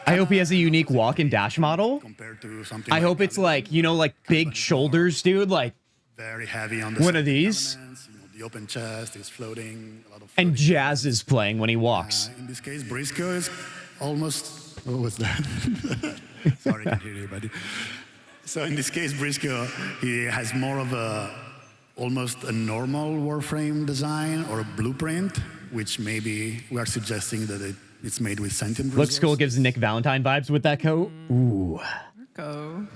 I hope he has a unique walk and dash model. Compared to something I hope it's like, like big shoulders, dude. Like very heavy on the one of these. The open chest is floating. A lot of and jazz is playing when he walks. In this case, Briscoe is almost... What was that? Sorry, I can't hear you, buddy. So in this case, Briscoe, he has more of almost a normal Warframe design or a blueprint, which maybe we are suggesting that it's made with sentient resources. Looks cool, gives Nick Valentine vibes with that coat. Ooh. Marco.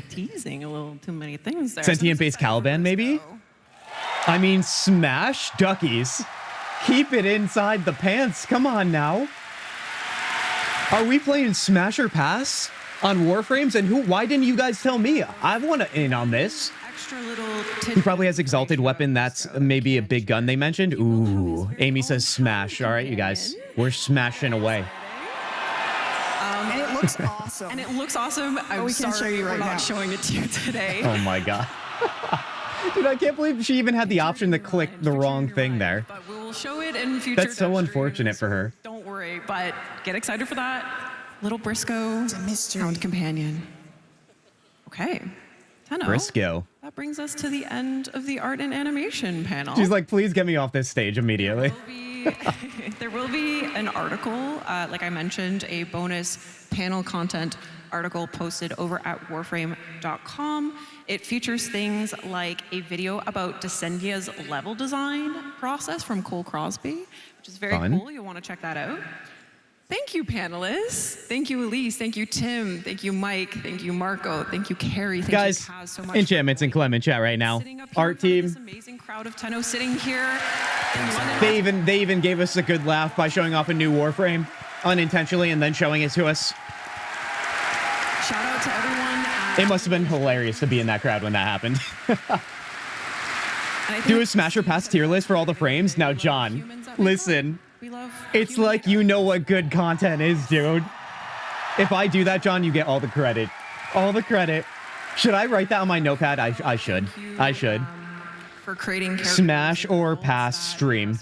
Teasing a little too many things there. Sentient-based Caliban, maybe? I mean, smash duckies. Keep it inside the pants. Come on now. Are we playing Smash or Pass on Warframes? And why didn't you guys tell me? I want to in on this. Extra little He probably has exalted weapon. That's maybe a big gun they mentioned. Ooh, Amy says smash. All right, you guys, we're smashing away. And it looks awesome. And it looks awesome. I'm sorry we're not showing it to you today. Oh my God. Dude, I can't believe she even had the option to click the wrong thing there. But we'll show it in future. That's so unfortunate for her. Don't worry, but get excited for that. Little Briscoe, Hound Companion. Okay. Tenno. Briscoe. That brings us to the end of the art and animation panel. She's like, please get me off this stage immediately. We'll be There will be an article, like I mentioned, a bonus panel content article posted over at warframe.com. It features things like a video about Descendia's level design process from Cole Crosby, which is very cool. You'll want to check that out. Thank you, panelists. Thank you, Elise. Thank you, Tim. Thank you, Mike. Thank you, Marco. Thank you, Carrie. Thank Guys, you, Kaz, so much. enchantments and Clement chat right now. Art team. This amazing crowd of Tenno sitting here in London. They even gave us a good laugh by showing off a new Warframe unintentionally and then showing it to us. Shout out to everyone. It must have been hilarious to be in that crowd when that happened. Do a smasher pass tier list for all the frames. Now, John, listen. It's like you know what good content is, dude. If I do that, John, you get all the credit. All the credit. Should I write that on my notepad? I should. I should. For creating smash or pass stream.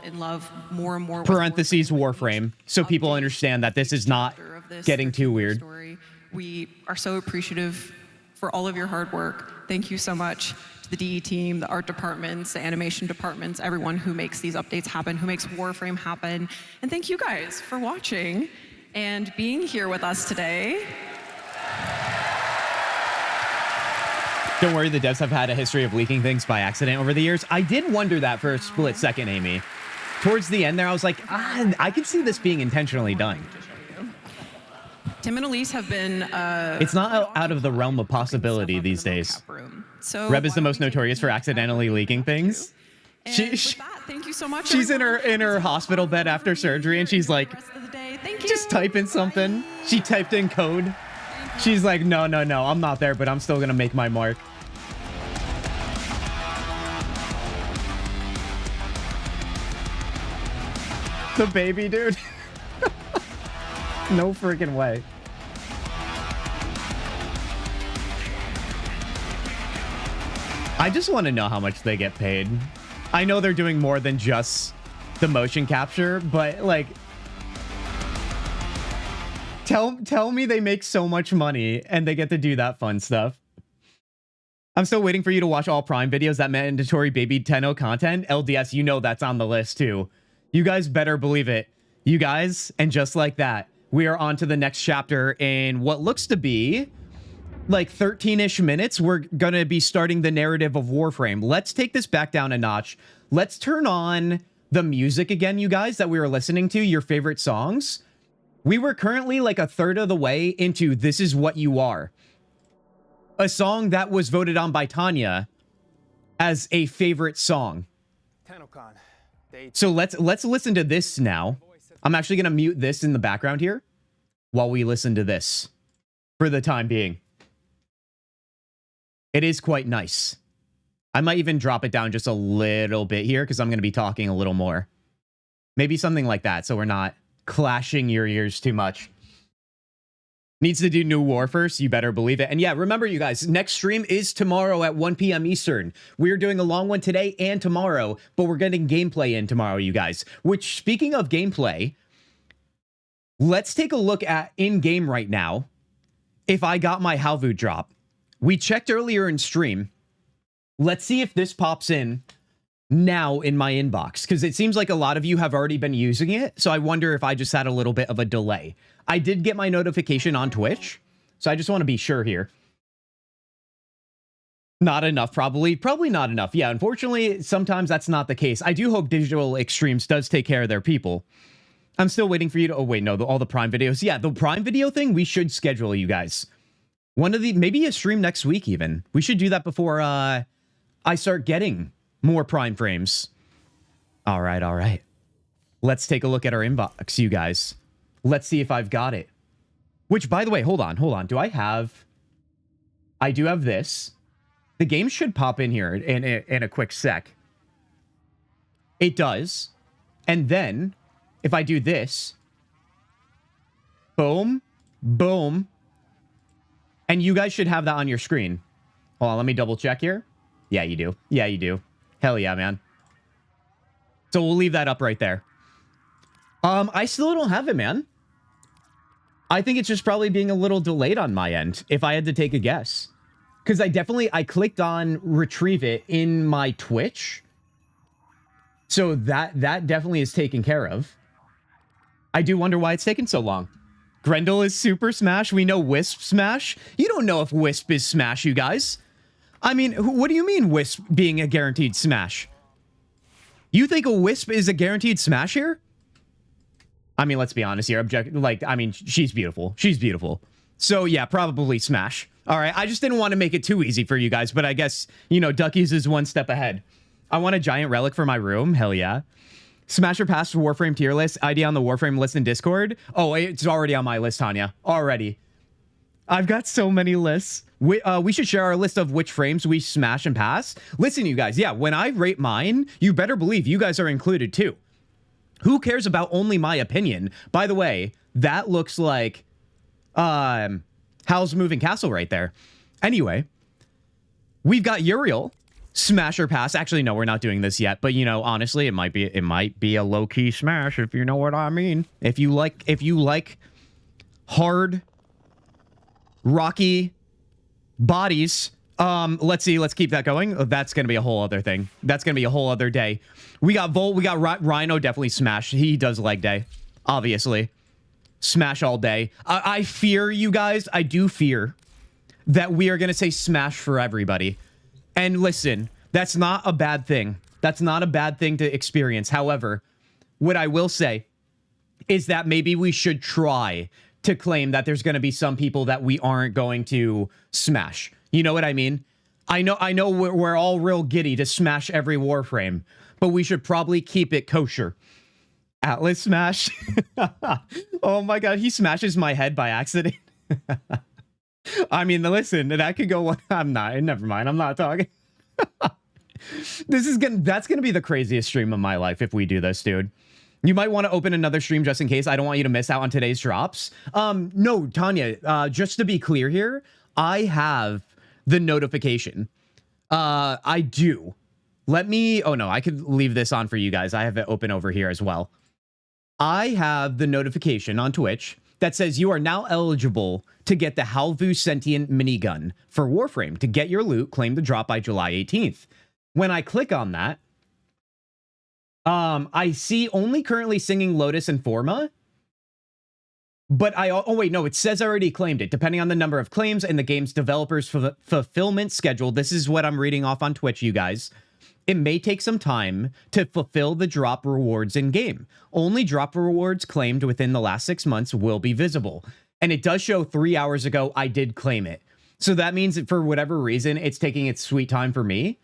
In love more and more. Parentheses Warframe, so people understand that this is not getting too weird. We are so appreciative for all of your hard work. Thank you so much to the DE team, the art departments, the animation departments, everyone who makes these updates happen, who makes Warframe happen. And thank you guys for watching and being here with us today. Don't worry, the devs have had a history of leaking things by accident over the years. I did wonder that for a split second, Amy. Towards the end there, I was like, I can see this being intentionally done. Tim and Elise have been... it's not out of the realm of possibility these days. So Reb is the most notorious for accidentally leaking things. Thank you so much. She's in her hospital bed after surgery, and she's like, just typing something. She typed in code. She's like, no, I'm not there, but I'm still gonna make my mark. The baby, dude. No freaking way. I just want to know how much they get paid. I know they're doing more than just the motion capture, but like, tell me they make so much money and they get to do that fun stuff. I'm still waiting for you to watch all Prime videos, that mandatory Baby Tenno content. LDS, you know that's on the list too. You guys better believe it. You guys, and just like that, we are on to the next chapter in what looks to be like 13-ish minutes. We're going to be starting the narrative of Warframe. Let's take this back down a notch. Let's turn on the music again, you guys, that we were listening to, your favorite songs. We were currently like a third of the way into This Is What You Are, a song that was voted on by Tanya as a favorite song. TennoCon. So let's listen to this now. I'm actually going to mute this in the background here while we listen to this for the time being. It is quite nice. I might even drop it down just a little bit here because I'm going to be talking a little more. Maybe something like that so we're not clashing your ears too much. Needs to do new war first, you better believe it. And yeah, remember you guys, next stream is tomorrow at 1 p.m. Eastern. We're doing a long one today and tomorrow, but we're getting gameplay in tomorrow, you guys. Which, speaking of gameplay, let's take a look at in-game right now if I got my Halvu drop. We checked earlier in stream. Let's see if this pops in now in my inbox, because it seems like a lot of you have already been using it, so I wonder if I just had a little bit of a delay. I did get my notification on Twitch, so I just want to be sure here. Not enough, probably not enough. Yeah, unfortunately, sometimes that's not the case. I do hope Digital Extremes does take care of their people. I'm still waiting for you to... Oh, wait, no, all the Prime videos. Yeah, the Prime video thing, we should schedule, you guys. One of the... Maybe a stream next week, even. We should do that before I start getting more Prime frames. All right. Let's take a look at our inbox, you guys. Let's see if I've got it. Which, by the way, hold on. Do I have... I do have this. The game should pop in here in a quick sec. It does. And then, if I do this... Boom. Boom. And you guys should have that on your screen. Hold on, let me double check here. Yeah, you do. Yeah, you do. Hell yeah, man. So we'll leave that up right there. I still don't have it, man. I think it's just probably being a little delayed on my end, if I had to take a guess. Because I clicked on retrieve it in my Twitch. So that definitely is taken care of. I do wonder why it's taken so long. Grendel is Super Smash. We know Wisp Smash. You don't know if Wisp is Smash, you guys. I mean, what do you mean Wisp being a guaranteed Smash? You think a Wisp is a guaranteed Smash here? I mean, let's be honest here. I mean, she's beautiful. She's beautiful. So yeah, probably Smash. All right, I just didn't want to make it too easy for you guys, but I guess, you know, Duckies is one step ahead. I want a giant relic for my room. Hell yeah. Smash or pass Warframe tier list. ID on the Warframe list in Discord. Oh, it's already on my list, Tanya. Already. I've got so many lists. We should share our list of which frames we smash and pass. Listen, you guys. Yeah, when I rate mine, you better believe you guys are included too. Who cares about only my opinion? By the way, that looks like Howl's Moving Castle right there. Anyway, we've got Uriel. Smash or pass. Actually, no, we're not doing this yet. But you know, honestly, it might be a low-key smash, if you know what I mean. If you like hard, rocky bodies. Let's see. Let's keep that going. Oh, that's gonna be a whole other thing. That's gonna be a whole other day. We got Volt. We got Rhino. Definitely smash. He does leg day, obviously. Smash all day. I fear, you guys. I do fear that we are gonna say smash for everybody. And listen, that's not a bad thing. That's not a bad thing to experience. However, what I will say is that maybe we should try to claim that there's going to be some people that we aren't going to smash. You know what I mean? I know we're all real giddy to smash every Warframe, but we should probably keep it kosher. Atlas smash. Oh my god, he smashes my head by accident. I mean, listen, that could go. Never mind. I'm not talking. That's gonna be the craziest stream of my life if we do this, dude. You might want to open another stream just in case. I don't want you to miss out on today's drops. No, Tanya, just to be clear here, I have the notification. I do. Oh no, I could leave this on for you guys. I have it open over here as well. I have the notification on Twitch that says you are now eligible to get the Halvu Sentient Minigun for Warframe. To get your loot, claim the drop by July 18th. When I click on that, I see only currently Singing Lotus and Forma. But oh wait, no, it says I already claimed it. Depending on the number of claims and the game's developer's fulfillment schedule, this is what I'm reading off on Twitch, you guys. It may take some time to fulfill the drop rewards in game. Only drop rewards claimed within the last 6 months will be visible. And it does show 3 hours ago I did claim it. So that means that for whatever reason, it's taking its sweet time for me.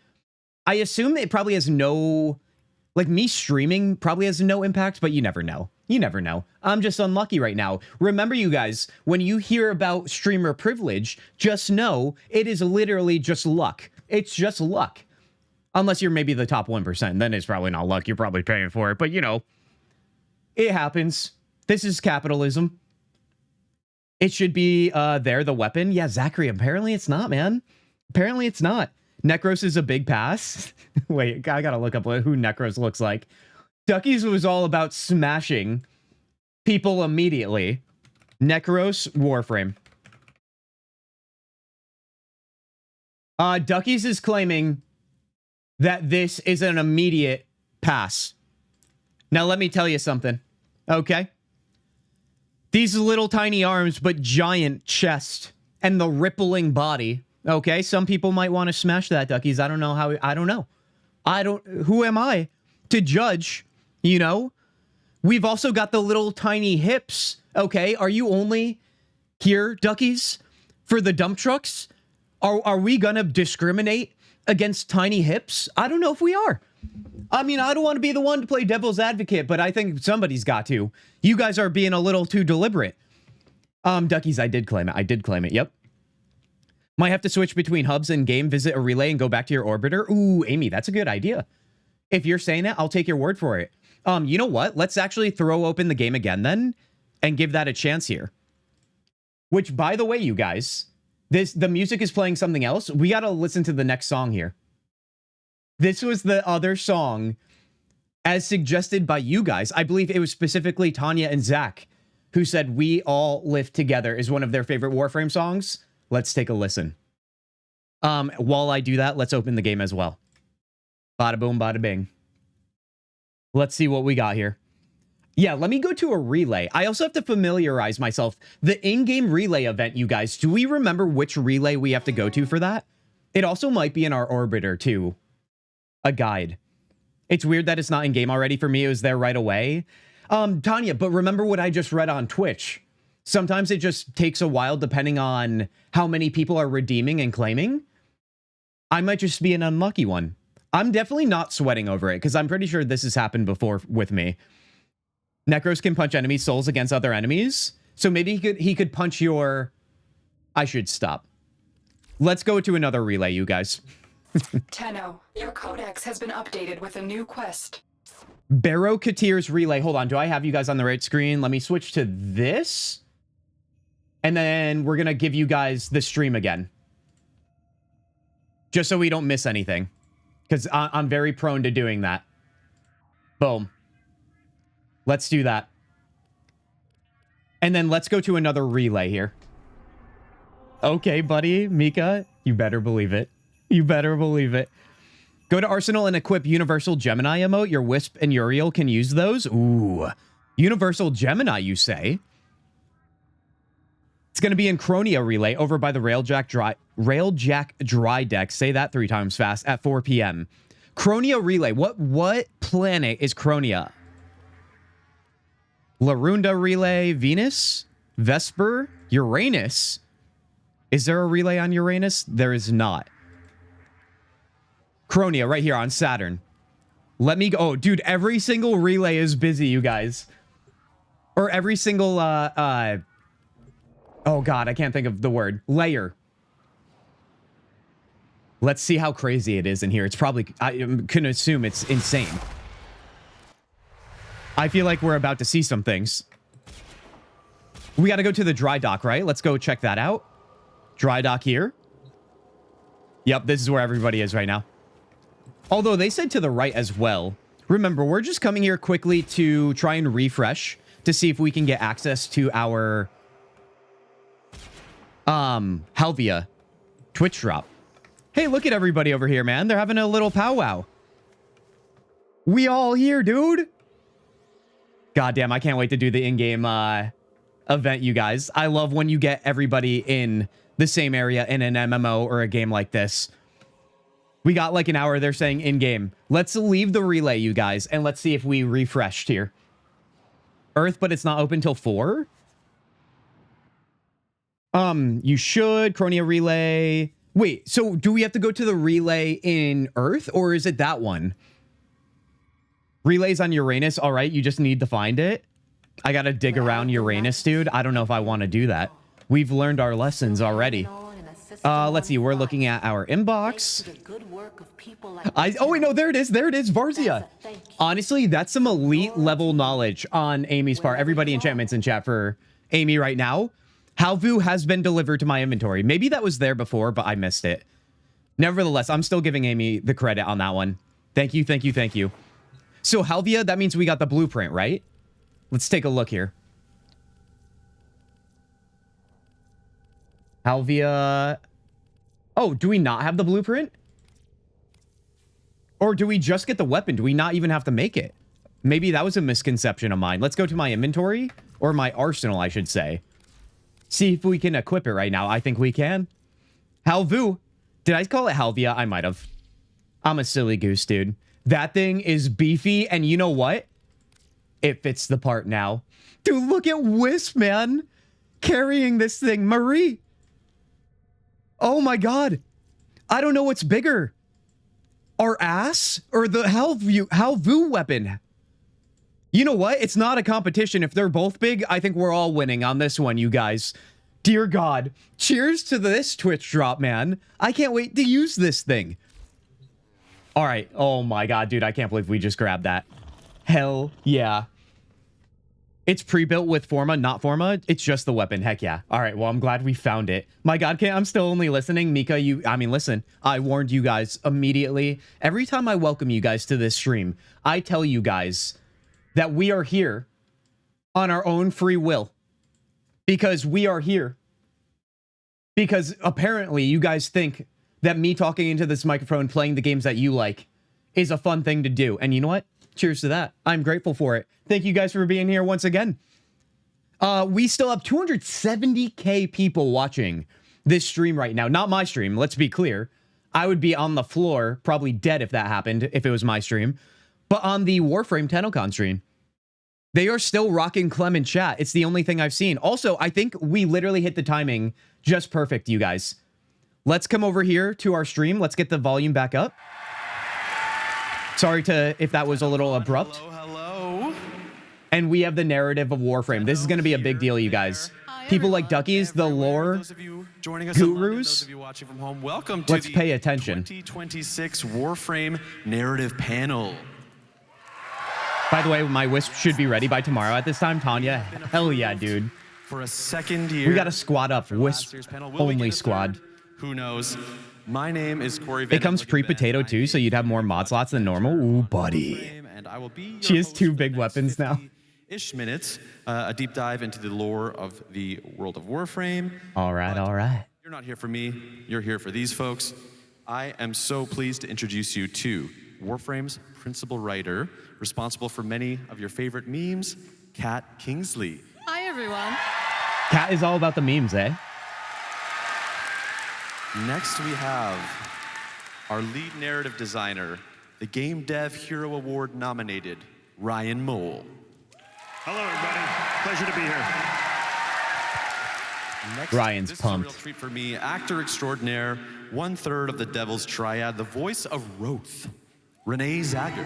I assume it probably has no, like me streaming probably has no impact, but you never know. You never know. I'm just unlucky right now. Remember, you guys, when you hear about streamer privilege, just know it is literally just luck. It's just luck. Unless you're maybe the top 1%, then it's probably not luck. You're probably paying for it. But, you know, it happens. This is capitalism. It should be there, the weapon. Yeah, Zachary, apparently it's not, man. Apparently it's not. Necros is a big pass. Wait, I gotta look up who Necros looks like. Duckies was all about smashing people immediately. Necros, Warframe. Duckies is claiming that this is an immediate pass. Now, let me tell you something, okay? These little tiny arms, but giant chest and the rippling body, okay? Some people might want to smash that, Duckies. I don't know how, I don't know. Who am I to judge, you know? We've also got the little tiny hips, okay? Are you only here, Duckies, for the dump trucks? Are we gonna discriminate against tiny hips? I don't know if we are. I mean, I don't want to be the one to play devil's advocate, but I think somebody's got to. You guys are being a little too deliberate. Duckies, I did claim it. I did claim it. Yep. Might have to switch between hubs and game, visit a relay, and go back to your orbiter. Ooh, Amy, that's a good idea. If you're saying it, I'll take your word for it. You know what? Let's actually throw open the game again then and give that a chance here. Which, by the way, you guys, the music is playing something else. We got to listen to the next song here. This was the other song as suggested by you guys. I believe it was specifically Tanya and Zach who said We All Live Together is one of their favorite Warframe songs. Let's take a listen. While I do that, let's open the game as well. Bada boom, bada bing. Let's see what we got here. Yeah, let me go to a relay. I also have to familiarize myself. The in-game relay event, you guys, do we remember which relay we have to go to for that? It also might be in our orbiter, too. A guide. It's weird that it's not in-game already. For me, it was there right away. Tanya, but remember what I just read on Twitch. Sometimes it just takes a while depending on how many people are redeeming and claiming. I might just be an unlucky one. I'm definitely not sweating over it, because I'm pretty sure this has happened before with me. Necros can punch enemy souls against other enemies. So maybe he could punch your... I should stop. Let's go to another relay, you guys. Tenno, your codex has been updated with a new quest. Barrow Katir's relay. Hold on, do I have you guys on the right screen? Let me switch to this. And then we're going to give you guys the stream again. Just so we don't miss anything. Because I'm very prone to doing that. Boom. Let's do that. And then let's go to another relay here. Okay, buddy. Mika, you better believe it. You better believe it. Go to Arsenal and equip Universal Gemini emote. Your Wisp and Uriel can use those. Ooh. Universal Gemini, you say? It's going to be in Chronia Relay over by the Railjack Dry Deck. Say that 3 times fast at 4 p.m. Chronia Relay. What planet is Chronia? Larunda Relay, Venus, Vesper, Uranus. Is there a relay on Uranus? There is not. Chronia right here on Saturn. Let me go. Oh, dude, every single relay is busy, you guys. Or every single, oh God, I can't think of the word. Layer. Let's see how crazy it is in here. It's probably, I can assume it's insane. I feel like we're about to see some things. We got to go to the dry dock, right? Let's go check that out. Dry dock here. Yep, this is where everybody is right now. Although they said to the right as well. Remember, we're just coming here quickly to try and refresh to see if we can get access to our Halvia Twitch drop. Hey, look at everybody over here, man. They're having a little powwow. We all here, dude. God damn, I can't wait to do the in-game event, you guys. I love when you get everybody in the same area in an MMO or a game like this. We got like an hour, they're saying in-game. Let's leave the relay, you guys, and let's see if we refreshed here. Earth, but it's not open till 4? You should. Chronia Relay. Wait, so do we have to go to the relay in Earth, or is it that one? Relays on Uranus. All right, you just need to find it. I gotta dig around Uranus, dude. I don't know if I want to do that. We've learned our lessons already. Let's see. We're looking at our inbox. Oh, wait, no, there it is. There it is. Varzia. Honestly, that's some elite level knowledge on Amy's part. Everybody enchantments in chat for Amy right now. Halvu has been delivered to my inventory. Maybe that was there before, but I missed it. Nevertheless, I'm still giving Amy the credit on that one. Thank you, thank you, thank you. So Halvia, that means we got the blueprint, right? Let's take a look here. Halvia. Oh, do we not have the blueprint? Or do we just get the weapon? Do we not even have to make it? Maybe that was a misconception of mine. Let's go to my inventory, or my arsenal, I should say. See if we can equip it right now. I think we can. Halvu. Did I call it Halvia? I might have. I'm a silly goose, dude. That thing is beefy, and you know what? It fits the part now. Dude, look at Wisp, man. Carrying this thing. Marie. Oh my god. I don't know what's bigger. Our ass or the Halvu weapon? You know what? It's not a competition. If they're both big, I think we're all winning on this one, you guys. Dear God. Cheers to this Twitch drop, man. I can't wait to use this thing. All right. Oh my god, dude. I can't believe we just grabbed that. Hell yeah. It's pre-built with Forma, not Forma. It's just the weapon. Heck yeah. All right. Well, I'm glad we found it. My god, I'm still only listening. Mika, listen, I warned you guys immediately. Every time I welcome you guys to this stream, I tell you guys that we are here on our own free will. Because we are here. Because apparently you guys think that me talking into this microphone, playing the games that you like, is a fun thing to do. And you know what? Cheers to that. I'm grateful for it. Thank you guys for being here once again. We still have 270K people watching this stream right now. Not my stream, let's be clear. I would be on the floor, probably dead if that happened, if it was my stream. But on the Warframe TennoCon stream, they are still rocking Clem in chat. It's the only thing I've seen. Also, I think we literally hit the timing just perfect, you guys. Let's come over here to our stream. Let's get the volume back up. Sorry if that was a little abrupt. Hello. And we have the narrative of Warframe. This is going to be a big deal, you guys. People like Duckies, the lore Joining us gurus. those of you watching from home, welcome to Let's the pay attention. 2026 Warframe narrative panel. By the way, my wisp should be ready by tomorrow at this time. Tanya, hell yeah, dude. For a second year. We got to squad up. Wisp only squad. Who knows? My name is Corey. It comes pre-potato too, so you'd have more mod slots than normal. Ooh, buddy. And I will be She has 2 big weapons now. Ish minutes, a deep dive into the lore of the world of Warframe. All right, all right. You're not here for me, you're here for these folks. I am so pleased to introduce you to Warframe's principal writer, responsible for many of your favorite memes, Kat Kingsley. Hi, everyone. Kat is all about the memes, eh? Next, we have our lead narrative designer, the Game Dev Hero Award nominated, Ryan Mole. Hello, everybody. Pleasure to be here. Next, Ryan's this pumped. Is a real treat for me. Actor extraordinaire, 1/3 of the Devil's Triad, the voice of Roth, Renee Zager.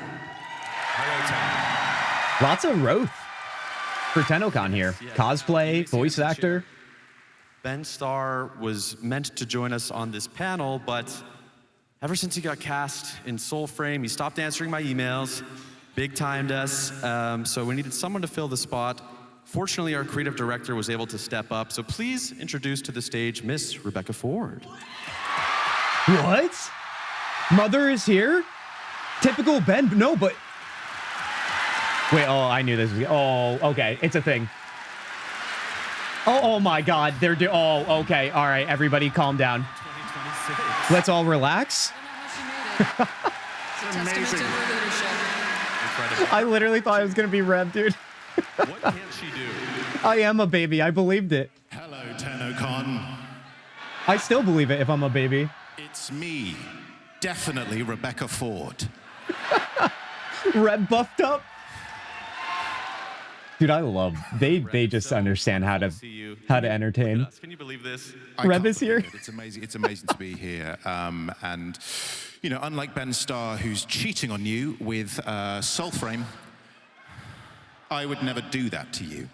Hello, Lots of Roth for TennoCon here. Yes. Cosplay, voice actor. Ben Starr was meant to join us on this panel, but ever since he got cast in Soulframe, he stopped answering my emails, big-timed us, so we needed someone to fill the spot. Fortunately, our creative director was able to step up, so please introduce to the stage Miss Rebecca Ford. What? Mother is here? Typical Ben? No, but... Wait, oh, I knew this was... Oh, okay, it's a thing. Oh my God, oh, okay, all right, everybody calm down. Let's all relax. It's amazing. I literally thought it was gonna be Reb, dude. What can she do? I am a baby, I believed it. Hello, TennoCon. I still believe it if I'm a baby. It's me, definitely Rebecca Ford. Reb buffed up. Dude, I love they just understand how to entertain. Can you believe this? Reb is here. It's amazing. It's amazing to be here. And you know, unlike Ben Starr, who's cheating on you with Soulframe, I would never do that to you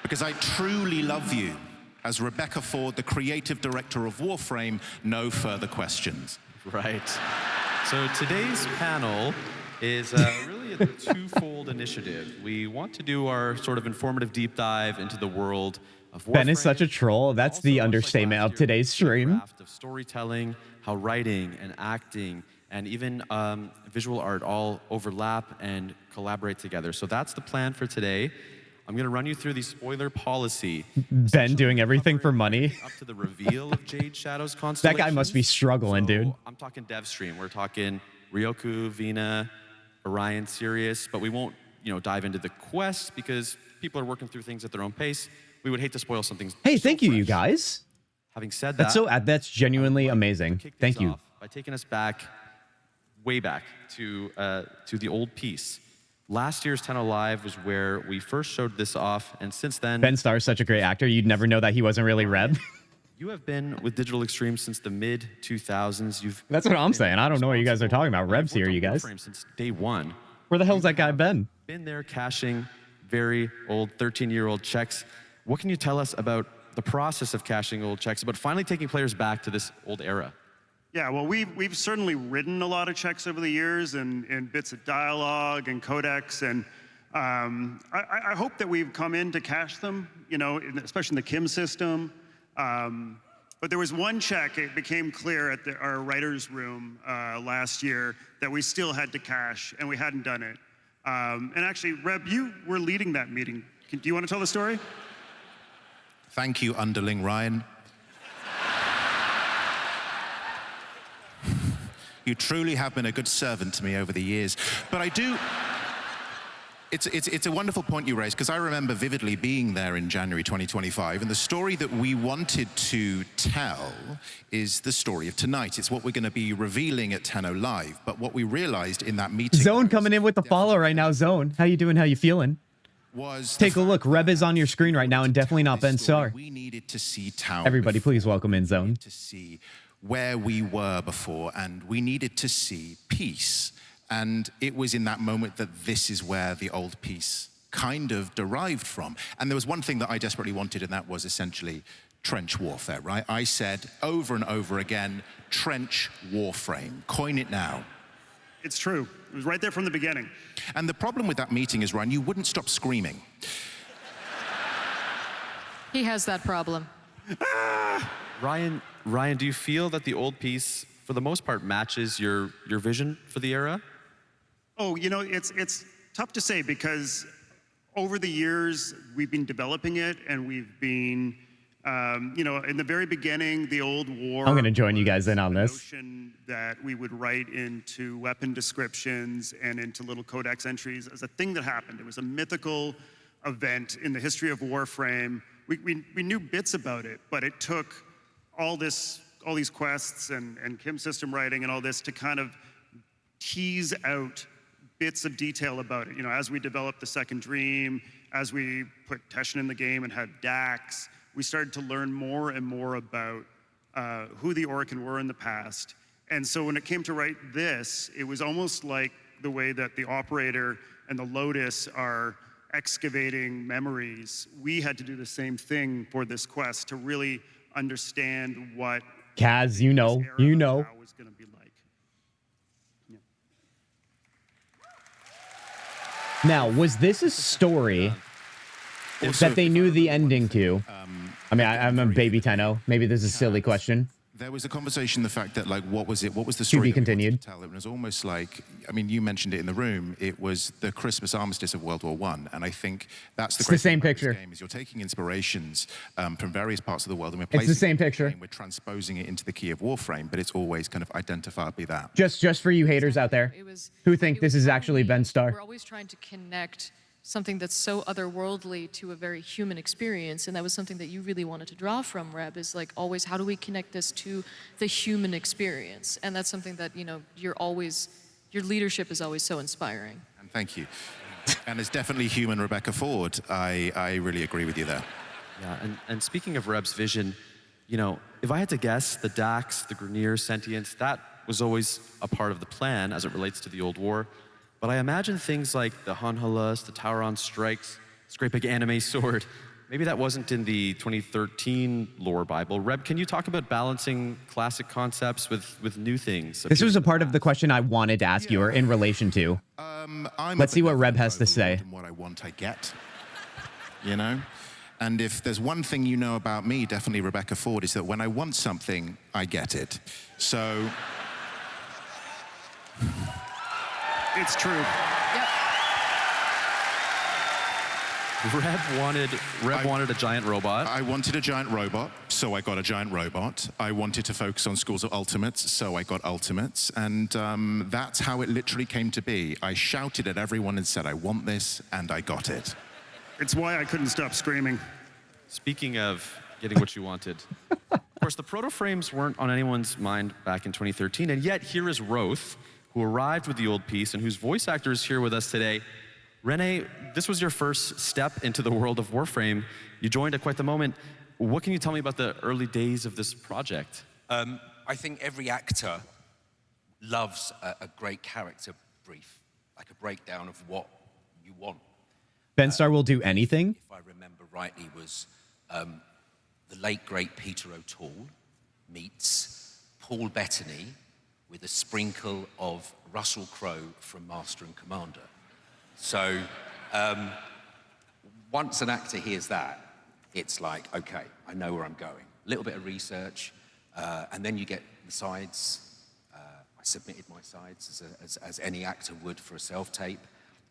because I truly love you. As Rebecca Ford, the creative director of Warframe, no further questions. Right. So today's panel is really a twofold initiative. We want to do our sort of informative deep dive into the world of Warframe. Ben is such a troll. That's the understatement of today's stream. Of storytelling, how writing and acting and even visual art all overlap and collaborate together. So that's the plan for today. I'm going to run you through the spoiler policy. Ben doing everything for money. Up to the reveal of Jade Shadow's constellation. That guy must be struggling, dude. I'm talking dev stream. We're talking Ryoku, Vina, Orion, Sirius, but we won't, dive into the quest because people are working through things at their own pace. We would hate to spoil something. Hey, thank you, you guys. Having said that, that's genuinely amazing. Thank you. By taking us back, way back to the old piece. Last year's Tenno Live was where we first showed this off, and since then... Ben Starr is such a great actor. You'd never know that he wasn't really Reb. You have been with Digital Extreme since the mid-2000s. That's what I'm saying. I don't know what you guys are talking about. Reb's here, you guys. Since day one. Where the hell's that guy been? Been there cashing very old 13-year-old checks. What can you tell us about the process of cashing old checks, about finally taking players back to this old era? Yeah, well, we've certainly written a lot of checks over the years and bits of dialogue and codecs, and I hope that we've come in to cache them, especially in the Kim system. But there was one check, it became clear at our writer's room last year that we still had to cache, and we hadn't done it. And actually, Reb, you were leading that meeting. Do you want to tell the story? Thank you, underling Ryan. You truly have been a good servant to me over the years. But I do... It's a wonderful point you raised, because I remember vividly being there in January 2025, and the story that we wanted to tell is the story of tonight. It's what we're going to be revealing at Tenno Live. But what we realized in that meeting... Zone coming in with the follow right now. Zone, how you doing? How you feeling? Take a look. Reb is on your screen right now, and definitely not Ben Starr. We needed to see town. Everybody, please welcome in Zone. To see where we were before, and we needed to see peace. And it was in that moment that this is where the old peace kind of derived from. And there was one thing that I desperately wanted, and that was essentially trench warfare, right? I said over and over again, trench warframe, coin it now. It's true. It was right there from the beginning. And the problem with that meeting is, Ryan, you wouldn't stop screaming. He has that problem. Ryan, do you feel that the old piece, for the most part, matches your vision for the era? Oh, you know, it's tough to say, because over the years we've been developing it, and we've been, you know, in the very beginning, the old war. I'm going to join you guys in on this. Notion that we would write into weapon descriptions and into little codex entries as a thing that happened. It was a mythical event in the history of Warframe. We knew bits about it, but it took all these quests and Kim's system writing and all this to kind of tease out bits of detail about it. You know, as we developed the Second Dream, as we put Teshin in the game and had Dax, we started to learn more and more about who the Orokin were in the past. And so when it came to write this, it was almost like the way that the Operator and the Lotus are excavating memories. We had to do the same thing for this quest to really understand what Kaz, you know. was going to be like. Now, was this a story that they knew the ending to? I mean, I'm a baby Tenno. Maybe this is a silly question. There was a conversation, the fact that, like, what was it? What was the story? To be continued. To tell? It was almost like, I mean, you mentioned it in the room. It was the Christmas armistice of World War I, and I think that's the It's the same picture. Game is you're taking inspirations from various parts of the world, and we're placing It's the same picture. We're transposing it into the key of Warframe, but it's always kind of identifiably that. Just for you haters out there who think this is actually Ben Starr. We're always trying to connect something that's so otherworldly to a very human experience, and that was something that you really wanted to draw from, Reb, is like always, how do we connect this to the human experience? And that's something that, you know, your leadership is always so inspiring. And thank you. And it's definitely human Rebecca Ford. I really agree with you there. Yeah, and speaking of Reb's vision, you know, if I had to guess, the Dax, the Grineer sentience, that was always a part of the plan as it relates to the old war. But I imagine things like the Hanhalas, the Tauron strikes, this great big anime sword. Maybe that wasn't in the 2013 lore Bible. Reb, can you talk about balancing classic concepts with new things? This was a part of the question I wanted to ask you, or in relation to. Let's see what Reb has to say. What I want, I get. You know? And if there's one thing you know about me, definitely Rebecca Ford, is that when I want something, I get it. So... It's true. Yep. Reb wanted a giant robot. I wanted a giant robot, so I got a giant robot. I wanted to focus on schools of ultimates, so I got ultimates. And that's how it literally came to be. I shouted at everyone and said, I want this, and I got it. It's why I couldn't stop screaming. Speaking of getting what you wanted, of course, the proto-frames weren't on anyone's mind back in 2013, and yet here is Roth, who arrived with the old piece and whose voice actor is here with us today. Rene, this was your first step into the world of Warframe. You joined at quite the moment. What can you tell me about the early days of this project? I think every actor loves a great character brief, like a breakdown of what you want. Ben Starr will do anything? If I remember rightly, was the late, great Peter O'Toole meets Paul Bettany with a sprinkle of Russell Crowe from Master and Commander. So once an actor hears that, it's like, okay, I know where I'm going. A little bit of research, and then you get the sides. I submitted my sides as any actor would for a self-tape.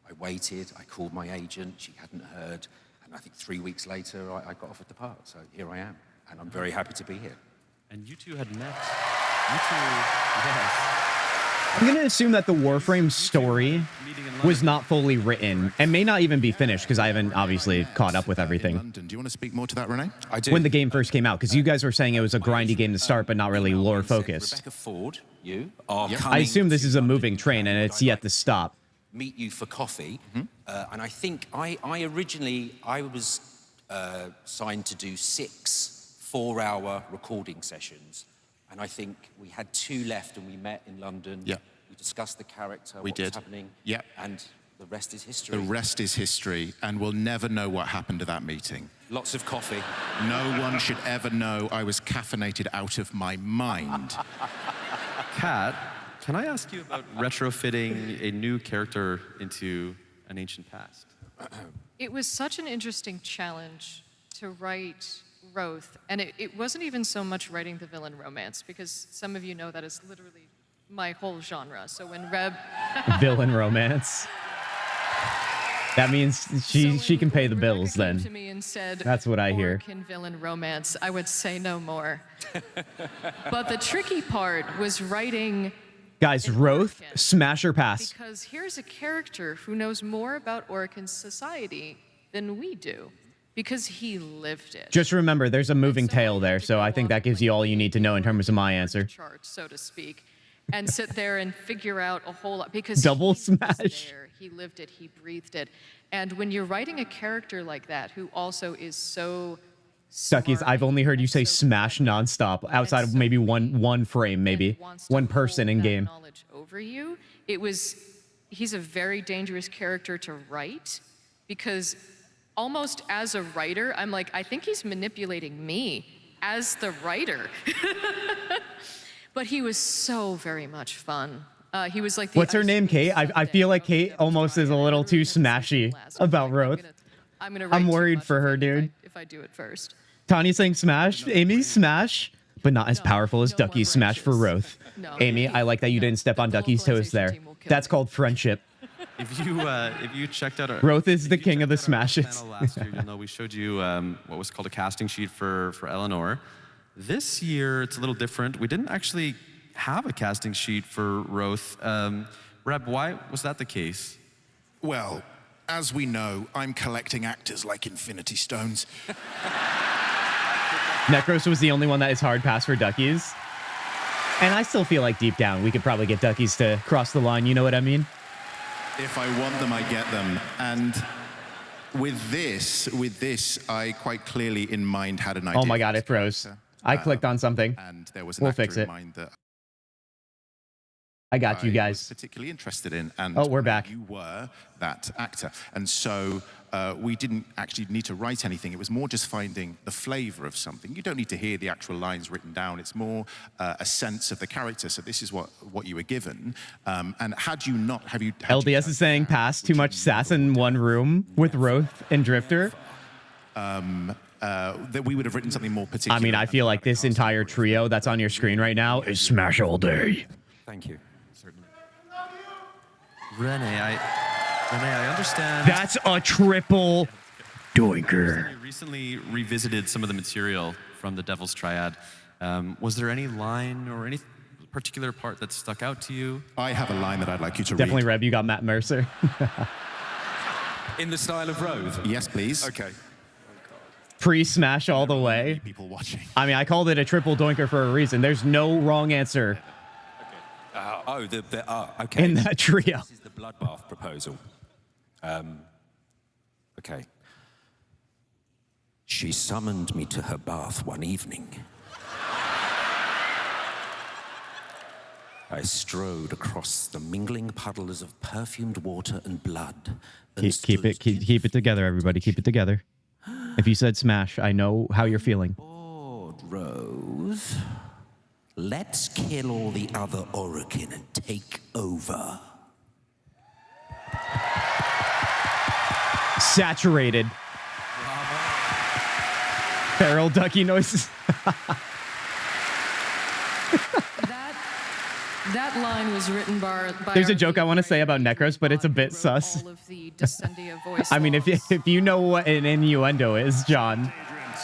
I waited, I called my agent, she hadn't heard, and I think 3 weeks later, I got offered the part. So here I am, and I'm very happy to be here. And you two had met. You two, yes. I'm gonna assume that the Warframe story was not fully written and may not even be finished because I haven't obviously caught up with everything. London. Do you want to speak more to that, Renee? I do. When the game first came out, because you guys were saying it was a grindy game to start, but not really lore focused. Rebecca Ford, you are I coming assume this is a moving train and it's yet to stop. meet you for coffee, and I think I was signed to do 6 4-hour recording sessions, and I think we had 2 left, and we met in London. Yeah. We discussed the character, We what was did. happening. Yeah. And the rest is history. The rest is history, and we'll never know what happened at that meeting. Lots of coffee. No one should ever know I was caffeinated out of my mind. Kat, can I ask you about retrofitting a new character into an ancient past? It was such an interesting challenge to write Roth, and it wasn't even so much writing the villain romance, because some of you know that is literally my whole genre. So when Reb... Villain romance. That means she can pay the bills then. to me and said, That's what I hear. Orc and villain romance, I would say no more. But the tricky part was writing... Guys, Roth, smash or pass? Because here's a character who knows more about Orcan society than we do, because he lived it. Just remember, there's a moving tail there, so I think that gives you all you need to know in terms of my answer. Chart, so to speak, and sit there and figure out a whole lot, because Double he was smash. there, he lived it, he breathed it. And when you're writing a character like that, who also is so Duckies, I've only heard you say smash nonstop, outside of maybe one frame, maybe. One person in game. knowledge over you, he's a very dangerous character to write, because almost as a writer, I'm like, I think he's manipulating me as the writer. But he was so very much fun. He was like the What's her name, Kate? I feel like Kate almost is a little too smashy about Roth. I'm worried for her, dude. if I do it first. Tanya's saying smash. Amy, smash. But not as powerful as Ducky's smash for Roth. Amy, I like that you didn't step on Ducky's toes there. That's called friendship. If you checked out our Roth is the king of the smashes. last year, you'll know we showed you what was called a casting sheet for Eleanor. This year, it's a little different. We didn't actually have a casting sheet for Roth. Reb, why was that the case? Well, as we know, I'm collecting actors like Infinity Stones. Necros was the only one that is hard pass for Duckies. And I still feel like deep down, we could probably get Duckies to cross the line, you know what I mean? If I want them, I get them. And with this, I quite clearly in mind had an idea. Oh my God, it froze. I clicked on something. And there was an We'll actor fix in it. mind that I got you I guys. was particularly interested in. And Oh, we're back. You were that actor. And so we didn't actually need to write anything. It was more just finding the flavor of something. You don't need to hear the actual lines written down. It's more a sense of the character. So this is what you were given. And had you not, LDS is saying pass, too much sass in one room with Roth and Drifter. That we would have written something more particular. I mean, I feel like this entire trio that's on your screen right now is smash all day. Thank you. Certainly. Renee, I understand. That's a triple doinker. You recently revisited some of the material from the Devil's Triad. Was there any line or any particular part that stuck out to you? I have a line that I'd like you to Definitely, read. Reb, you got Matt Mercer. In the style of Roth? Yes, please. Okay. Pre-smash all the way. People watching. I mean, I called it a triple doinker for a reason. There's no wrong answer Okay. in that trio. This is the bloodbath proposal. Okay. She summoned me to her bath one evening. I strode across the mingling puddles of perfumed water and blood. Keep it together, everybody. Keep it together. If you said smash, I know how you're feeling. Rose, let's kill all the other Orokin and take over. Saturated. Feral ducky noises. That line was written by There's a our joke I want to say about Necros, but it's a bit sus. all of the Descendia voice I mean, if you know what an innuendo is, John,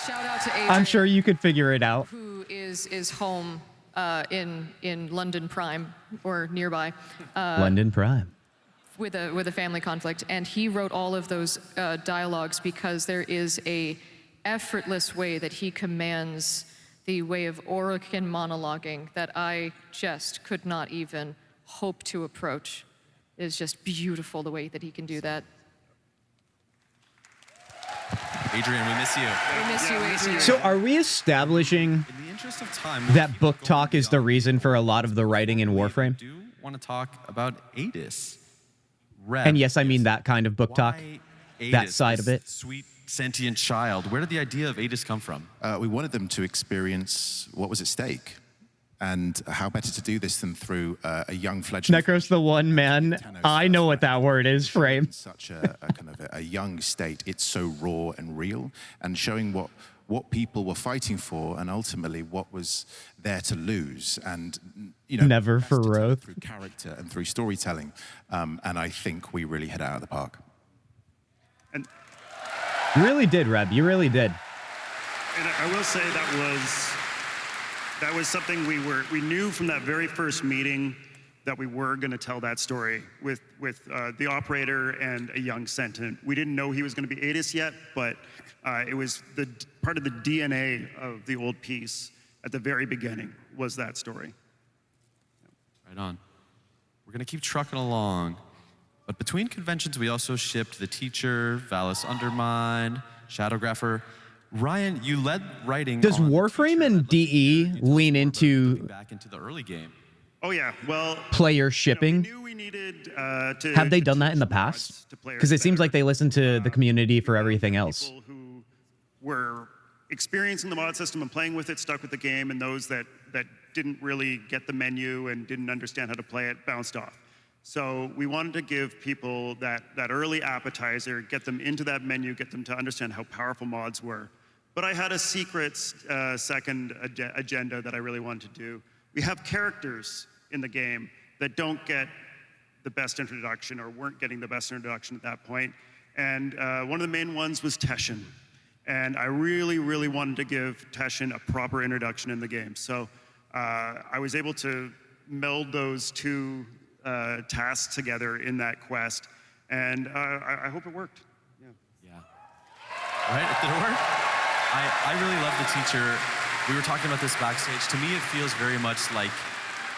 Shout out to Adrian, I'm sure you could figure it out. who is home in London Prime or nearby. London Prime. With a family conflict, and he wrote all of those dialogues because there is a effortless way that he commands the way of Orokin monologuing that I just could not even hope to approach. It is just beautiful the way that he can do that. Adrian, we miss you. We miss you, Adrian. So are we establishing In the interest of time, that book talk is the reason for a lot of the writing in Warframe? I do want to talk about Adis. Reb, And yes, I mean that kind of book talk. That Adis, side of this it. Sweet sentient child. Where did the idea of Adis come from? We wanted them to experience what was at stake. And how better to do this than through a young fledgling. Necros the one man. I know what that word is, Frame. Such a kind of a young state. It's so raw and real, and showing what people were fighting for, and ultimately what was there to lose. And Never for Roth. Through character and through storytelling. And I think we really hit it out of the park. And You really did, Reb. You really did. And I will say that was something we knew from that very first meeting that we were going to tell that story with the operator and a young sentient. We didn't know he was going to be Adis yet, but it was part of the DNA of the old piece at the very beginning was that story. Right on. We're going to keep trucking along. But between conventions, we also shipped The Teacher, Valis Undermine, Shadowgrapher. Ryan, you led writing. Does Warframe and DE lean into back into the early game? Oh yeah, well, player shipping? we needed to Have they done that in the past? Because it seems like they listen to the community for everything else. who were experiencing the mod system and playing with it, stuck with the game, and those that didn't really get the menu and didn't understand how to play it bounced off. So we wanted to give people that early appetizer, get them into that menu, get them to understand how powerful mods were. But I had a secret second agenda that I really wanted to do. We have characters in the game that don't get the best introduction or weren't getting the best introduction at that point. And one of the main ones was Teshin. And I really, really wanted to give Teshin a proper introduction in the game. So I was able to meld those two tasks together in that quest. And I hope it worked. Yeah. Right? Did it work? I really love The Teacher. We were talking about this backstage. To me, it feels very much like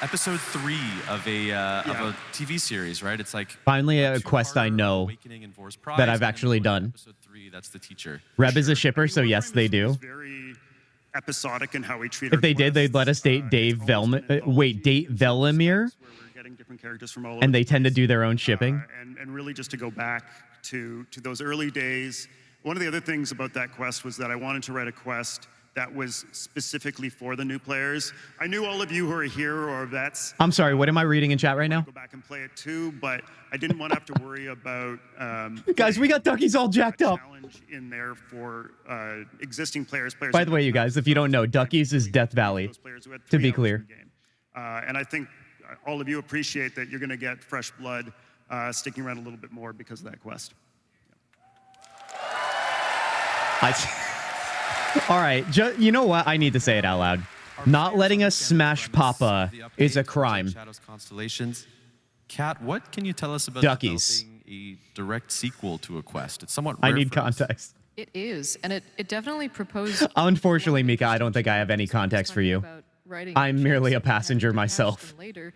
episode 3 of a TV series, right? It's like Finally a quest I know that I've actually done. Episode 3, that's The Teacher. Reb is a shipper, so yes, they do. Very episodic in how we treat If they did, they'd let us date date Velimir, getting different characters from all over. and they tend to do their own shipping. And really just to go back to those early days. One of the other things about that quest was that I wanted to write a quest that was specifically for the new players. I knew all of you who are here or vets. I'm sorry, what am I reading in chat right now? Go back and play it too, but I didn't want to have to worry about Guys, we got Duckies all jacked up. challenge in there for existing players. By the way, you guys, if you don't know, Duckies is Death Valley, to be clear. And I think all of you appreciate that you're going to get fresh blood sticking around a little bit more because of that quest. All right, you know what? I need to say it out loud. Not letting us smash Papa is a crime. Shadows Constellations. Kat, what can you tell us about Duckies. developing a direct sequel to a quest? It's somewhat I rare need for us. context. It is, and it definitely proposed. Unfortunately, Mika, I don't think I have any context for you. writing I'm merely a passenger myself. Later,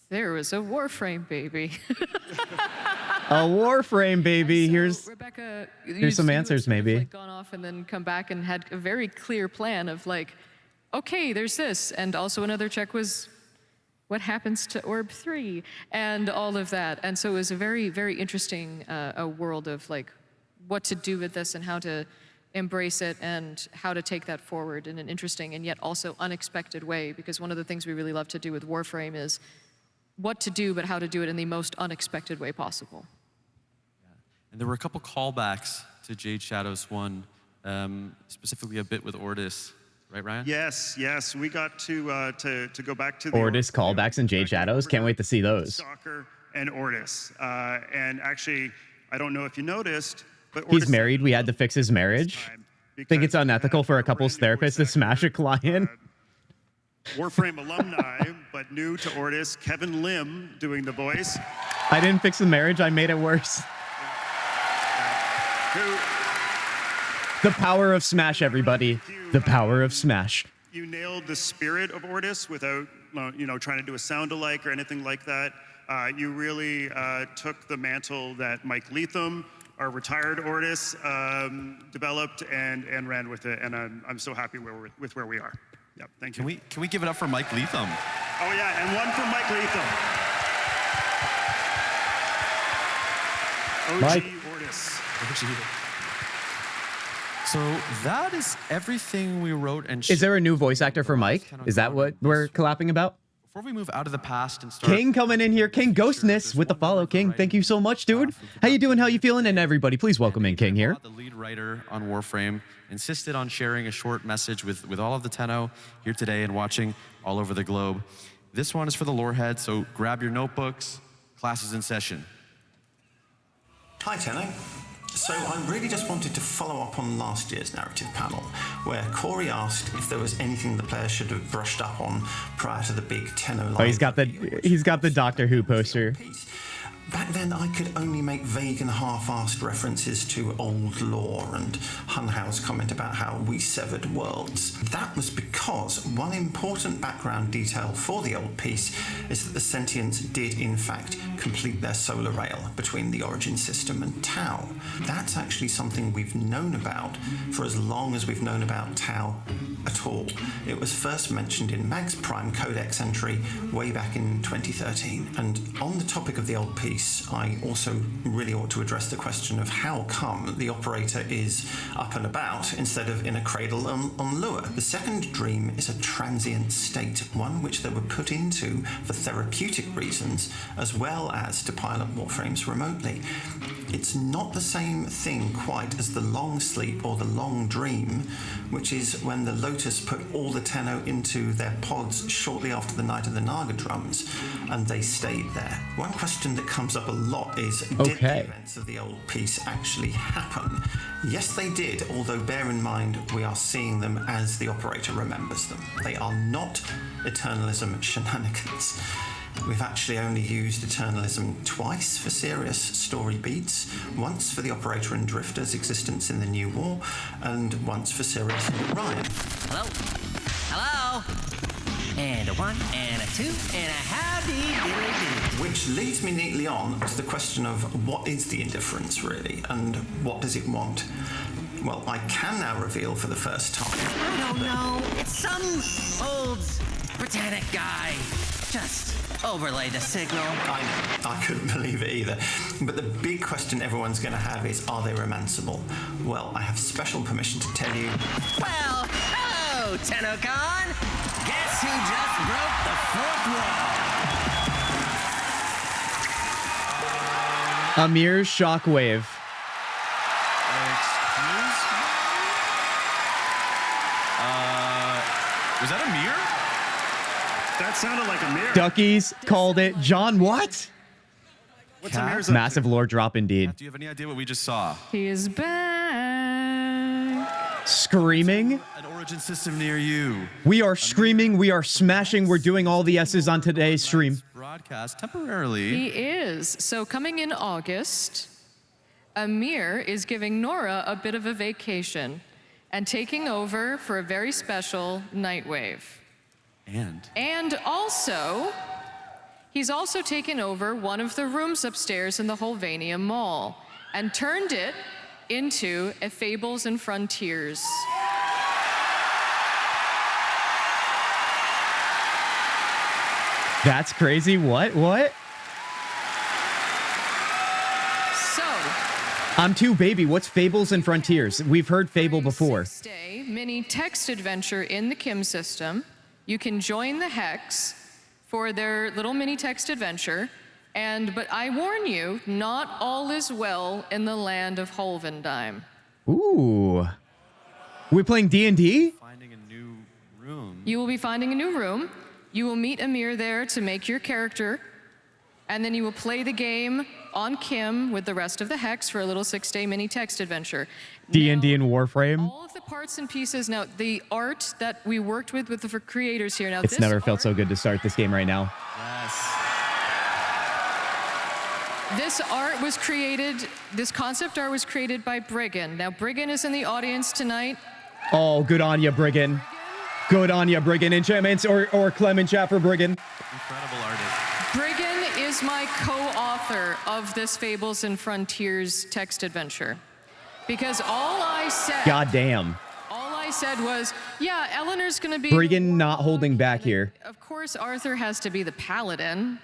there was a Warframe baby. A Warframe, baby. Here's Rebecca, here's some answers, maybe. Like gone off and then come back and had a very clear plan of like, okay, there's this, and also another check was, what happens to Orb 3, and all of that. And so it was a very, very interesting a world of like, what to do with this and how to embrace it and how to take that forward in an interesting and yet also unexpected way. Because one of the things we really love to do with Warframe is what to do, but how to do it in the most unexpected way possible. And there were a couple callbacks to Jade Shadows 1, specifically a bit with Ordis, right, Ryan? Yes, we got to go back to the Ordis callbacks and Jade Shadows. Can't wait to see those. Stalker and Ordis. And actually, I don't know if you noticed, but He's married. We had to fix his marriage. Think it's unethical for a couple's therapist to smash a client. Warframe alumni, but new to Ortis, Kevin Lim doing the voice. I didn't fix the marriage, I made it worse. The power of Smash, everybody. The power of Smash. You nailed the spirit of Ortis without, trying to do a sound-alike or anything like that. You really took the mantle that Mike Leatham, our retired Ortis, developed and ran with it, and I'm so happy with where we are. Yep, thank you. Can we give it up for Mike Leatham? Oh yeah, and one for Mike Leatham. OG Mike. Ortis. So that is everything we wrote and Is there a new voice actor for Mike? Is that what we're clapping about? Before we move out of the past and start... King coming in here. King Ghostness with the follow. King, thank you so much, dude. How you doing? How you feeling? And everybody, please welcome in King here. The lead writer on Warframe insisted on sharing a short message with all of the Tenno here today and watching all over the globe. This one is for the lore head, so grab your notebooks. Class is in session. Hi, Tenno. So I really just wanted to follow up on last year's narrative panel, where Corey asked if there was anything the players should have brushed up on prior to the big Tenno live. Oh, he's got the Doctor Who poster. Back then, I could only make vague and half-assed references to old lore and Hunhow's comment about how we severed worlds. That was because one important background detail for the old piece is that the Sentients did, in fact, complete their solar rail between the Origin system and Tau. That's actually something we've known about for as long as we've known about Tau at all. It was first mentioned in Mag's Prime Codex entry way back in 2013. And on the topic of the old piece, I also really ought to address the question of how come the operator is up and about instead of in a cradle on Lua. The second dream is a transient state, one which they were put into for therapeutic reasons, as well as to pilot Warframes remotely. It's not the same thing quite as the long sleep or the long dream, which is when the Lotus put all the Tenno into their pods shortly after the Night of the Naga drums, and they stayed there. One question that comes up a lot is, did the events of the old piece actually happen? Yes, they did, although bear in mind we are seeing them as the operator remembers them. They are not Eternalism shenanigans. We've actually only used Eternalism twice for serious story beats, once for the Operator and Drifter's existence in the New War, and once for Sirius and Orion. Hello? Hello? And a 1, and a 2, and a howdy diddly do. Which leads me neatly on to the question of what is the indifference really, and what does it want? Well, I can now reveal for the first time. I don't know. It's some old Britannic guy. Just overlay the signal. I couldn't believe it either. But the big question everyone's going to have is, are they romanceable? Well, I have special permission to tell you. Well, hello, TennoCon. Guess who just broke the fourth wall? Amir's Shockwave. Was that Amir? That sounded like Amir. Duckies called it. John, what? What's Amir's up Massive lore drop indeed. Do you have any idea what we just saw? He is back. Screaming. An Origin system near you. We are screaming. We are smashing. We're doing all the S's on today's stream. Broadcast temporarily. He is. So coming in August, Amir is giving Nora a bit of a vacation and taking over for a very special Nightwave. And also, he's also taken over one of the rooms upstairs in the Holvania Mall and turned it into a Fables and Frontiers. That's crazy. What? So, I'm too baby. What's Fables and Frontiers? We've heard Fable before. Day mini text adventure in the Kim system. You can join the Hex for their little mini text adventure, but I warn you, not all is well in the land of Holvendime. Ooh. We're playing D&D? Finding a new room. You will be finding a new room. You will meet Amir there to make your character, and then you will play the game on Kim with the rest of the Hex for a little 6-day mini text adventure. D&D and Warframe. All of the parts and pieces. Now, the art that we worked with the creators here. Now, It's never felt so good to start this game right now. Yes. This art was created, this concept art was created by Briggan. Now, Briggan is in the audience tonight. Oh, good on you, Briggan. Good on you, Briggan. Enchantments or Clem in chat for Briggan. Incredible artist. Briggan is my co-author of this Fables and Frontiers text adventure. Because all I said... God damn. All I said was, yeah, Eleanor's going to be... Briggan not holding back here. Of course, Arthur has to be the paladin.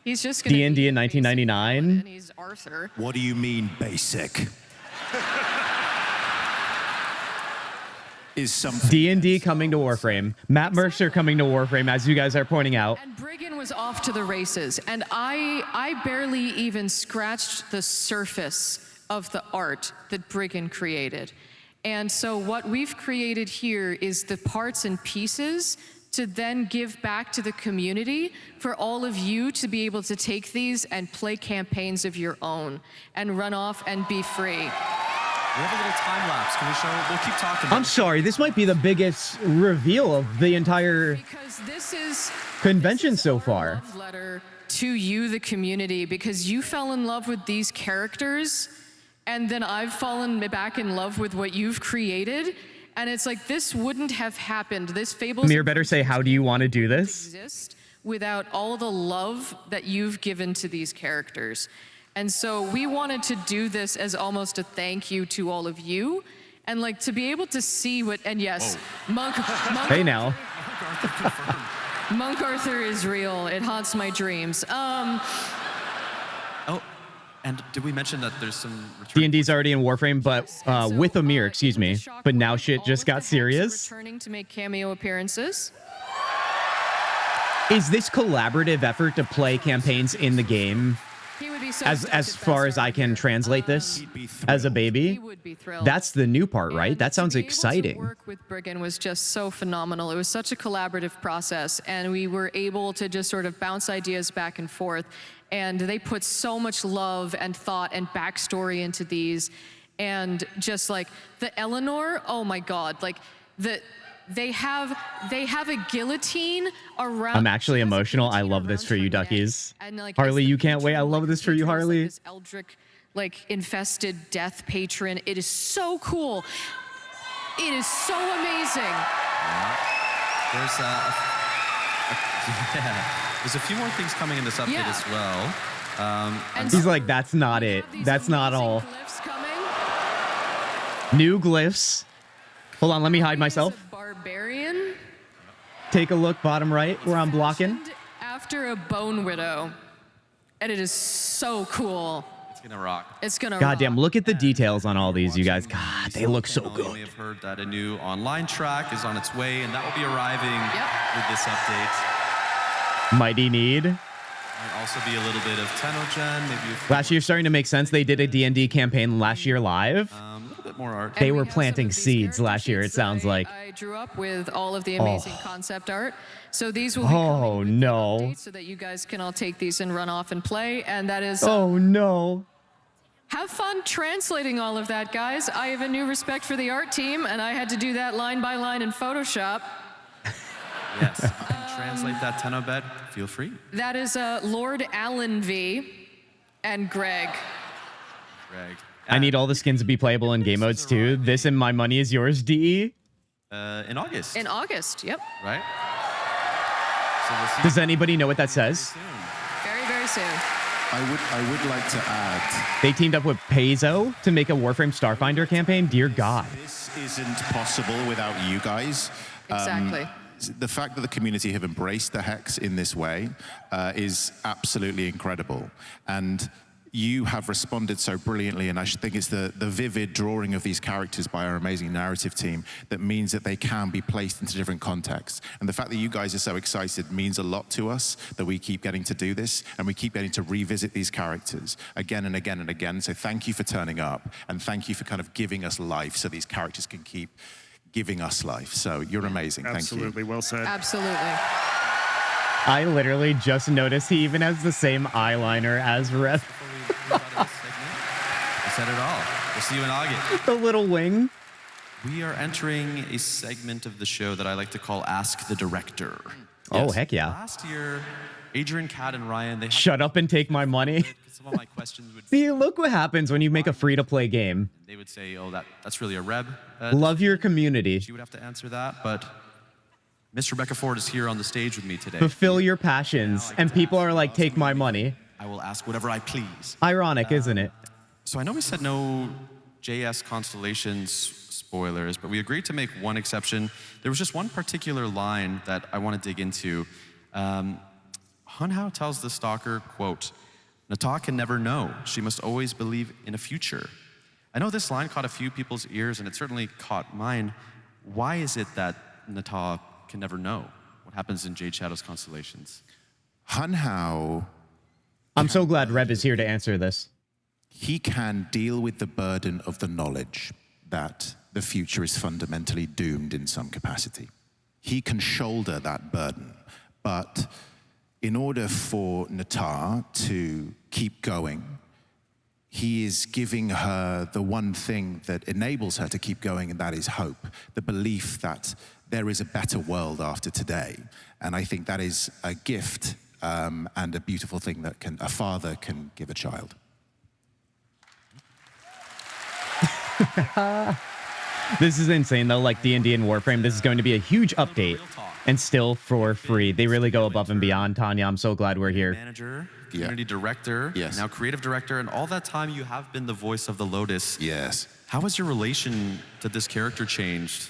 He's just going to D&D in 1999. and he's Arthur. What do you mean, basic? Is something D&D coming to Warframe. Matt Mercer coming to Warframe, as you guys are pointing out. And Briggan was off to the races, and I barely even scratched the surface of the art that Briggan created. And so what we've created here is the parts and pieces to then give back to the community for all of you to be able to take these and play campaigns of your own and run off and be free. We have a little time lapse. Can we show? We'll keep talking. I'm sorry, this might be the biggest reveal of the entire convention so far. Love letter to you, the community, because you fell in love with these characters, and then I've fallen back in love with what you've created. And it's like, this wouldn't have happened. This Fables Amir better say, how do you want to do this? Exist without all the love that you've given to these characters. And so we wanted to do this as almost a thank you to all of you. And like to be able to see what, and yes, Monk Hey now. Monk Arthur is real. It haunts my dreams. Oh, and did we mention that there's some... D&D's already in Warframe, but with Amir, excuse me. But now shit just got serious. Returning to make cameo appearances. Is this collaborative effort to play campaigns in the game? As far as I can translate this as a baby, that's the new part, right? That sounds exciting. Work with Briggan was just so phenomenal. It was such a collaborative process, and we were able to just sort of bounce ideas back and forth. And they put so much love and thought and backstory into these, and just like the Eleanor, oh my God, like they have a guillotine around. I'm actually emotional. I love this for you, duckies. And, like, Harley, you can't wait. I love this for you, Harley. Like this eldritch, like infested death patron. It is so cool. It is so amazing. Yeah. There's a few more things coming in this update as well. He's like, that's not it. That's not all. New glyphs. Hold on, let me hide myself. Barbarian. Take a look, bottom right, where I'm blocking. After a Bone Widow. And it is so cool. It's gonna rock. It's gonna Goddamn, look at the details on all these, you guys. God, they look so You may good. have heard that a new online track is on its way, and that will be arriving with this update. Mighty Need. Might also be a little bit of Tennogen, maybe a Last year starting to make sense. They did a D&D campaign last year live. a little bit more art. They were planting seeds last year, it sounds like. I drew up with all of the amazing concept art. So these will be Oh, no. so that you guys can all take these and run off and play. And that is... Oh, no. Have fun translating all of that, guys. I have a new respect for the art team, and I had to do that line by line in Photoshop. Yes, if you can translate that Tennobed, feel free. That is Lord Allen V. and Greg. Greg. I need all the skins to be playable in game modes too. This and My Money Is Yours, DE. In August. In August, yep. Right? So we'll see. Does anybody know what that says? Very, very soon. I would like to add... They teamed up with Paizo to make a Warframe Starfinder campaign. Dear God. This isn't possible without you guys. Exactly. The fact that the community have embraced the Hex in this way is absolutely incredible. And you have responded so brilliantly, and I think it's the vivid drawing of these characters by our amazing narrative team that means that they can be placed into different contexts. And the fact that you guys are so excited means a lot to us, that we keep getting to do this, and we keep getting to revisit these characters again and again and again. So thank you for turning up, and thank you for kind of giving us life so these characters can keep giving us life. So you're amazing. Thank you. Absolutely, well said. Absolutely. I literally just noticed he even has the same eyeliner as Rep. I said it all. We'll see you in August. The little wing. We are entering a segment of the show that I like to call Ask the Director. Oh, heck yeah. Last year, Adrian, Kat, and Ryan, they Shut up and take my money. some of my questions would See, look what happens when you make a free-to-play game. they would say, oh, that's really a Reb. Love your community. She would have to answer that, but Miss Rebecca Ford is here on the stage with me today. Fulfill your passions, and people are like, take my money. I will ask whatever I please. Ironic, isn't it? So I know we said no JS Constellations spoilers, but we agreed to make one exception. There was just one particular line that I want to dig into. Hunhao tells the stalker, quote, Nata can never know. She must always believe in a future. I know this line caught a few people's ears, and it certainly caught mine. Why is it that Nata can never know what happens in Jade Shadow's Constellations? Hunhao... I'm so glad Reb is here to answer this. He can deal with the burden of the knowledge that the future is fundamentally doomed in some capacity. He can shoulder that burden, but in order for Nata to keep going, he is giving her the one thing that enables her to keep going, and that is hope, the belief that there is a better world after today. And I think that is a gift and a beautiful thing that a father can give a child. This is insane, though. Like D&D and Warframe, this is going to be a huge update, and still for free. They really go above and beyond. Tanya, I'm so glad we're here. Manager, community director, now creative director, and all that time you have been the voice of the Lotus. Yes. How has your relation to this character changed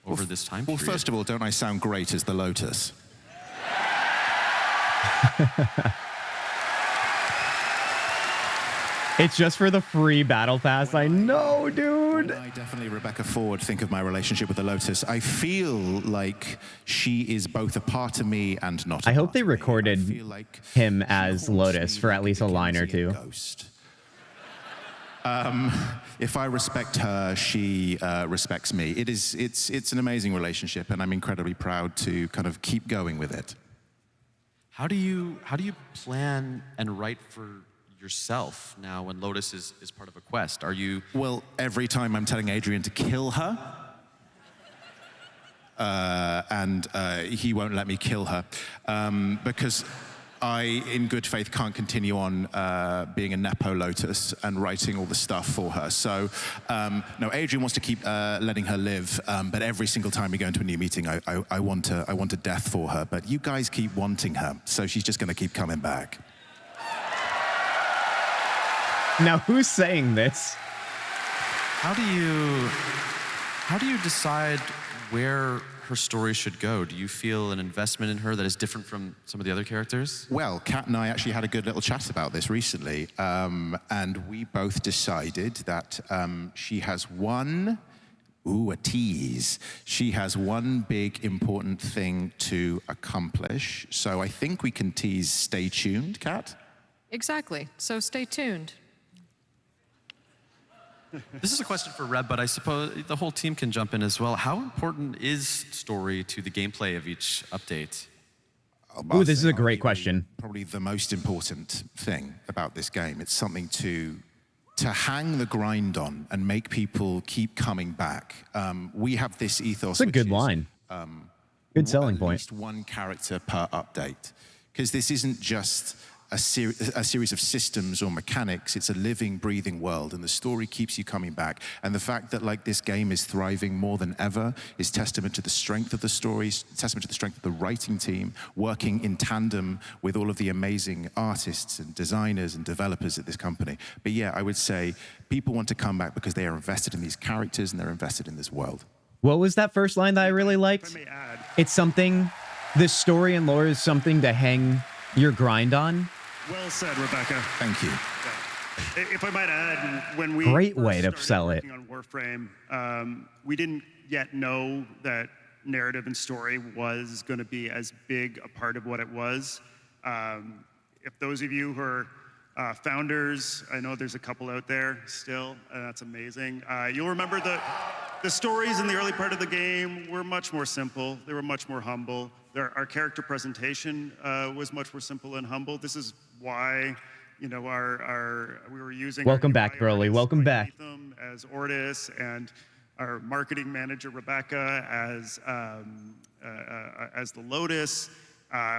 over this time period? Well, first of all, don't I sound great as the Lotus? It's just for the free battle pass. I know, dude. I definitely, Rebecca Ford, think of my relationship with the Lotus. I feel like she is both a part of me and not. I hope they recorded him as Lotus for at least a line or two. If I respect her, she respects me. It's an amazing relationship, and I'm incredibly proud to kind of keep going with it. How do you plan and write for yourself now when Lotus is part of a quest? Are you... Well, every time I'm telling Adrian to kill her, and he won't let me kill her, because I, in good faith, can't continue on being a Nepo Lotus and writing all the stuff for her. So, no, Adrian wants to keep letting her live, but every single time we go into a new meeting, I want a death for her. But you guys keep wanting her, so she's just going to keep coming back. Now, who's saying this? How do you decide where her story should go? Do you feel an investment in her that is different from some of the other characters? Well, Kat and I actually had a good little chat about this recently, and we both decided that she has one, a tease. She has one big important thing to accomplish. So I think we can tease stay tuned, Kat? Exactly, so stay tuned. This is a question for Reb, but I suppose the whole team can jump in as well. How important is story to the gameplay of each update? Ooh, this is a great question. Probably the most important thing about this game. It's something to hang the grind on and make people keep coming back. We have this ethos. It's a good line. Good selling point. At least one character per update, because this isn't just a series of systems or mechanics. It's a living, breathing world, and the story keeps you coming back. And the fact that this game is thriving more than ever is testament to the strength of the stories, testament to the strength of the writing team, working in tandem with all of the amazing artists and designers and developers at this company. But yeah, I would say people want to come back because they are invested in these characters and they're invested in this world. What was that first line that I really liked? It's something, this story and lore is something to hang your grind on. Well said, Rebecca. Thank you. Yeah. If I might add, when we Great way to sell it. working on Warframe, we didn't yet know that narrative and story was going to be as big a part of what it was. If those of you who are founders, I know there's a couple out there still, and that's amazing. You'll remember the stories in the early part of the game were much more simple. They were much more humble. Our character presentation was much more simple and humble. This is why you know, we were using. Welcome back, Broly. Welcome back. As Ortis and our marketing manager Rebecca as the Lotus.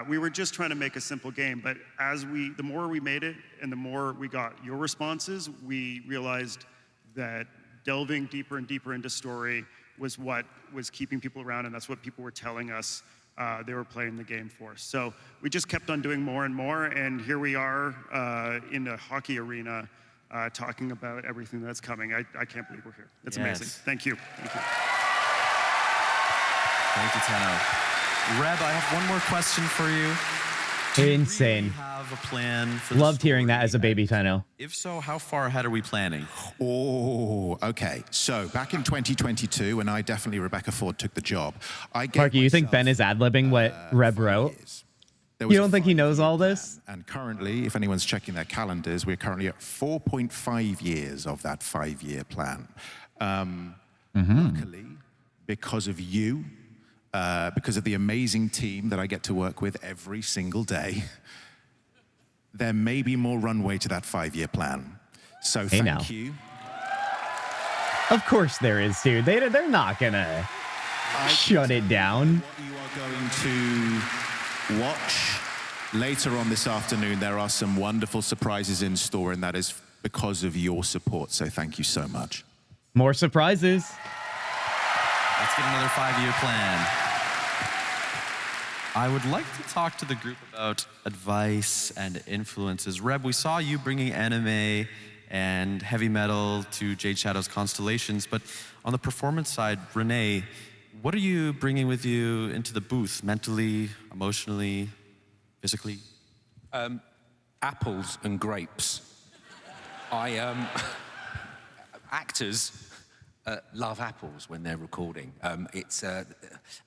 We were just trying to make a simple game, but the more we made it and the more we got your responses, we realized that delving deeper and deeper into story was what was keeping people around, and that's what people were telling us they were playing the game for. So we just kept on doing more and more, and here we are in a hockey arena talking about everything that's coming. I can't believe we're here. It's amazing. Thank you. Thank you. Thank you, Tenno. Reb, I have one more question for you. Insane. Do you have a plan for Loved hearing that as a baby, Tenno. If so, how far ahead are we planning? Oh, okay. So back in 2022, when I definitely, Rebecca Ford, took the job, Marky, you think Ben is ad-libbing what Reb wrote? You don't think he knows all this? And currently, if anyone's checking their calendars, we're currently at 4.5 years of that 5-year plan. Luckily, because of you, because of the amazing team that I get to work with every single day, there may be more runway to that 5-year plan. So thank you. Of course there is, dude. They're not gonna shut it down. What you are going to watch later on this afternoon, there are some wonderful surprises in store, and that is because of your support. So thank you so much. More surprises. Let's get another 5-year plan. I would like to talk to the group about advice and influences. Reb, we saw you bringing anime and heavy metal to Jade Shadow's Constellations, but on the performance side, Renee, what are you bringing with you into the booth, mentally, emotionally, physically? Apples and grapes. Actors love apples when they're recording.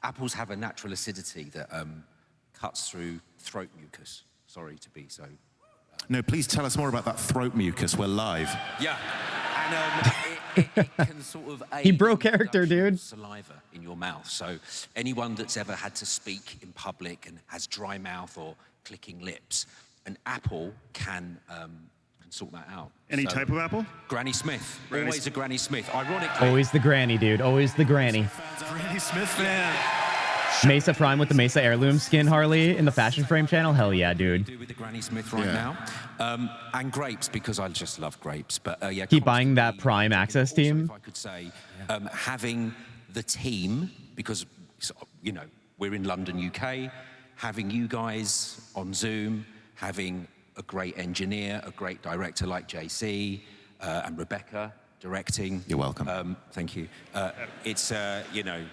Apples have a natural acidity that cuts through throat mucus. Sorry to be so. No, please tell us more about that throat mucus. We're live. Yeah, and it can sort of aid He broke character, dude. Saliva in your mouth. So anyone that's ever had to speak in public and has dry mouth or clicking lips, an apple can sort that out. Any type of apple? Granny Smith. Always a Granny Smith. Ironically. Always the granny, dude. Always the granny. Granny Smith fan. Mesa Prime with the Mesa Heirloom skin, Harley, in the Fashion Frame channel. Hell yeah, dude. Do with the Granny Smith right now. And grapes, because I just love grapes. But yeah. Keep buying that Prime Access team. If I could say, having the team, because, you know, we're in London, UK, having you guys on Zoom, having a great engineer, a great director like JC, and Rebecca directing. You're welcome. Thank you. It's, you know,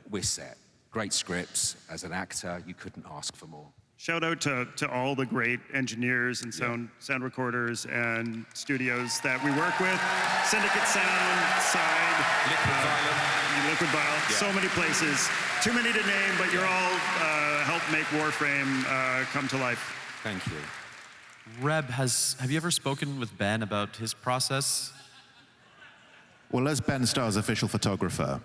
we're set. Great scripts. As an actor, you couldn't ask for more. Shout out to all the great engineers and sound recorders and studios that we work with. Syndicate Sound, Side, Liquid Violet, so many places. Too many to name, but you're all help make Warframe come to life. Thank you. Reb, have you ever spoken with Ben about his process? Well, as Ben Starr's official photographer,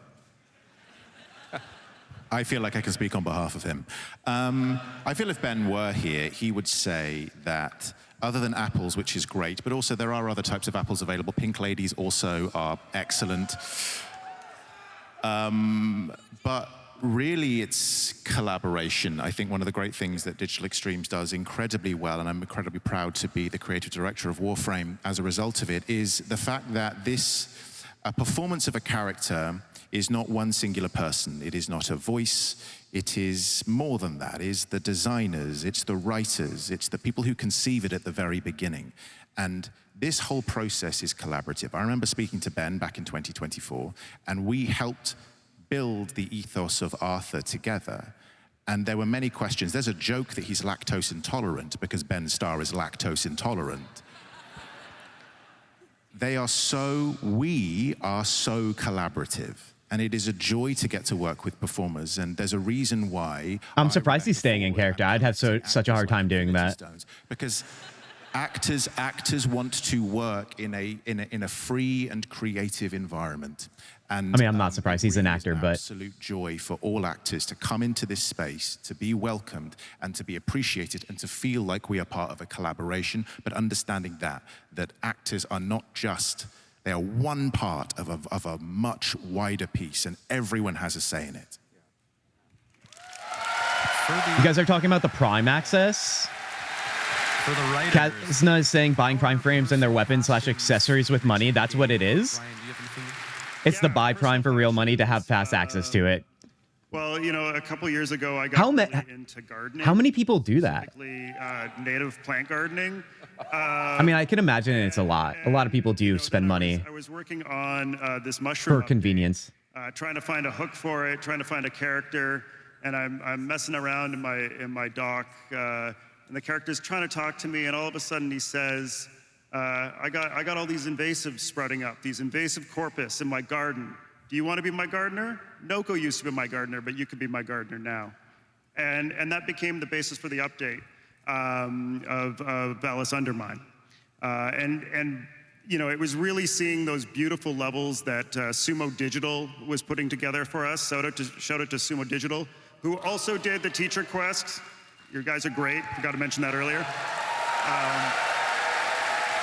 I feel like I can speak on behalf of him. I feel if Ben were here, he would say that other than apples, which is great, but also there are other types of apples available. Pink ladies also are excellent. But really, it's collaboration. I think one of the great things that Digital Extremes does incredibly well, and I'm incredibly proud to be the creative director of Warframe as a result of it, is the fact that a performance of a character is not one singular person. It is not a voice. It is more than that. It is the designers, it's the writers, it's the people who conceive it at the very beginning. And this whole process is collaborative. I remember speaking to Ben back in 2024, and we helped build the ethos of Arthur together. And there were many questions. There's a joke that he's lactose intolerant because Ben Starr is lactose intolerant. We are so collaborative. And it is a joy to get to work with performers. And there's a reason why. I'm surprised he's staying in character. I'd have such a hard time doing that. Because Actors want to work in a free and creative environment. And I mean, I'm not surprised he's an actor, but absolute joy for all actors to come into this space, to be welcomed and to be appreciated and to feel like we are part of a collaboration, but understanding that actors are not just, they are one part of a much wider piece, and everyone has a say in it. You guys are talking about the Prime access? For the writers. Kazna is saying buying Prime frames and their weapons/accessories with money. That's what it is. It's the buy Prime for real money to have fast access to it. Well, you know, a couple years ago, I got really into gardening. How many people do that? Specifically, native plant gardening. I mean, I can imagine it's a lot. A lot of people do spend money I was working on this mushroom for convenience. trying to find a hook for it, trying to find a character, and I'm messing around in my dock, and the character's trying to talk to me, and all of a sudden he says, I got all these invasives sprouting up, these invasive corpus in my garden. Do you want to be my gardener? Noko used to be my gardener, but you could be my gardener now. And that became the basis for the update of Valis Undermine. And you know, it was really seeing those beautiful levels that Sumo Digital was putting together for us. Shout out to Sumo Digital, who also did the teacher quest. You guys are great. Forgot to mention that earlier.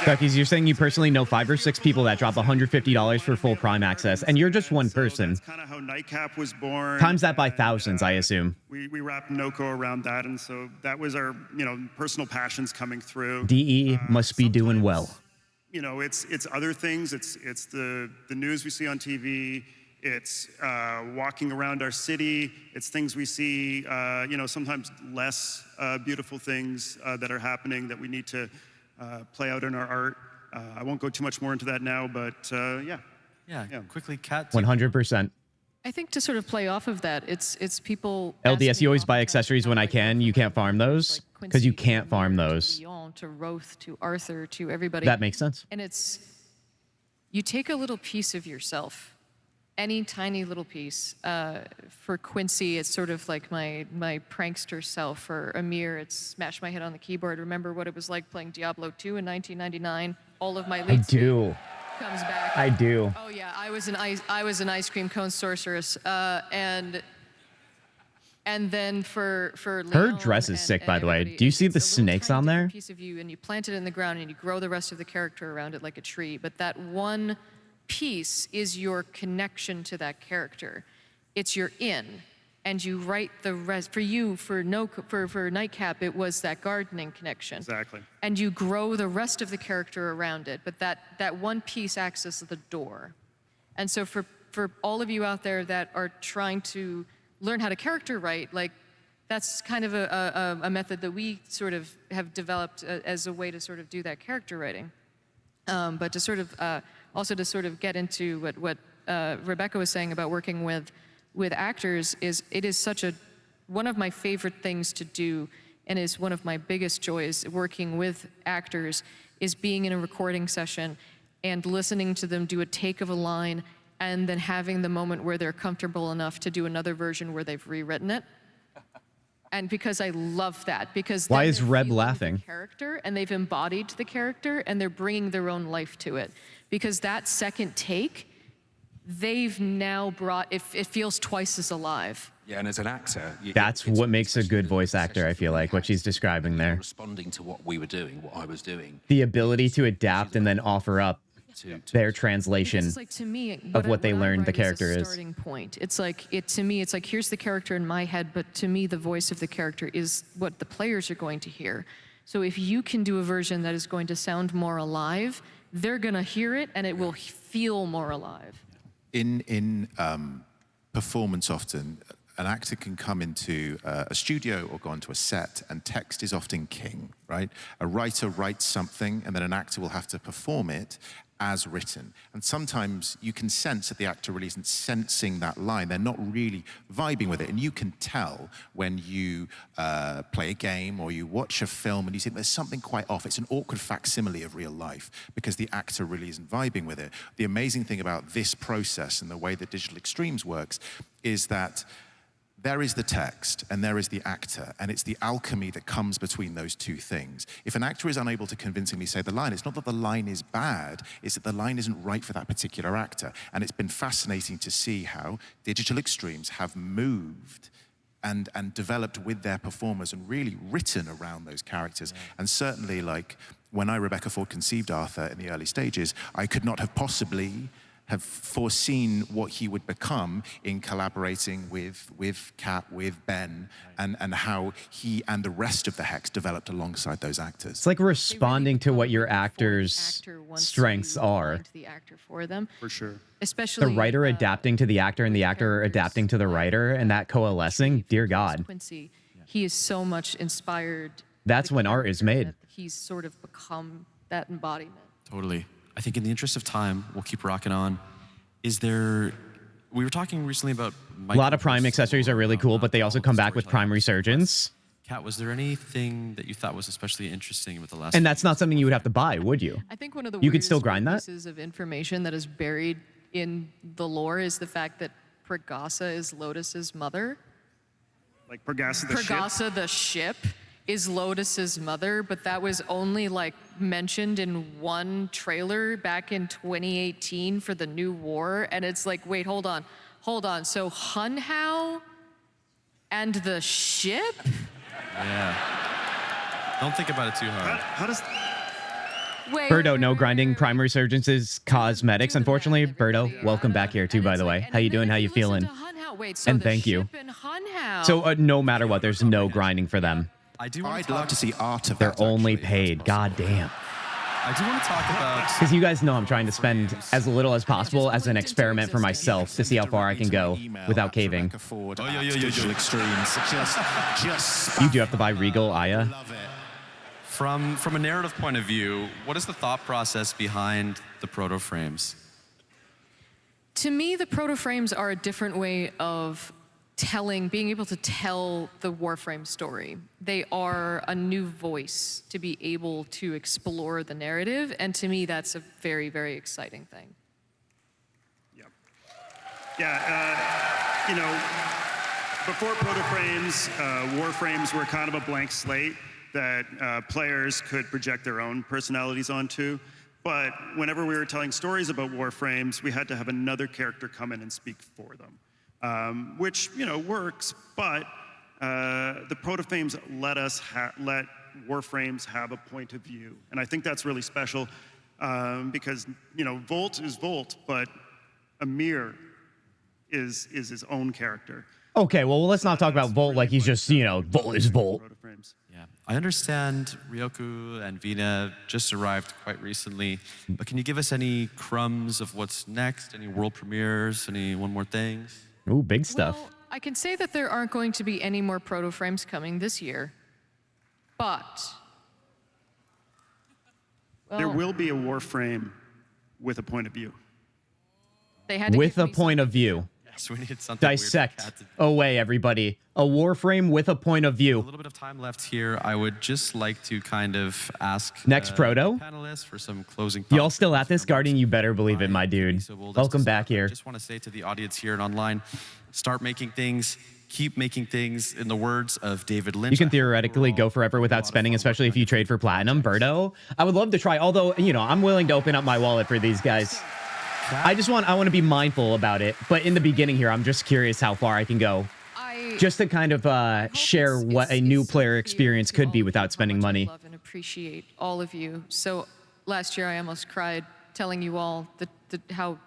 Duckies, you're saying you personally know 5 or 6 people that drop $150 for full Prime access, and you're just one person. That's kind of how Nightcap was born. Times that by thousands, I assume. We wrapped Noko around that, and so that was our, you know, personal passions coming through. DE must be doing well. You know, it's other things. It's the news we see on TV. It's walking around our city. It's things we see, you know, sometimes less beautiful things that are happening that we need to play out in our art. I won't go too much more into that now, but yeah. Yeah, quickly, Kat. 100%. I think to sort of play off of that, it's people. LDS, you always buy accessories when I can. You can't farm those because you can't farm those. To Roth, to Arthur, to everybody. That makes sense. And you take a little piece of yourself, any tiny little piece. For Quincy, it's sort of like my prankster self. For Amir, it's smash my head on the keyboard. Remember what it was like playing Diablo 2 in 1999? All of my lead do. Comes back. I do. Oh yeah, I was an ice cream cone sorceress, and then for her Leon dress is sick, by the way. everybody, Do you see it's the a little snakes tiny on there? different piece of you, and you plant it in the ground, and you grow the rest of the character around it like a tree. But that one piece is your connection to that character. It's your in, and you write the rest. For you, for Nightcap, it was that gardening connection. Exactly. And you grow the rest of the character around it, but that one piece acts as the door. And so for all of you out there that are trying to learn how to character write, like that's kind of a method that we sort of have developed as a way to sort of do that character writing. But to sort of also to sort of get into what Rebecca was saying about working with actors, it is such one of my favorite things to do, and is one of my biggest joys working with actors, is being in a recording session and listening to them do a take of a line, and then having the moment where they're comfortable enough to do another version where they've rewritten it. And because I love that, because Why is Reb laughing? Character, and they've embodied the character, and they're bringing their own life to it. Because that second take, they've now brought it feels twice as alive. Yeah, and as an actor, That's what makes a good voice actor, I feel like, what she's describing there. Responding to what we were doing, what I was doing. The ability to adapt and then offer up their translation It's like, to me, of what they I learned the write character is. A is. starting point. It's like to me, it's like here's the character in my head, but to me, the voice of the character is what the players are going to hear. So if you can do a version that is going to sound more alive, they're gonna hear it, and it will feel more alive. In performance, often an actor can come into a studio or go onto a set, and text is often king, right? A writer writes something, and then an actor will have to perform it as written. And sometimes you can sense that the actor really isn't sensing that line. They're not really vibing with it. And you can tell when you play a game or you watch a film and you think there's something quite off. It's an awkward facsimile of real life because the actor really isn't vibing with it. The amazing thing about this process and the way that Digital Extremes works is that there is the text and there is the actor, and it's the alchemy that comes between those two things. If an actor is unable to convincingly say the line, it's not that the line is bad, it's that the line isn't right for that particular actor. And it's been fascinating to see how digital extremes have moved and developed with their performers and really written around those characters. And certainly, like, when Rebecca Ford conceived Arthur in the early stages, I could not have possibly have foreseen what he would become in collaborating with Kat, with Ben, and how he and the rest of the Hex developed alongside those actors. It's like responding to what your actor's strengths are. The actor for them. For sure. Especially The writer adapting to the actor and the actor adapting to the writer, and that coalescing, dear God. Quincy, he is so much inspired. That's when art is made. He's sort of become that embodiment. Totally. I think in the interest of time, we'll keep rocking on. Is there... We were talking recently about... A lot of Prime accessories are really cool, but they also come back with Prime Resurgence. Kat, was there anything that you thought was especially interesting with the last... And that's not something you would have to buy, would you? I think one of the you could still grind that? pieces of information that is buried in the lore is the fact that Pregassa is Lotus's mother. Like Pregassa the ship? Pregassa the ship is Lotus's mother, but that was only like mentioned in one trailer back in 2018 for the new war. And it's like, wait, hold on. So Hunhow and the ship? Yeah. Don't think about it too hard. How does... Wait, Birdo, no grinding. Prime Resurgence is cosmetics, unfortunately. Birdo, welcome back here too, by the way. How you doing? How you feeling? Wait, so And the thank you. ship and Hunhow. So no matter what, there's no grinding for them. I'd love to see art of They're that. only paid. God damn. I do want to talk about... Because you guys know I'm trying to spend as little as possible as an experiment for myself to see how far I can go without caving. Digital extremes. Just You do have to buy Regal Aya. From a narrative point of view, what is the thought process behind the proto frames? To me, the proto frames are a different way of being able to tell the Warframe story. They are a new voice to be able to explore the narrative, and to me, that's a very, very exciting thing. Yeah, you know, before proto frames, Warframes were kind of a blank slate that players could project their own personalities onto. But whenever we were telling stories about Warframes, we had to have another character come in and speak for them, which, you know, works, but the proto-frames let Warframes have a point of view. And I think that's really special because, you know, Volt is Volt, but Amir is his own character. Okay, well, let's not talk about Volt like he's just, you know, Volt is Volt. Yeah, I understand Ryoku and Vina just arrived quite recently, but can you give us any crumbs of what's next? Any world premieres? Any one more things? Ooh, big stuff. Well, I can say that there aren't going to be any more proto frames coming this year, but There will be a Warframe with a point of view. They had to With give a me point of view. Yes, we need something weird for Dissect Kat to do. away, everybody. A Warframe with a point of view. A little bit of time left here. I would just like to kind of ask Next proto? panelists for some closing thoughts. Y'all still at this, Guardian? You better believe it, my dude. Welcome back here. I just want to say to the audience here and online, start making things, keep making things, in the words of David Lynch. You can theoretically go forever without spending, especially if you trade for platinum. Birdo, I would love to try, although, you know, I'm willing to open up my wallet for these guys. I want to be mindful about it. But in the beginning here, I'm just curious how far I can go. Just to kind of share what a new player experience could be without spending money. love and appreciate all of you. So last year I almost cried telling you all how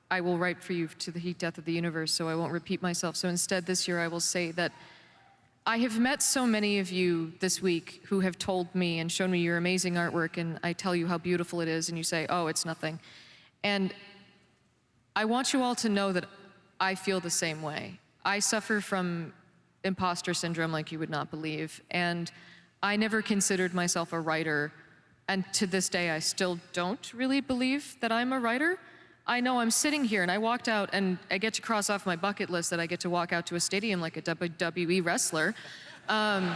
I will write for you to the heat death of the universe, so I won't repeat myself. So instead this year I will say that I have met so many of you this week who have told me and shown me your amazing artwork, and I tell you how beautiful it is, and you say, oh, it's nothing. And I want you all to know that I feel the same way. I suffer from imposter syndrome like you would not believe, and I never considered myself a writer, and to this day I still don't really believe that I'm a writer. I know I'm sitting here and I walked out and I get to cross off my bucket list that I get to walk out to a stadium like a WWE wrestler. And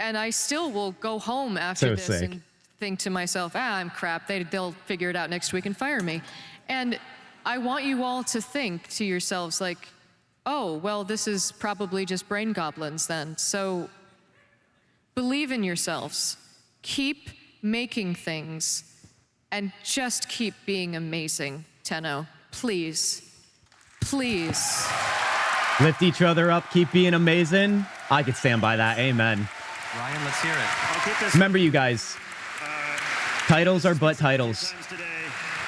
I still will go home after this and think to myself, I'm crap, they'll figure it out next week and fire me. And I want you all to think to yourselves, like, oh, well, this is probably just brain goblins then. So believe in yourselves. Keep making things and just keep being amazing, Tenno. Please. Please. Lift each other up, keep being amazing. I could stand by that. Amen. Ryan, let's hear it. Remember, you guys, titles are but titles.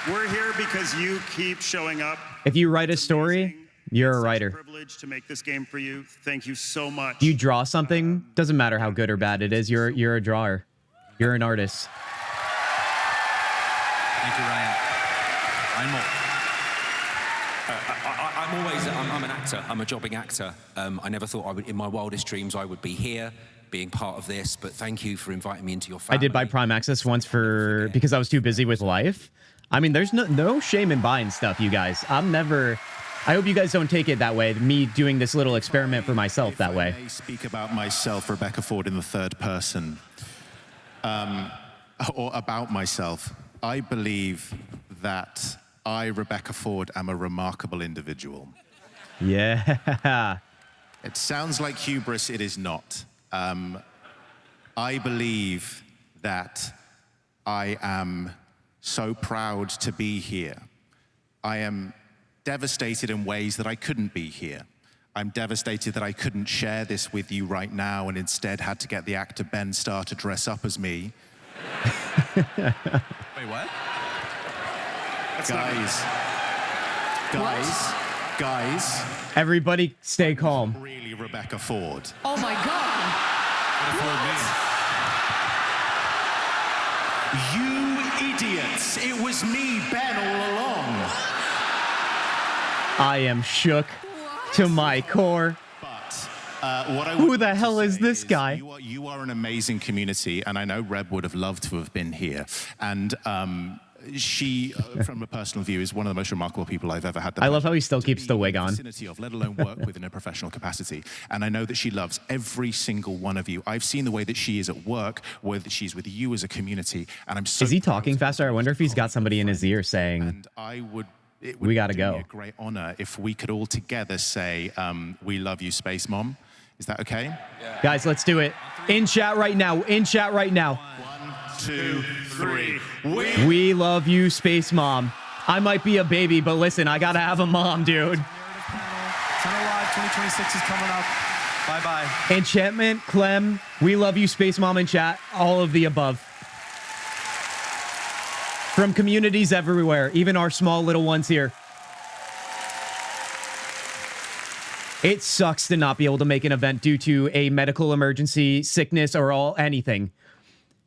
We're here because you keep showing up. If you write a story, you're a writer. Privilege to make this game for you. Thank you so much. You draw something, doesn't matter how good or bad it is, you're a drawer. You're an artist. Thank you, Ryan. Ryan Moore. I'm an actor. I'm a jobbing actor. I never thought I would, in my wildest dreams, I would be here, being part of this. But thank you for inviting me into your family. I did buy Prime Access once because I was too busy with life. I mean, there's no shame in buying stuff, you guys. I hope you guys don't take it that way, me doing this little experiment for myself that way. I may speak about myself, Rebecca Ford, in the third person, or about myself. I believe that I, Rebecca Ford, am a remarkable individual. Yeah. It sounds like hubris, it is not. I believe that I am so proud to be here. I am devastated in ways that I couldn't be here. I'm devastated that I couldn't share this with you right now and instead had to get the actor Ben Starr to dress up as me. Wait, what? Guys. Everybody stay calm. Really Rebecca Ford. Oh my God. You idiots. It was me, Ben, all along. I am shook to my core. Who the hell is this guy? You are an amazing community, and I know Reb would have loved to have been here. And she, from a personal view, is one of the most remarkable people I've ever had. I love how he still keeps the wig on. Of, let alone work with in a professional capacity. And I know that she loves every single one of you. I've seen the way that she is at work, whether she's with you as a community, and I'm so. Is he talking faster? I wonder if he's got somebody in his ear saying. And it would we gotta do go. me a great honor if we could all together say, "We love you, Space Mom." Is that okay? Yeah. Guys, let's do it. In chat right now. In chat right now. 1, 2, 3. We love you, Space Mom. I might be a baby, but listen, I gotta have a mom, dude. Tenno Live 2026 is coming up. Bye-bye. Enchantment, Clem, we love you, Space Mom in chat. All of the above. From communities everywhere, even our small little ones here. It sucks to not be able to make an event due to a medical emergency, sickness, or anything.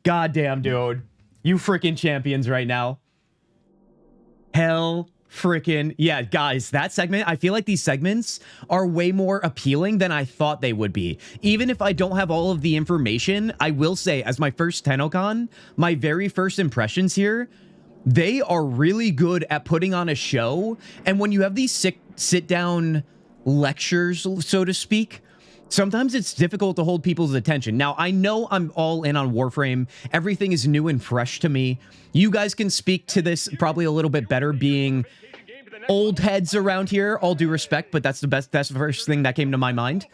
Goddamn, dude. You freaking champions right now. Hell freaking yeah, guys, that segment, I feel like these segments are way more appealing than I thought they would be. Even if I don't have all of the information, I will say, as my first TennoCon, my very first impressions here, they are really good at putting on a show. And when you have these sit-down lectures, so to speak, sometimes it's difficult to hold people's attention. Now, I know I'm all in on Warframe. Everything is new and fresh to me. You guys can speak to this probably a little bit better, being old heads around here, all due respect, but that's the first thing that came to my mind.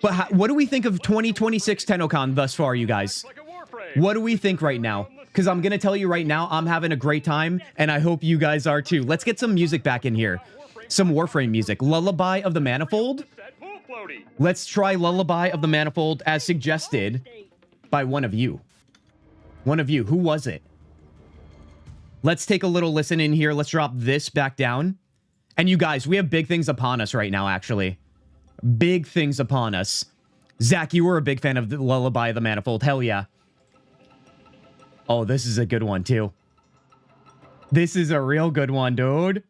But what do we think of 2026 TennoCon thus far, you guys? What do we think right now? Because I'm going to tell you right now, I'm having a great time, and I hope you guys are too. Let's get some music back in here. Some Warframe music. Lullaby of the Manifold. Let's try Lullaby of the Manifold as suggested by one of you. One of you. Who was it? Let's take a little listen in here. Let's drop this back down. And you guys, we have big things upon us right now, actually. Big things upon us. Zach, you were a big fan of the Lullaby of the Manifold. Hell yeah. Oh, this is a good one, too. This is a real good one, dude.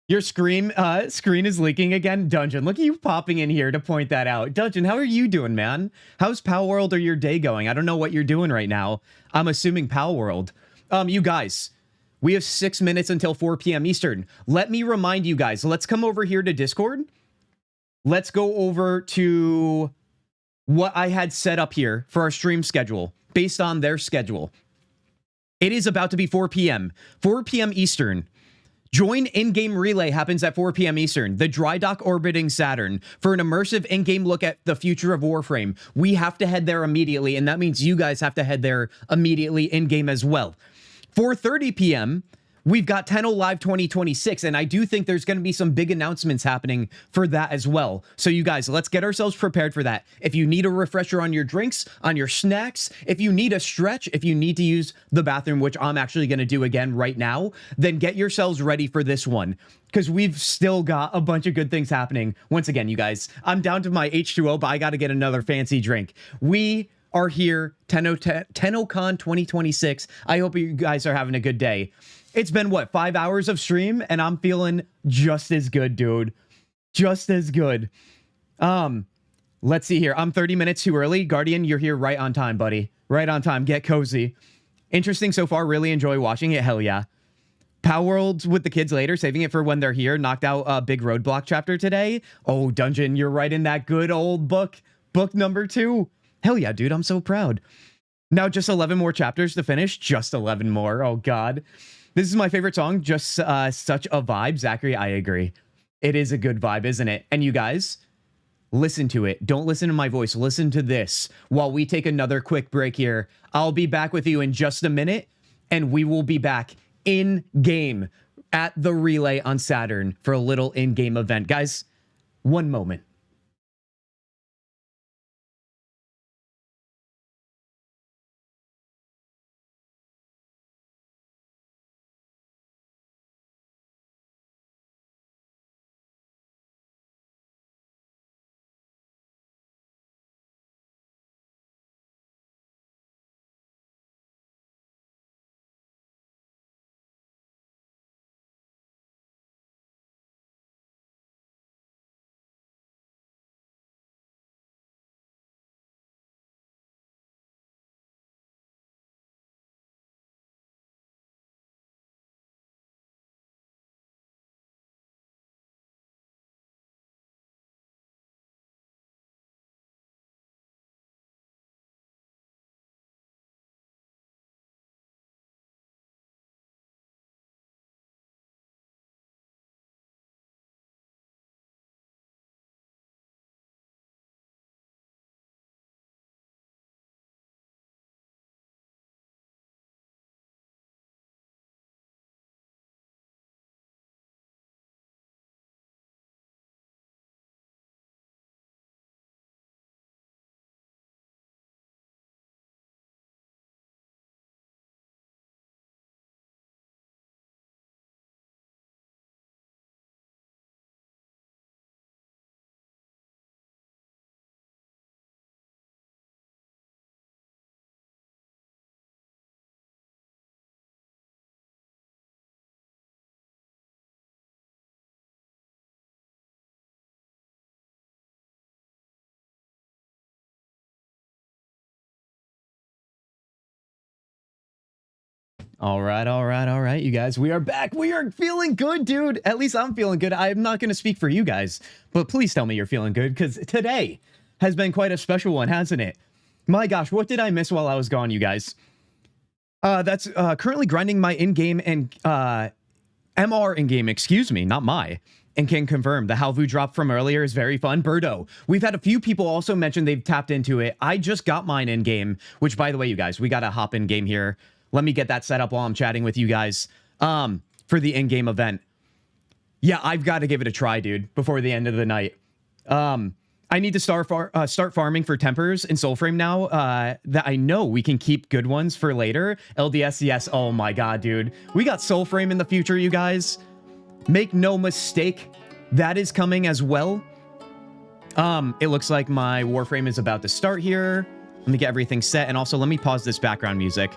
Your screen is leaking again. Dungeon, look at you popping in here to point that out. Dungeon, how are you doing, man? How's Pal World or your day going? I don't know what you're doing right now. I'm assuming Pal World. You guys, we have 6 minutes until 4 p.m. Eastern. Let me remind you guys, let's come over here to Discord. Let's go over to what I had set up here for our stream schedule based on their schedule. It is about to be 4 p.m. 4 p.m. Eastern. Join in-game relay happens at 4 p.m. Eastern, the dry dock orbiting Saturn, for an immersive in-game look at the future of Warframe. We have to head there immediately, and that means you guys have to head there immediately in-game as well. 4:30 p.m., we've got Tenno Live 2026, and I do think there's going to be some big announcements happening for that as well. So you guys, let's get ourselves prepared for that. If you need a refresher on your drinks, on your snacks, if you need a stretch, if you need to use the bathroom, which I'm actually going to do again right now, then get yourselves ready for this one, because we've still got a bunch of good things happening. Once again, you guys, I'm down to my H2O, but I got to get another fancy drink. We are here, TennoCon 2026. I hope you guys are having a good day. It's been, what, 5 hours of stream, and I'm feeling just as good, dude. Just as good. Let's see here. I'm 30 minutes too early. Guardian, you're here right on time, buddy. Right on time. Get cozy. Interesting so far. Really enjoy watching it. Hell yeah. Power Worlds with the kids later, saving it for when they're here. Knocked out a big roadblock chapter today. Oh, Dungeon, you're right in that good old book. Book number 2. Hell yeah, dude. I'm so proud. Now just 11 more chapters to finish. Just 11 more. Oh, God. This is my favorite song, just such a vibe. Zachary, I agree. It is a good vibe, isn't it? And you guys, listen to it. Don't listen to my voice. Listen to this while we take another quick break here. I'll be back with you in just a minute, and we will be back in-game at the relay on Saturn for a little in-game event. Guys, one moment. All right, you guys. We are back. We are feeling good, dude. At least I'm feeling good. I'm not going to speak for you guys, but please tell me you're feeling good, because today has been quite a special one, hasn't it? My gosh, what did I miss while I was gone, you guys? That's currently grinding my in-game and MR in-game, excuse me, not my. And can confirm the Halvu drop from earlier is very fun. Birdo, we've had a few people also mention they've tapped into it. I just got mine in-game, which, by the way, you guys, we got to hop in-game here. Let me get that set up while I'm chatting with you guys for the in-game event. Yeah, I've got to give it a try, dude, before the end of the night. I need to start farming for tempers in Soulframe now that I know we can keep good ones for later. LDS, yes. Oh my God, dude. We got Soulframe in the future, you guys. Make no mistake, that is coming as well. It looks like my Warframe is about to start here. Let me get everything set, and also let me pause this background music.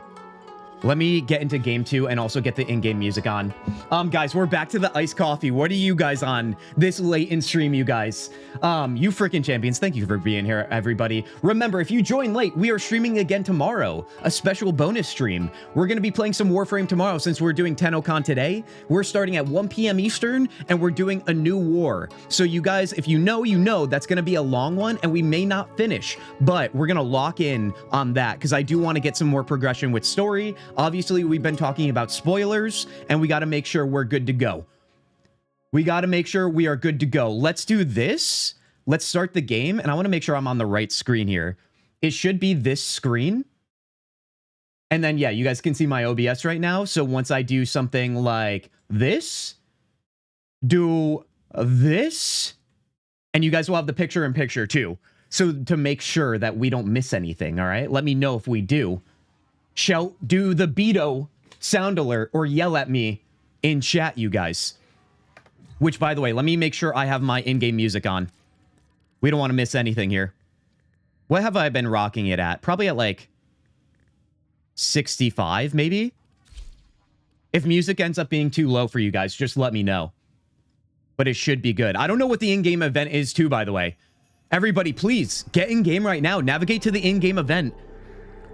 Let me get into game 2 and also get the in-game music on. Guys, we're back to the iced coffee. What are you guys on this late in stream, you guys? You freaking champions, thank you for being here, everybody. Remember, if you join late, we are streaming again tomorrow, a special bonus stream. We're going to be playing some Warframe tomorrow since we're doing TennoCon today. We're starting at 1 p.m. Eastern, and we're doing a new war. So you guys, if you know, that's going to be a long one, and we may not finish, but we're going to lock in on that because I do want to get some more progression with story. Obviously, we've been talking about spoilers, and we got to make sure we're good to go. We got to make sure we are good to go. Let's do this. Let's start the game, and I want to make sure I'm on the right screen here. It should be this screen. And then, yeah, you guys can see my OBS right now. So once I do something like this, do this, and you guys will have the picture-in-picture too. So to make sure that we don't miss anything, all right? Let me know if we do. Shout, do the Beto sound alert or yell at me in chat, you guys. Which, by the way, let me make sure I have my in-game music on. We don't want to miss anything here. What have I been rocking it at? Probably at like 65, maybe? If music ends up being too low for you guys, just let me know. But it should be good. I don't know what the in-game event is too, by the way. Everybody, please, get in-game right now. Navigate to the in-game event.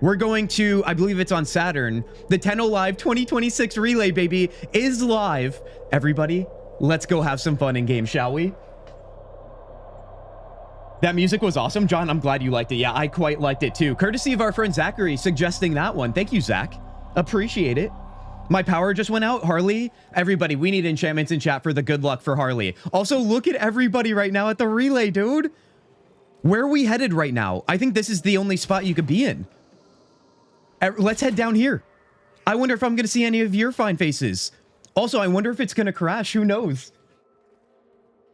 We're going to, I believe it's on Saturn. The Tenno Live 2026 Relay, baby, is live. Everybody, let's go have some fun in-game, shall we? That music was awesome. John, I'm glad you liked it. Yeah, I quite liked it too. Courtesy of our friend Zachary suggesting that one. Thank you, Zach. Appreciate it. My power just went out. Harley, everybody, we need enchantments in chat for the good luck for Harley. Also, look at everybody right now at the relay, dude. Where are we headed right now? I think this is the only spot you could be in. Let's head down here. I wonder if I'm going to see any of your fine faces. Also, I wonder if it's going to crash. Who knows?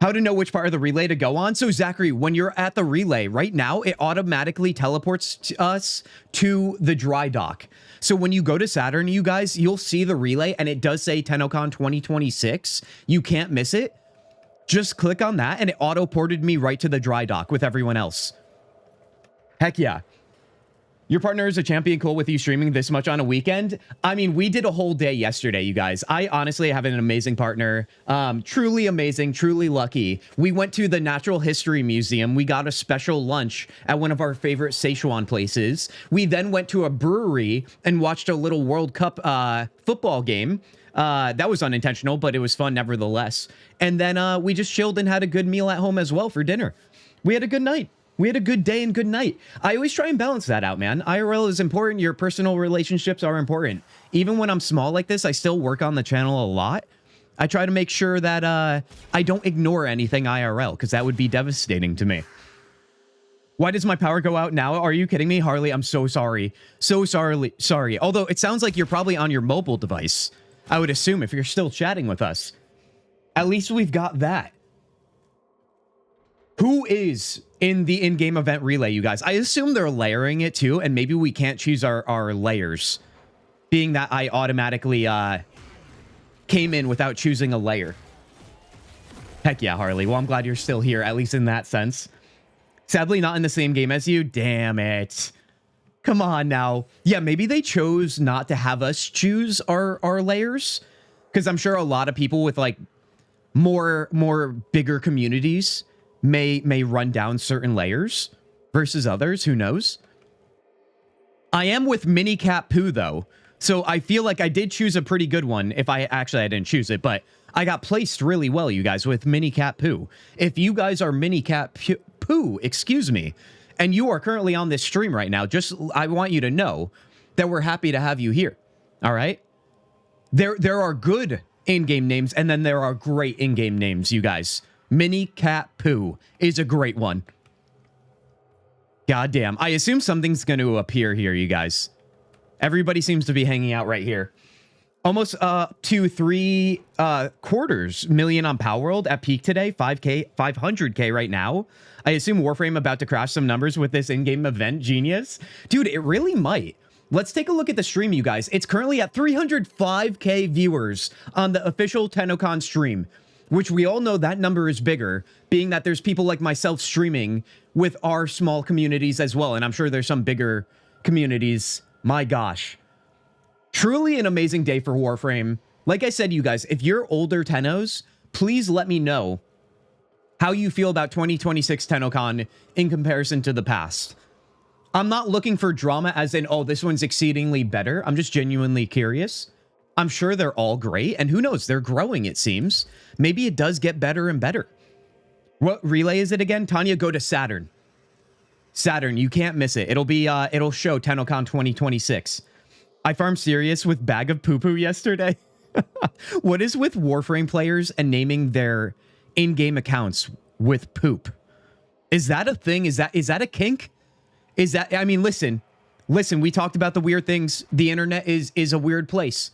How to know which part of the relay to go on? So, Zachary, when you're at the relay right now, it automatically teleports us to the dry dock. So when you go to Saturn, you guys, you'll see the relay, and it does say TennoCon 2026. You can't miss it. Just click on that, and it auto-ported me right to the dry dock with everyone else. Heck yeah. Your partner is a champion. Cool with you streaming this much on a weekend. I mean, we did a whole day yesterday, you guys. I honestly have an amazing partner. Truly amazing, truly lucky. We went to the Natural History Museum. We got a special lunch at one of our favorite Szechuan places. We then went to a brewery and watched a little World Cup football game. That was unintentional, but it was fun nevertheless. And then we just chilled and had a good meal at home as well for dinner. We had a good night. We had a good day and good night. I always try and balance that out, man. IRL is important. Your personal relationships are important. Even when I'm small like this, I still work on the channel a lot. I try to make sure that I don't ignore anything IRL, because that would be devastating to me. Why does my power go out now? Are you kidding me, Harley? I'm so sorry. So sorry. Although it sounds like you're probably on your mobile device. I would assume if you're still chatting with us. At least we've got that. Who is in the in-game event relay, you guys? I assume they're layering it too, and maybe we can't choose our layers, being that I automatically came in without choosing a layer. Heck yeah, Harley. Well, I'm glad you're still here, at least in that sense. Sadly, not in the same game as you. Damn it. Come on now. Yeah, maybe they chose not to have us choose our layers, because I'm sure a lot of people with like more bigger communities may run down certain layers versus others. Who knows? I am with Mini Cat Poo though, so I feel like I did choose a pretty good one. If I didn't choose it, but I got placed really well, you guys, with Mini Cat Poo. If you guys are Mini Cat Poo, excuse me, and you are currently on this stream right now, I want you to know that we're happy to have you here. All right? There are good in-game names, and then there are great in-game names, you guys. Mini Cat Poo is a great one. Goddamn. I assume something's going to appear here, you guys. Everybody seems to be hanging out right here. Almost to 3/4 million on Power World at peak today. 500K right now. I assume Warframe about to crash some numbers with this in-game event. Genius. Dude, it really might. Let's take a look at the stream, you guys. It's currently at 305K viewers on the official TennoCon stream, which we all know that number is bigger, being that there's people like myself streaming with our small communities as well. And I'm sure there's some bigger communities. My gosh. Truly an amazing day for Warframe. Like I said, you guys, if you're older Tennos, please let me know how you feel about 2026 TennoCon in comparison to the past. I'm not looking for drama as in, oh, this one's exceedingly better. I'm just genuinely curious. I'm sure they're all great, and who knows, they're growing, it seems. Maybe it does get better and better. What relay is it again? Tanya, go to Saturn. Saturn, you can't miss it. It'll be, it'll show TennoCon 2026. I farmed serious with bag of poo-poo yesterday. What is with Warframe players and naming their in-game accounts with poop? Is that a thing? Is that a kink? Is that, I mean, listen, we talked about the weird things. The internet is a weird place.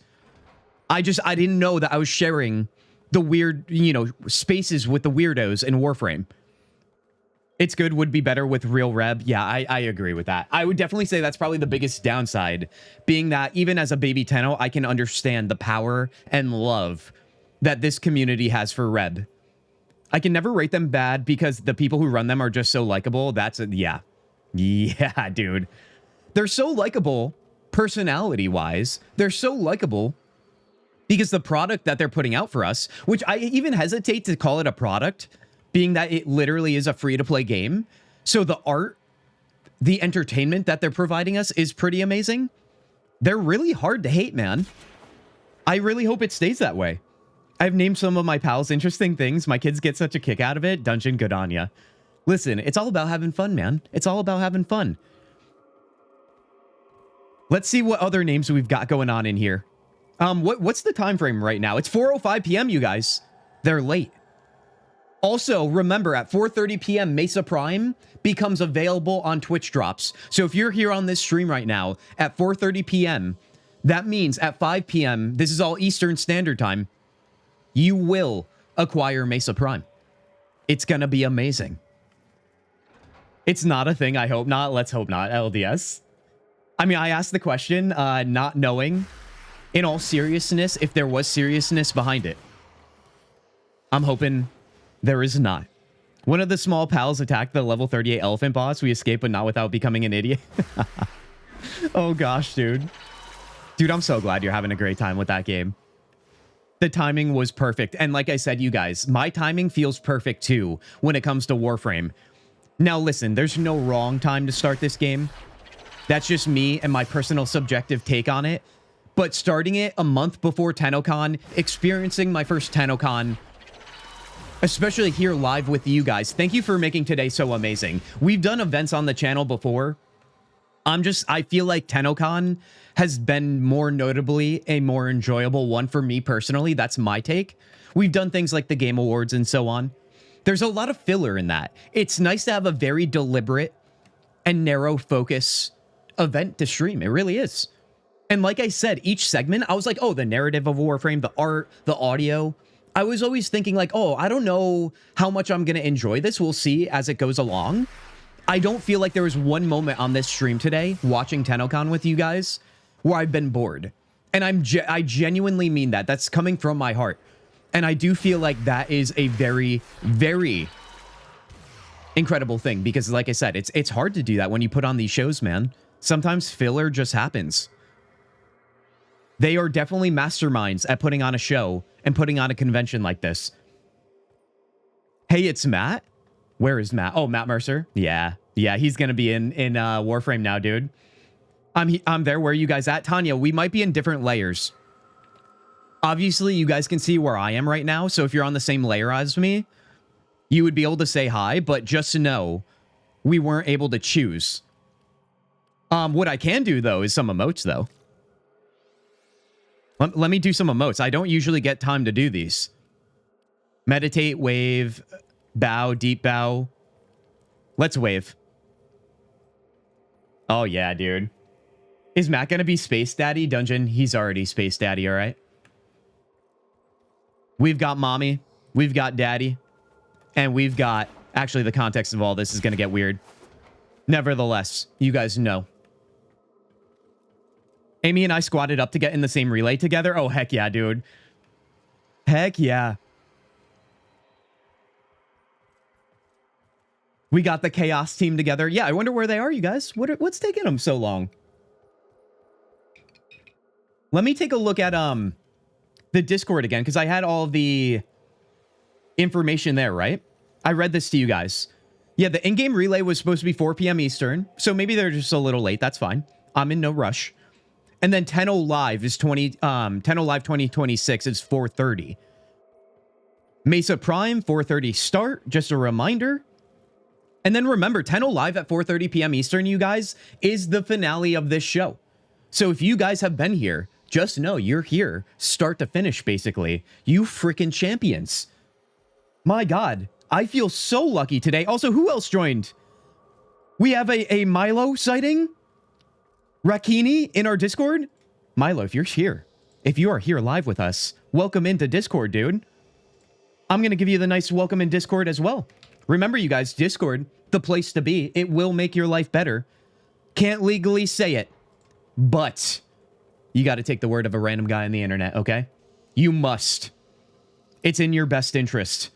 I didn't know that I was sharing the weird, you know, spaces with the weirdos in Warframe. It's good, would be better with real Reb. Yeah, I agree with that. I would definitely say that's probably the biggest downside, being that even as a baby Tenno, I can understand the power and love that this community has for Reb. I can never rate them bad because the people who run them are just so likable. Yeah. Yeah, dude. They're so likable personality-wise. They're so likable because the product that they're putting out for us, which I even hesitate to call it a product, being that it literally is a free-to-play game. So the art, the entertainment that they're providing us is pretty amazing. They're really hard to hate, man. I really hope it stays that way. I've named some of my pals interesting things. My kids get such a kick out of it. Dungeon, good on ya. Listen, it's all about having fun, man. It's all about having fun. Let's see what other names we've got going on in here. What's the time frame right now? It's 4:05 p.m., you guys. They're late. Also, remember, at 4:30 p.m., Mesa Prime becomes available on Twitch drops. So if you're here on this stream right now at 4:30 p.m., that means at 5 p.m., this is all Eastern Standard Time, you will acquire Mesa Prime. It's going to be amazing. It's not a thing. I hope not. Let's hope not. LDS. I mean, I asked the question, not knowing, in all seriousness, if there was seriousness behind it. I'm hoping there is not. One of the small pals attacked the level 38 elephant boss. We escaped, but not without becoming an idiot. Oh gosh, dude. Dude, I'm so glad you're having a great time with that game. The timing was perfect. And like I said, you guys, my timing feels perfect too when it comes to Warframe. Now listen, there's no wrong time to start this game. That's just me and my personal subjective take on it. But starting it a month before TennoCon, experiencing my first TennoCon, especially here live with you guys. Thank you for making today so amazing. We've done events on the channel before. I feel like TennoCon has been more notably a more enjoyable one for me personally. That's my take. We've done things like the Game Awards and so on. There's a lot of filler in that. It's nice to have a very deliberate and narrow focus event to stream. It really is. And like I said, each segment, I was like, oh, the narrative of Warframe, the art, the audio. I was always thinking like, oh, I don't know how much I'm going to enjoy this. We'll see as it goes along. I don't feel like there was one moment on this stream today, watching TennoCon with you guys, where I've been bored. And I genuinely mean that. That's coming from my heart. And I do feel like that is a very, very incredible thing. Because like I said, it's hard to do that when you put on these shows, man. Sometimes filler just happens. They are definitely masterminds at putting on a show and putting on a convention like this. Hey, it's Matt. Where is Matt? Oh, Matt Mercer. Yeah, he's gonna be in Warframe now, dude. I'm there. Where are you guys at? Tanya, we might be in different layers. Obviously, you guys can see where I am right now. So if you're on the same layer as me, you would be able to say hi. But just to know, we weren't able to choose. What I can do though is some emotes though. Let me do some emotes. I don't usually get time to do these. Meditate, wave, bow, deep bow. Let's wave. Oh, yeah, dude. Is Matt going to be Space Daddy? Dungeon, he's already Space Daddy, all right? We've got Mommy. We've got Daddy. And we've got... Actually, the context of all this is going to get weird. Nevertheless, you guys know. Amy and I squatted up to get in the same relay together. Oh, heck yeah, dude. Heck yeah. We got the Chaos team together. Yeah, I wonder where they are, you guys. What's taking them so long? Let me take a look at the Discord again, because I had all the information there, right? I read this to you guys. Yeah, the in-game relay was supposed to be 4 p.m. Eastern, so maybe they're just a little late. That's fine. I'm in no rush. And then Tenno Live is Tenno Live 2026 is 4:30. Mesa Prime 4:30 start. Just a reminder. And then remember, Tenno Live at 4:30 p.m. Eastern, you guys, is the finale of this show. So if you guys have been here, just know you're here, start to finish, basically. You freaking champions. My God, I feel so lucky today. Also, who else joined? We have a Milo sighting. Rakini in our Discord. Milo, if you're here, if you are here live with us, welcome into Discord, dude. I'm going to give you the nice welcome in Discord as well. Remember, you guys, Discord, the place to be. It will make your life better. Can't legally say it, but you got to take the word of a random guy on the internet, okay? You must. It's in your best interest.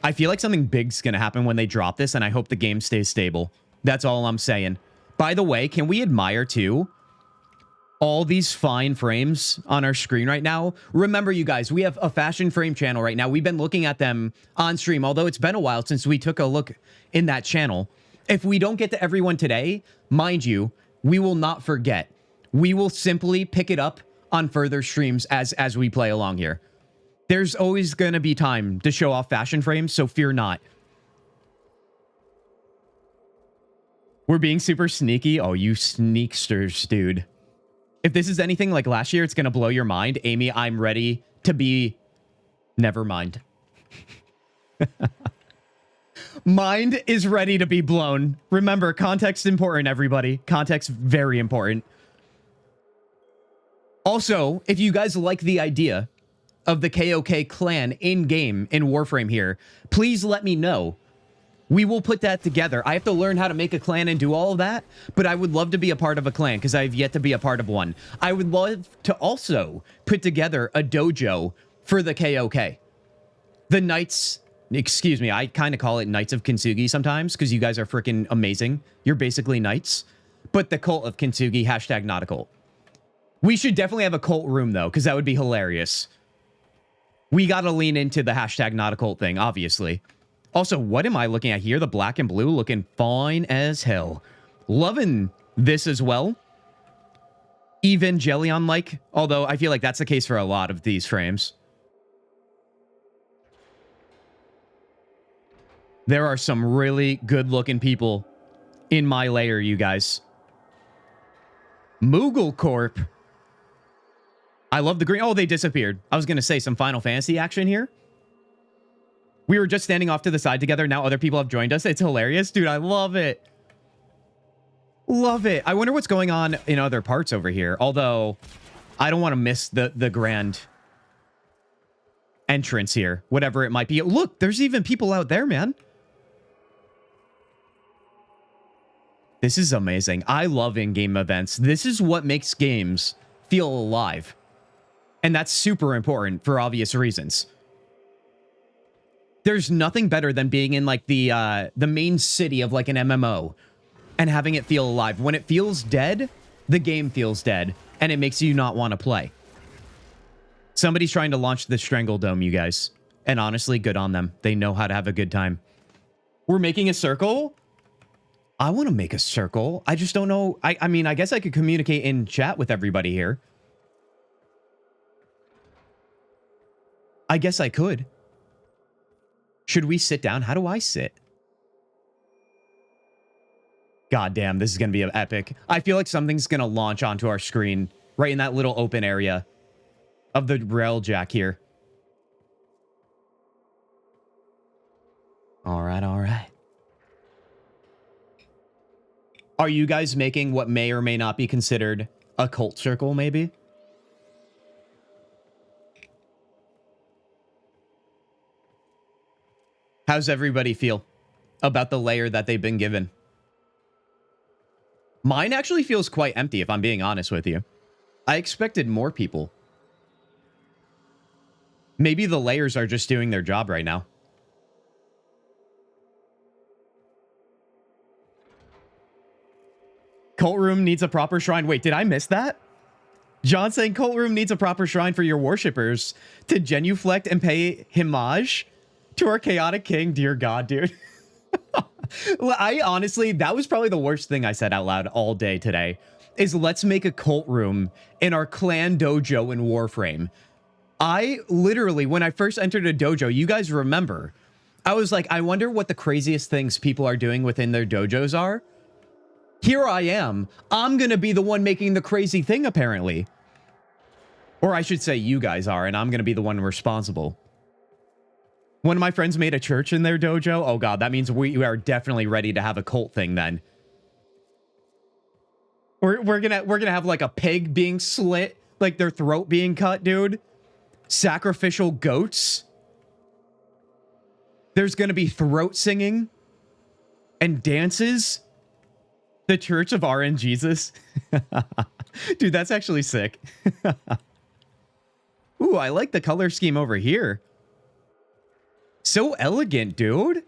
I feel like something big's going to happen when they drop this, and I hope the game stays stable. That's all I'm saying. By the way, can we admire, too, all these fine frames on our screen right now? Remember, you guys, we have a fashion frame channel right now. We've been looking at them on stream, although it's been a while since we took a look in that channel. If we don't get to everyone today, mind you, we will not forget. We will simply pick it up on further streams as we play along here. There's always going to be time to show off fashion frames, so fear not. We're being super sneaky. Oh, you sneaksters, dude. If this is anything like last year, it's going to blow your mind. Amy, I'm ready to be... Never mind. Mind is ready to be blown. Remember, context important, everybody. Context very important. Also, if you guys like the idea of the KOK clan in-game in Warframe here, please let me know. We will put that together. I have to learn how to make a clan and do all of that, but I would love to be a part of a clan because I've yet to be a part of one. I would love to also put together a dojo for the KOK. The Knights, excuse me, I kind of call it Knights of Kintzugi sometimes because you guys are freaking amazing. You're basically knights, but the cult of Kintzugi, hashtag not a cult. We should definitely have a cult room though, because that would be hilarious. We got to lean into the hashtag not a cult thing, obviously. Also, what am I looking at here? The black and blue looking fine as hell. Loving this as well. Evangelion-like, although I feel like that's the case for a lot of these frames. There are some really good-looking people in my layer, you guys. Moogle Corp. I love the green. Oh, they disappeared. I was going to say some Final Fantasy action here. We were just standing off to the side together. Now other people have joined us. It's hilarious. Dude, I love it. Love it. I wonder what's going on in other parts over here. Although, I don't want to miss the grand entrance here. Whatever it might be. Look, there's even people out there, man. This is amazing. I love in-game events. This is what makes games feel alive. And that's super important for obvious reasons. There's nothing better than being in like the main city of like an MMO and having it feel alive. When it feels dead, the game feels dead and it makes you not want to play. Somebody's trying to launch the Strangle Dome, you guys. And honestly, good on them. They know how to have a good time. We're making a circle. I want to make a circle. I just don't know. I mean, I guess I could communicate in chat with everybody here. I guess I could. Should we sit down? How do I sit? God damn, this is going to be epic. I feel like something's going to launch onto our screen right in that little open area of the rail jack here. All right, all right. Are you guys making what may or may not be considered a cult circle, maybe? How's everybody feel about the layer that they've been given? Mine actually feels quite empty, if I'm being honest with you. I expected more people. Maybe the layers are just doing their job right now. Cult room needs a proper shrine. Wait, did I miss that? John saying cult room needs a proper shrine for your worshippers to genuflect and pay homage to our chaotic king. Dear God, dude. I honestly, that was probably the worst thing I said out loud all day today, is let's make a cult room in our clan dojo in Warframe. I literally, when I first entered a dojo, you guys remember, I was like, I wonder what the craziest things people are doing within their dojos are. Here I am. I'm going to be the one making the crazy thing, apparently. Or I should say you guys are, and I'm going to be the one responsible. One of my friends made a church in their dojo. Oh, God, that means we are definitely ready to have a cult thing then. We're gonna have like a pig being slit, like their throat being cut, dude. Sacrificial goats. There's gonna be throat singing and dances. The Church of RN Jesus. Dude, that's actually sick. Ooh, I like the color scheme over here. So elegant, dude.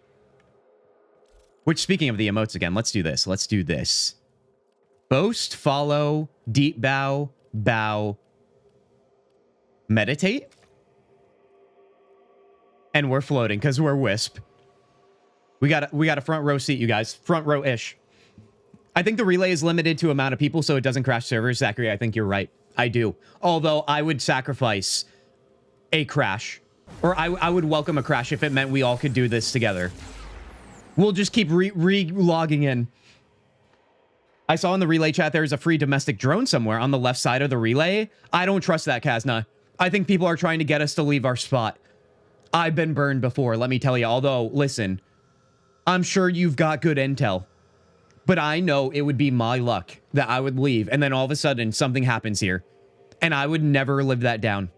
Which, speaking of the emotes again, let's do this. Let's do this. Boast, follow, deep bow, bow, meditate. And we're floating because we're Wisp. We got a front row seat, you guys. Front row-ish. I think the relay is limited to amount of people so it doesn't crash servers. Zachary, I think you're right. I do. Although I would sacrifice a crash. Or I would welcome a crash if it meant we all could do this together. We'll just keep re-logging in. I saw in the relay chat there's a free domestic drone somewhere on the left side of the relay. I don't trust that, Kazna. I think people are trying to get us to leave our spot. I've been burned before, let me tell you. Although, listen, I'm sure you've got good intel. But I know it would be my luck that I would leave, and then all of a sudden something happens here. And I would never live that down.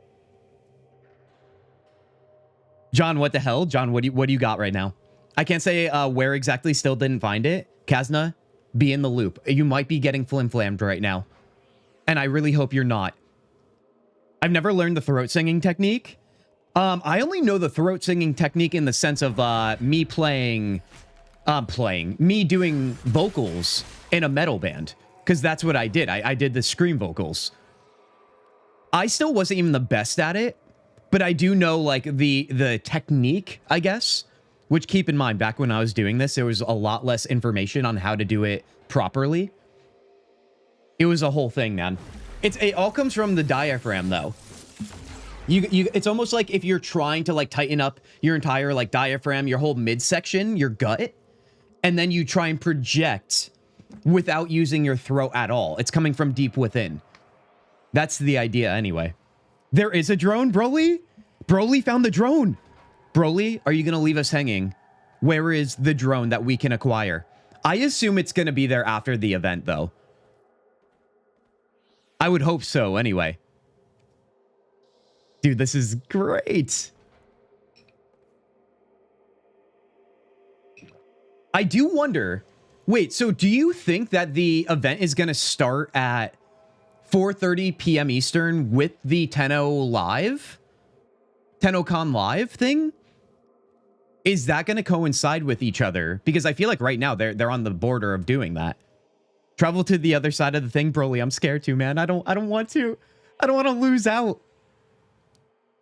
John, what the hell? John, what do you got right now? I can't say where exactly, still didn't find it. Kazna, be in the loop. You might be getting flim-flammed right now. And I really hope you're not. I've never learned the throat singing technique. I only know the throat singing technique in the sense of me doing vocals in a metal band. Because that's what I did. I did the scream vocals. I still wasn't even the best at it. But I do know, like, the technique, I guess. Which, keep in mind, back when I was doing this, there was a lot less information on how to do it properly. It was a whole thing, man. It all comes from the diaphragm, though. It's almost like if you're trying to, like, tighten up your entire, like, diaphragm, your whole midsection, your gut, and then you try and project without using your throat at all. It's coming from deep within. That's the idea, anyway. There is a drone, Broly? Broly found the drone. Broly, are you going to leave us hanging? Where is the drone that we can acquire? I assume it's going to be there after the event, though. I would hope so, anyway. Dude, this is great. I do wonder... Wait, so do you think that the event is going to start at 4:30 p.m. Eastern with the TennoCon Live thing? Is that going to coincide with each other? Because I feel like right now they're on the border of doing that. Travel to the other side of the thing, Broly. I'm scared too, man. I don't want to. I don't want to lose out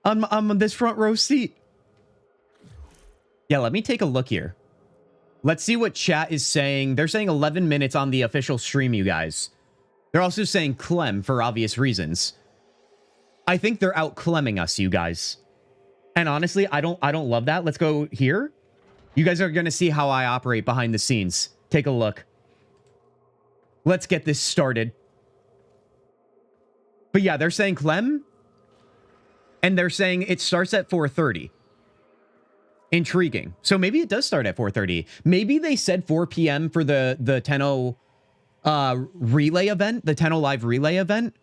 on this front row seat. Yeah, let me take a look here. Let's see what chat is saying. They're saying 11 minutes on the official stream, you guys. They're also saying Clem for obvious reasons. I think they're out Clemming us, you guys. And honestly, I don't love that. Let's go here. You guys are going to see how I operate behind the scenes. Take a look. Let's get this started. But yeah, they're saying Clem. And they're saying it starts at 4:30. Intriguing. So maybe it does start at 4:30. Maybe they said 4 p.m. for the Tenno relay event, the Tenno Live relay event.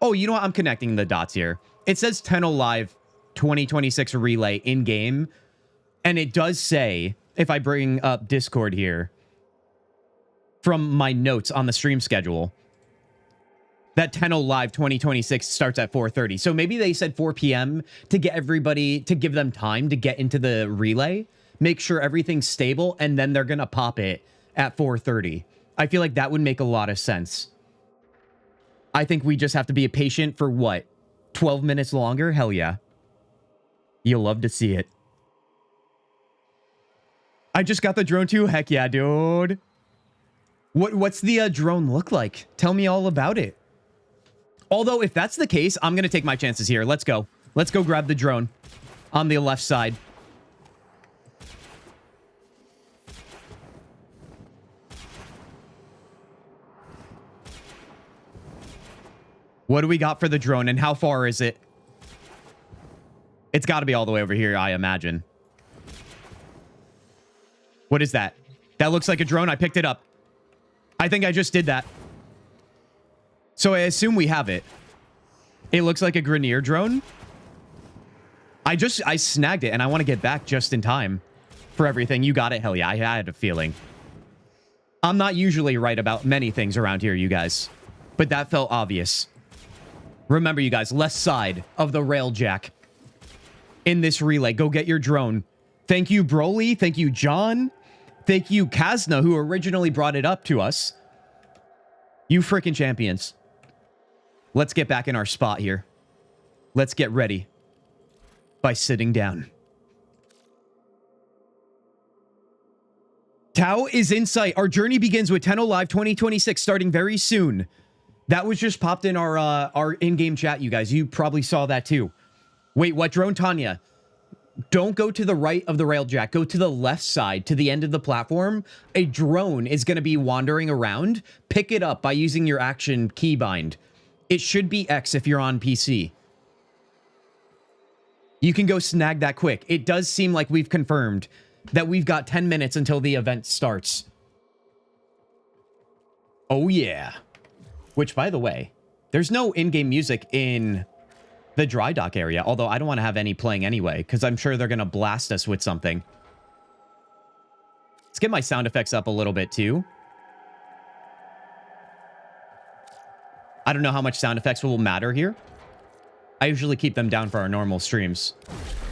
Oh, you know what? I'm connecting the dots here. It says Tenno Live 2026 relay in game. And it does say, if I bring up Discord here, from my notes on the stream schedule, that Tenno Live 2026 starts at 4:30. So maybe they said 4 p.m. to get everybody, to give them time to get into the relay, make sure everything's stable, and then they're going to pop it at 4:30. I feel like that would make a lot of sense. I think we just have to be patient for what? 12 minutes longer? Hell yeah. You'll love to see it. I just got the drone too? Heck yeah, dude. What's the drone look like? Tell me all about it. Although, if that's the case, I'm going to take my chances here. Let's go. Let's go grab the drone on the left side. What do we got for the drone and how far is it? It's got to be all the way over here, I imagine. What is that? That looks like a drone. I picked it up. I think I just did that. So I assume we have it. It looks like a Grenier drone. I snagged it and I want to get back just in time for everything. You got it. Hell yeah. I had a feeling. I'm not usually right about many things around here, you guys, but that felt obvious. Remember, you guys, left side of the railjack in this relay. Go get your drone. Thank you, Broly. Thank you, John. Thank you, Kazna, who originally brought it up to us. You freaking champions. Let's get back in our spot here. Let's get ready by sitting down. Tao is in sight. Our journey begins with Tenno Live 2026 starting very soon. That was just popped in our in-game chat, you guys. You probably saw that too. Wait, what drone? Tanya, don't go to the right of the railjack. Go to the left side, to the end of the platform. A drone is going to be wandering around. Pick it up by using your action keybind. It should be X if you're on PC. You can go snag that quick. It does seem like we've confirmed that we've got 10 minutes until the event starts. Oh, yeah. Which, by the way, there's no in-game music in the dry dock area, although I don't want to have any playing anyway, because I'm sure they're going to blast us with something. Let's get my sound effects up a little bit, too. I don't know how much sound effects will matter here. I usually keep them down for our normal streams.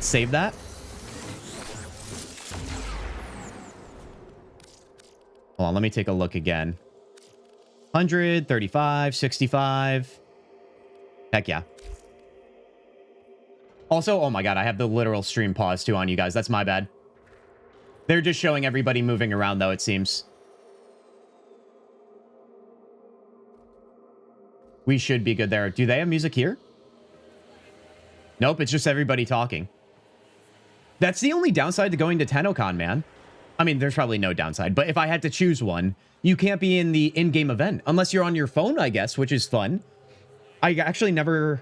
Save that. Hold on, let me take a look again. 100, 35, 65. Heck yeah. Also, oh my god, I have the literal stream pause too on you guys. That's my bad. They're just showing everybody moving around though, it seems. We should be good there. Do they have music here? Nope, it's just everybody talking. That's the only downside to going to TennoCon, man. I mean, there's probably no downside, but if I had to choose one, you can't be in the in-game event unless you're on your phone, I guess, which is fun. I actually never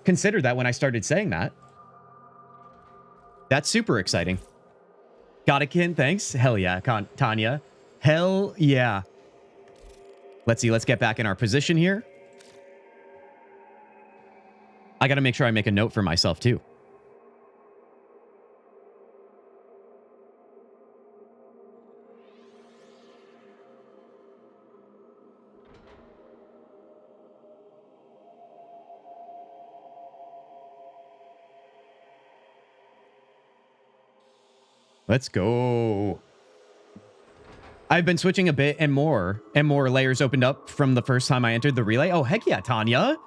considered that when I started saying that. That's super exciting. Got it, Kin. Thanks. Hell yeah, Tanya. Hell yeah. Let's see. Let's get back in our position here. I got to make sure I make a note for myself, too. Let's go. I've been switching a bit and more layers opened up from the first time I entered the relay. Oh, heck yeah, Tanya.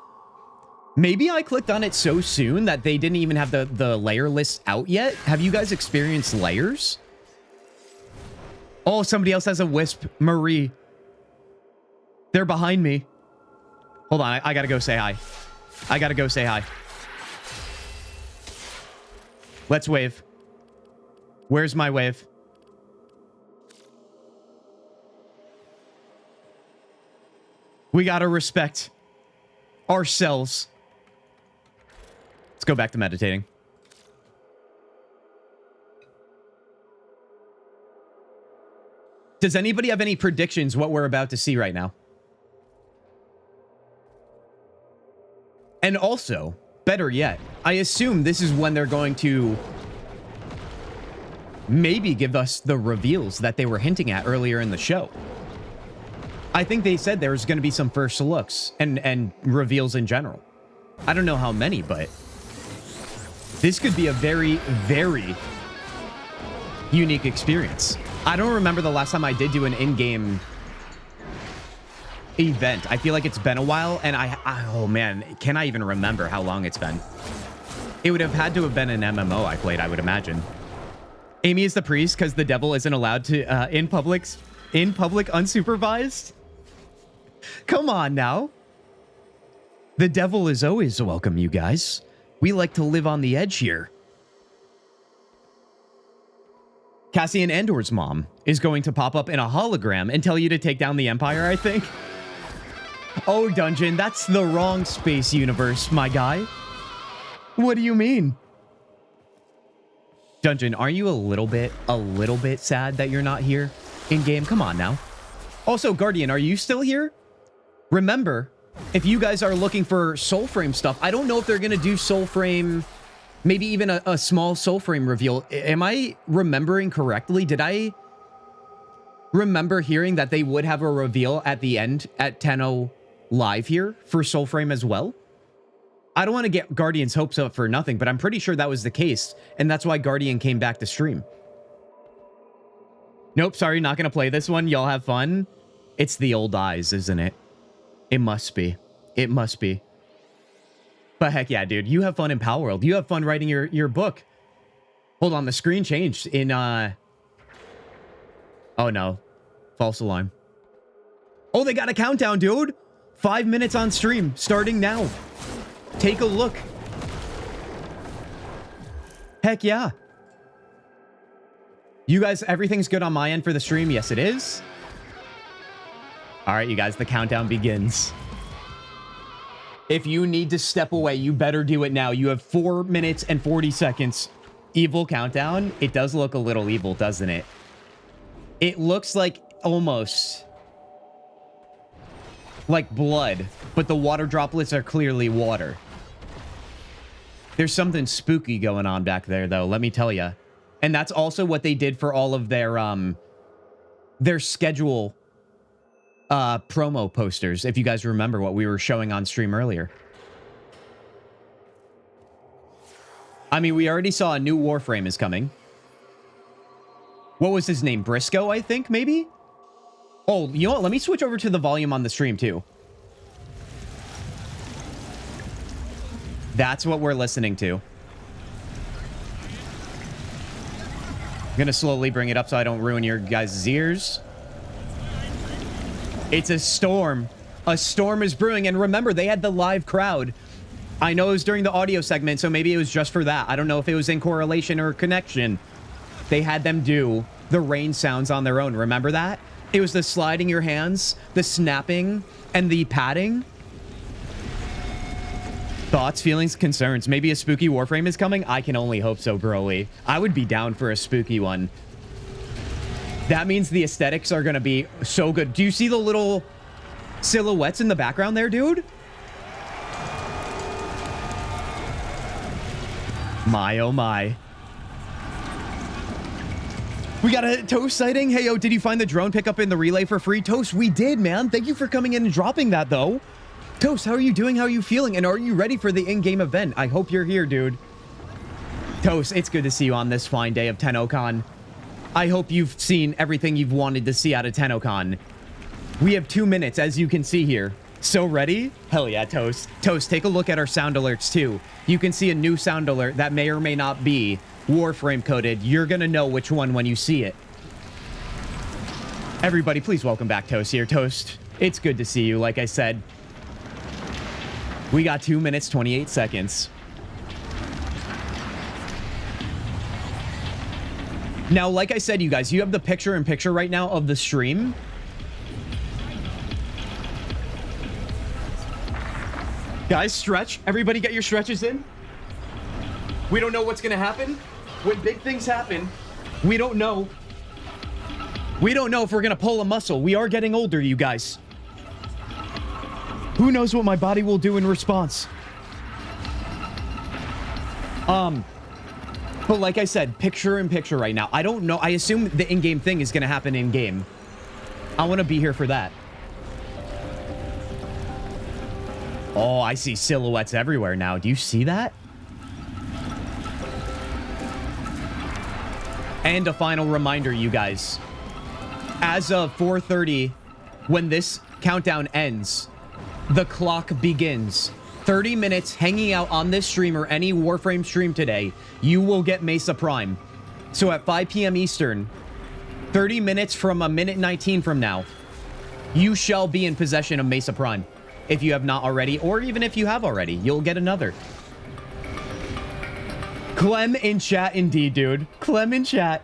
Maybe I clicked on it so soon that they didn't even have the layer list out yet. Have you guys experienced layers? Oh, somebody else has a wisp. Marie. They're behind me. Hold on, I gotta go say hi. I gotta go say hi. Let's wave. Where's my wave? We gotta respect ourselves. Let's go back to meditating. Does anybody have any predictions what we're about to see right now? And also, better yet, I assume this is when they're going to maybe give us the reveals that they were hinting at earlier in the show. I think they said there was going to be some first looks and reveals in general. I don't know how many, but this could be a very, very unique experience. I don't remember the last time I did do an in-game event. I feel like it's been a while, and oh man, can I even remember how long it's been? It would have had to have been an MMO I played, I would imagine. Amy is the priest because the devil isn't allowed to in public unsupervised. Come on now. The devil is always welcome, you guys. We like to live on the edge here. Cassian Andor's mom is going to pop up in a hologram and tell you to take down the Empire, I think. Oh, Dungeon, that's the wrong space universe, my guy. What do you mean? Dungeon, are you a little bit sad that you're not here in game? Come on now. Also, Guardian, are you still here? Remember, if you guys are looking for Soulframe stuff, I don't know if they're going to do Soulframe, maybe even a small Soulframe reveal. Am I remembering correctly? Did I remember hearing that they would have a reveal at the end at Tenno live here for Soulframe as well? I don't want to get Guardian's hopes up for nothing, but I'm pretty sure that was the case, and that's why Guardian came back to stream. Nope, sorry, not going to play this one. Y'all have fun. It's the old eyes, isn't it? It must be. It must be. But heck yeah, dude. You have fun in Power World. You have fun writing your book. Hold on, the screen changed in, Oh no. False alarm. Oh, they got a countdown, dude. 5 minutes on stream, starting now. Take a look. Heck yeah. You guys, everything's good on my end for the stream? Yes, it is. All right, you guys, the countdown begins. If you need to step away, you better do it now. You have 4 minutes and 40 seconds. Evil countdown. It does look a little evil, doesn't it? It looks like almost like blood, but the water droplets are clearly water. There's something spooky going on back there, though, let me tell you. And that's also what they did for all of their schedule promo posters, if you guys remember what we were showing on stream earlier. I mean, we already saw a new Warframe is coming. What was his name? Briscoe, I think, maybe? Oh, you know what? Let me switch over to the volume on the stream, too. That's what we're listening to. I'm gonna slowly bring it up so I don't ruin your guys' ears. It's a storm. A storm is brewing. And remember, they had the live crowd. I know it was during the audio segment, so maybe it was just for that. I don't know if it was in correlation or connection. They had them do the rain sounds on their own. Remember that? It was the sliding your hands, the snapping, and the patting. Thoughts, feelings, concerns. Maybe a spooky Warframe is coming? I can only hope so, Broly. I would be down for a spooky one. That means the aesthetics are going to be so good. Do you see the little silhouettes in the background there, dude? My, oh my. We got a Toast sighting. Hey, yo, did you find the drone pickup in the relay for free? Toast, we did, man. Thank you for coming in and dropping that, though. Toast, how are you doing? How are you feeling? And are you ready for the in-game event? I hope you're here, dude. Toast, it's good to see you on this fine day of TennoCon. I hope you've seen everything you've wanted to see out of TennoCon. We have 2 minutes, as you can see here. So ready? Hell yeah, Toast. Toast, take a look at our sound alerts, too. You can see a new sound alert that may or may not be Warframe coded. You're gonna know which one when you see it. Everybody, please welcome back Toast here. Toast, it's good to see you, like I said. We got 2 minutes, 28 seconds. Now, like I said, you guys, you have the picture-in-picture right now of the stream. Guys, stretch. Everybody get your stretches in. We don't know what's going to happen. When big things happen, we don't know. We don't know if we're going to pull a muscle. We are getting older, you guys. Who knows what my body will do in response? But like I said, picture-in-picture right now. I don't know. I assume the in-game thing is going to happen in-game. I want to be here for that. Oh, I see silhouettes everywhere now. Do you see that? And a final reminder, you guys. As of 4:30, when this countdown ends, the clock begins. 30 minutes hanging out on this stream or any Warframe stream today, you will get Mesa Prime. So at 5 p.m. Eastern, 30 minutes from a minute 19 from now, you shall be in possession of Mesa Prime. If you have not already, or even if you have already, you'll get another. Clem in chat indeed, dude. Clem in chat.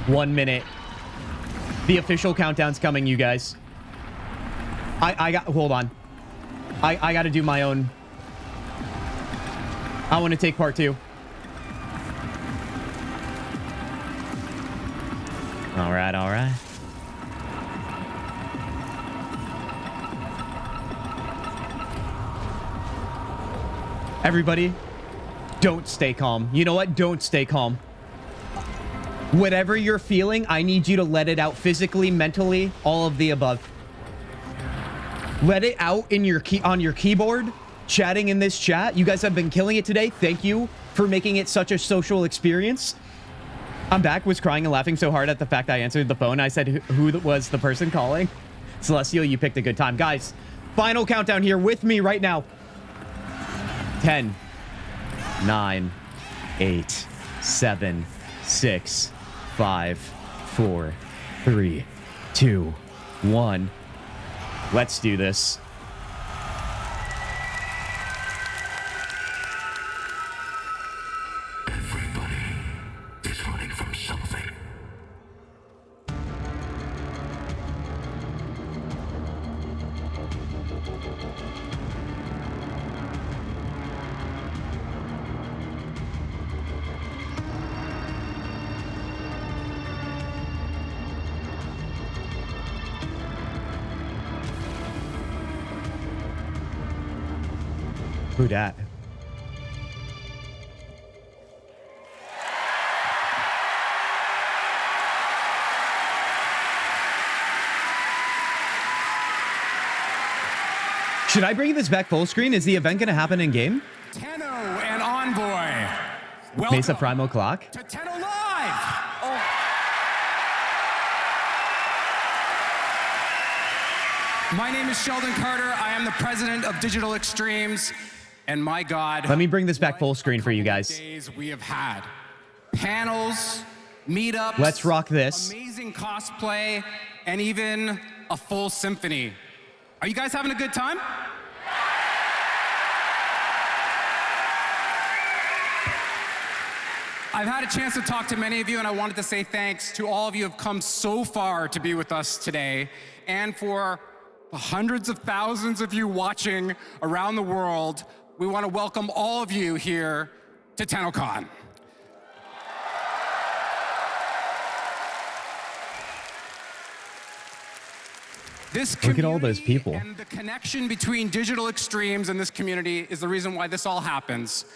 1 minute. The official countdown's coming, you guys. hold on. I got to do my own. I want to take part 2. All right, all right. Everybody, don't stay calm. You know what? Don't stay calm. Whatever you're feeling, I need you to let it out physically, mentally, all of the above. Let it out in your on your keyboard, chatting in this chat. You guys have been killing it today. Thank you for making it such a social experience. I'm back. Was crying and laughing so hard at the fact I answered the phone. I said who was the person calling. Celestial, you picked a good time. Guys, final countdown here with me right now. 10, 9, 8, 7, 6, 5, 4, 3, 2, 1. Let's do this. Everybody is running from something. Who dat? Should I bring this back full screen? Is the event going to happen in game? Tenno and Envoy. Welcome Mesa Primo Clock. to Tenno Live. My name is Sheldon Carter. I am the president of Digital Extremes, and my God, Let me bring this back full screen for you guys. days we have had panels, meetups. Let's rock this. Amazing cosplay, and even a full symphony. Are you guys having a good time? I've had a chance to talk to many of you, and I wanted to say thanks to all of you who have come so far to be with us today, and for the hundreds of thousands of you watching around the world. We want to welcome all of you here to TennoCon. Look at all those people. And the connection between Digital Extremes and this community is the reason why this all happens.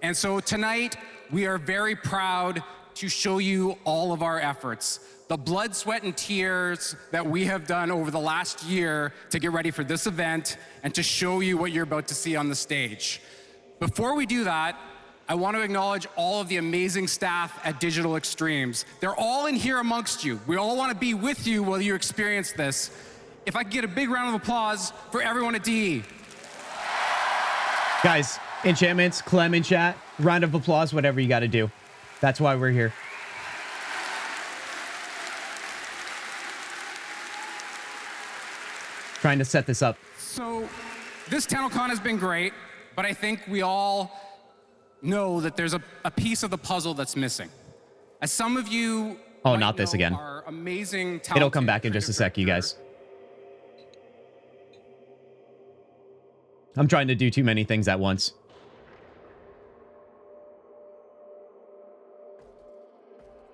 And so tonight, we are very proud to show you all of our efforts, the blood, sweat, and tears that we have done over the last year to get ready for this event and to show you what you're about to see on the stage. Before we do that, I want to acknowledge all of the amazing staff at Digital Extremes. They're all in here amongst you. We all want to be with you while you experience this. If I could get a big round of applause for everyone at DE. Guys, enchantments, Clem in chat, round of applause, whatever you got to do. That's why we're here. Trying to set this up. So this TennoCon has been great, but I think we all know that there's a piece of the puzzle that's missing. As some of you Oh, not this again. are amazing, It'll come back in just a sec, you guys. I'm trying to do too many things at once.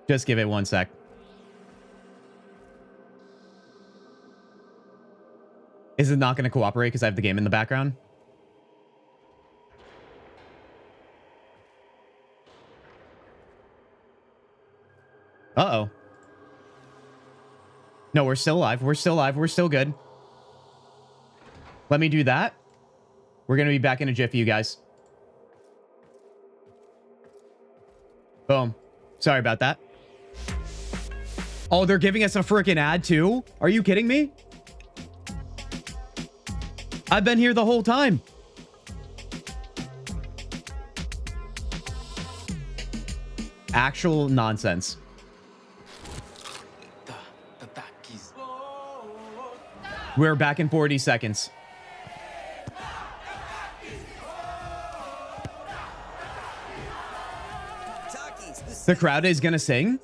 Just give it one sec. Is it not going to cooperate because I have the game in the background? Uh-oh. No, we're still alive. We're still alive. We're still good. Let me do that. We're going to be back in a jiffy, you guys. Boom. Sorry about that. Oh, they're giving us a freaking ad too? Are you kidding me? I've been here the whole time. Actual nonsense. We're back in 40 seconds. The crowd is gonna sing.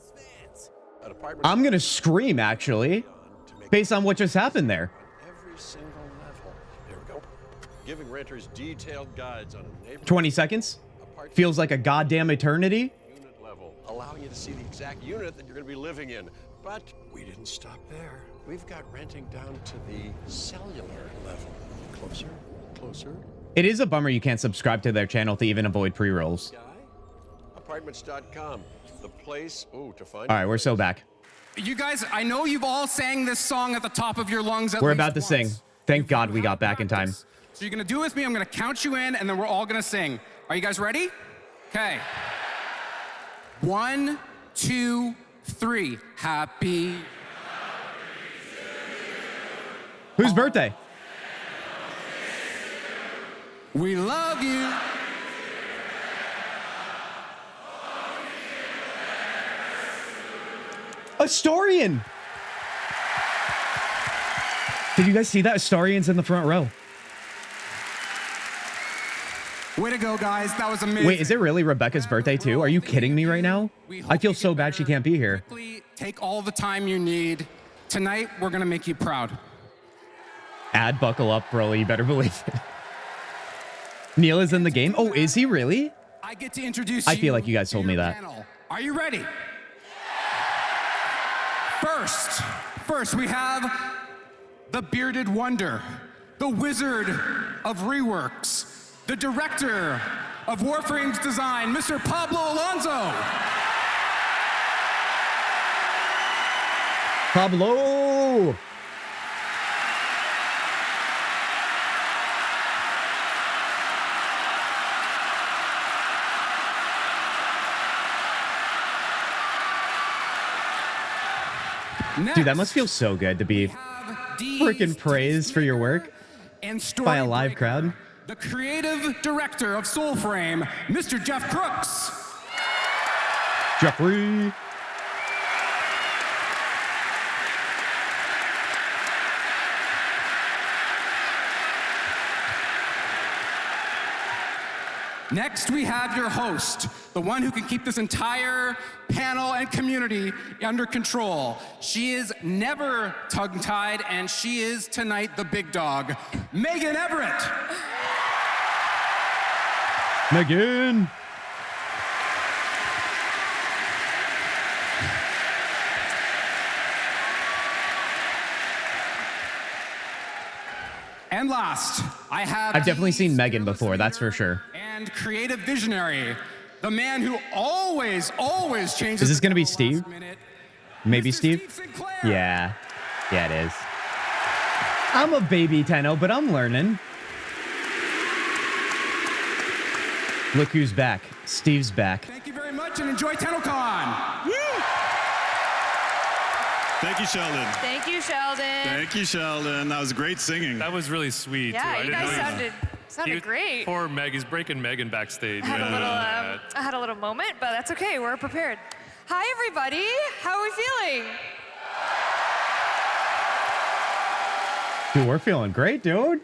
I'm gonna scream, actually, based on what just happened there. giving renters detailed guides on a neighborhood 20 seconds? Feels like a goddamn eternity. unit level, allowing you to see the exact unit that you're going to be living in. But we didn't stop there. We've got renting down to the cellular level. Closer, closer. It is a bummer you can't subscribe to their channel to even avoid pre-rolls. Apartments.com, the place, to find. All right, we're so back. You guys, I know you've all sang this song at the top of your lungs. We're about to sing. Thank God we got back in time. So you're gonna do it with me. I'm gonna count you in, and then we're all gonna sing. Are you guys ready? Okay. 1, 2, 3. Happy. Whose birthday? We love you. Astorian! Did you guys see that? Astorian's in the front row. Way to go, guys. That was amazing. Wait, is it really Rebecca's birthday too? Are you kidding me right now? I feel so bad she can't be here. Take all the time you need. Tonight, we're gonna make you proud. Ad, buckle up, bro. You better believe it. Neil is in the game? Oh, is he really? I get to introduce I feel like you guys told me that. panel. Are you ready? First, we have the bearded wonder, the wizard of reworks, the director of Warframe's design, Mr. Pablo Alonso. Pablo! Dude, that must feel so good to be freaking praised for your work by a live crowd. The creative director of Soulframe, Mr. Jeff Crooks. Jeffrey. Next, we have your host, the one who can keep this entire panel and community under control. She is never tongue-tied, and she is tonight the big dog, Megan Everett. Megan. And last, I have I've definitely seen Megan before, that's for sure. and creative visionary, the man who always changes. Is this gonna be Steve? Maybe Steve? Yeah. Yeah, it is. I'm a baby Tenno, but I'm learning. Look who's back. Steve's back. Thank you very much and enjoy TennoCon. Thank you, Sheldon. Thank you, Sheldon. Thank you, Sheldon. That was great singing. That was really sweet. Yeah, too. you guys sounded great. Poor Meg, he's breaking Megan backstage. I had a little moment, but that's okay. We're prepared. Hi, everybody. How are we feeling? Dude, we're feeling great, dude.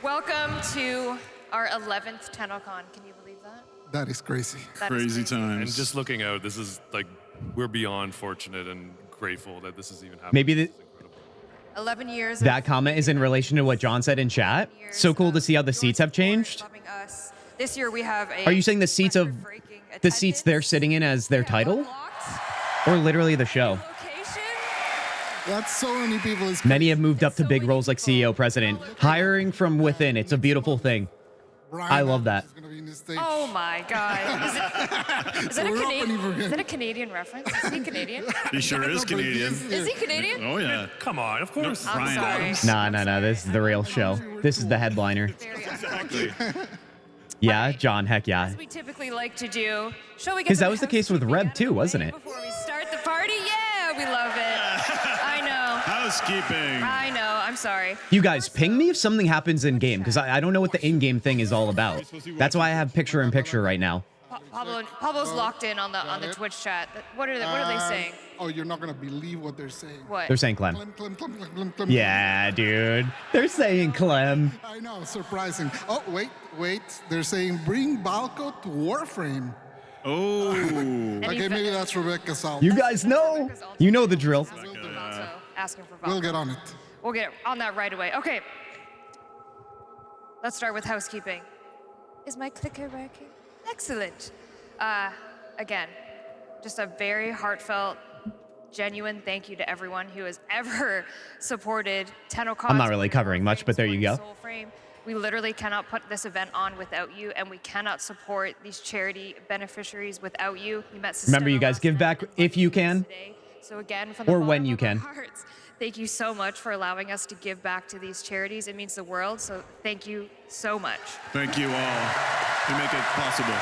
Welcome to our 11th TennoCon. Can you believe that? That is crazy. That is Crazy times. And just looking out, this is like, we're beyond fortunate and grateful that this is even happening. Maybe 11 years. that comment is in relation to what John said in chat. So cool to see how the seats have changed. Us. This year we have a. Are you saying the seats they're sitting in as their title? Or literally the show? That's so many people. Many have moved up to big roles like CEO, president. Hiring from within. It's a beautiful thing. I love that. Oh my God. Is that a Canadian reference? Is he Canadian? He sure is Canadian. Is he Canadian? Oh, yeah. Come on, of course. No, I'm Brian sorry. Adams. No. This is the real show. This is the headliner. Exactly. Yeah, John, heck yeah. As we typically like to do. Shall we get Because some that was the case with Reb too, wasn't it? before we start the party? Yeah, we love it. I know. Housekeeping. I know. I'm sorry. You guys, ping me if something happens in game, because I don't know what the in-game thing is all about. That's why I have picture-in-picture right now. Pablo's locked in on the Twitch chat. What are they saying? Oh, you're not gonna believe what they're saying. What? They're saying Clem. Clem. Yeah, dude. They're saying Clem. I know, surprising. Oh, wait. They're saying bring Balco to Warframe. Oh. Okay, maybe that's Rebecca Sal. You guys know. You know the drill. Asking for We'll get on it. We'll get on that right away. Okay. let's start with housekeeping. Is my clicker working? Excellent. Again, just a very heartfelt, genuine thank you to everyone who has ever supported TennoCon. I'm not really covering much, but there you go. Soulframe. We literally cannot put this event on without you, and we cannot support these charity beneficiaries without you. We met Remember, you guys give back if you can, today. So again, from the or bottom when you of our can. hearts, thank you so much for allowing us to give back to these charities. It means the world, so thank you so much. Thank you all. You make it possible.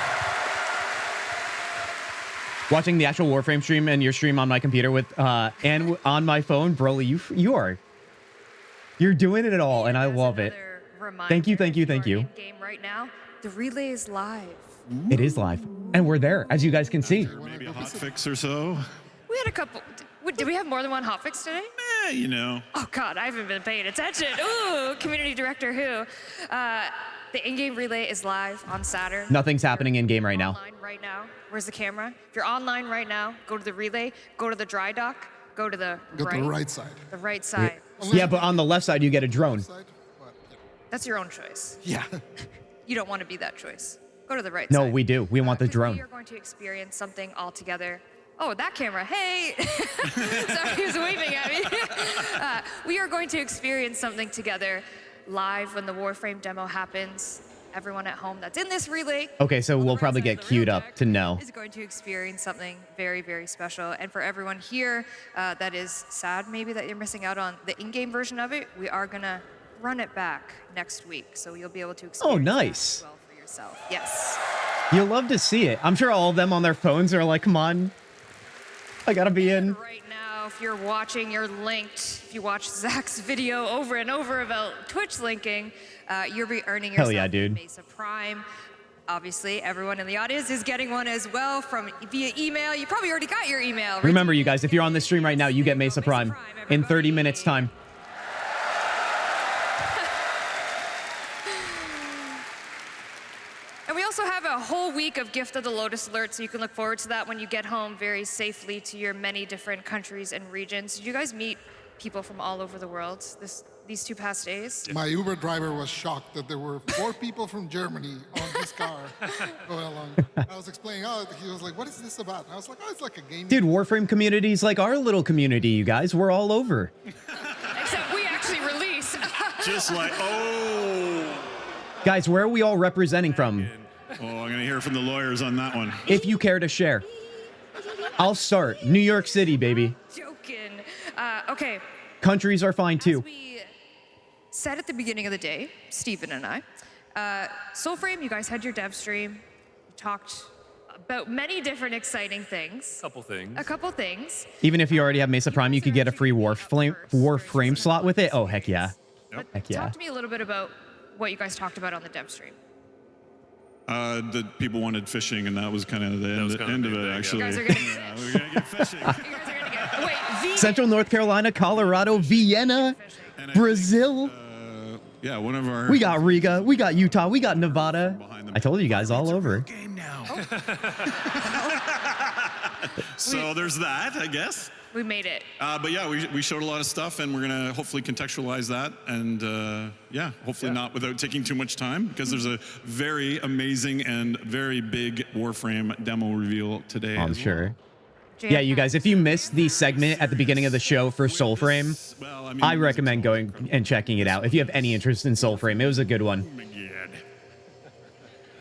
Watching the actual Warframe stream and your stream on my computer with and on my phone, Broly, you're doing it all, and I love it. Thank you, thank you, thank you. Game right now, the relay is live. It is live, and we're there, as you guys can see. Maybe a hot fix or so. We had a couple. Did we have more than one hotfix today? You know. Oh God, I haven't been paying attention. Ooh, community director who? The in-game relay is live on Saturn. Nothing's happening in game right now. Online right now. Where's the camera? If you're online right now, go to the relay, go to the dry dock, go to the Go to the right side. The right side. Yeah, but on the left side, you get a drone. That's your own choice. Yeah. You don't want to be that choice. Go to the right No, side. we do. We want the drone. We are going to experience something all together. Oh, that camera. Hey! Sorry, he was waving at me. We are going to experience something together live when the Warframe demo happens. Everyone at home that's in this relay Okay, so we'll probably get queued up to know. is going to experience something very, very special. And for everyone here that is sad maybe that you're missing out on the in-game version of it, we are going to run it back next week. So you'll be able to experience Oh, nice. that as well for yourself. Yes. You'll love to see it. I'm sure all of them on their phones are like, come on, I gotta be in. Right now, if you're watching, you're linked. If you watch Zach's video over and over about Twitch linking, you'll be earning yourself Hell yeah, dude. Mesa Prime. Obviously, everyone in the audience is getting one as well from via email. You probably already got your email. Remember, you guys, if you're on this stream right now, you get Mesa Prime in 30 minutes time. And we also have a whole week of Gift of the Lotus alerts, so you can look forward to that when you get home very safely to your many different countries and regions. Did you guys meet people from all over the world these 2 past days? My Uber driver was shocked that there were 4 people from Germany on this car going along. I was explaining, he was like, what is this about? And I was like, it's like a game. Dude, Warframe community is like our little community, you guys. We're all over. Except we actually release. Just like, oh. Guys, where are we all representing from? Oh, I'm going to hear from the lawyers on that one. If you care to share. I'll start. New York City, baby. Joking. Okay. Countries are fine too. We said at the beginning of the day, Stephen and I, Soulframe, you guys had your dev stream. You talked about many different exciting things. A couple things. Even if you already have Mesa Prime, you could get a free Warframe slot with it. Oh, heck yeah. But Heck yeah. Talk to me a little bit about what you guys talked about on the dev stream. The people wanted fishing, and that was kind of the end of it, actually. You guys are gonna yeah, we're going to get fishing. Wait, Central North Carolina, Colorado, Vienna, Brazil. Yeah, one of our... We got Riga, we got Utah, we got Nevada. I told you guys all over. So there's that, I guess. We made it. But yeah, we showed a lot of stuff, and we're going to hopefully contextualize that. And yeah, hopefully not without taking too much time, because there's a very amazing and very big Warframe demo reveal today. I'm sure. Yeah, you guys, if you missed the segment at the beginning of the show for Soulframe, I recommend going and checking it out. If you have any interest in Soulframe, it was a good one.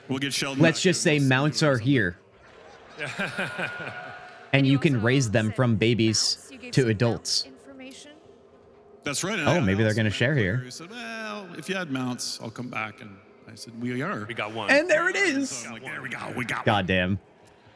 We'll get Sheldon. Let's just say mounts are here. And you can raise them from babies to adults. That's right. Oh, maybe they're going to share here. He said, well, if you had mounts, I'll come back. And I said, we are. We got one. And there it is. So I'm like, there we go. We got one. Goddamn.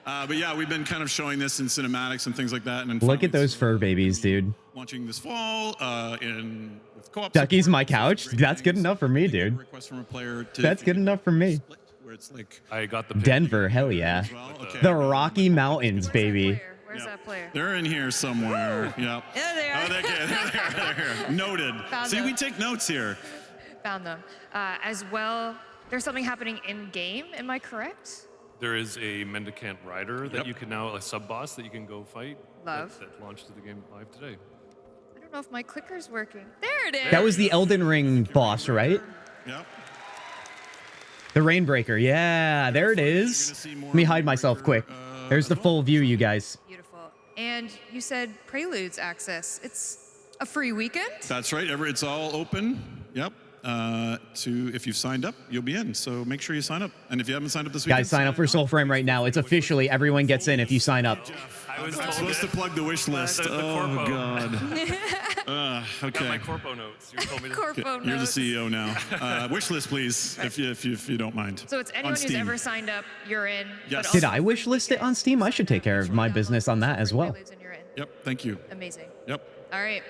But yeah, we've been kind of showing this in cinematics and things like that. And then Look at those fur babies, dude. launching this fall with co-op. Ducky's my couch. That's good enough for me, dude. Request from a player to That's good enough for me. where it's like I got the Denver, hell yeah. Okay. The Rocky Mountains, baby. Where's that player? They're in here somewhere. Yep. There they are. Oh, they're here. Noted. Found See, them. we take notes here. Found them. As well, there's something happening in game. Am I correct? There is a Mendicant Rider that you can now, a sub-boss that you can go fight. Love. That launched to the game live today. I don't know if my clicker's working. There it is. That was the Elden Ring boss, right? Yep. The Rainbreaker. Yeah, there it is. Let me hide myself quick. There's the full view, you guys. Beautiful. And you said Preludes access. It's a free weekend? That's right. It's all open. Yep. If you've signed up, you'll be in. So make sure you sign up. And if you haven't signed up this weekend, Guys, sign up for Soulframe right now. It's officially everyone gets in if you sign up. I'm supposed to plug the wish list. Oh, God. Okay. Got my corpo notes. You told me to. Corpo You're the notes. CEO now. Wish list, please, if you don't mind. So it's anyone who's ever signed up, you're in. Yes. Did I wish list it on Steam? I should take care of my business on that as well. Yep. Thank you. Amazing. Yep. All right.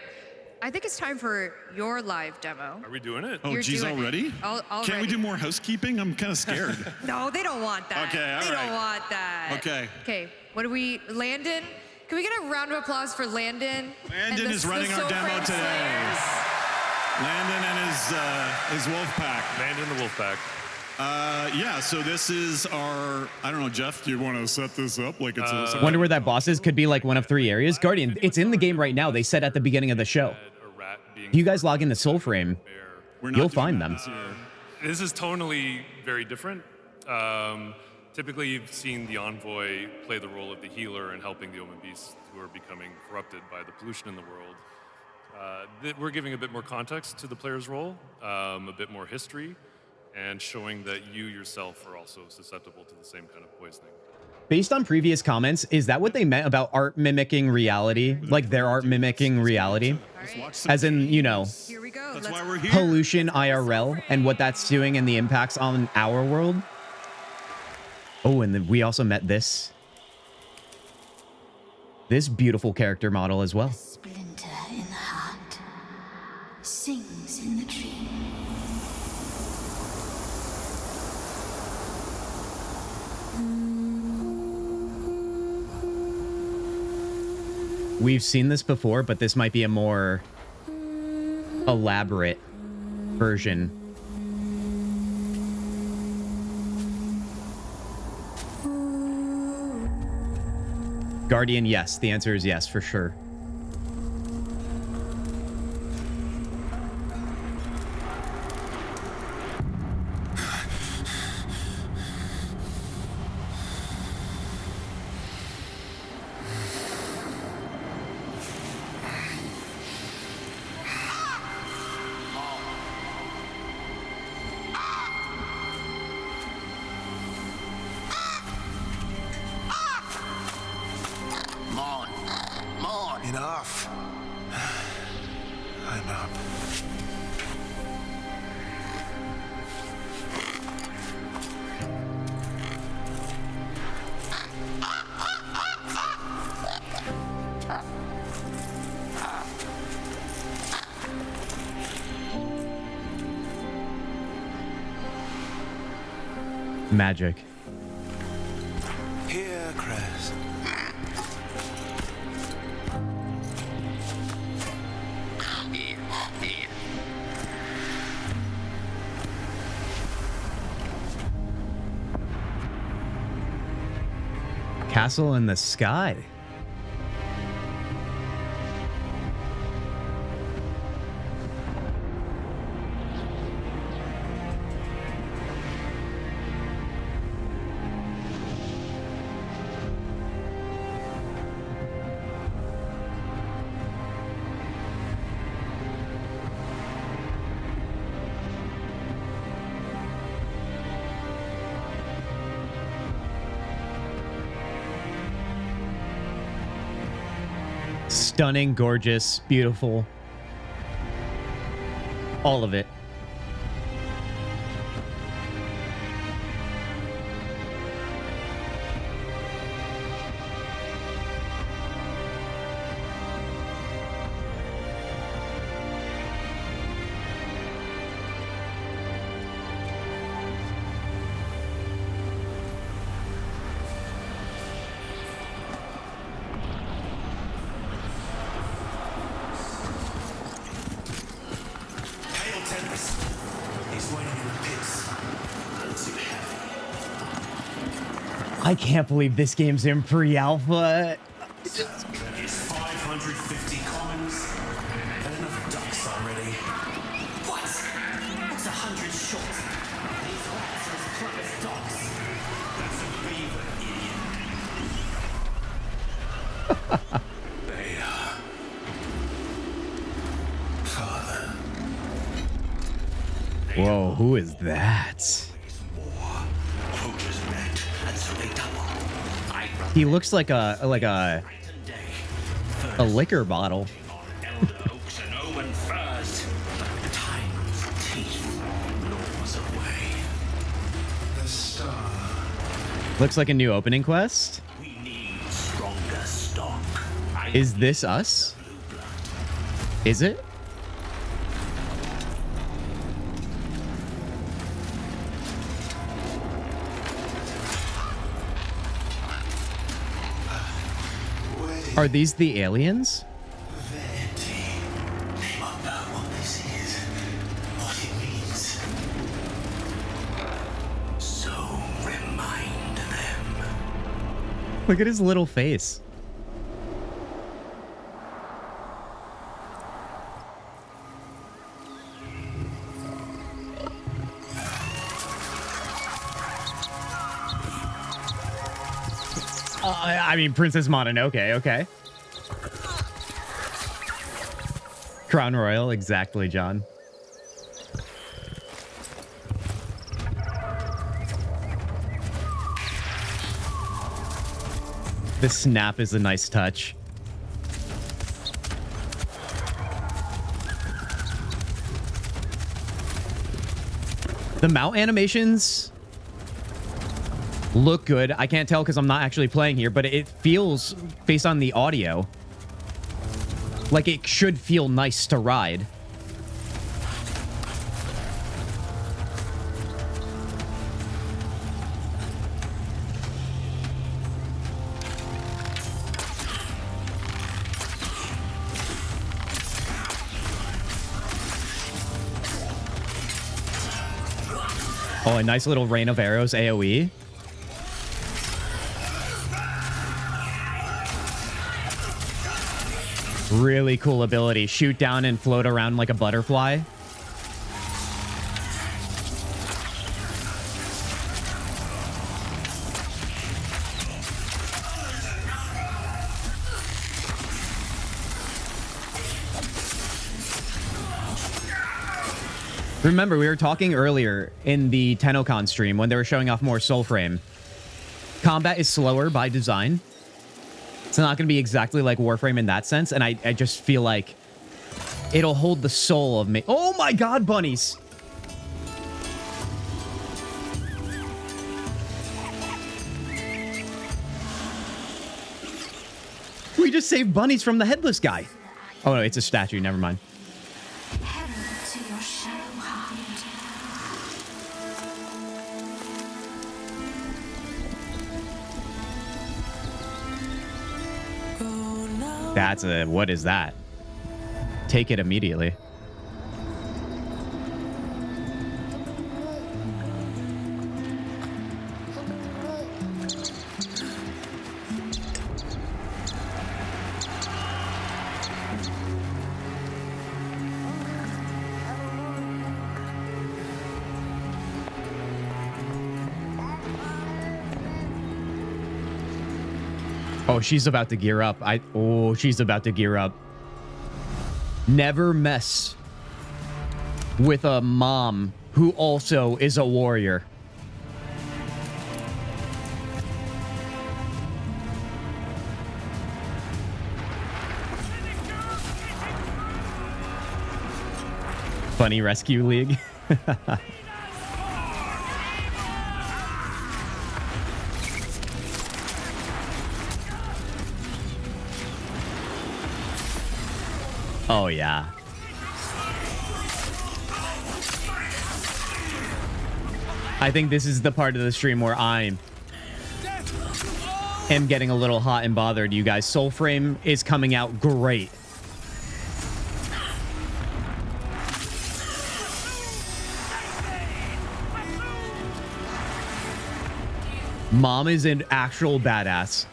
I think it's time for your live demo. Are we doing it? Oh, geez, already? Can't we do more housekeeping? I'm kind of scared. No, they don't want that. Okay, all They right. don't want that. Okay. Okay, what do we, Landon? Can we get a round of applause for Landon? Landon is running our demo today. Landon and his wolf pack. Landon the wolf pack. Yeah, so this is our, I don't know, Jeff, do you want to set this up like it's a... Wonder where that boss is. Could be like one of 3 areas. Guardian, it's in the game right now. They said at the beginning of the show. If you guys log into Soulframe, you'll find them. This is tonally very different. Typically, you've seen the Envoy play the role of the healer and helping the Omen Beasts who are becoming corrupted by the pollution in the world. We're giving a bit more context to the player's role, a bit more history, and showing that you yourself are also susceptible to the same kind of poisoning. Based on previous comments, is that what they meant about art mimicking reality? Like their art mimicking reality? As in, you know, pollution IRL and what that's doing and the impacts on our world? Oh, and then we also met this beautiful character model as well. Splinter in the heart sings in the tree. We've seen this before, but this might be a more elaborate version. Guardian, yes. The answer is yes, for sure. Enough. I'm up. Magic. Here, Cress. Castle in the sky. Stunning, gorgeous, beautiful. All of it. I can't believe this game's in pre-alpha. It's 550 commons and enough ducks already. What? That's 100 short. These rats are as Father. Whoa, who is that? Quotas met, and so they double. I run He looks like a liquor bottle. elder oaks and omen firs. Time's teeth gnaws away. The star. Looks like a new opening quest. We need stronger stock. Is this us? Is it? Are these the aliens? They won't know what this is, what it means. So remind them. Look at his little face. I mean, Princess Mononoke, okay. Crown Royal, exactly, John. The snap is a nice touch. The mount animations look good. I can't tell because I'm not actually playing here, but it feels, based on the audio, like it should feel nice to ride. Oh, a nice little rain of arrows AoE. Really cool ability. Shoot down and float around like a butterfly. Remember, we were talking earlier in the TennoCon stream when they were showing off more Soulframe. Combat is slower by design. It's not going to be exactly like Warframe in that sense, and I just feel like it'll hold the soul of me. Oh my god, bunnies! We just saved bunnies from the headless guy. Oh no, it's a statue, never mind. To your shadow heart. That's a... what is that? Take it immediately. Oh, she's about to gear up. Oh, she's about to gear up. Never mess with a mom who also is a warrior. Bunny Rescue League. Oh, yeah. I think this is the part of the stream where I am getting a little hot and bothered, you guys. Soulframe is coming out great. Mom is an actual badass.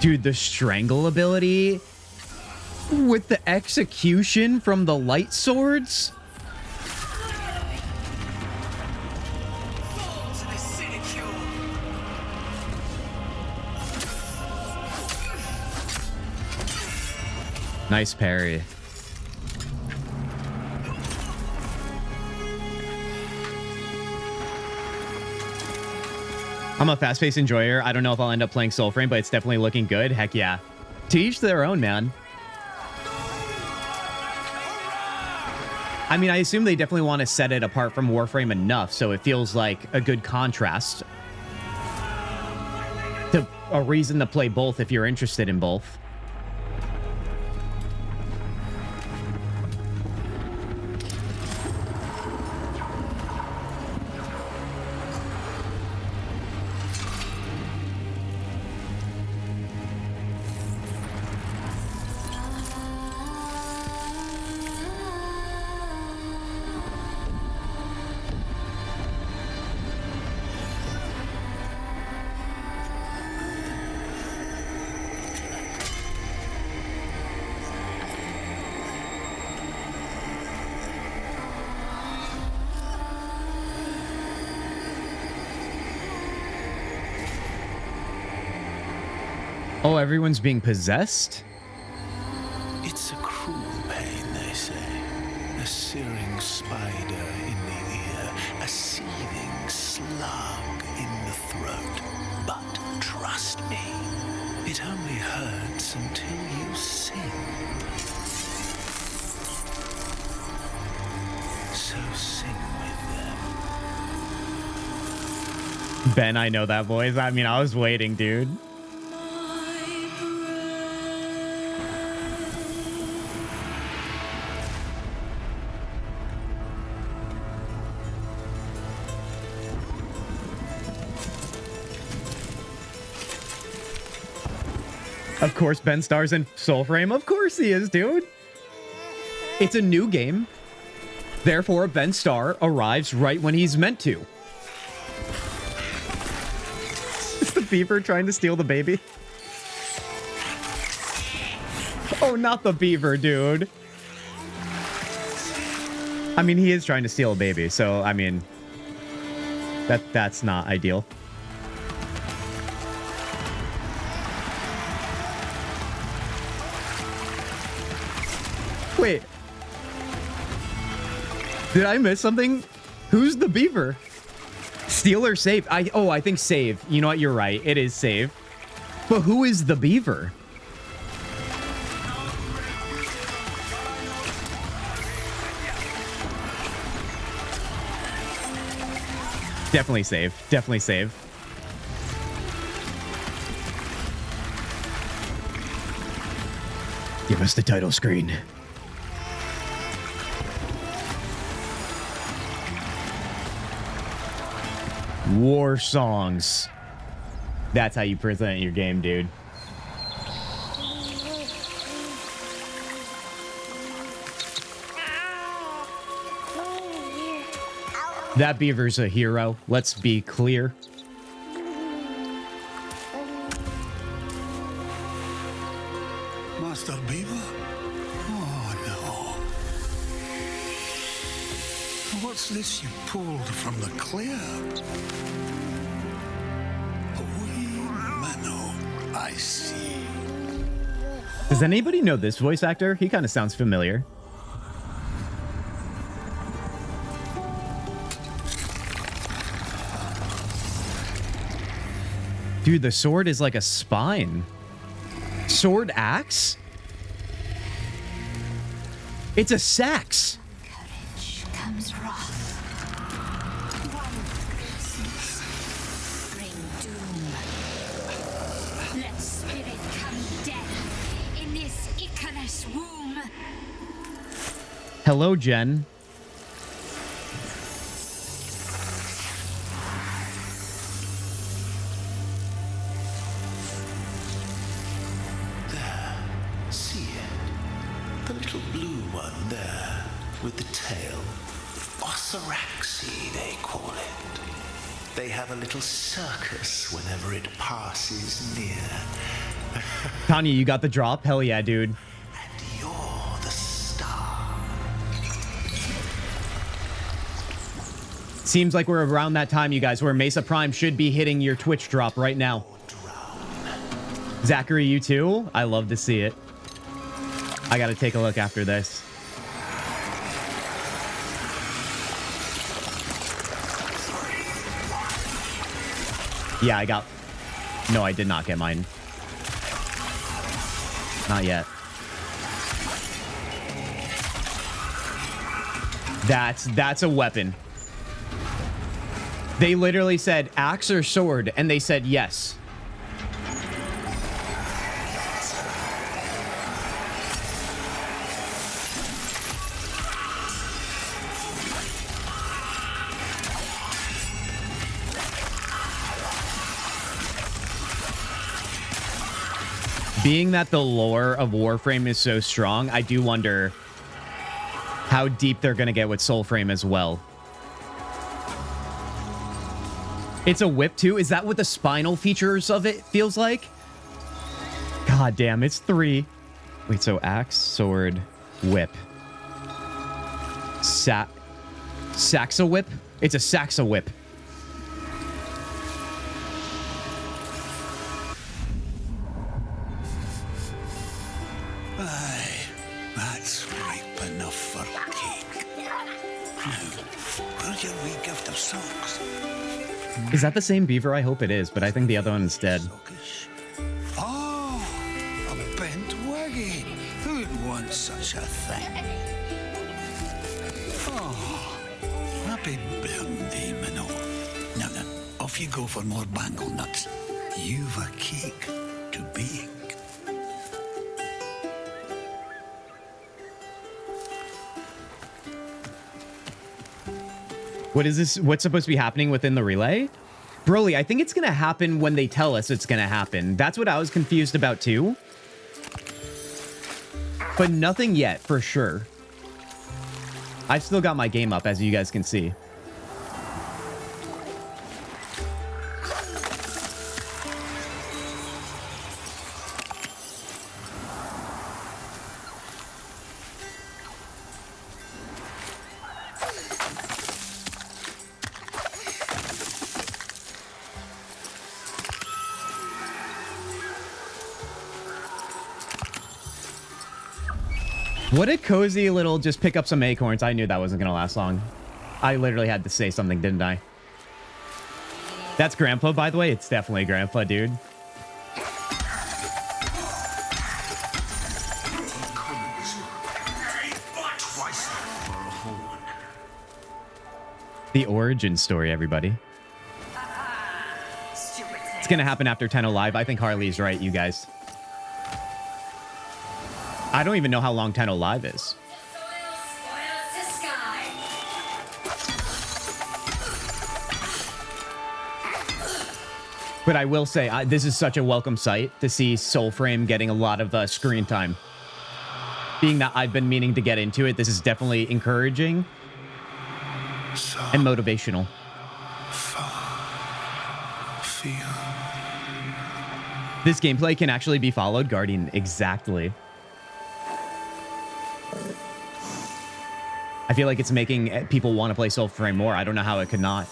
Dude, the strangle ability with the execution from the light swords. Nice parry. I'm a fast-paced enjoyer. I don't know if I'll end up playing Soulframe, but it's definitely looking good. Heck yeah. To each their own, man. I mean, I assume they definitely want to set it apart from Warframe enough, so it feels like a good contrast. To a reason to play both if you're interested in both. Oh, everyone's being possessed? It's a cruel pain, they say. A searing spider in the ear, a seething slug in the throat. But trust me, it only hurts until you sing. So sing with them. Ben, I know that voice. I mean, I was waiting, dude. Of course, Ben Star's in Soulframe. Of course he is, dude. It's a new game. Therefore, Ben Star arrives right when he's meant to. Is the beaver trying to steal the baby? Oh, not the beaver, dude. I mean, he is trying to steal a baby, so, I mean, that's not ideal. Wait. Did I miss something? Who's the beaver? Steal or save? I think save. You know what? You're right. It is save. But who is the beaver? Definitely save. Definitely save. Give us the title screen. War songs. That's how you present your game, dude. That beaver's a hero. Let's be clear. Master Beaver? Oh, no. What's this you pulled from the clear? A wee minnow, I see. Does anybody know this voice actor? He kind of sounds familiar. Dude, the sword is like a spine. Sword axe? It's a sax. Courage comes wrath. One cease. Bring doom. Let spirit come death in this Icarus womb. Hello, Jen. With the tail. Osaraxi, they call it. They have a little circus whenever it passes near. Tanya, you got the drop? Hell yeah, dude. You're the star. Seems like we're around that time, you guys, where Mesa Prime should be hitting your Twitch drop right now. Zachary, you too? I love to see it. I gotta take a look after this. Yeah, I got... No, I did not get mine. Not yet. That's a weapon. They literally said axe or sword, and they said yes. Being that the lore of Warframe is so strong, I do wonder how deep they're going to get with Soulframe as well. It's a whip too? Is that what the spinal features of it feels like? God damn, it's 3. Wait, so axe, sword, whip. Saxa whip? It's a Saxa whip. That's ripe enough for cake. Now, where's your wee gift of socks? Is that the same beaver? I hope it is, but I think the other one is dead. Oh, a bent waggy. Who'd want such a thing? Oh, happy birthday, Minnow. Now then, off you go for more bangle nuts. You've a cake to bake. What is this? What's supposed to be happening within the relay? Broly, I think it's going to happen when they tell us it's going to happen. That's what I was confused about too. But nothing yet, for sure. I've still got my game up, as you guys can see. What a cozy little just pick up some acorns. I knew that wasn't going to last long. I literally had to say something, didn't I? That's Grandpa, by the way. It's definitely Grandpa, dude. The origin story, everybody. It's going to happen after Tenno Live. I think Harley's right, you guys. I don't even know how long Tenno Live is. But I will say, this is such a welcome sight to see Soulframe getting a lot of screen time. Being that I've been meaning to get into it, this is definitely encouraging and motivational. This gameplay can actually be followed, Guardian. Exactly. I feel like it's making people want to play Soulframe more. I don't know how it could not.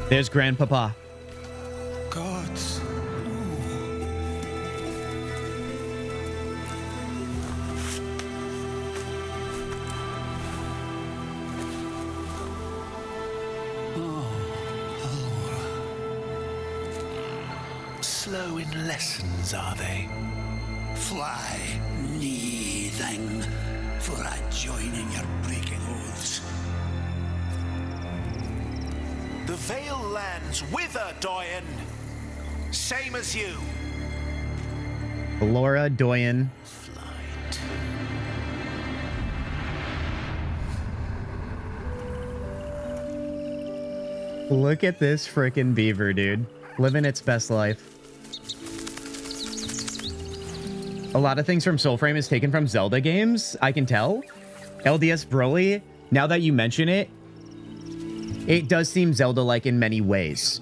There's Grandpapa. Gods. Slow in lessons, are they? Fly, knee thing, for I join in your breaking oaths. The Vale lands wither, Doyen. Same as you. Laura Doyen. Look at this freaking beaver, dude. Living its best life. A lot of things from Soulframe is taken from Zelda games, I can tell. LDS Broly, now that you mention it, it does seem Zelda-like in many ways.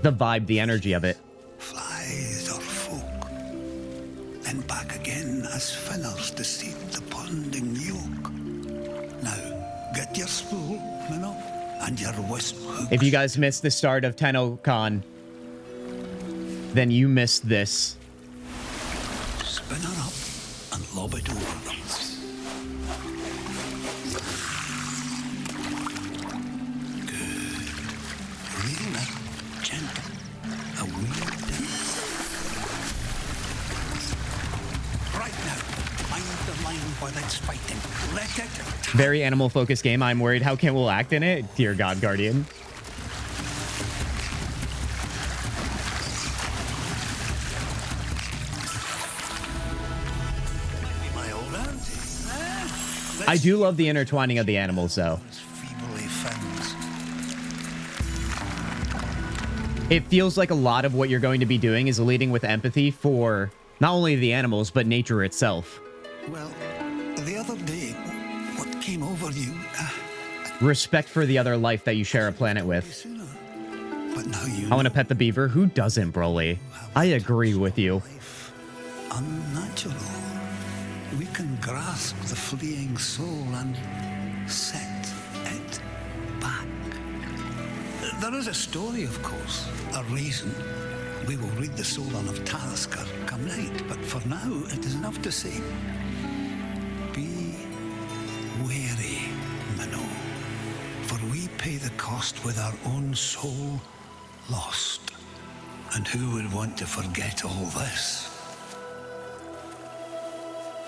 The vibe, the energy of it. Flies or folk, then back again as finners to seat the ponding yoke. Now, get your spool, Minnow, and your wisp hook. If you guys missed the start of TennoCon, then you missed this. Spin her up and lob it over them. Good. Reel it, gentle. A wee dip. Right now, mind the line while it's fighting. Let it. Very animal-focused game. I'm worried how Kent will act in it. Dear God, Guardian. I do love the intertwining of the animals, though. It feels like a lot of what you're going to be doing is leading with empathy for not only the animals, but nature itself. Well, the other day, what came over you? Respect for the other life that you share a planet with. But now you I want to pet the beaver. Who doesn't, Broly? I agree with you. unnatural. We can grasp the fleeing soul and set it back. There is a story, of course, a reason. We will read the Solon of Talisker come night, but for now it is enough to say, be wary, Minnow, for we pay the cost with our own soul lost. And who would want to forget all this?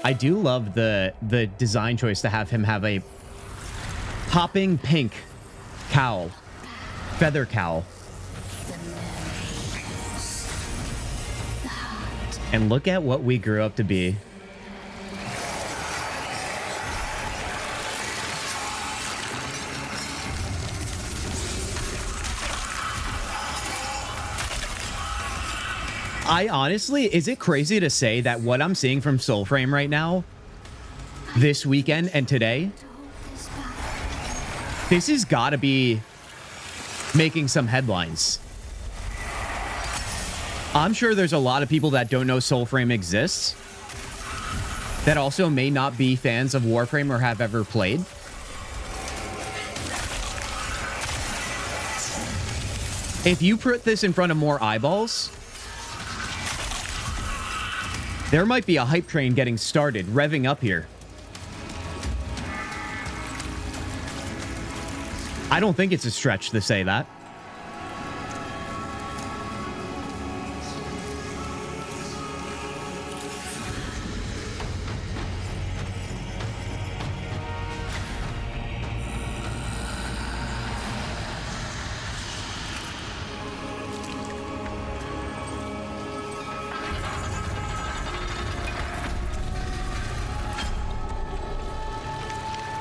I do love the design choice to have him have a popping pink cowl, feather cowl. And look at what we grew up to be. I honestly, is it crazy to say that what I'm seeing from Soulframe right now, this weekend and today, this has got to be making some headlines. I'm sure there's a lot of people that don't know Soulframe exists that also may not be fans of Warframe or have ever played. If you put this in front of more eyeballs, there might be a hype train getting started, revving up here. I don't think it's a stretch to say that.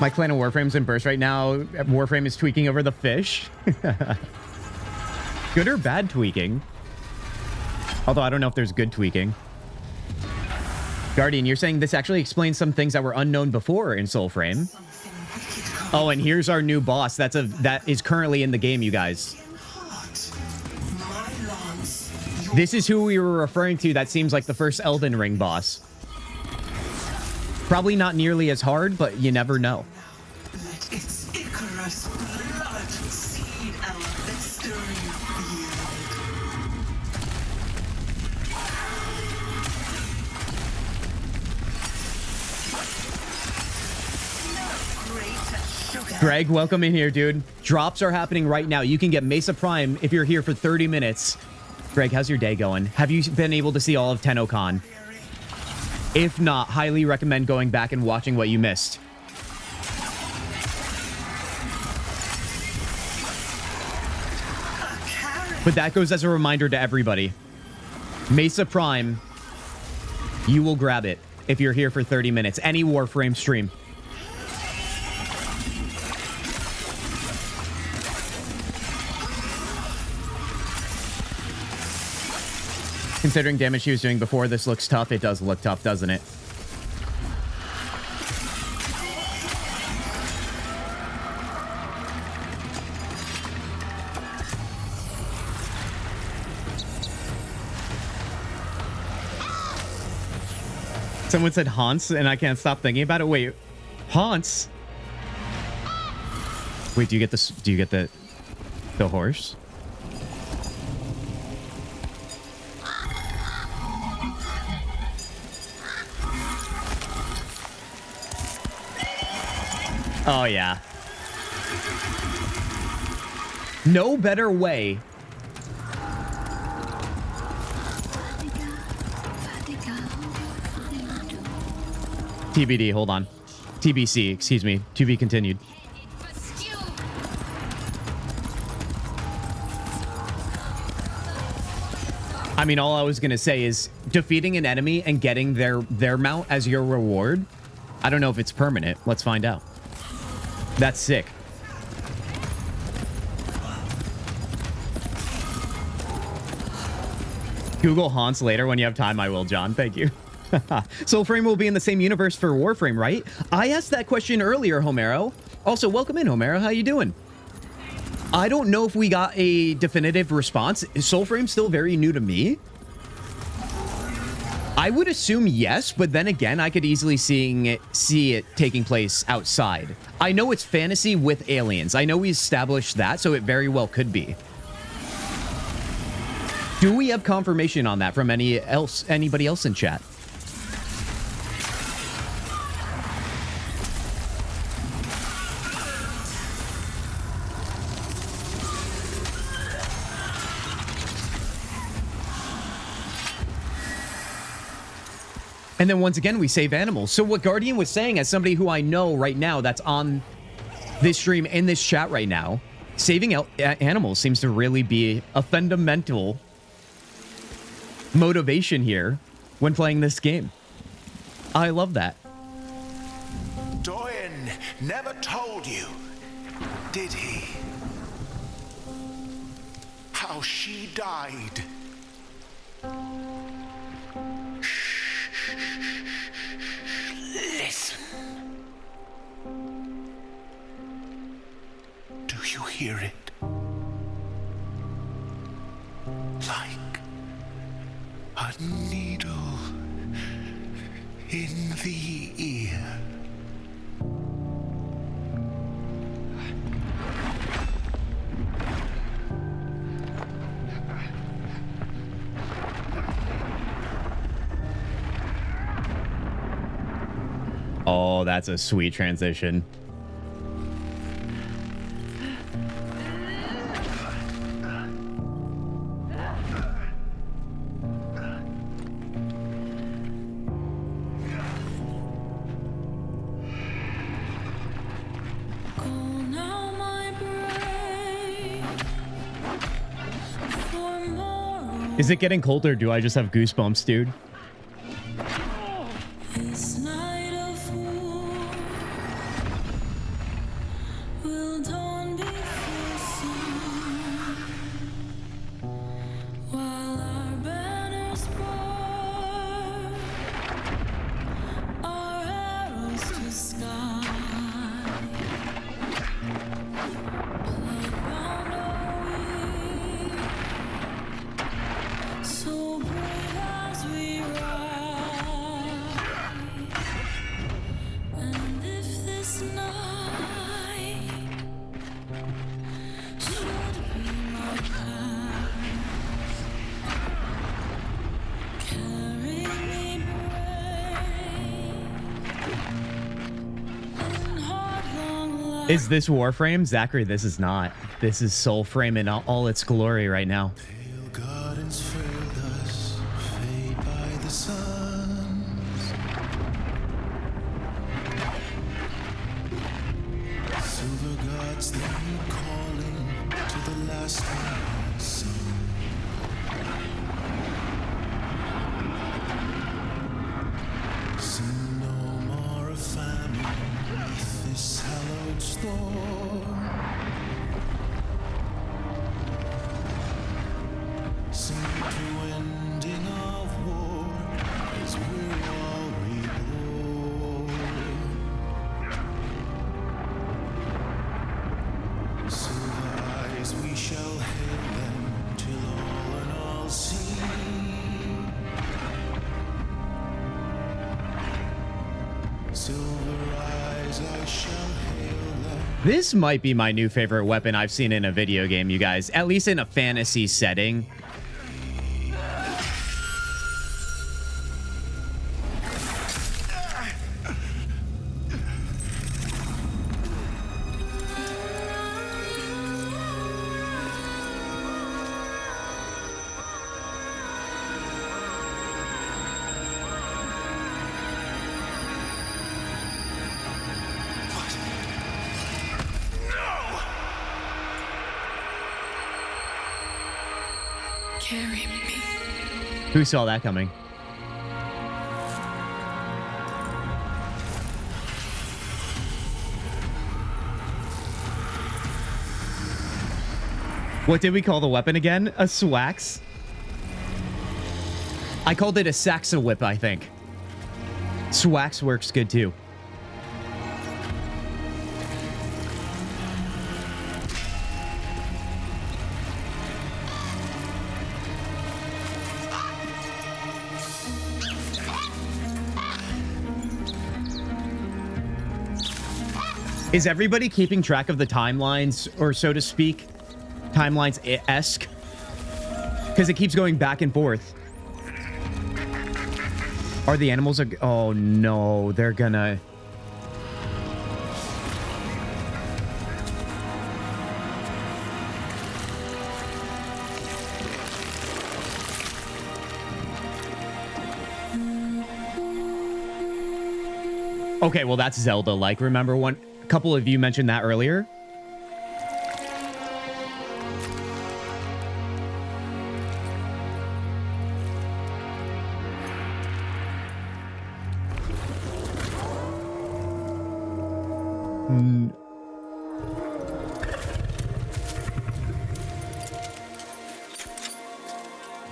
My clan of Warframe's in burst right now. Warframe is tweaking over the fish. Good or bad tweaking? Although I don't know if there's good tweaking. Guardian, you're saying this actually explains some things that were unknown before in Soulframe. Oh, and here's our new boss. That is currently in the game, you guys. This is who we were referring to. That seems like the first Elden Ring boss. Probably not nearly as hard, but you never know. It's Icarus' blood seed our victory field. Greg, welcome in here, dude. Drops are happening right now. You can get Mesa Prime if you're here for 30 minutes. Greg, how's your day going? Have you been able to see all of TennoCon? If not, highly recommend going back and watching what you missed. But that goes as a reminder to everybody. Mesa Prime, you will grab it if you're here for 30 minutes. Any Warframe stream. Considering damage he was doing before, this looks tough. It does look tough, doesn't it? Someone said Hans, and I can't stop thinking about it. Wait, Hans? Wait, do you get this? Do you get the horse? Oh yeah. No better way. TBD, hold on. TBC, excuse me. To be continued. I mean, all I was gonna say is defeating an enemy and getting their mount as your reward. I don't know if it's permanent. Let's find out. That's sick. Google Hans later when you have time. I will, John. Thank you. Soulframe will be in the same universe for Warframe, right? I asked that question earlier, Homero. Also, welcome in, Homero. How you doing? I don't know if we got a definitive response. Is Soulframe still very new to me? I would assume yes, but then again, I could easily see it taking place outside. I know it's fantasy with aliens. I know we established that, so it very well could be. Do we have confirmation on that from anybody else in chat? And then once again, we save animals. So what Guardian was saying, as somebody who I know right now that's on this stream in this chat right now, saving animals seems to really be a fundamental motivation here when playing this game. I love that. Doyen never told you, did he? How she died. Listen. Do you hear it? Like a needle in the ear. Oh, that's a sweet transition. Is it getting colder? Do I just have goosebumps, dude? Is this Warframe? Zachary, this is not. This is Soulframe in all its glory right now. Gardens failed us, fade by the suns. Silver gods, they calling to the last one sun. Sing no more of famine beneath this hallowed storm. Sing to ending silver eyes I shall hail them. This might be my new favorite weapon I've seen in a video game, you guys. At least in a fantasy setting. Carry me. Who saw that coming? What did we call the weapon again? A swax? I called it a saxa whip, I think. Swax works good too. Is everybody keeping track of the timelines, or so to speak, timelines-esque? Because it keeps going back and forth. Are the animals... Oh, no. They're gonna... Okay, well, that's Zelda-like. Remember one... A couple of you mentioned that earlier.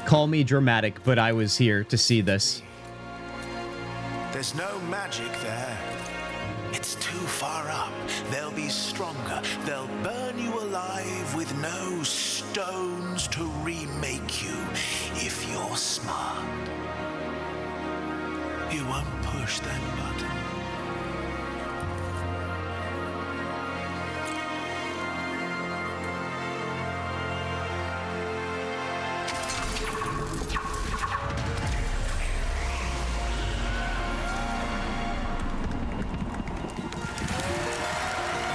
Call me dramatic, but I was here to see this. There's no magic there. It's too far up. They'll be stronger. They'll burn you alive with no stones to remake you. If you're smart, you won't push that button.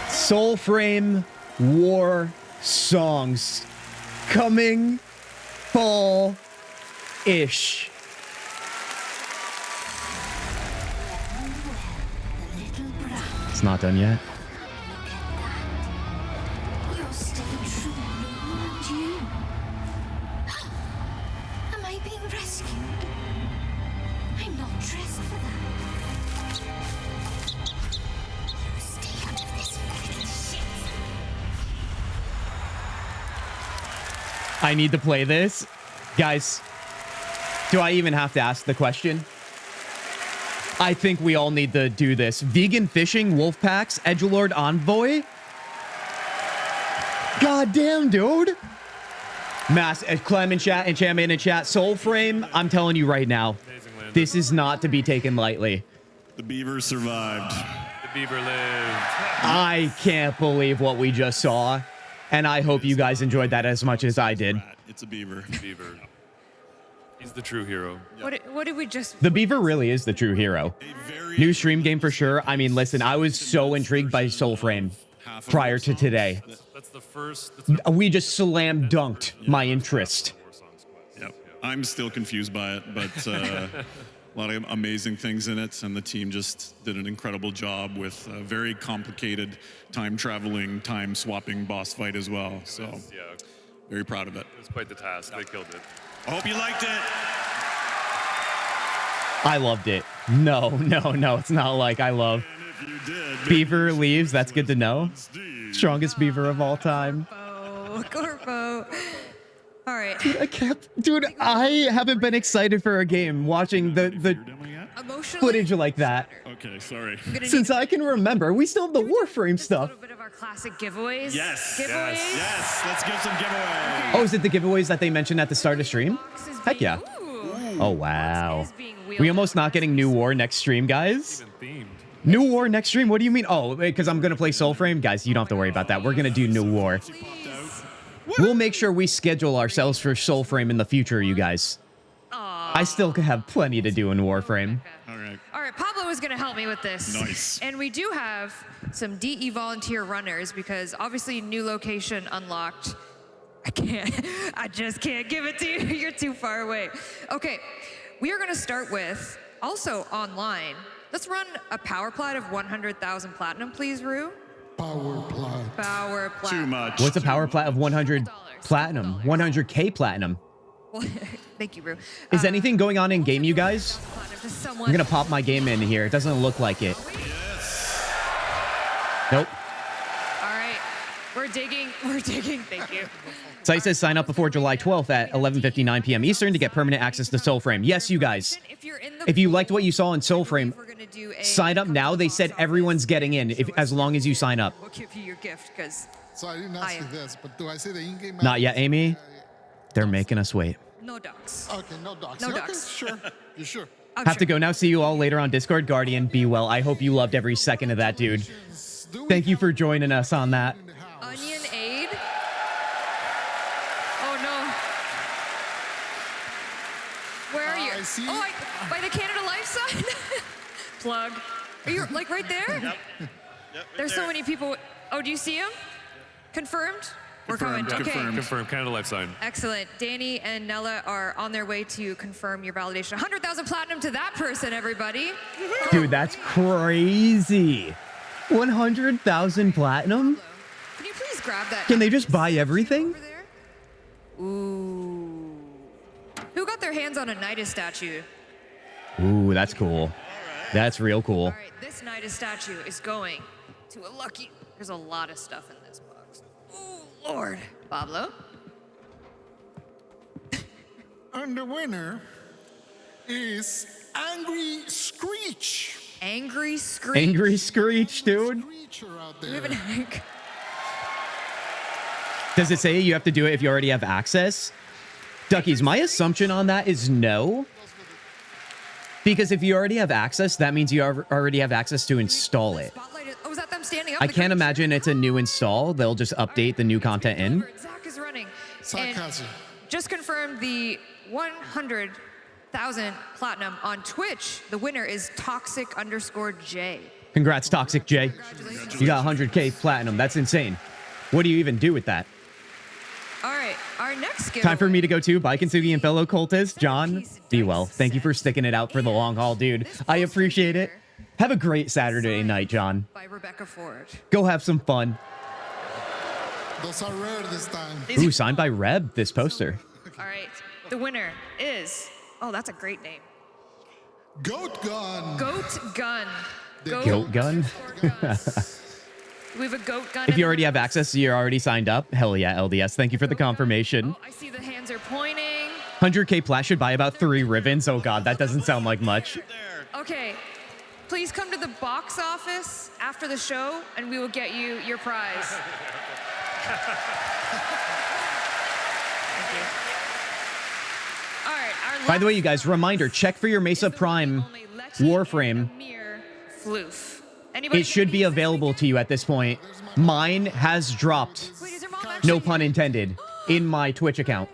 Soulframe War songs coming fall-ish. It's not done yet. You're still true, aren't you? Am I being rescued? I'm not dressed for that. Stay out of this fucking shit. I need to play this. Guys, do I even have to ask the question? I think we all need to do this. Vegan fishing, wolf packs, edgelord envoy. God damn, dude. Mass, Clem in chat and Chairman in chat. Soulframe, I'm telling you right now, this is not to be taken lightly. The beaver survived. The beaver lived. I can't believe what we just saw. And I hope you guys enjoyed that as much as I did. It's a beaver. Beaver. He's the true hero. What did we just... The beaver really is the true hero. New stream game for sure. I mean, listen, I was so intrigued by Soulframe prior to today. That's the first... We just slam dunked my interest. Yep. I'm still confused by it, but a lot of amazing things in it, and the team just did an incredible job with a very complicated time-traveling, time-swapping boss fight as well. So, very proud of it. It was quite the task. They killed it. I hope you liked it. I loved it. No, it's not like I love. Beaver leaves, that's good to know. Strongest beaver of all time. Corpo. All right. Dude, I haven't been excited for a game watching the footage like that. Okay, sorry. Since I can remember, we still have the Warframe stuff. A bit of our classic giveaways. Yes. Giveaways. Yes. Let's give some giveaways. Oh, is it the giveaways that they mentioned at the start of stream? Heck yeah. Oh, wow. We almost not getting New War next stream, guys? New War next stream? What do you mean? Oh, because I'm going to play Soulframe? Guys, you don't have to worry about that. We're going to do New War. We'll make sure we schedule ourselves for Soulframe in the future, you guys. I still have plenty to do in Warframe. All right, Pablo is going to help me with this. Nice. And we do have some DE volunteer runners because obviously new location unlocked. I just can't give it to you. You're too far away. Okay, we are going to start with, also online, let's run a power plat of 100,000 platinum, please, Rue. Power plat. Power plat. Too much. What's a power plat of 100 platinum? 100K platinum. Well, thank you, Rue. Is anything going on in game, you guys? Platinum to I'm going to pop my game in here. It doesn't look like it. Nope. All right, we're digging. Thank you. Site says sign up before July 12th at 11:59 p.m. Eastern to get permanent access to Soulframe. Yes, you guys. If you liked what you saw in Soulframe, sign up now. They said everyone's getting in as long as you sign up. We'll give you your gift because. So I didn't ask you this, but do I say the in-game? Not yet, Amy. They're making us wait. No docs. Okay, no docs. No Okay, docs. sure. You sure? Have to go now. See you all later on Discord. Guardian, be well. I hope you loved every second of that, dude. Thank you for joining us on that. Onion aid. Oh no. Where are you? I see. Oh, by the Canada Life sign. Plug. Are you like right there? Yep, There's so many people. Oh, do you see him? Confirmed? We're coming. Okay. Confirmed. Canada Life sign. Excellent. Danny and Nella are on their way to confirm your validation. 100,000 platinum to that person, everybody. Dude, that's crazy. 100,000 platinum? Can you please grab that? Can they just buy everything? Ooh. Who got their hands on a Nidus statue? Ooh, that's cool. That's real cool. All right, this Nidus statue is going to a lucky. There's a lot of stuff in this box. Oh, Lord. Pablo? And the winner is Angry Screech. Angry Screech? Angry Screech, dude. Screecher out We there. have an egg. Does it say you have to do it if you already have access? Duckies, my assumption on that is no. Because if you already have access, that means you already have access to install it. Oh, was that them standing up? I can't imagine it's a new install. They'll just update the new content in. Zach is running. Sarcasm. Just confirmed the 100,000 platinum on Twitch. The winner is Toxic_J. Congrats, Toxic J. You got 100K platinum. That's insane. What do you even do with that? All right, our next giveaway. Time for me to go too. Bye, Kintzugi and fellow cultist. John, be well. Thank you for sticking it out for the long haul, dude. I appreciate it. Have a great Saturday night, John. By Rebecca Ford. Go have some fun. Those are rare this time. Ooh, signed by Reb, this poster. All right, the winner is, oh, that's a great name. Goat Gun. Goat Gun. Goat Gun? We have a goat gun. If you already have access, you're already signed up. Hell yeah, LDS. Thank you for the confirmation. I see the hands are pointing. 100K plat should buy about 3 ribbons. Oh god, that doesn't sound like much. Okay, please come to the box office after the show and we will get you your prize. Thank you. All right, our By the way, you guys, reminder, check for your Mesa Prime Warframe. floof. Anybody It should be available to you at this point. Mine has dropped, no pun intended, in my Twitch account.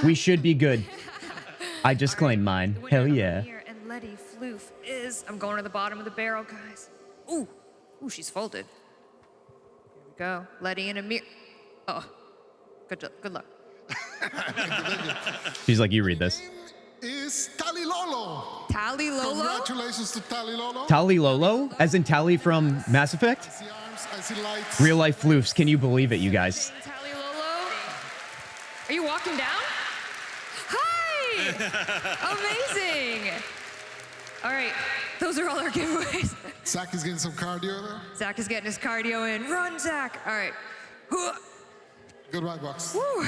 We should be good. I just claimed mine. Hell yeah. and Letty Floof is, I'm going to the bottom of the barrel, guys. Ooh, she's folded. Here we go. Letty and Amir. Oh, good luck. She's like, you read this. Is Tally Lolo. Tally Lolo? Congratulations to Tally Lolo. Tally Lolo, as in Tally from Mass Effect? I see arms, I see lights. Real life floofs. Can you believe it, you guys? Tally Lolo? Are you walking down? Hi! Amazing! All right, those are all our giveaways. Zach is getting some cardio there. Zach is getting his cardio in. Run, Zach! All right. Goodbye, Box. Woo.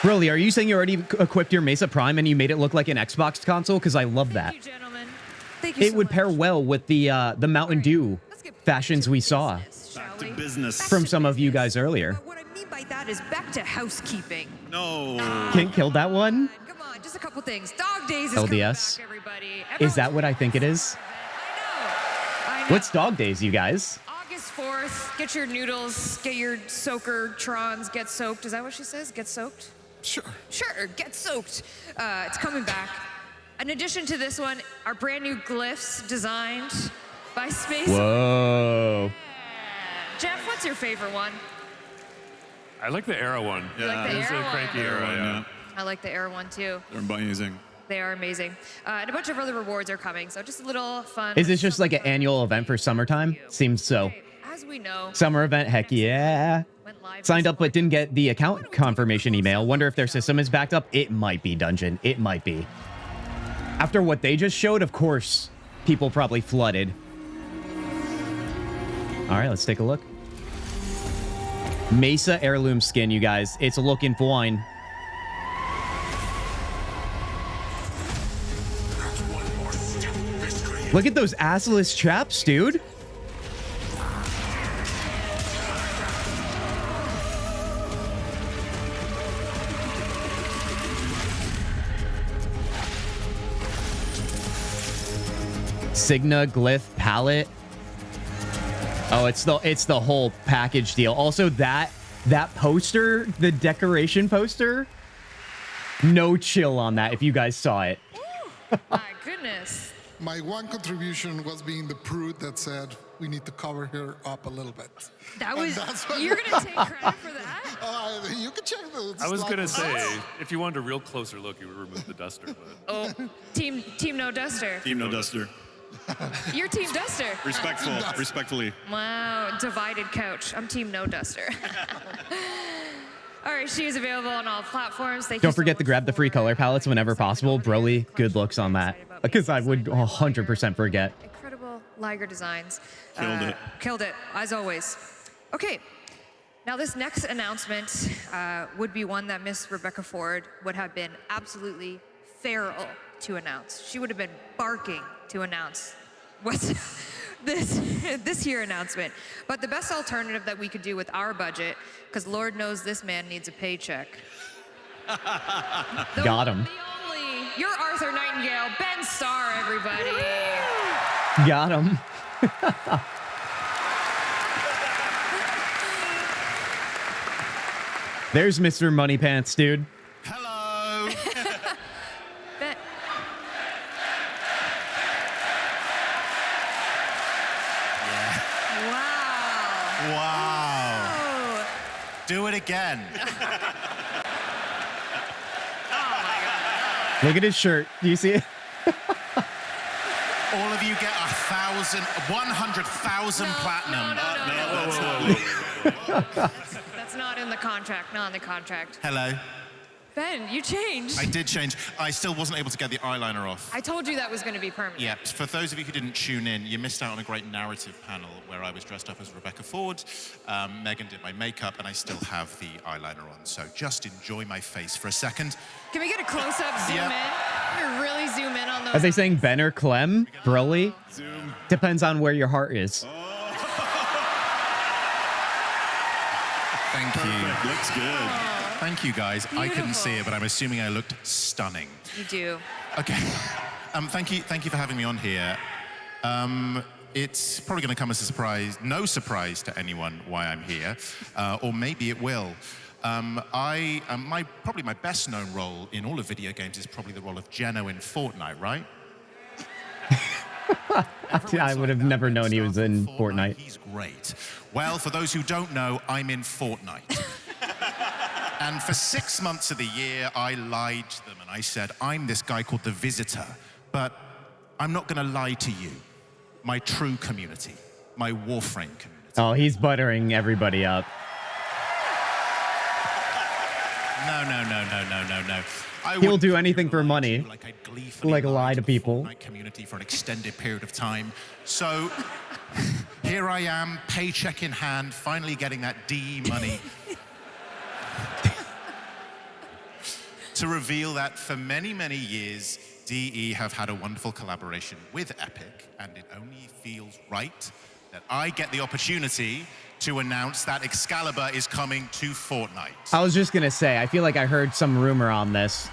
Broly, are you saying you already equipped your Mesa Prime and you made it look like an Xbox console? Because I love that. Thank you, gentlemen. Thank you It so would much. pair well with the Mountain Dew fashions we saw Back to business. from some of you guys earlier. What I mean by that is back to housekeeping. No. Kink killed that one? Come on, just a couple things. Dog Days is coming LDS. back, everybody. Is that what I think it is? What's dog days, you guys? August 4th, get your noodles, get your soaker trons, get soaked. Is that what she says? Get soaked? Sure. Sure, get soaked. It's coming back. In addition to this one, our brand new glyphs designed by Space. Whoa. Jeff, what's your favorite one? I like the arrow one. You like the it's arrow a cranky one? arrow, yeah. I like the air one too. They're amazing. They are amazing. And a bunch of other rewards are coming, so just a little fun. Is this just like an annual event for summertime? Seems so. As we know, Summer event, heck yeah. Signed up but didn't get the account confirmation email. Wonder if their system is backed up. It might be, Dungeon. It might be. After what they just showed, of course, people probably flooded. All right, let's take a look. Mesa heirloom skin, you guys. It's looking fine. Look at those assless chaps, dude. Signa glyph palette. Oh, it's the whole package deal. Also, that poster, the decoration poster, no chill on that if you guys saw it. my goodness. My one contribution was being the prude that said we need to cover her up a little bit. That was, you're gonna take credit for that? You can check the I was slide gonna for say, that. if you wanted a real closer look, you would remove the duster. But Oh, team no duster. Team no duster. You're team duster. Respectfully. Wow, divided couch. I'm team no duster. All right, she is available on all platforms. Thank you Don't so forget to grab the free color palettes whenever possible. Broly, good looks on that. Because I would 100% forget. Incredible Liger designs. Killed it. Killed it, as always. Okay, now this next announcement would be one that Miss Rebecca Ford would have been absolutely feral to announce. She would have been barking to announce what's this year announcement. But the best alternative that we could do with our budget, because Lord knows this man needs a paycheck. Got him. You're Arthur Nightingale, Ben Starr, everybody. Got him. There's Mr. Money Pants, dude. Hello. Ben. Wow. Do it again. Look at his shirt. Do you see it? All of you get 100,000 platinum. That's not in the contract, not in the contract. Hello. Ben, you changed. I did change. I still wasn't able to get the eyeliner off. I told you that was going to be permanent. Yeah, for those of you who didn't tune in, you missed out on a great narrative panel where I was dressed up as Rebecca Ford, Megan did my makeup, and I still have the eyeliner on. So just enjoy my face for a second. Can we get a close-up zoom in? We're really zoom in on those. Are they saying Ben or Clem? Broly? Zoom. Depends on where your heart is. Thank you. Perfect. Looks good. Thank you, guys. I couldn't see it, but I'm assuming I looked stunning. You do. Okay. Thank you for having me on here. It's probably going to come as a surprise, no surprise to anyone why I'm here, or maybe it will. Probably my best known role in all of video games is probably the role of Geno in Fortnite, right? I would have never known he was in Fortnite. He's great. Well, for those who don't know, I'm in Fortnite. And for 6 months of the year, I lied to them and I said, I'm this guy called The Visitor, but I'm not going to lie to you, my true community, my Warframe community. Oh, he's buttering everybody up. No. He'll do anything for money. Like lie to people. Community for an extended period of time. So here I am, paycheck in hand, finally getting that DE money. To reveal that for many, many years, DE have had a wonderful collaboration with Epic, and it only feels right that I get the opportunity to announce that Excalibur is coming to Fortnite. I was just gonna say, I feel like I heard some rumor on this.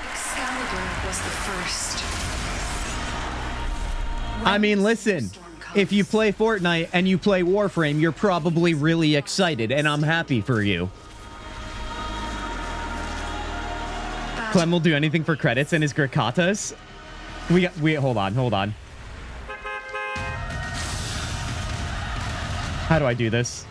Excalibur was the first. I mean, listen, if you play Fortnite and you play Warframe, you're probably really excited, and I'm happy for you. Clem will do anything for credits and his Grakatas. Hold on. How do I do this?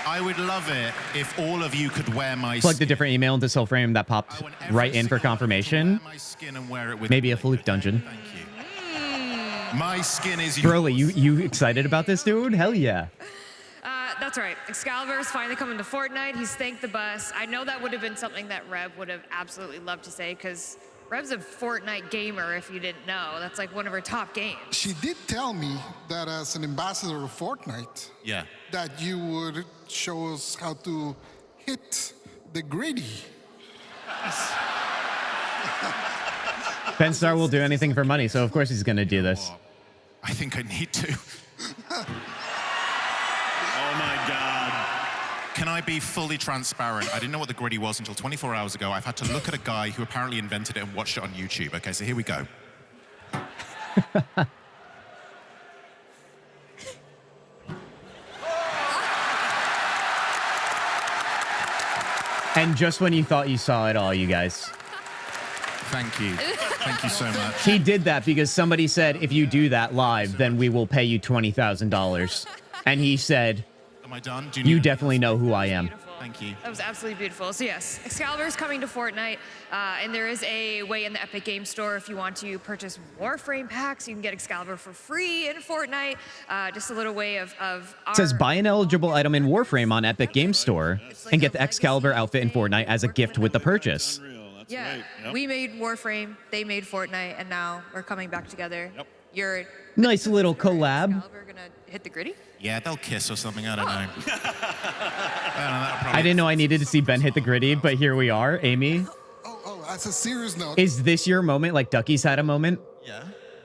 I would love it if all of you could wear my Plug the different email into Soulframe that popped right in for confirmation. Maybe a fluke dungeon. My skin is Broly, you excited about this, dude? Hell yeah. That's right. Excalibur is finally coming to Fortnite. He's thanked the bus. I know that would have been something that Reb would have absolutely loved to say, because Reb's a Fortnite gamer, if you didn't know. That's like one of her top games. She did tell me that as an ambassador of Fortnite, that you would show us how to hit the gritty. Ben Star will do anything for money, so of course he's going to do this. I think I need to. Oh my God. Can I be fully transparent? I didn't know what the gritty was until 24 hours ago. I've had to look at a guy who apparently invented it and watched it on YouTube. Okay, so here we go. And just when you thought you saw it all, you guys. Thank you. Thank you so much. He did that because somebody said, if you do that live, then we will pay you $20,000. And he said, am I done? You definitely know who I am. Thank you. That was absolutely beautiful. So yes, Excalibur is coming to Fortnite, and there is a way in the Epic Game Store if you want to purchase Warframe packs. You can get Excalibur for free in Fortnite. Just a little way of It says, buy an eligible item in Warframe on Epic Game Store and get the Excalibur outfit in Fortnite as a gift with the purchase. Yeah, we made Warframe, they made Fortnite, and now we're coming back together. You're Nice little collab. Excalibur gonna hit the gritty? Yeah, they'll kiss or something. I don't know. I didn't know I needed to see Ben hit the gritty, but here we are. Amy, Oh, as a serious note, is this your moment? Like Ducky's had a moment? Yeah.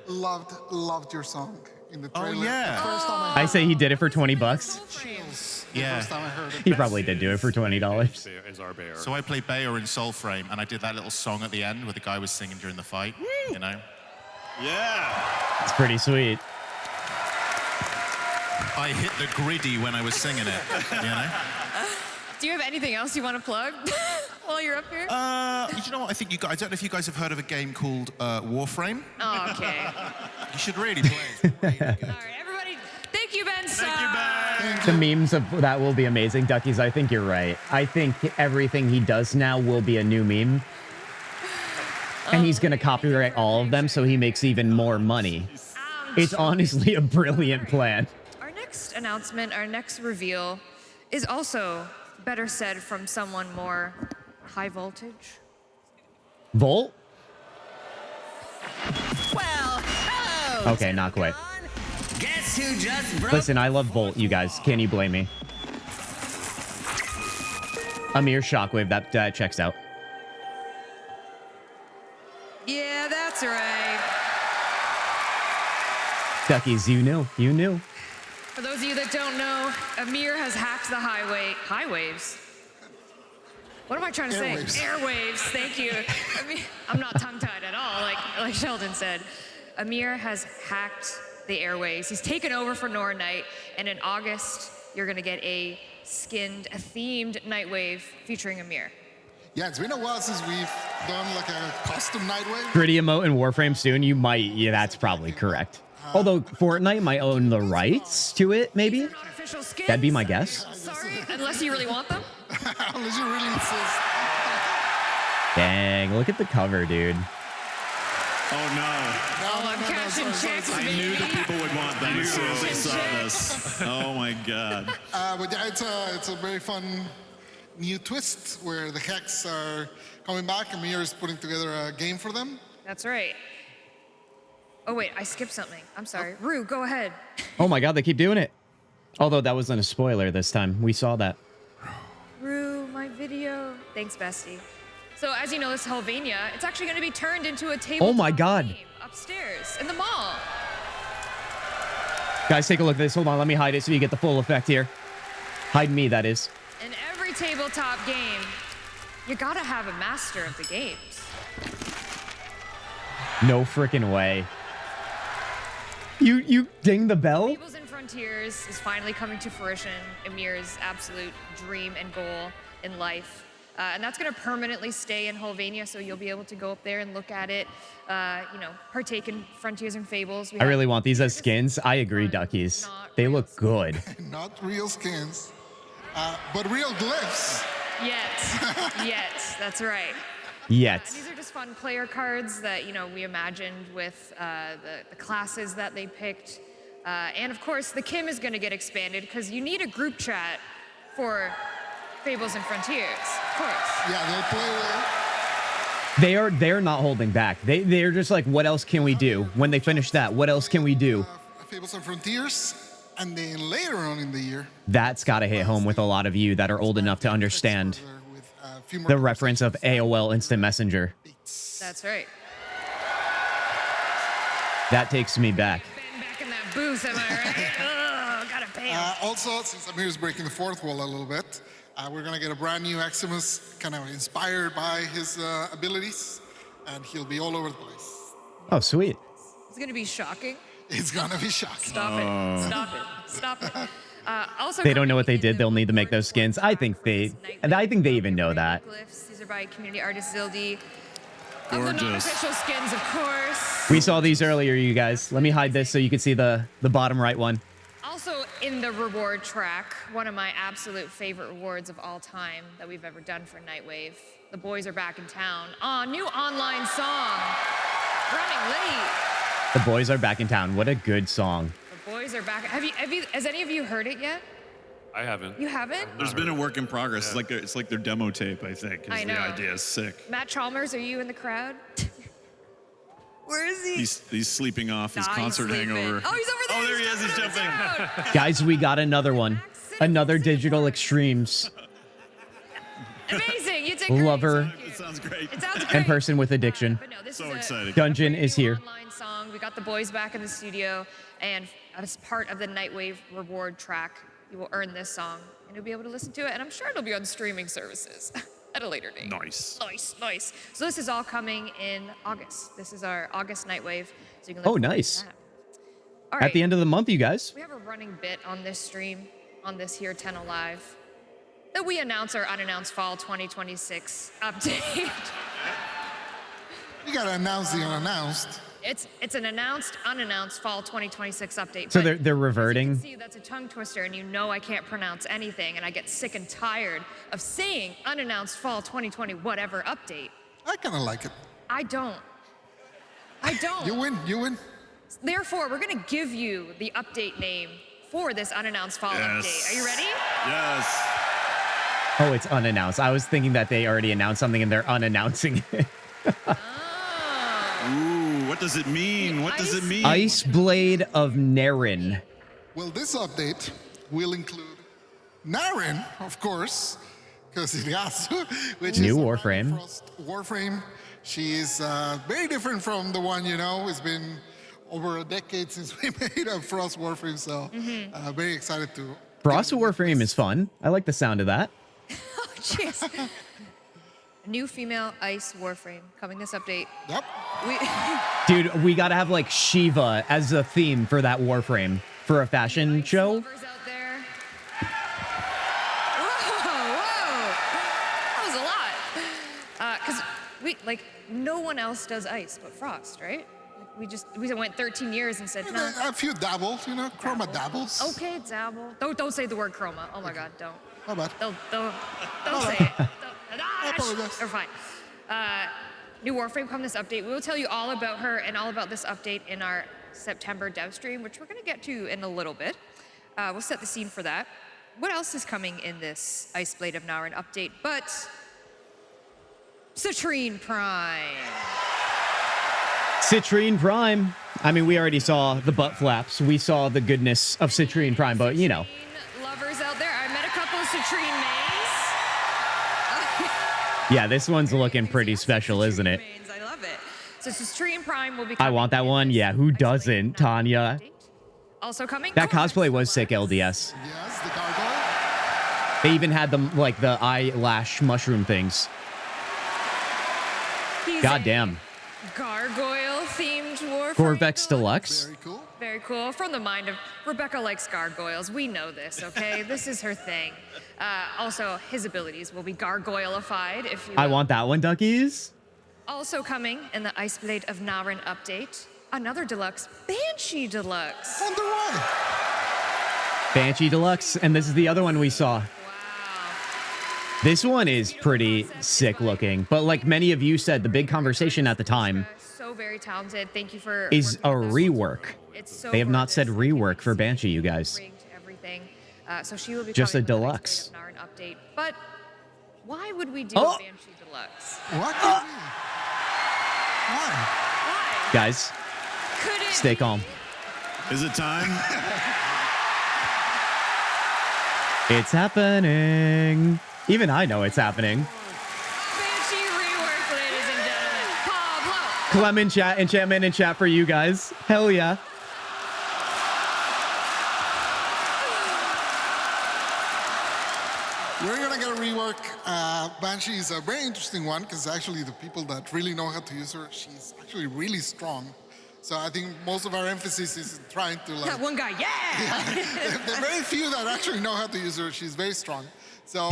loved your song in the Oh, trailer. yeah. The first time I I say he did it for 20 bucks. Yeah. First time I heard it. He probably did do it for $20. Is our bear. So I played Bayer in Soulframe, and I did that little song at the end where the guy was singing during the fight. You know? Yeah. It's pretty sweet. I hit the gritty when I was singing it, you know? Do you have anything else you want to plug while you're up here? You know what? I think you guys, I don't know if you guys have heard of a game called Warframe. Oh, okay. You should really play it. It's really good. All right, everybody, thank you, Ben. Thank you, Ben. The memes of that will be amazing. Duckies, I think you're right. I think everything he does now will be a new meme. And he's going to copyright all of them so he makes even more money. It's honestly a brilliant plan. Our next announcement, our next reveal, is also better said from someone more high voltage. Volt? Well, hello. Okay, not quite. Guess who just broke? Listen, I love Volt, you guys. Can you blame me? Amir Shockwave, that checks out. Yeah, that's right. Duckies, you knew. You knew. For those of you that don't know, Amir has hacked the highwaves. What am I trying to say? Airwaves. Thank you. I mean, I'm not tongue-tied at all, like Sheldon said. Amir has hacked the airwaves. He's taken over for Nornite, and in August, you're gonna get a themed Nightwave featuring Amir. Yeah, it's been a while since we've done like a custom Nightwave. Gritty emote and Warframe soon. You might. Yeah, that's probably correct. Although Fortnite might own the rights to it, maybe. That'd be my guess. Sorry, unless you really want them. Unless you really insist. Dang, look at the cover, dude. Oh no. Oh, I'm catching chicks, I knew that people would want that as soon as they saw this. Oh my God. But yeah, it's a very fun new twist where the Hex are coming back. Amir is putting together a game for them. That's right. Oh wait, I skipped something. I'm sorry. Rue, go ahead. Oh my god, they keep doing it. Although that wasn't a spoiler this time. We saw that. Rue, my video. Thanks, bestie. So as you know, this Helvania, it's actually going to be turned into a table. Oh my god. Upstairs in the mall. Guys, take a look at this. Hold on, let me hide it so you get the full effect here. Hide me, that is. And every every tabletop game, you gotta have a master of the games. No freaking way. You ding the bell? Fables and Frontiers is finally coming to fruition. Emir's absolute dream and goal in life. And that's going to permanently stay in Holvania, so you'll be able to go up there and look at it, you know, partake in Frontiers and Fables. I really want these as skins. I agree, Duckies. They look good. Not real skins, but real glyphs. Yet, that's right. Yet. These are just fun player cards that, you know, we imagined with the classes that they picked. And of course, the Kim is going to get expanded because you need a group chat for Fables and Frontiers, of course. Yeah, they'll play They're not holding back. They're just like, what else can we do? When they finish that, what else can we do? Fables and Frontiers, and then later on in the year. That's got to hit home with a lot of you that are old enough to understand the reference of AOL Instant Messenger. That's right. That takes me back. Back in that booth, am I right? Oh, gotta pay him. Also, since Amir is breaking the fourth wall a little bit, we're gonna get a brand new Eximus, kind of inspired by his abilities, and he'll be all over the place. Oh, sweet. It's gonna be shocking. It's gonna be shocking. Stop it. Stop it. Stop it. Also, They don't know what they did. They'll need to make those skins. I think they even know that. Glyphs. These are by community artist Zildi. Of the Gorgeous. non-official skins, of course. We saw these earlier, you guys. Let me hide this so you can see the bottom right one. Also in the reward track, one of my absolute favorite rewards of all time that we've ever done for Nightwave. The boys are back in town. New online song. Running late. The boys are back in town. What a good song. The boys are back. Has any of you heard it yet? I haven't. You haven't? There's been a work in progress. Yeah. It's like their demo tape, I think. I know. The idea is sick. Matt Chalmers, are you in the crowd? Where is he? He's sleeping off his Nah, he's concert sleeping. hangover. Oh, he's over there. Oh, there he is. He's jumping. Guys, we got another one. Another Digital Extremes. Amazing. You did Lover It sounds great. It sounds great. and person with addiction. But no, this So is a exciting. Dungeon is here. online song. We got the boys back in the studio, and as part of the Nightwave reward track, you will earn this song, and you'll be able to listen to it. And I'm sure it'll be on streaming services at a later date. Nice. Nice. So this is all coming in August. This is our August Nightwave. So you can Oh, look forward to nice. that. All right. At the end of the month, you guys. We have a running bit on this stream, on this here Tenno Live, that we announce our unannounced fall 2026 update. You gotta announce the unannounced. It's an announced, unannounced fall 2026 update. So but they're reverting. see, that's a tongue twister, and you know I can't pronounce anything, and I get sick and tired of saying unannounced fall 2020 whatever update. I kind of like it. I don't. You win. Therefore, we're gonna give you the update name for this unannounced fall update. Are you ready? Yes. Oh, it's unannounced. I was thinking that they already announced something and they're unannouncing it. Ooh, what does it mean? What does it mean? Ice Blade of Naren. Well, this update will include Naren, of course, because it has to, which New is Warframe. Frost Warframe. She is very different from the one, you know. It's been over a decade since we made a Frost Warframe, so very excited to. Frost Warframe is fun. I like the sound of that. Oh, jeez. A new female ice warframe coming this update. Yep. Dude, we gotta have like Shiva as a theme for that Warframe for a fashion show. Lovers out there. Whoa. That was a lot. Because no one else does ice but Frost, right? We went 13 years and said, no. A few dabbles, you know, chroma dabbles. Okay, dabble. Don't say the word chroma. Oh my God, don't. How about? Don't say it. I apologize. They're fine. New Warframe come this update. We will tell you all about her and all about this update in our September dev stream, which we're going to get to in a little bit. We'll set the scene for that. What else is coming in this Ice Blade of Naren update but Citrine Prime? Citrine Prime. I mean, we already saw the butt flaps. We saw the goodness of Citrine Prime, but you know. Lovers out there, I met a couple of Citrine mains. Yeah, this one's looking pretty special, isn't it? I love it. So Citrine Prime will be I coming. want that one. Yeah, who doesn't, Tanya? Also coming. That cosplay was sick, LDS. Yes, the gargoyle. They even had them like the eyelash mushroom things. He's God damn. Gargoyle-themed Warframe. Corvex Deluxe. Very cool. Very cool. From the mind of Rebecca likes gargoyles. We know this, okay? This is her thing. Also, his abilities will be gargoyleified, if you will. I want that one, duckies. Also coming in the Iceblade of Naren update, another deluxe, Banshee Deluxe. On the way. Banshee Deluxe, and this is the other one we saw. This one is pretty sick looking, but like many of you said, the big conversation at the time So very talented. Thank you for is a rework. It's so They have not said gorgeous. rework for Banshee, you guys. Everything. So she will be Just a coming with deluxe. Iceblade of Naren update. But why would we do Oh! a Banshee Deluxe? What? Why? Guys, Could it stay calm. Is it time? It's happening. Even I know it's happening. Banshee rework, ladies and gentlemen. Pablo. Clem in chat, enchantment in chat for you guys. Hell yeah. We're gonna get a rework. Banshee is a very interesting one because actually the people that really know how to use her, she's actually really strong. So I think most of our emphasis is trying to like. That one guy, yeah! There are very few that actually know how to use her. She's very strong. So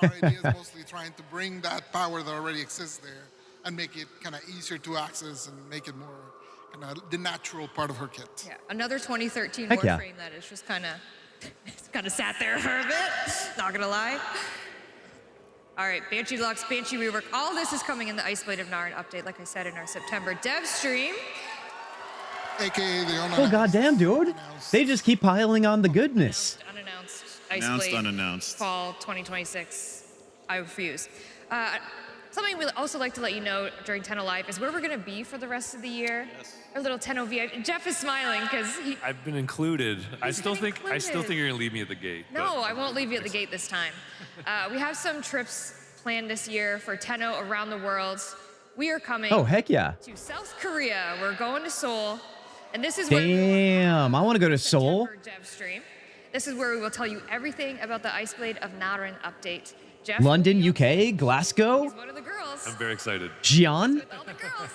our idea is mostly trying to bring that power that already exists there and make it kind of easier to access and make it more kind of the natural part of her kit. Yeah, another 2013 Heck yeah. Warframe that is just kind of sat there for a bit. Not gonna lie. All right, Banshee Deluxe, Banshee rework. All this is coming in the Iceblade of Naren update, like I said in our September dev stream. AKA the Oh goddamn, dude. They just keep piling on the goodness. Unannounced Announced, Iceblade unannounced. Fall 2026. I refuse. Something we'd also like to let you know during Tenno Live is where we're gonna be for the rest of the year. Yes. Our little Tenno VIP. Jeff is smiling because he. I've been included. I still think included. you're gonna leave me at the gate. No, I won't leave you at the gate this time. We have some trips planned this year for Tenno around the world. We are coming. Oh, heck yeah. To South Korea. We're going to Seoul, and this is where Damn, I want to go to Seoul. dev stream. This is where we will tell you everything about the Iceblade of Naren update. Jeff, London, UK, Glasgow, he's one of the girls. I'm very excited. Xi'an. With all the girls.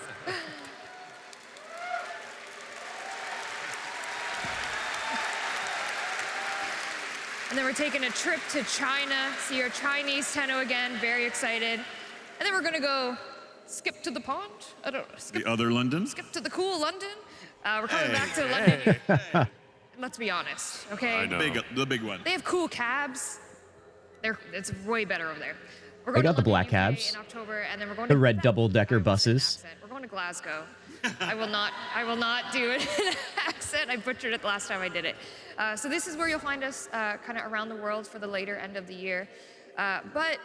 And then we're taking a trip to China, see our Chinese Tenno again, very excited. And then we're gonna go skip to the pond. I don't know. The other London? Skip to the cool London. We're coming back to London. Let's be honest, okay? I know. The big one. They have cool cabs. It's way better over there. We're They going got to the black London, UK cabs. in October, and then we're going The to red double-decker buses. We're going to Glasgow. I will not do it in an accent. I butchered it the last time I did it. So this is where you'll find us kind of around the world for the later end of the year. But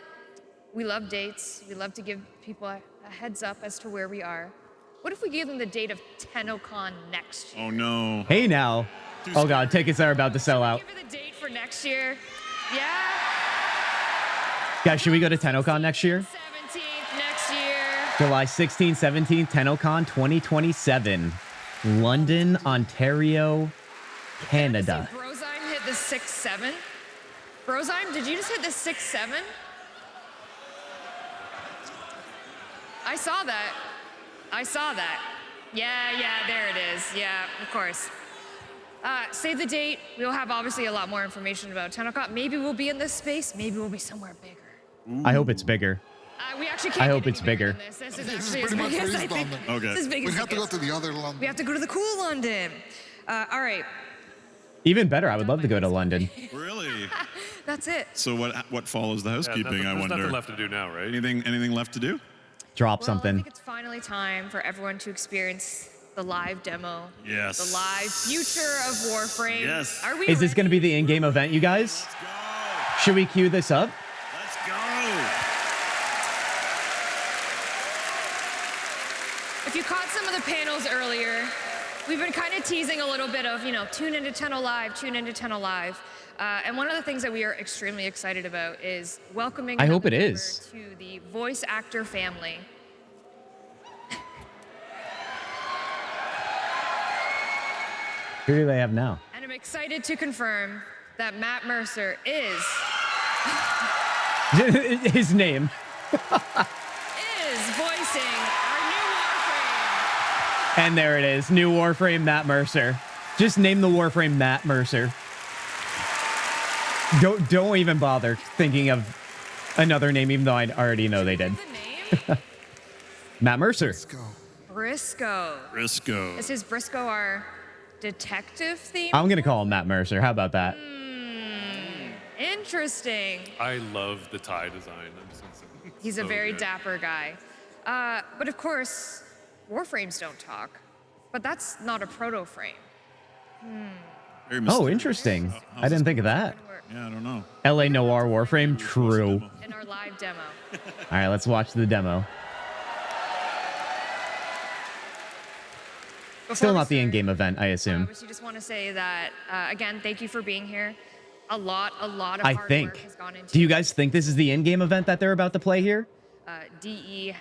we love dates. We love to give people a heads up as to where we are. What if we gave them the date of TennoCon next year? Oh no. Hey now. Oh god, tickets are about to sell out. Give her the date for next year. Yeah. Guys, should we go to TennoCon next year? 17th next year. July 16th, 17th, TennoCon 2027. London, Ontario, Canada. Brozyme hit the 6-7. Brozyme, did you just hit the 6-7? I saw that. I saw that. Yeah, there it is. Yeah, of course. Save the date. We'll have obviously a lot more information about TennoCon. Maybe we'll be in this space. Maybe we'll be somewhere bigger. I hope it's bigger. We actually can't I hope get it's any bigger bigger. than this. This is This is actually as pretty much big where as I he's think. done. This is as big We as have it to go gets. to the other London. We have to go to the cool London. All right. Even better, I would love to go to London. Really? That's it. So what follows the housekeeping? I There's wonder. nothing left to do now, right? Anything left to do? Drop Well, I something. think it's finally time for everyone to experience the live demo. Yes. The live future of Warframe. Yes. Are we Is this ready? going to be the in-game event, you guys? Let's go. Should we queue this up? Let's go. If you caught some of the panels earlier, we've been kind of teasing a little bit of, tune into Tenno Live, tune into Tenno Live. And one of the things that we are extremely excited about is welcoming I hope another it member is. to the voice actor family. Who do they have now? And I'm excited to confirm that Matt Mercer is His name. is voicing our new Warframe. And there it is. New Warframe, Matt Mercer. Just name the Warframe Matt Mercer. Don't even bother thinking of another name, even though I already know they did. Matt Mercer. Briscoe. Briscoe. Is Briscoe our detective theme? I'm going to call him Matt Mercer. How about that? Interesting. I love the tie design. I'm just gonna say. He's a So very good. dapper guy. But of course, Warframes don't talk. But that's not a proto-frame. Oh, interesting. I didn't think of that. Yeah, I don't know. LA Noir Warframe, true. In our live demo. All right, let's watch the demo. Still not the in-game event, I assume. We just want to say that, again, thank you for being here. A lot of I hard think. work has gone into Do you guys think this is the in-game event that they're about to play here? DE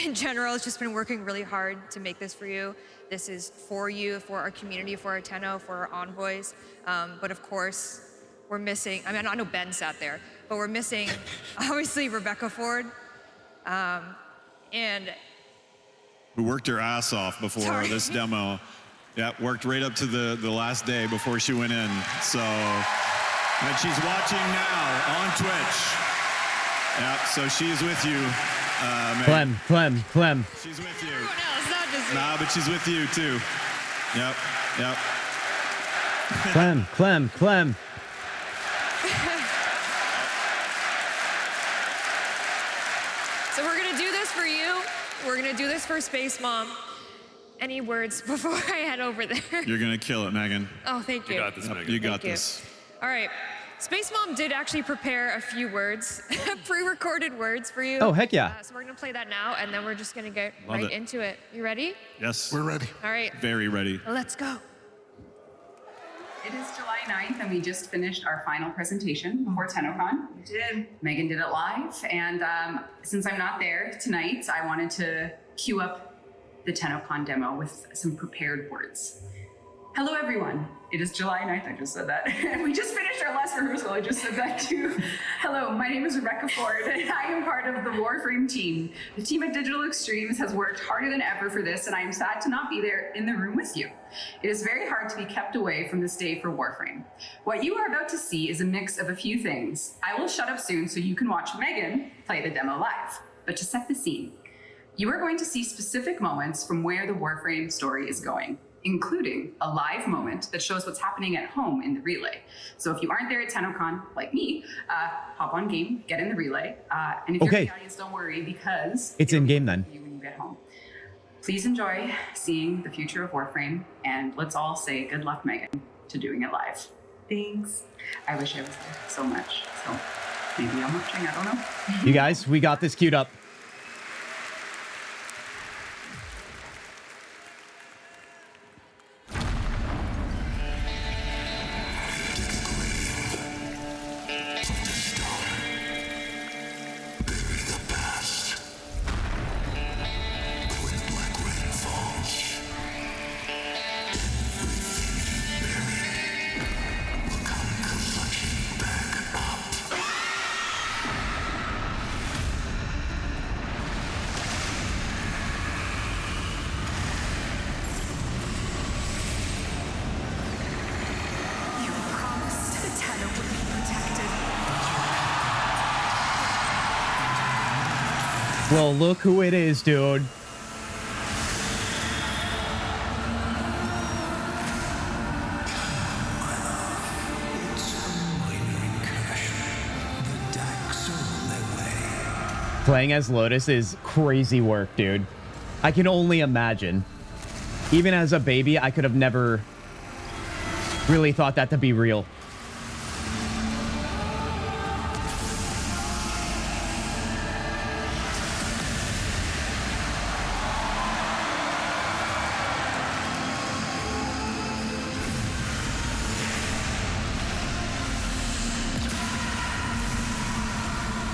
in general has just been working really hard to make this for you. This is for you, for our community, for our Tenno, for our envoys. But of course, we're missing, I mean, I know Ben sat there, but we're missing, obviously, Rebecca Ford. And Who worked her ass off before this demo. Yeah, worked right up to the last day before she went in. So, and she's watching now on Twitch. Yeah, so she's with you, Meg. Clem. She's with you. No, it's not just Nah, but she's with you too. Yep. Clem. So we're gonna do this for you. We're gonna do this for Space Mom. Any words before I head over there? You're gonna kill it, Megan. Oh, thank you. You got this, Megan. You got Thank you. this. All right. Space Mom did actually prepare a few words, pre-recorded words for you. Oh, heck yeah. So we're gonna play that now, and then we're just gonna get Love right it. into it. You ready? Yes. We're ready. All right. Very ready. Let's go. It is July 9th, and we just finished our final presentation before TennoCon. We did. Megan did it live, and since I'm not there tonight, I wanted to cue up the TennoCon demo with some prepared words. Hello, everyone. It is July 9th. I just said that. We just finished our last rehearsal. I just said that too. Hello, my name is Rebecca Ford, and I am part of the Warframe team. The team at Digital Extremes has worked harder than ever for this, and I am sad to not be there in the room with you. It is very hard to be kept away from this day for Warframe. What you are about to see is a mix of a few things. I will shut up soon so you can watch Megan play the demo live. But to set the scene, you are going to see specific moments from where the Warframe story is going, including a live moment that shows what's happening at home in the relay. So if you aren't there at TennoCon, like me, hop on game, get in the relay. And if you're in the audience, don't worry, because It's in-game then. you when you get home. Please enjoy seeing the future of Warframe, and let's all say good luck, Megan, to doing it live. Thanks. I wish I was there so much. So maybe I'm watching, I don't know. You guys, we got this queued up. Well, look who it is, dude. Playing as Lotus is crazy work, dude. I can only imagine. Even as a baby, I could have never really thought that to be real.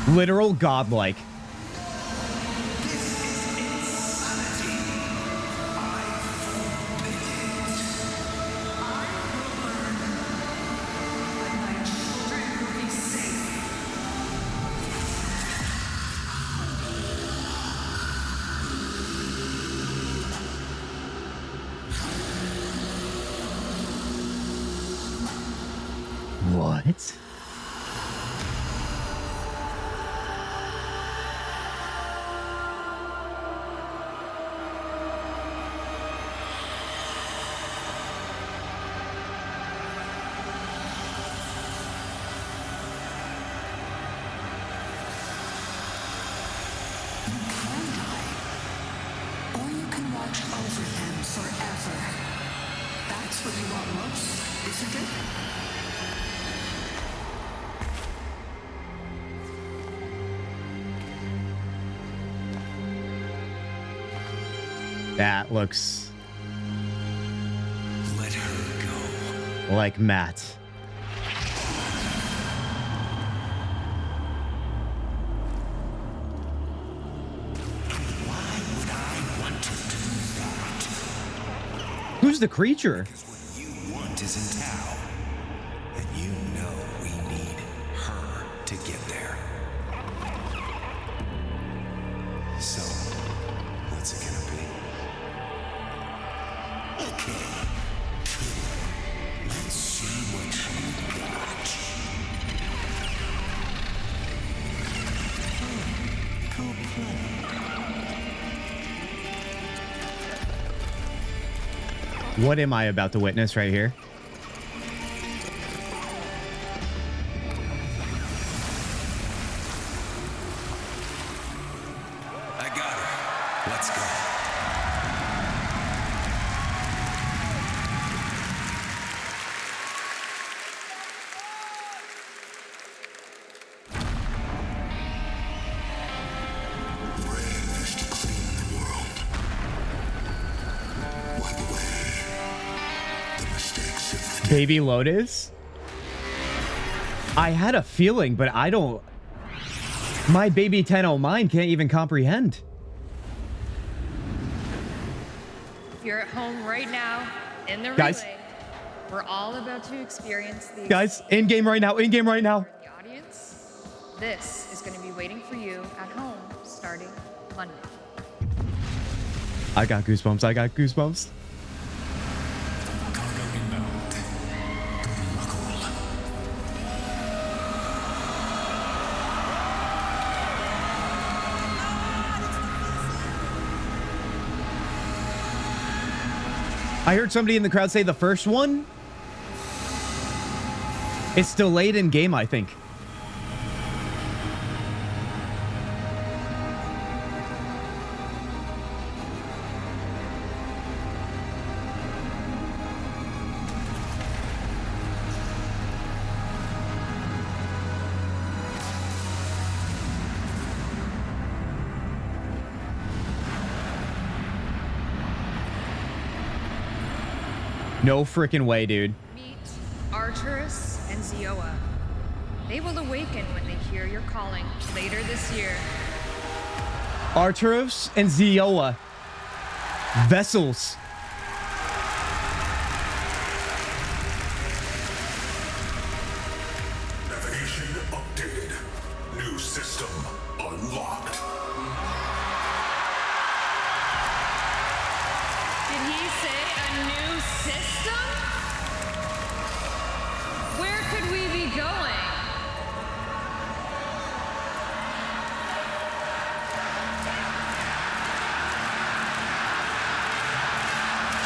Literal godlike. Forever. That's what you want most, isn't it? That looks Let her go. like Matt. Why would I want to do that? Who's the creature? What you want is in Tao. And you know we need her to get there. So, what's it gonna be? Okay. Let's see what you got. Cool play. What am I about to witness right here? I got her. Let's go. Raised to clean the world. Wipe away the mistakes of the Baby Lotus? I had a feeling, but I don't... My baby Tenno mind can't even comprehend. If you're at home right now in the Guys. relay, we're all about to experience the Guys, in game right now, in game right now. the audience. This is going to be waiting for you at home starting Monday. I got goosebumps, I got goosebumps. cargo inbound. I heard somebody in the crowd say the first one. It's delayed in game, I think. No freaking way, dude. Meet Arturus and Zioa. They will awaken when they hear your calling later this year. Arturos and Zioa. Vessels. Navigation updated. New system unlocked. Did he say a new system? Where could we be going?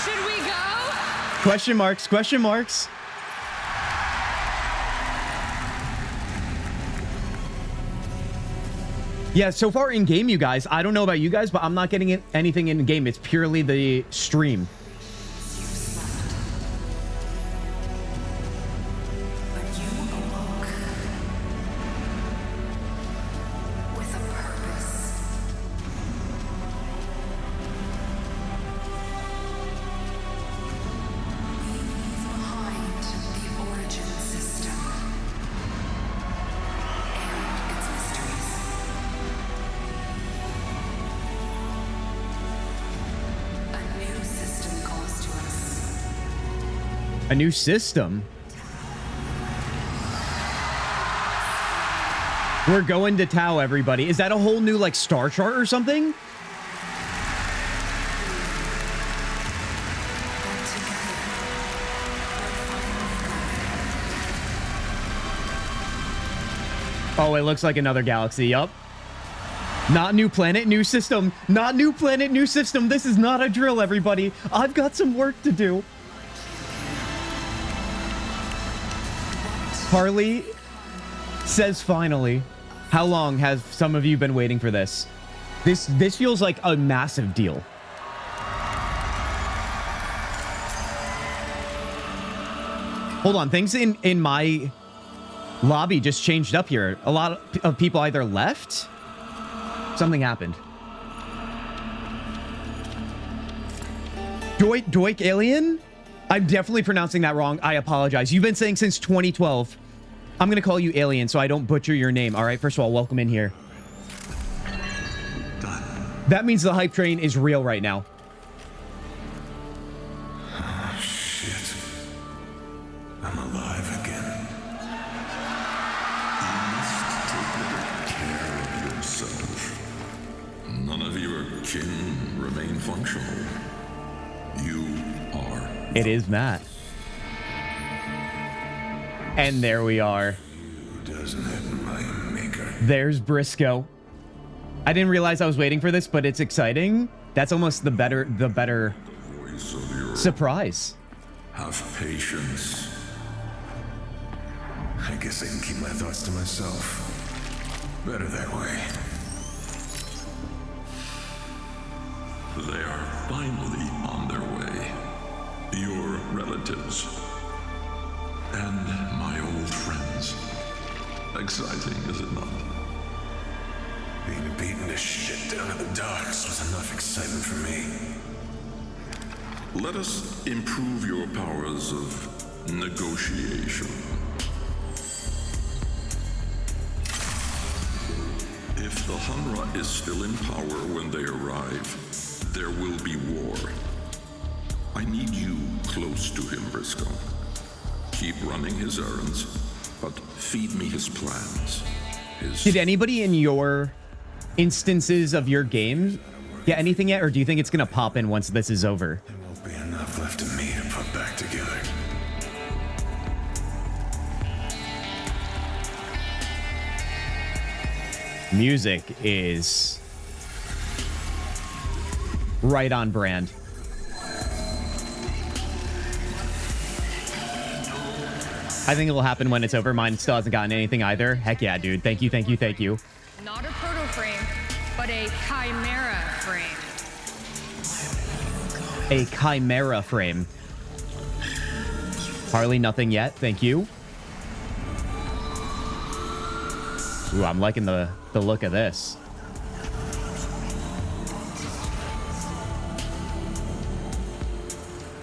Should we go? Question marks, question marks. Yeah, so far in game, you guys, I don't know about you guys, but I'm not getting anything in game. It's purely the stream. With a purpose. We leave behind the origin system and its mysteries. A new system calls to us. A new system. We're going to Tau, everybody. Is that a whole new, like, star chart or something? Oh, it looks like another galaxy. Yup. Not new planet, new system. Not new planet, new system. This is not a drill, everybody. I've got some work to do. Harley says finally. How long have some of you been waiting for this? This feels like a massive deal. Hold on, things in my lobby just changed up here. A lot of people either left. Something happened. Doik Alien? I'm definitely pronouncing that wrong. I apologize. You've been saying since 2012. I'm going to call you Alien so I don't butcher your name. All right, first of all, welcome in here. That means the hype train is real right now. Oh, shit. I'm alive again. You must take better care of yourself. None of your kin remain functional. You are. It is Matt. And there we are. There's Briscoe. I didn't realize I was waiting for this, but it's exciting. That's almost the better surprise. Have patience. I guess I can keep my thoughts to myself. Better that way. They are finally on their way. Your relatives. And my old friends. Exciting, is it not? Being beaten to shit down at the docks was enough excitement for me. Let us improve your powers of negotiation. If the Hunra is still in power when they arrive, there will be war. I need you close to him, Briscoe. Keep running his errands, but feed me his plans. Did anybody in your instances of your game get anything yet, or do you think it's gonna pop in once this is over? There won't be enough left of me to put back together. Music is right on brand. I think it'll happen when it's over. Mine still hasn't gotten anything either. Heck yeah, dude. Thank you, thank you, thank you. Not a proto frame, but a chimera frame. A chimera frame. Harley, nothing yet. Thank you. Ooh, I'm liking the look of this.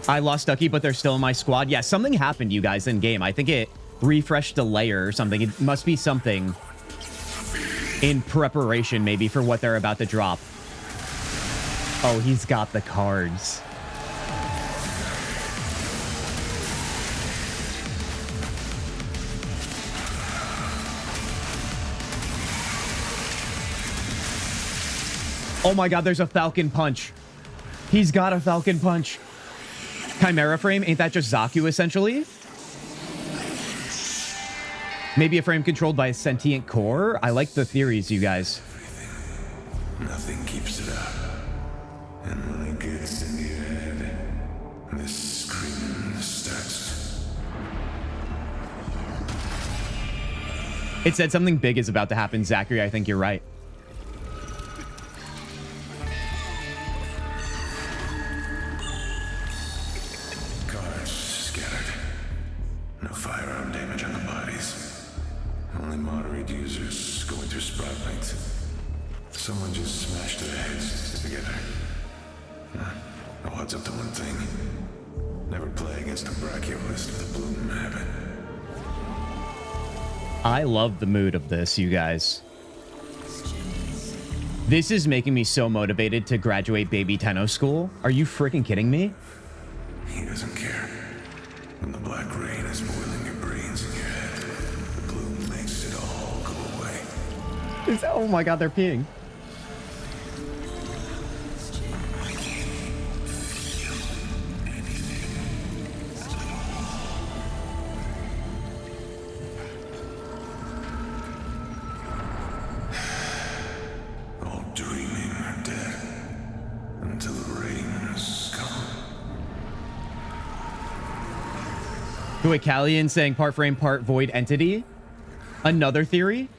I lost Ducky, but they're still in my squad. Yeah, something happened, you guys, in game. I think it refreshed a layer or something. It must be something in preparation, maybe, for what they're about to drop. Oh, he's got the cards. Oh my god, there's a Falcon Punch. He's got a Falcon Punch. Chimera frame? Ain't that just Zaku, essentially? Maybe a frame controlled by a sentient core? I like the theories, you guys. Nothing keeps it up. And when it gets in your head, this screaming starts. It said something big is about to happen, Zachary. I think you're right. Cars scattered. No firearm damage on the bodies. Only moderate users going through spotlights. Someone just smashed their heads together. No odds up to one thing. Never play against a brachiolist with a bloom habit. I love the mood of this, you guys. This is making me so motivated to graduate Baby Tenno school. Are you freaking kidding me? He doesn't care. When the black rain is boiling your brains in your head, the bloom makes it all go away. Oh my god, they're peeing. All dreaming are dead until the rains come. Duicalian saying part frame, part void entity. Another theory.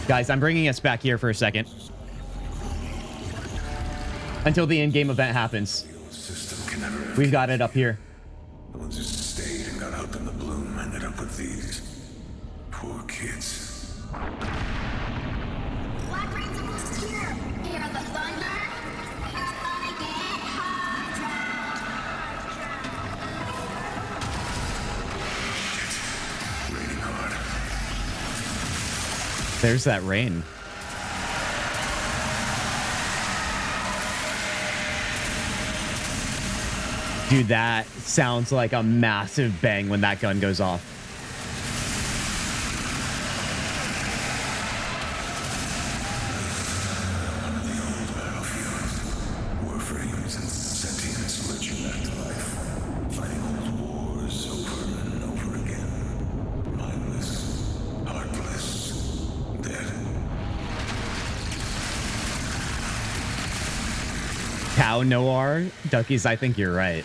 Guys, I'm bringing us back here for a second. Until the in-game event happens. We've got it up here. The ones who stayed and got up in the bloom ended up with these poor kids. Hear the thunder? It's gonna get Raining hard. There's that rain. Dude, that sounds like a massive bang when that gun goes off. Warframes and sentients lurching back to life. Fighting old wars over and over again. Mindless, heartless, dead. Cow Noir? Duckies, I think you're right.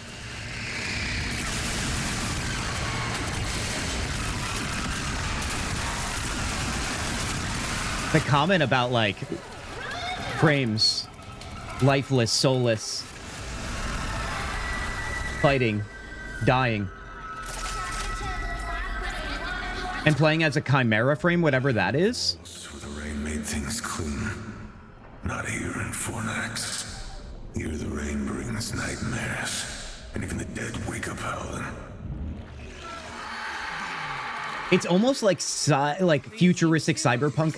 The comment about, like, frames, lifeless, soulless, fighting, dying, and playing as a chimera frame, whatever that is. The rain made things clean. Not here in Fornax. Here the rain brings nightmares, and even the dead wake up howling. It's almost like futuristic cyberpunk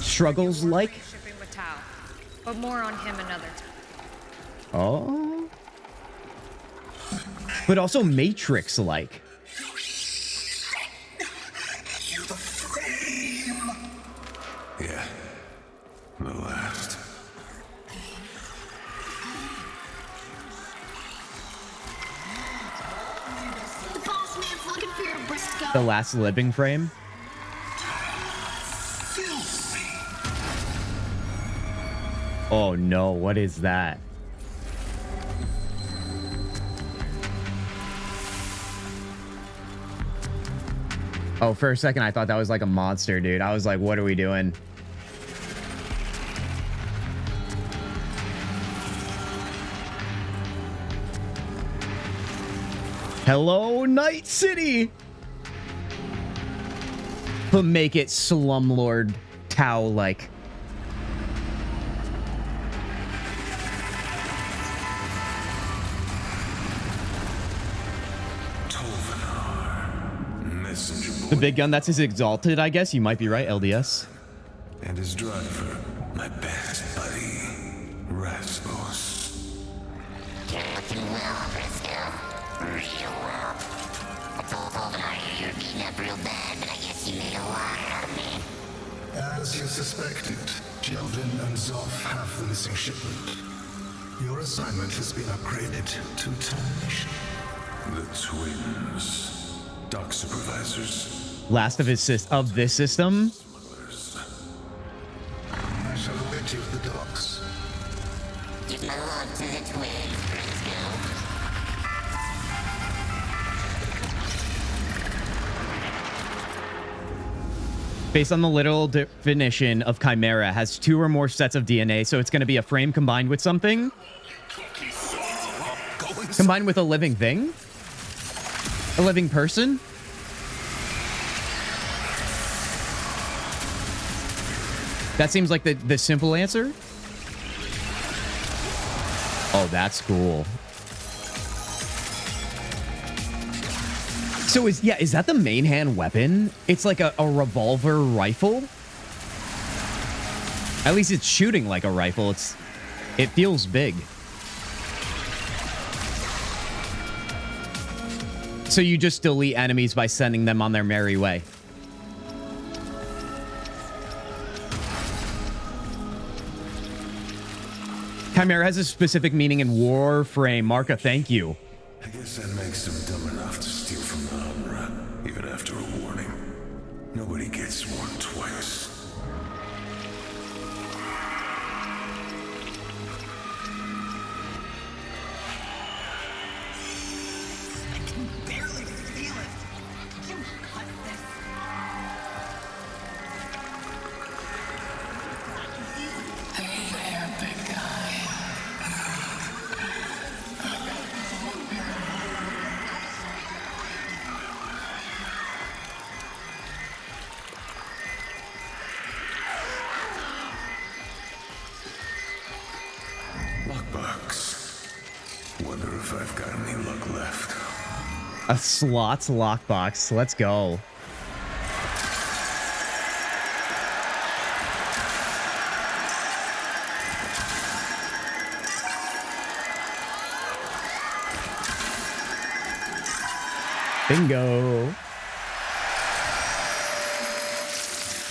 struggles like. Shipping with Tau, but more on him another time. Oh. But also Matrix like. Yeah. The last. The boss man's looking for your Briscoe. The last living frame. Oh no, what is that? Oh, for a second I thought that was like a monster, dude. I was like, what are we doing? Hello, Night City! But make it Slumlord Tau-like. The big gun, that's his exalted, I guess. You might be right, LDS. And his driver, my best buddy, Rasmus. You're looking well, Briscoe. Real well. I told Goldeneye you're beating up real bad, but I guess you made a liar out of me. As you suspected, Jeldin and Zoff have the missing shipment. Your assignment has been upgraded to termination. The twins. Dock supervisors. Last of this system. I shall await you at the docks. Give my love to the twins, Briscoe. Based on the literal definition of chimera, has 2 or more sets of DNA, so it's going to be a frame combined with something? Combined with a living thing? A living person? That seems like the simple answer. Oh, that's cool. So is that the main hand weapon? It's like a revolver rifle? At least it's shooting like a rifle. It feels big. So you just delete enemies by sending them on their merry way. Chimera has a specific meaning in Warframe. Marka, thank you. I guess that makes them dumb enough to steal from the Humra, even after a warning. Nobody gets warned twice. Hey there, big guy. A slots lockbox. Let's go. Bingo.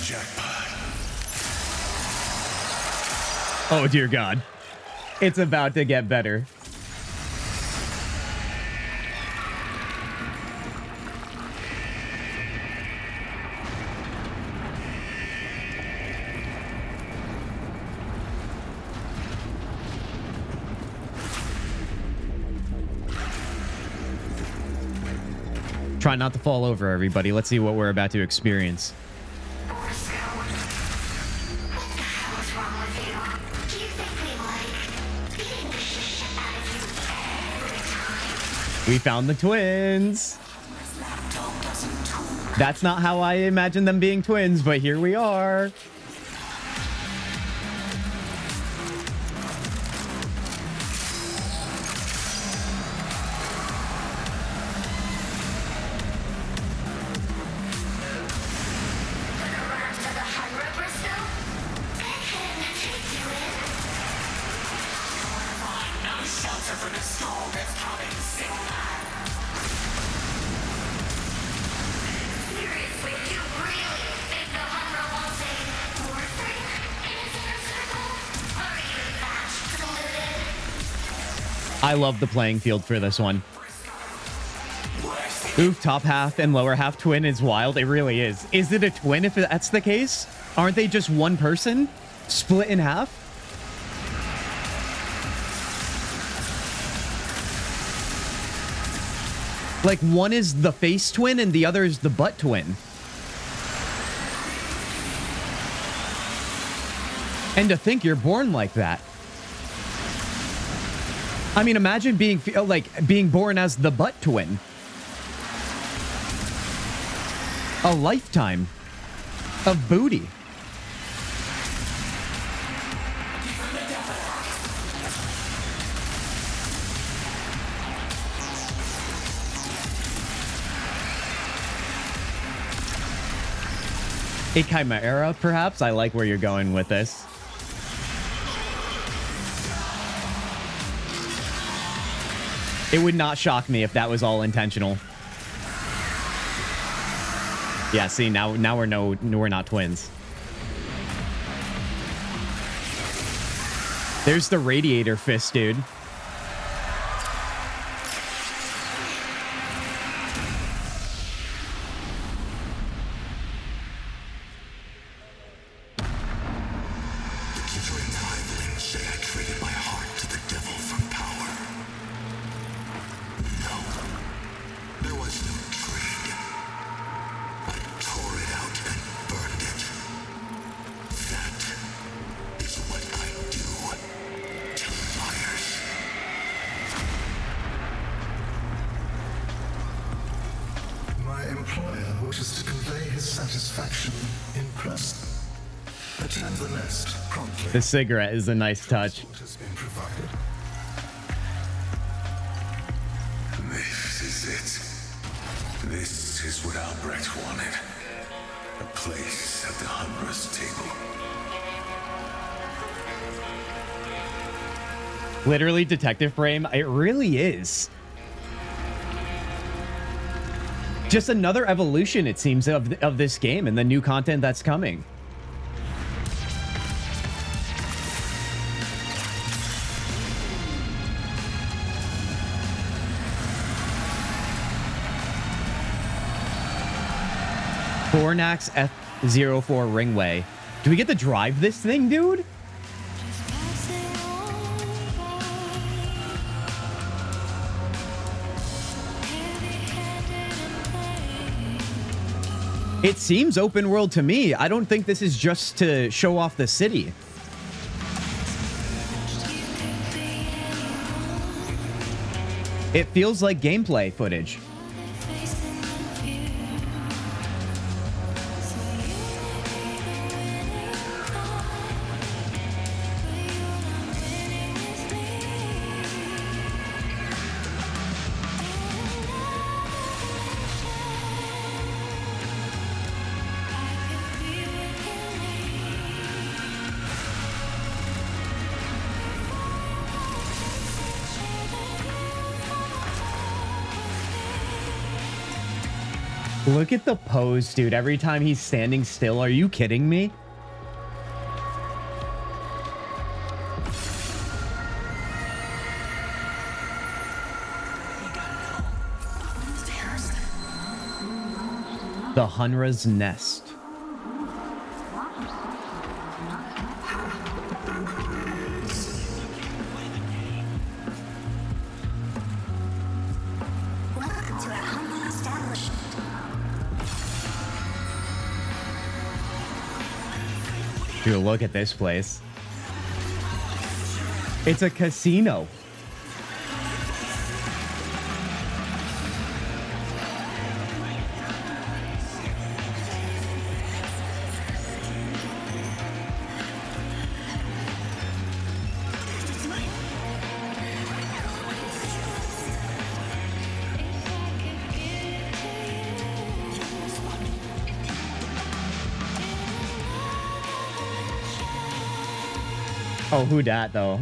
Jackpot. Oh, dear God. It's about to get better. Try not to fall over, everybody. Let's see what we're about to experience. We found the twins. That's not how I imagined them being twins, but here we are. I love the playing field for this one. Oof, top half and lower half twin is wild. It really is. Is it a twin if that's the case? Aren't they just one person? Split in half? Like one is the face twin and the other is the butt twin. And to think you're born like that. I mean, imagine being born as the butt twin. A lifetime of booty. A chimera, perhaps? I like where you're going with this. It would not shock me if that was all intentional. Yeah, see, now we're not twins. There's the radiator fist, dude. The cigarette is a nice touch. This is it. This is what Albrecht wanted. A place at the Hunrest table. Literally detective frame. It really is. Just another evolution, it seems, of this game and the new content that's coming. Fornax F04 Ringway. Do we get to drive this thing, dude? It seems open world to me. I don't think this is just to show off the city. It feels like gameplay footage. Look at the pose, dude. Every time he's standing still. Are you kidding me? The Hunra's nest. Dude, look at this place. It's a casino. Oh, who dat though?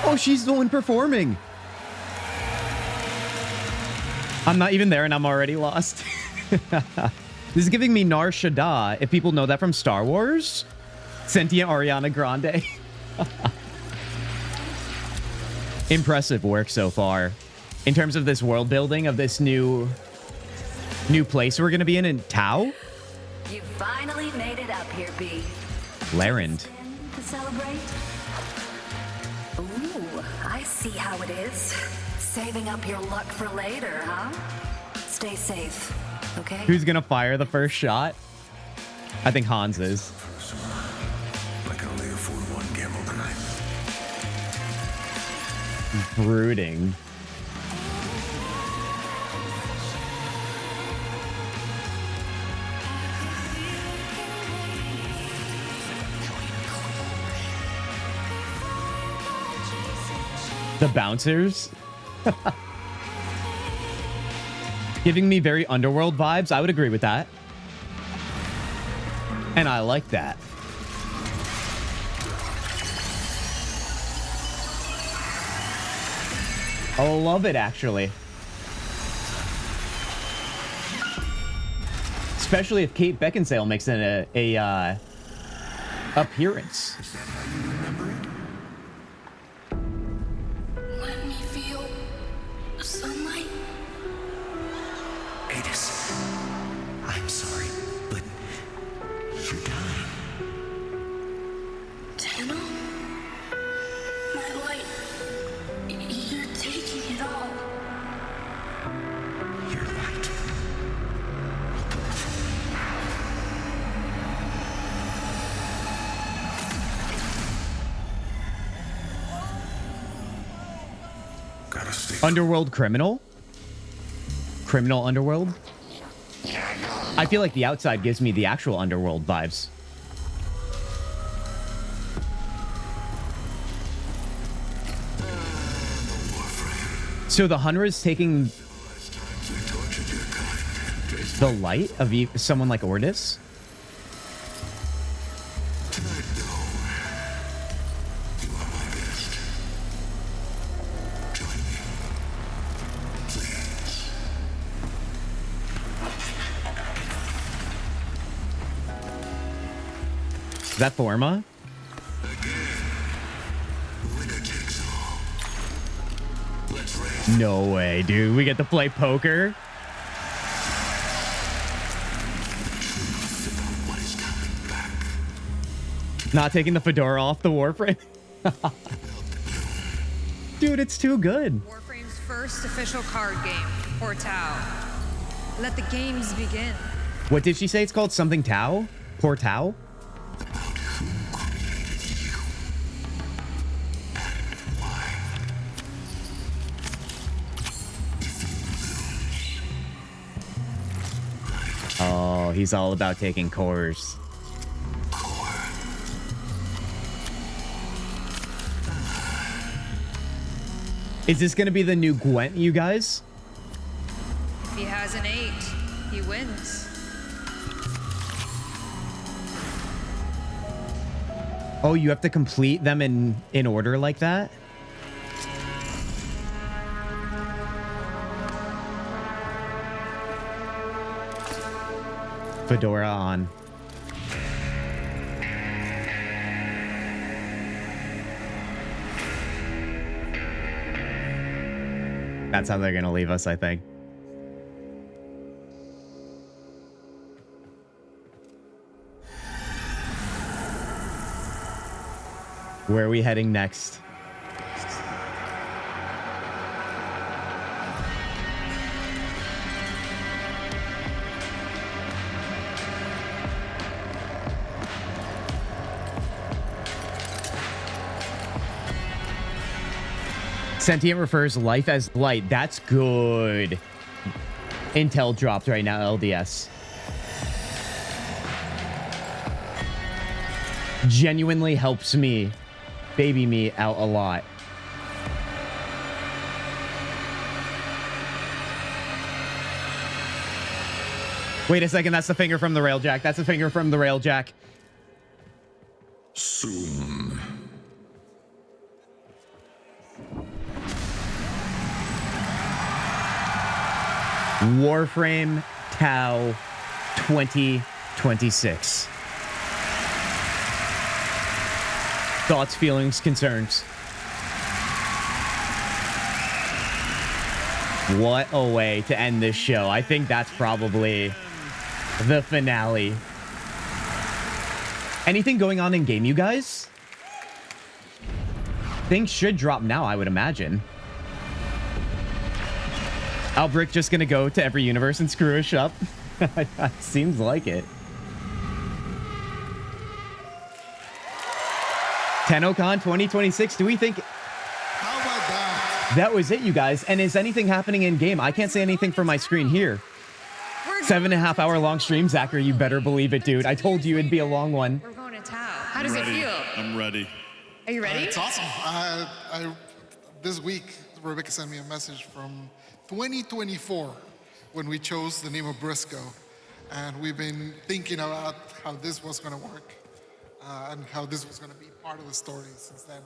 Oh, she's the one performing. I'm not even there and I'm already lost. This is giving me Nar Shaddaa, if people know that from Star Wars. Sentient Ariana Grande. Impressive work so far. In terms of this world building of this new place we're going to be in Tau? You finally made it up here, B. Larend. To celebrate? Ooh, I see how it is. Saving up your luck for later, huh? Stay safe, okay? Who's going to fire the first shot? I think Hans is. I can only afford one gamble tonight. Brooding. The bouncers? Giving me very Underworld vibes. I would agree with that. And I like that. I love it, actually. Especially if Kate Beckinsale makes an appearance. Let me feel the sunlight. Adis, I'm sorry, but you're dying. Tenno? My light. You're taking it all. You're right. Gotta stay. Underworld criminal? Criminal Underworld? I feel like the outside gives me the actual Underworld vibes. So the Hunra's taking the light of someone like Ordis? Is that Forma? No way, dude. We get to play poker? Not taking the fedora off the Warframe? Dude, it's too good. Warframe's first official card game, or Tau. Let the games begin. What did she say? It's called something Tau? Poor Tau? Oh, he's all about taking cores. Is this going to be the new Gwent, you guys? If he has an 8, he wins. Oh, you have to complete them in order like that? Fedora on. That's how they're gonna leave us, I think. Where are we heading next? Sentient refers life as light. That's good. Intel dropped right now, LDS. Genuinely helps me, baby me, out a lot. Wait a second, that's the finger from the railjack. That's the finger from the railjack. Soon. Warframe Tau 2026. Thoughts, feelings, concerns. What a way to end this show. I think that's probably the finale. Anything going on in game, you guys? Things should drop now, I would imagine. Albrick just gonna go to every universe and screw us up? Seems like it. TennoCon 2026, do we think... How about that? That was it, you guys. And is anything happening in game? I can't say anything from my screen here. 7.5 hour long stream, Zachary, you better believe it, dude. I told you it'd be a long one. We're going to Tau. How does it feel? I'm ready. Are you ready? It's awesome. This week, Rebecca sent me a message from 2024 when we chose the name of Briscoe. And we've been thinking about how this was going to work and how this was going to be part of the story since then.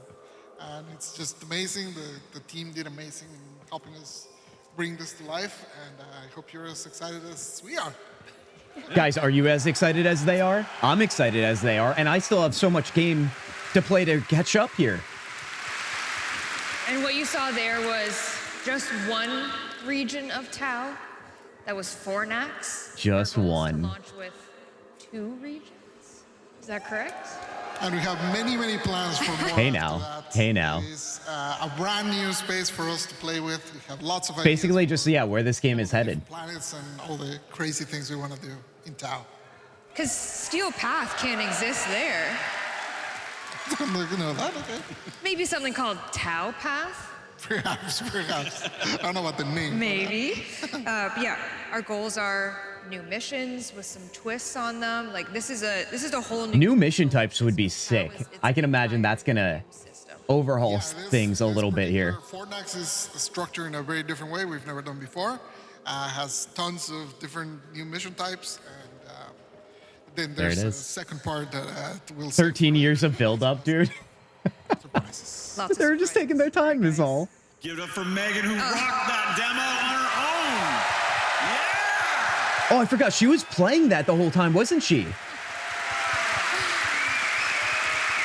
And it's just amazing. The team did amazing in helping us bring this to life. And I hope you're as excited as we are. Guys, are you as excited as they are? I'm excited as they are. And I still have so much game to play to catch up here. And what you saw there was just one region of Tau. That was Fornax. Just one. Launch with 2 regions. Is that correct? And we have many, many plans for more. Hey now. Hey now. It's a brand new space for us to play with. We have lots of ideas. Basically just, yeah, where this game is headed. Planets and all the crazy things we want to do in Tau. Because Steel Path can't exist there. I'm not gonna know that, okay. Maybe something called Tau Path? Perhaps. I don't know what the name. Maybe. Yeah, our goals are new missions with some twists on them. Like this is a whole New mission types would be sick. I can imagine that's gonna overhaul things a little bit here. Fortnite is structured in a very different way we've never done before. Has tons of different new mission types. And then there's a second part that will 13 years of build up, dude. They're just taking their time is all. Give it up for Megan who rocked that demo on her own. Oh, I forgot. She was playing that the whole time, wasn't she?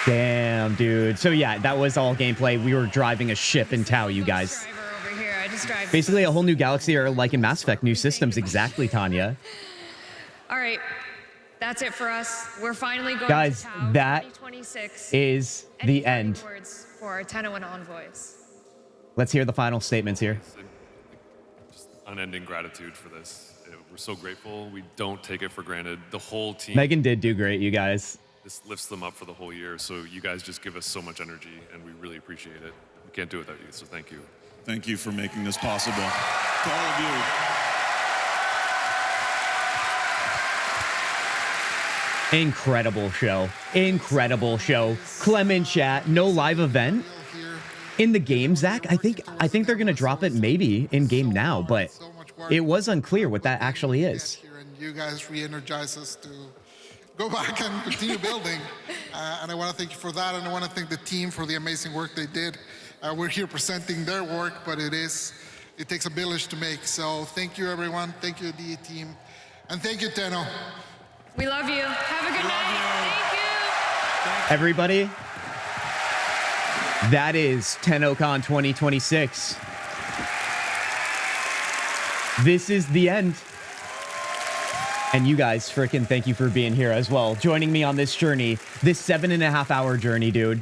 Damn, dude. So yeah, that was all gameplay. We were driving a ship in Tau, you guys. over here. I just drive. Basically a whole new galaxy, or like in Mass Effect, new systems. Exactly, Tanya. All right. That's it for us. We're finally going guys, to Tau that 2026. is the end. Words for our Tenno and envoys. Let's hear the final statements here. Just unending gratitude for this. We're so grateful. We don't take it for granted. The whole team. Megan did do great, you guys. This lifts them up for the whole year. So you guys just give us so much energy, and we really appreciate it. We can't do it without you, so thank you. Thank you for making this possible. To all of you. Incredible show. Incredible show. Clem in chat. No live event in the game, Zach. I think they're gonna drop it maybe in game now, but it was unclear what that actually is. And you guys re-energize us to go back and continue building. And I want to thank you for that, and I want to thank the team for the amazing work they did. We're here presenting their work, but it takes a village to make. So thank you, everyone. Thank you, the team, and thank you, Tenno. We love you. Have a good night. Thank you. Everybody, that is TennoCon 2026. This is the end. And you guys, frickin' thank you for being here as well. Joining me on this journey, this 7.5-hour journey, dude.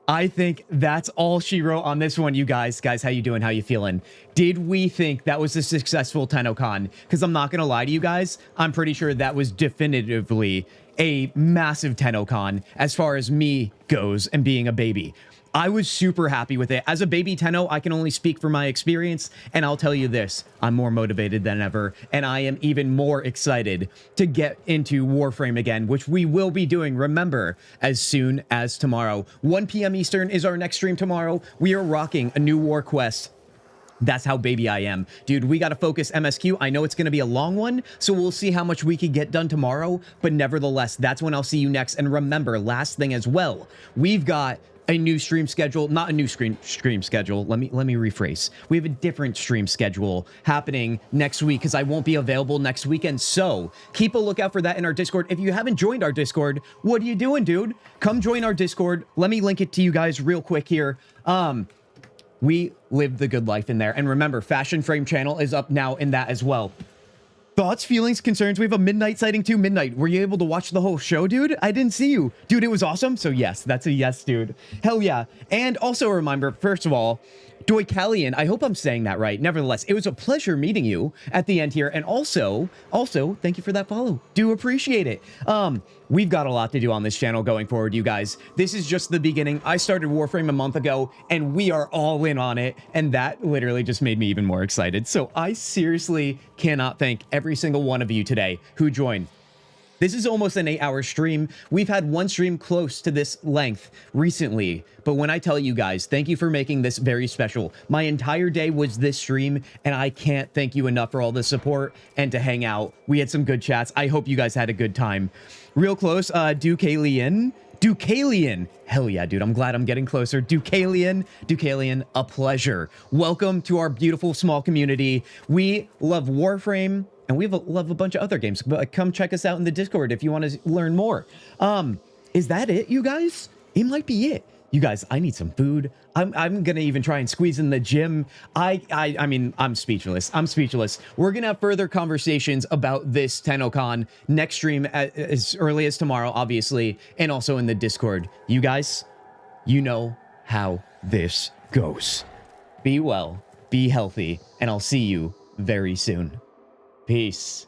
I think that's all she wrote on this one, you guys. Guys, how you doing? How you feeling? Did we think that was a successful TennoCon? Because I'm not going to lie to you guys. I'm pretty sure that was definitively a massive TennoCon as far as me goes and being a baby. I was super happy with it. As a baby Tenno, I can only speak for my experience, and I'll tell you this, I'm more motivated than ever, and I am even more excited to get into Warframe again, which we will be doing, remember, as soon as tomorrow. 1 p.m. Eastern is our next stream tomorrow. We are rocking a new war quest. That's how baby I am. Dude, we got to focus MSQ. I know it's going to be a long one, so we'll see how much we can get done tomorrow, but nevertheless, that's when I'll see you next. And remember, last thing as well, we've got a new stream schedule, not a new stream schedule. Let me rephrase. We have a different stream schedule happening next week because I won't be available next weekend. So keep a lookout for that in our Discord. If you haven't joined our Discord, what are you doing, dude? Come join our Discord. Let me link it to you guys real quick here. We live the good life in there. And remember, Fashion Frame channel is up now in that as well. Thoughts, feelings, concerns? We have a midnight sighting too. Midnight. Were you able to watch the whole show, dude? I didn't see you. Dude, it was awesome. So yes, that's a yes, dude. Hell yeah. And also a reminder, first of all, Doikalian, I hope I'm saying that right. Nevertheless, it was a pleasure meeting you at the end here. And also, thank you for that follow. Do appreciate it. We've got a lot to do on this channel going forward, you guys. This is just the beginning. I started Warframe a month ago, and we are all in on it. And that literally just made me even more excited. So I seriously cannot thank every single one of you today who joined. This is almost an 8-hour stream. We've had one stream close to this length recently, but when I tell you guys, thank you for making this very special. My entire day was this stream, and I can't thank you enough for all the support and to hang out. We had some good chats. I hope you guys had a good time. Real close, Dukalian, hell yeah, dude, I'm glad I'm getting closer. Dukalian, a pleasure. Welcome to our beautiful small community. We love Warframe, and we love a bunch of other games. But come check us out in the Discord if you want to learn more. Is that it, you guys? It might be it. You guys, I need some food. I'm gonna even try and squeeze in the gym. I mean, I'm speechless. We're gonna have further conversations about this TennoCon next stream as early as tomorrow, obviously, and also in the Discord. You guys, you know how this goes. Be well, be healthy, and I'll see you very soon. Peace.